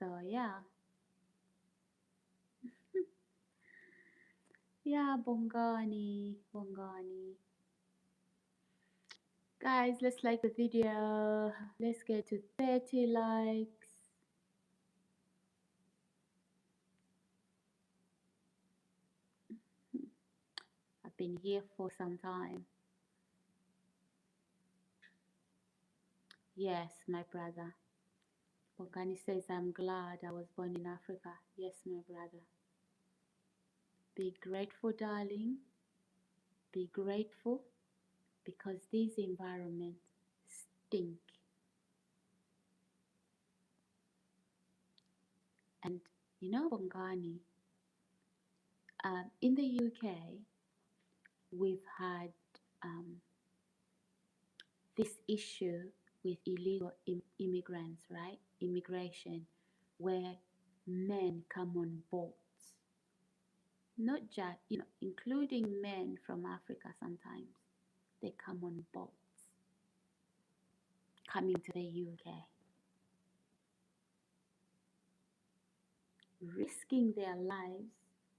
So yeah. Yeah, Bongani. Guys, let's like the video. Let's get to 30 likes. I've been here for some time. Yes, my brother. Bongani says, I'm glad I was born in Africa. Yes, my brother. Be grateful, darling. Be grateful because these environments stink. And Bongani, in the UK, we've had this issue with illegal immigrants, right? Immigration, where men come on boats, not just, including men from Africa sometimes. They come on boats, coming to the UK, risking their lives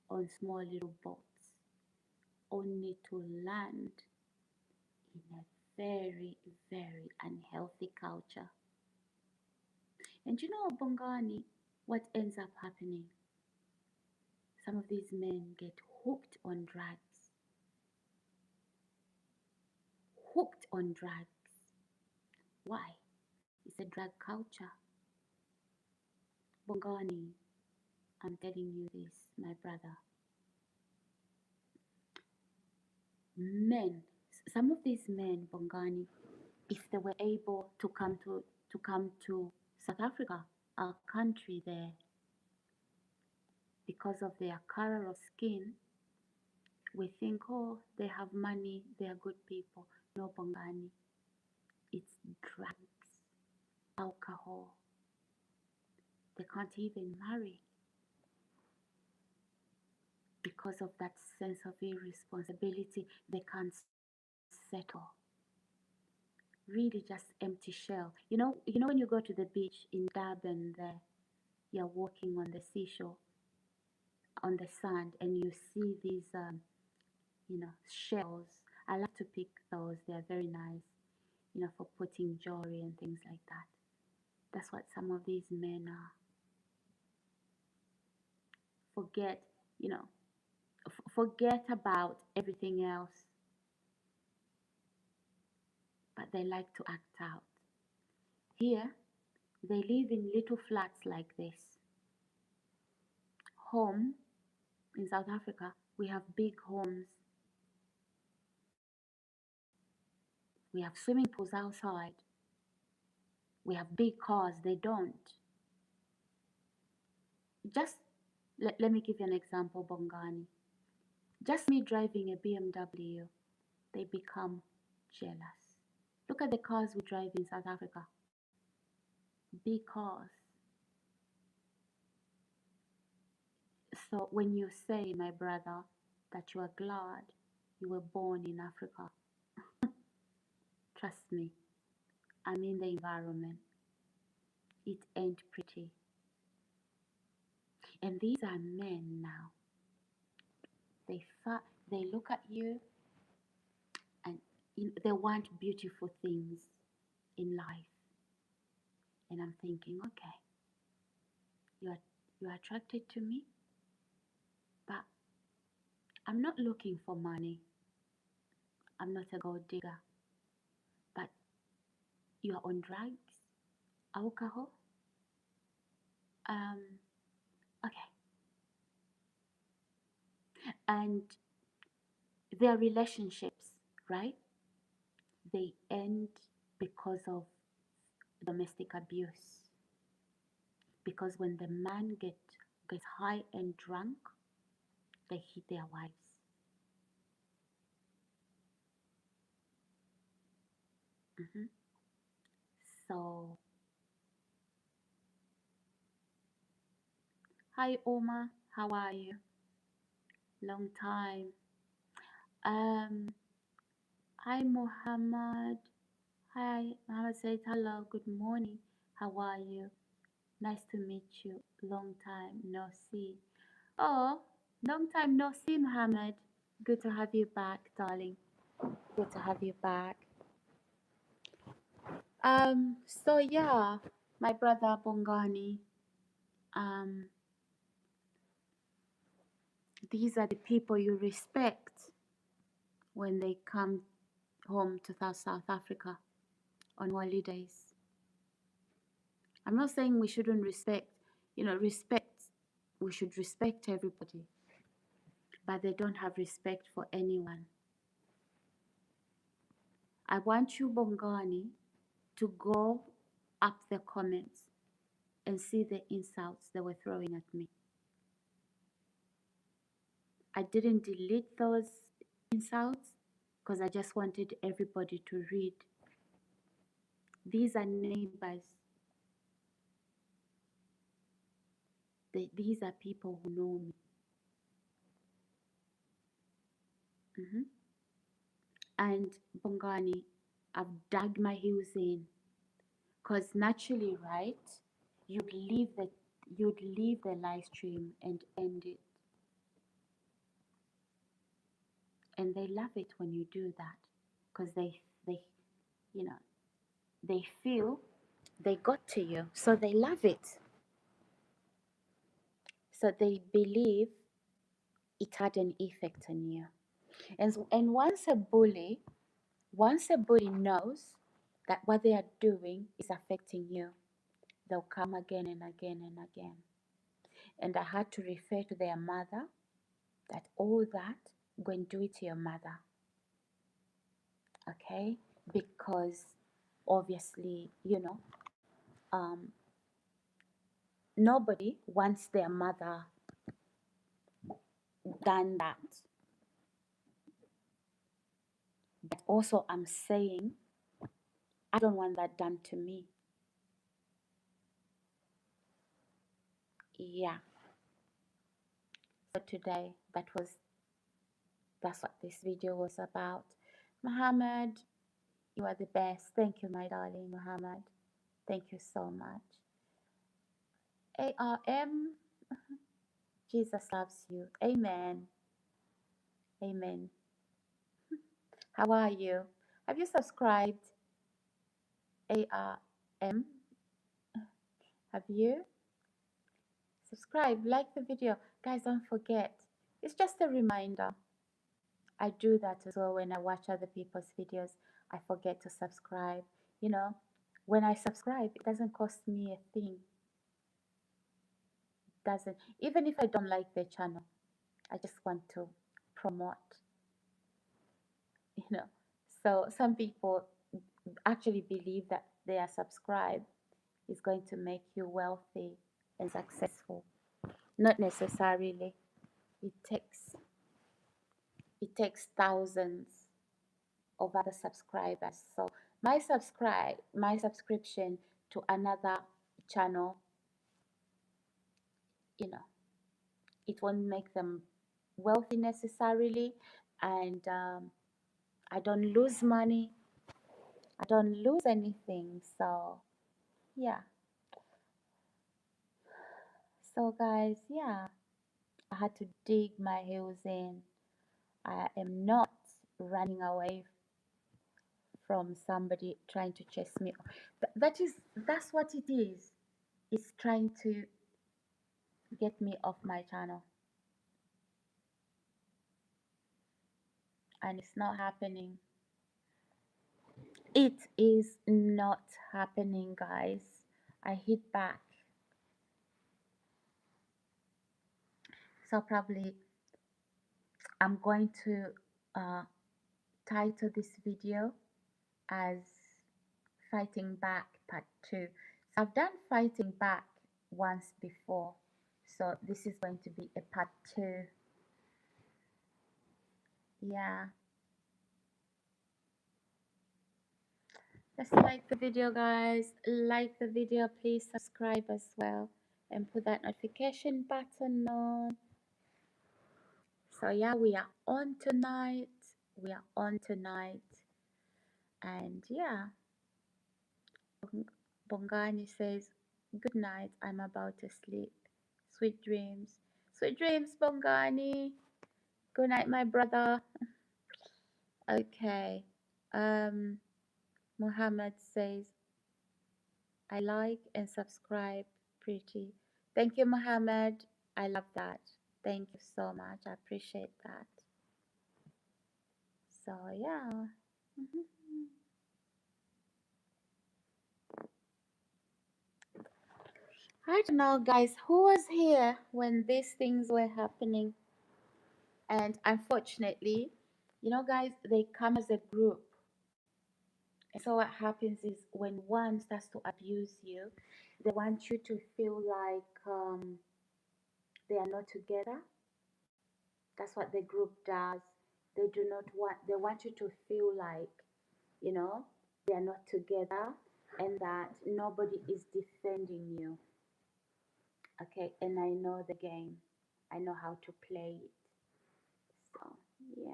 on small little boats, only to land in a very, very unhealthy culture. And Bongani, what ends up happening? Some of these men get hooked on drugs. Hooked on drugs. Why? It's a drug culture. Bongani, I'm telling you this, my brother. Men, some of these men, Bongani, if they were able to come to South Africa, our country there, because of their color of skin, we think, oh, they have money, they are good people. know, Bongani, it's drugs, alcohol. They can't even marry because of that sense of irresponsibility. They can't settle. Really just empty shell. You know when you go to the beach in Durban there, you're walking on the seashore, on the sand, and you see these shells. I like to pick those. They're very nice, for putting jewelry and things like that. That's what some of these men are. Forget, forget about everything else, but they like to act out. Here, they live in little flats like this. Home in South Africa, we have big homes. We have swimming pools outside. We have big cars. They don't. Just let me give you an example, Bongani. Just me driving a BMW, they become jealous. Look at the cars we drive in South Africa. Big cars. So when you say, my brother, that you are glad you were born in Africa, trust me, I'm in the environment. It ain't pretty. And these are men now. They look at you and they want beautiful things in life. And I'm thinking, okay, you're attracted to me, but I'm not looking for money. I'm not a gold digger. But you're on drugs, alcohol. Okay. And their relationships, right? They end because of domestic abuse. Because when the man gets high and drunk, they hit their wives. hmm So, hi Oma, how are you? Long time. Um, Hi Muhammad. Hi, Muhammad says hello, good morning. How are you? Nice to meet you. Long time no see. Oh, long time no see, Muhammad. Good to have you back, darling. Good to have you back. So yeah, my brother Bongani, um, these are the people you respect when they come home to South Africa on holidays. I'm not saying we shouldn't respect, we should respect everybody, but they don't have respect for anyone. I want you, Bongani, to go up the comments and see the insults they were throwing at me. I didn't delete those insults because I just wanted everybody to read. These are neighbors. These are people who know me. And Bongani, I've dug my heels in because naturally, right, you'd leave the live stream and end it. And they love it when you do that because you know, they feel they got to you, so they love it. So they believe it had an effect on you. And once a bully knows that what they are doing is affecting you, they'll come again and again and again. And I had to refer to their mother, that all that, go and do it to your mother. Okay? Because obviously, nobody wants their mother done that. But also, I'm saying I don't want that done to me. Yeah. So today, that's what this video was about. Muhammad, you are the best. Thank you, my darling Muhammad. Thank you so much. ARM, Jesus loves you. Amen. Amen. How are you? Have you subscribed? ARM, have you? Subscribe, like the video. Guys, don't forget. It's just a reminder. I do that as well when I watch other people's videos. I forget to subscribe. You know, when I subscribe, it doesn't cost me a thing. It doesn't. Even if I don't like the channel, I just want to promote, you know. So some people actually believe that they are subscribed is going to make you wealthy and successful. Not necessarily. It takes thousands of other subscribers. So my subscription to another channel, you know, it won't make them wealthy necessarily, and I don't lose money. I don't lose anything. So yeah. So guys, yeah, I had to dig my heels in. I am not running away from somebody trying to chase me. That's what it is. It's trying to get me off my channel, and it's not happening. It is not happening, guys. I hit back. So probably I'm going to uh, title this video as Fighting Back Part 2. So I've done Fighting Back once before, so this is going to be a Part 2. Yeah. Just like the video, guys. Like the video, please subscribe as well and put that notification button on. So yeah, we are on tonight. We are on tonight. And yeah, Bongani says, good night. I'm about to sleep. Sweet dreams. Sweet dreams, Bongani. Good night, my brother. Okay. Muhammad says, I like and subscribe pretty. Thank you, Muhammad. I love that. Thank you so much. I appreciate that. So yeah. I don't know, guys, who was here when these things were happening. And unfortunately, you know, guys, they come as a group. And so what happens is when one starts to abuse you, they want you to feel like they are not together. That's what the group does. They do not want, they want you to feel like, you know, they are not together and that nobody is defending you. Okay, and I know the game. I know how to play it. So, yeah.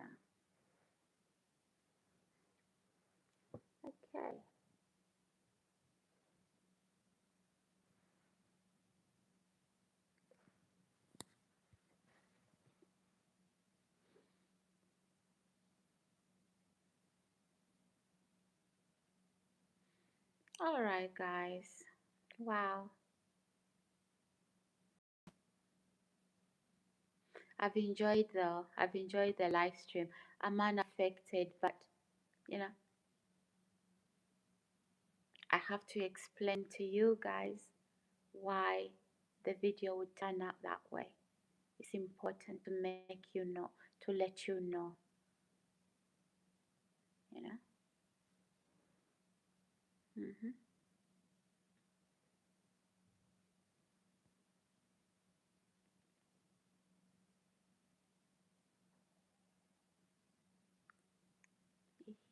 Okay. All right, guys. Wow. I've enjoyed the live stream. I'm unaffected, but you know, I have to explain to you guys why the video would turn out that way. It's important to make you know, to let you know, you know. Mm-hmm.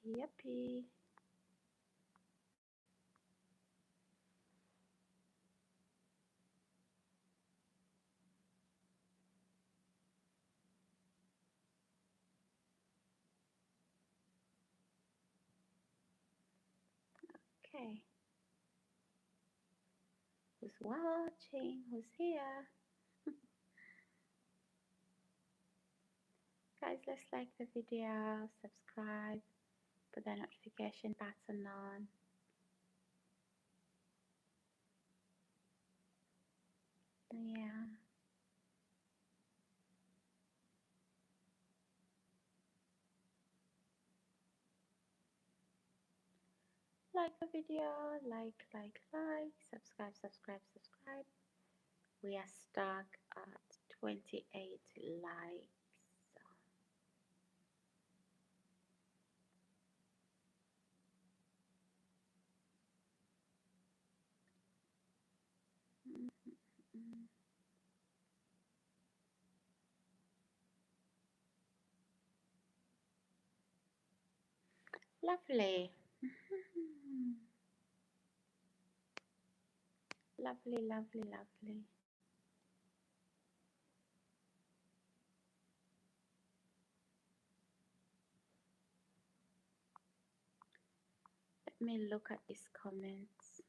Yippee. Okay. Who's watching? Who's here? Guys, let's like the video, subscribe, put the notification button on. Yeah. Like the video, like, subscribe. We are stuck at 28 likes. Mm-hmm. Lovely. Lovely, lovely, lovely. Let me look at these comments.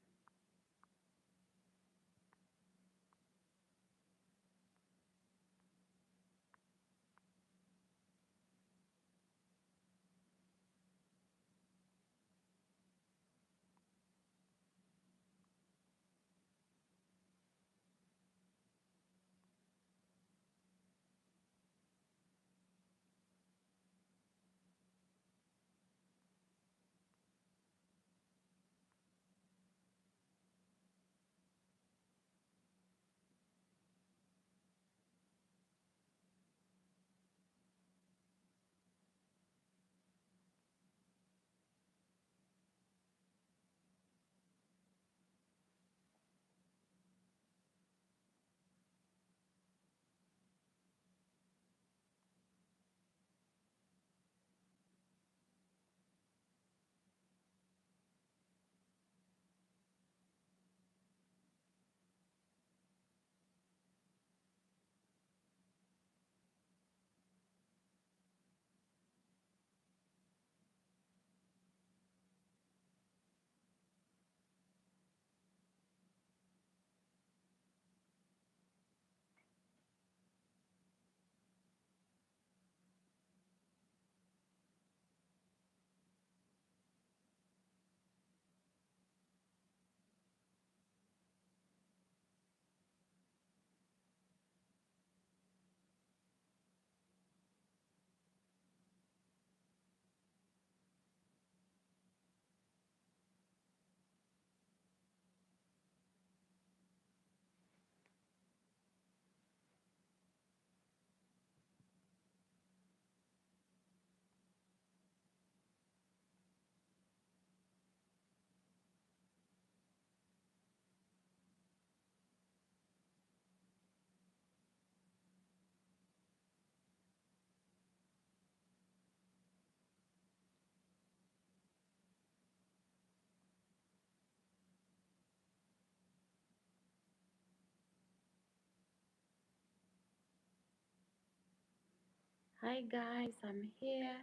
Hi guys, I'm here.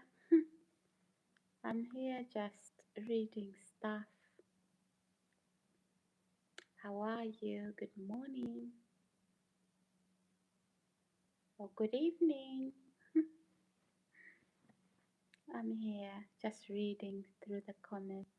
I'm here just reading stuff. How are you? Good morning or good evening. I'm here just reading through the comments.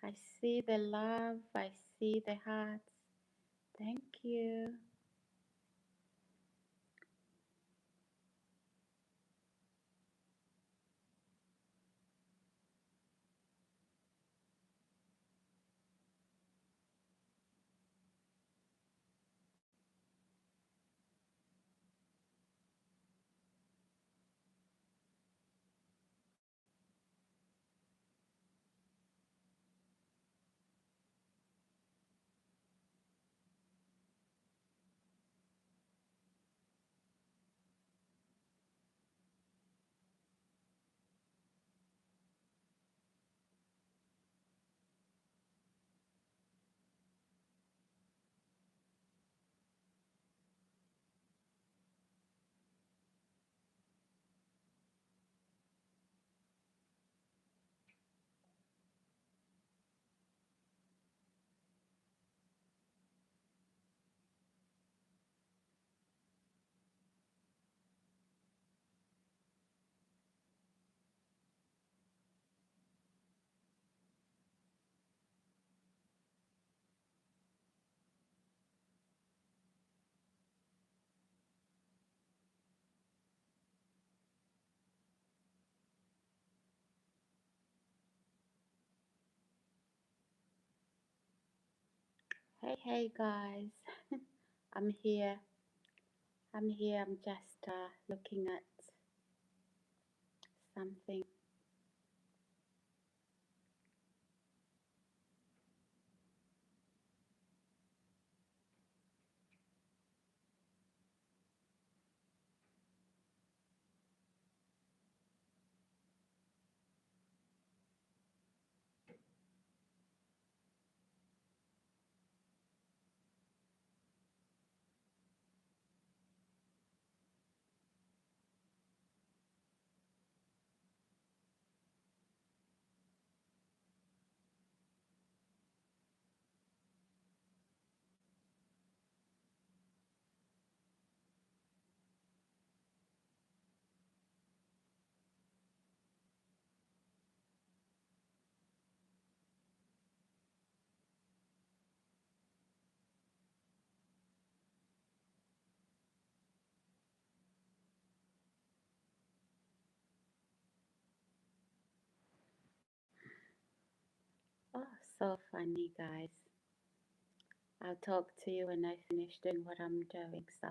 I see the love, I see the hearts. Thank you. Hey guys, I'm here. I'm here. I'm just looking at something. Oh, so funny, guys. I'll talk to you when I finish doing what I'm doing. So,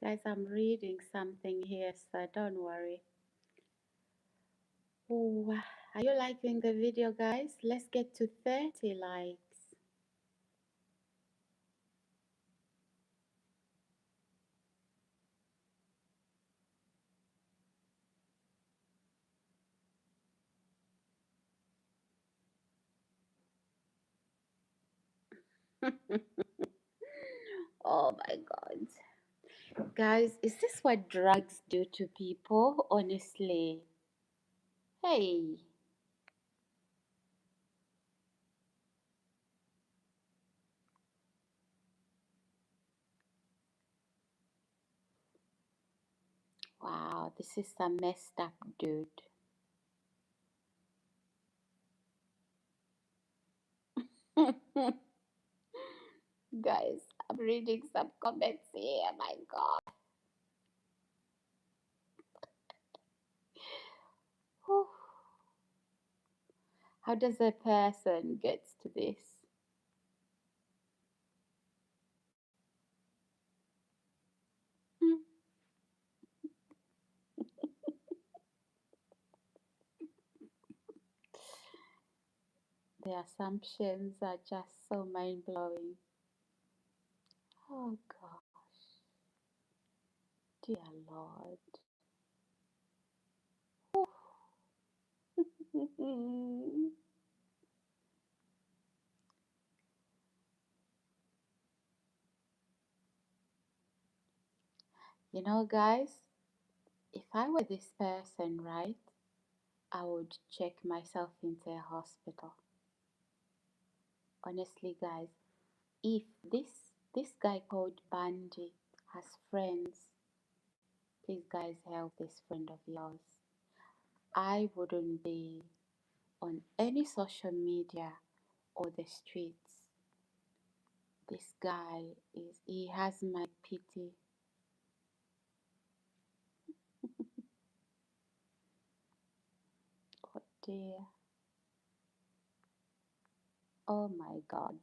guys, I'm reading something here, so don't worry. Oh, are you liking the video, guys? Let's get to 30 likes. Oh my God. Guys, is this what drugs do to people? Honestly. Hey. Wow, this is a messed up dude. Guys, I'm reading some comments here. My God. Whew. How does a person get to this? Hmm. The assumptions are just so mind blowing. Oh gosh, dear Lord. You know, guys, if I were this person, right, I would check myself into a hospital. Honestly, guys, if this guy called Bandy has friends, please guys help this friend of yours. I wouldn't be on any social media or the streets. This guy he has my pity. dear. Oh my God.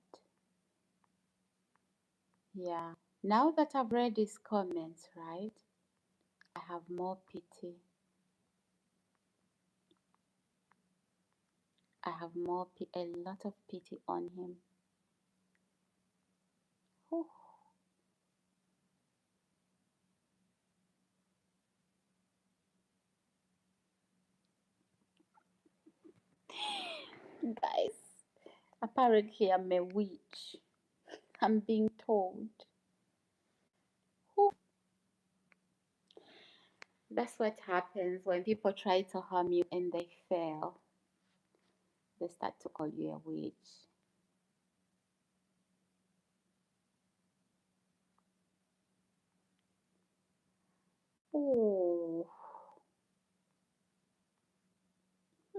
Yeah. Now that I've read his comments, right, I have more pity. I have a lot of pity on him. Whew. Guys, apparently I'm a witch. I'm being told. Whew. That's what happens when people try to harm you and they fail. They start to call you a witch. Oh,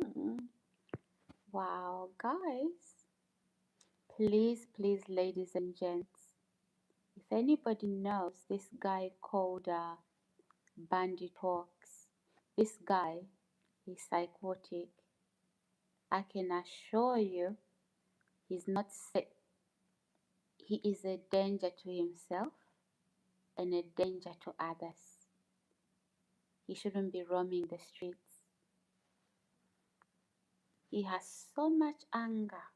hmm. Wow, guys. Please, please, ladies and gents, if anybody knows this guy called Bandit Talks, this guy is psychotic. I can assure you he's not he is a danger to himself and a danger to others. He shouldn't be roaming the streets. He has so much anger,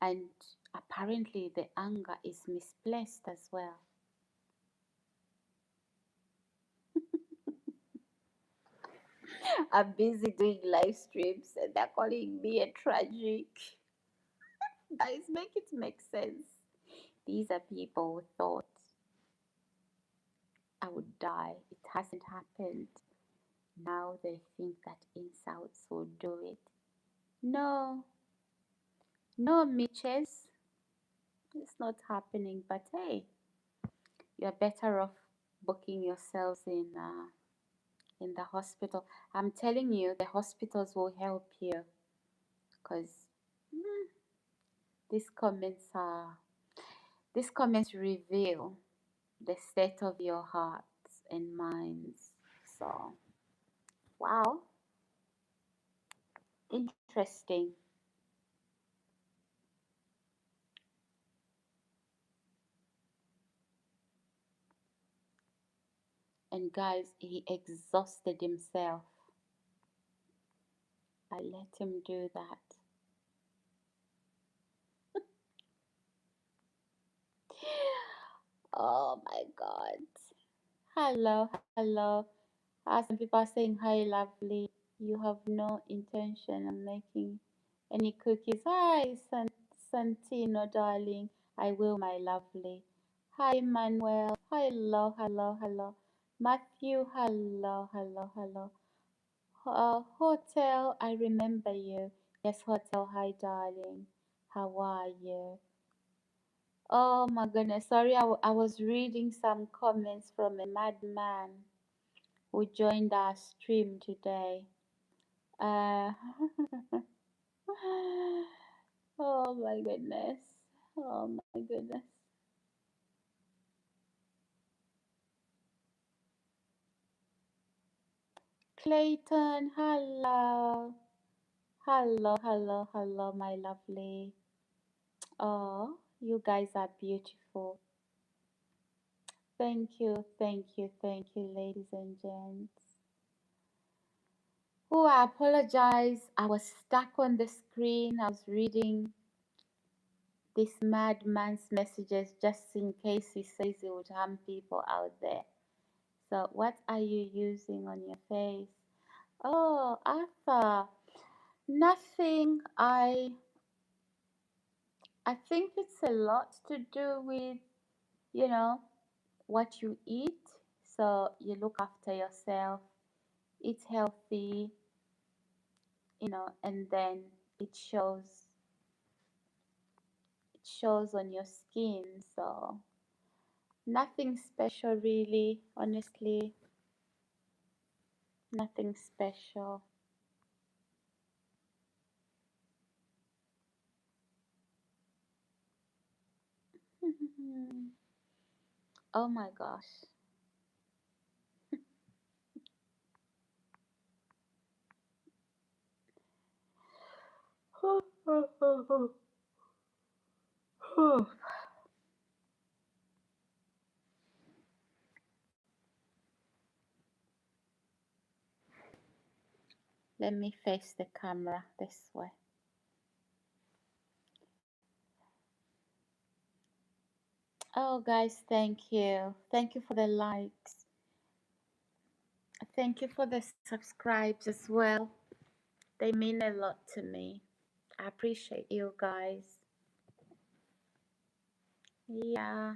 and apparently the anger is misplaced as well. I'm busy doing live streams and they're calling me a tragic. Guys, make it make sense. These are people who thought I would die. It hasn't happened. Now they think that insults will do it. No, no, Mitches, it's not happening. But hey, you're better off booking yourselves in the hospital. I'm telling you, the hospitals will help you because these comments are these comments reveal the state of your hearts and minds. So, wow, interesting. And guys, he exhausted himself. I let him do that. Oh my God. Hello, hello. Some people are saying, hi, lovely. You have no intention of making any cookies. Hi, Santino, darling. I will, my lovely. Hi, Manuel. Hello, hello, hello. Matthew, hello, hello, hello. Hotel, I remember you. Yes, Hotel, hi, darling. How are you? Oh my goodness, sorry, I was reading some comments from a madman who joined our stream today. Uh, oh my goodness. Oh my goodness. Clayton, hello. Hello, hello, hello, my lovely. Oh, you guys are beautiful. Thank you, ladies and gents. Oh, I apologize. I was stuck on the screen. I was reading this madman's messages just in case he says he would harm people out there. So, what are you using on your face? Oh, Arthur, nothing. I think it's a lot to do with, you know, what you eat. So you look after yourself, eat healthy, and then it shows on your skin. So nothing special really, honestly, nothing special. Oh my gosh. Let me face the camera this way. Oh, guys, thank you. Thank you for the likes. Thank you for the subscribes as well. They mean a lot to me. I appreciate you guys. Yeah.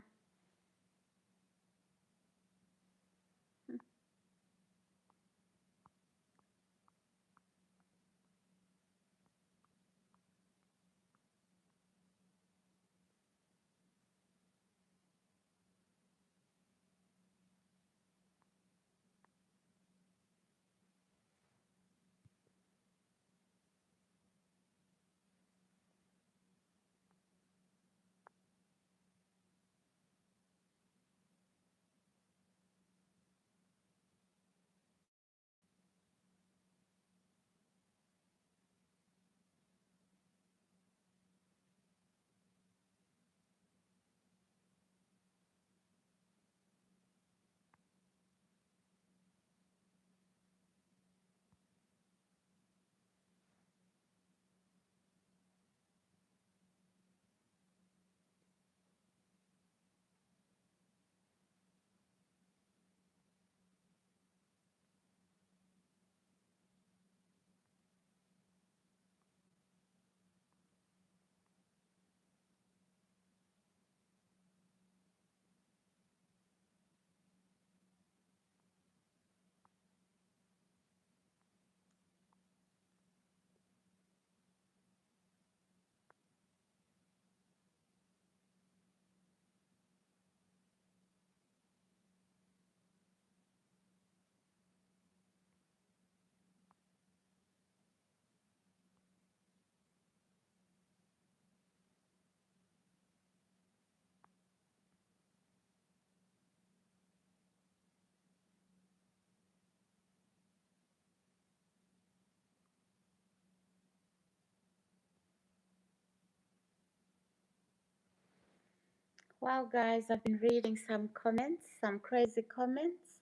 Well, guys, I've been reading some comments, some crazy comments,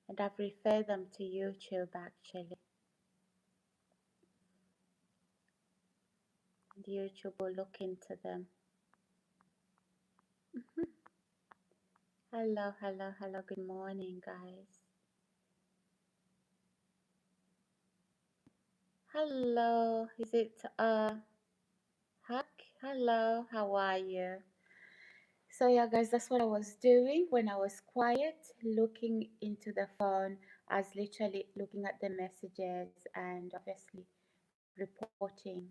and I've referred them to YouTube actually. And YouTube will look into them. Hello, hello, hello. Good morning, guys. Hello. Is it Huck? Hello. How are you? So yeah, guys, that's what I was doing when I was quiet, looking into the phone. I was literally looking at the messages and obviously reporting.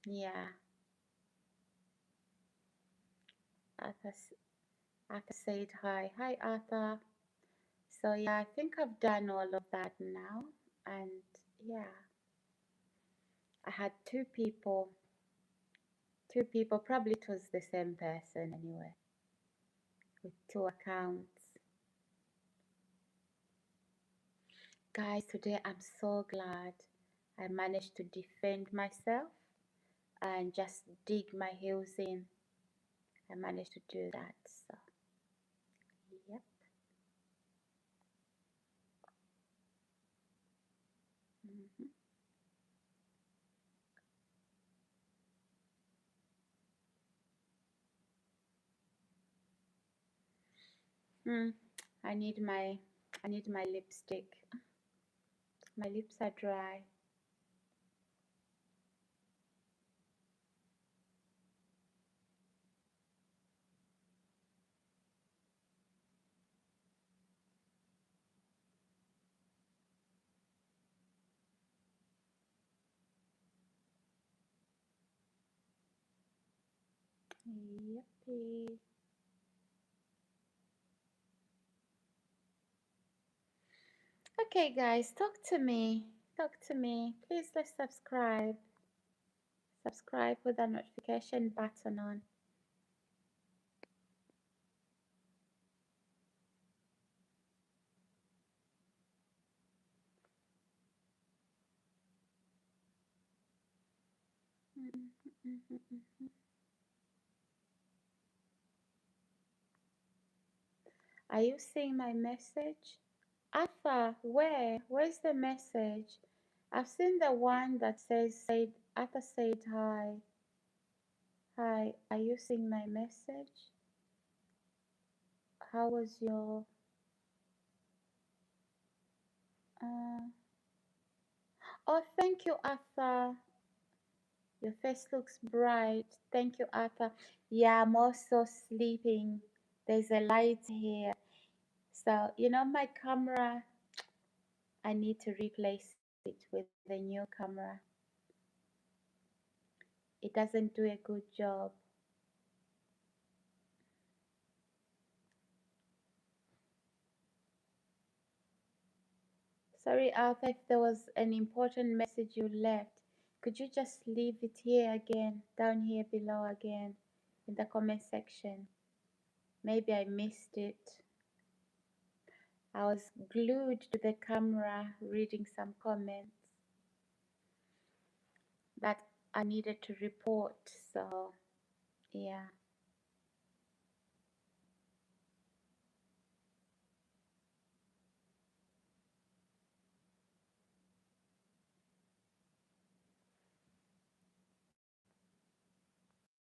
Yeah. Arthur, Arthur said hi. Hi, Arthur. So yeah, I think I've done all of that now. And yeah, I had two people, probably it was the same person anyway, with two accounts. Guys, today I'm so glad I managed to defend myself and just dig my heels in. I managed to do that. So, yep. Mm, I need my lipstick. My lips are dry. Yippee. Okay, guys, talk to me. Talk to me. Please, let's subscribe. Subscribe with the notification button on. Are you seeing my message? Arthur, where? Where's the message? I've seen the one that said Arthur said hi. Hi, are you seeing my message? How was your uh oh, thank you, Arthur. Your face looks bright. Thank you, Arthur. Yeah, I'm also sleeping. There's a light here. So, my camera, I need to replace it with a new camera. It doesn't do a good job. Sorry, Arthur, if there was an important message you left. Could you just leave it here again, down here below again, in the comment section? Maybe I missed it. I was glued to the camera reading some comments that I needed to report. So, yeah.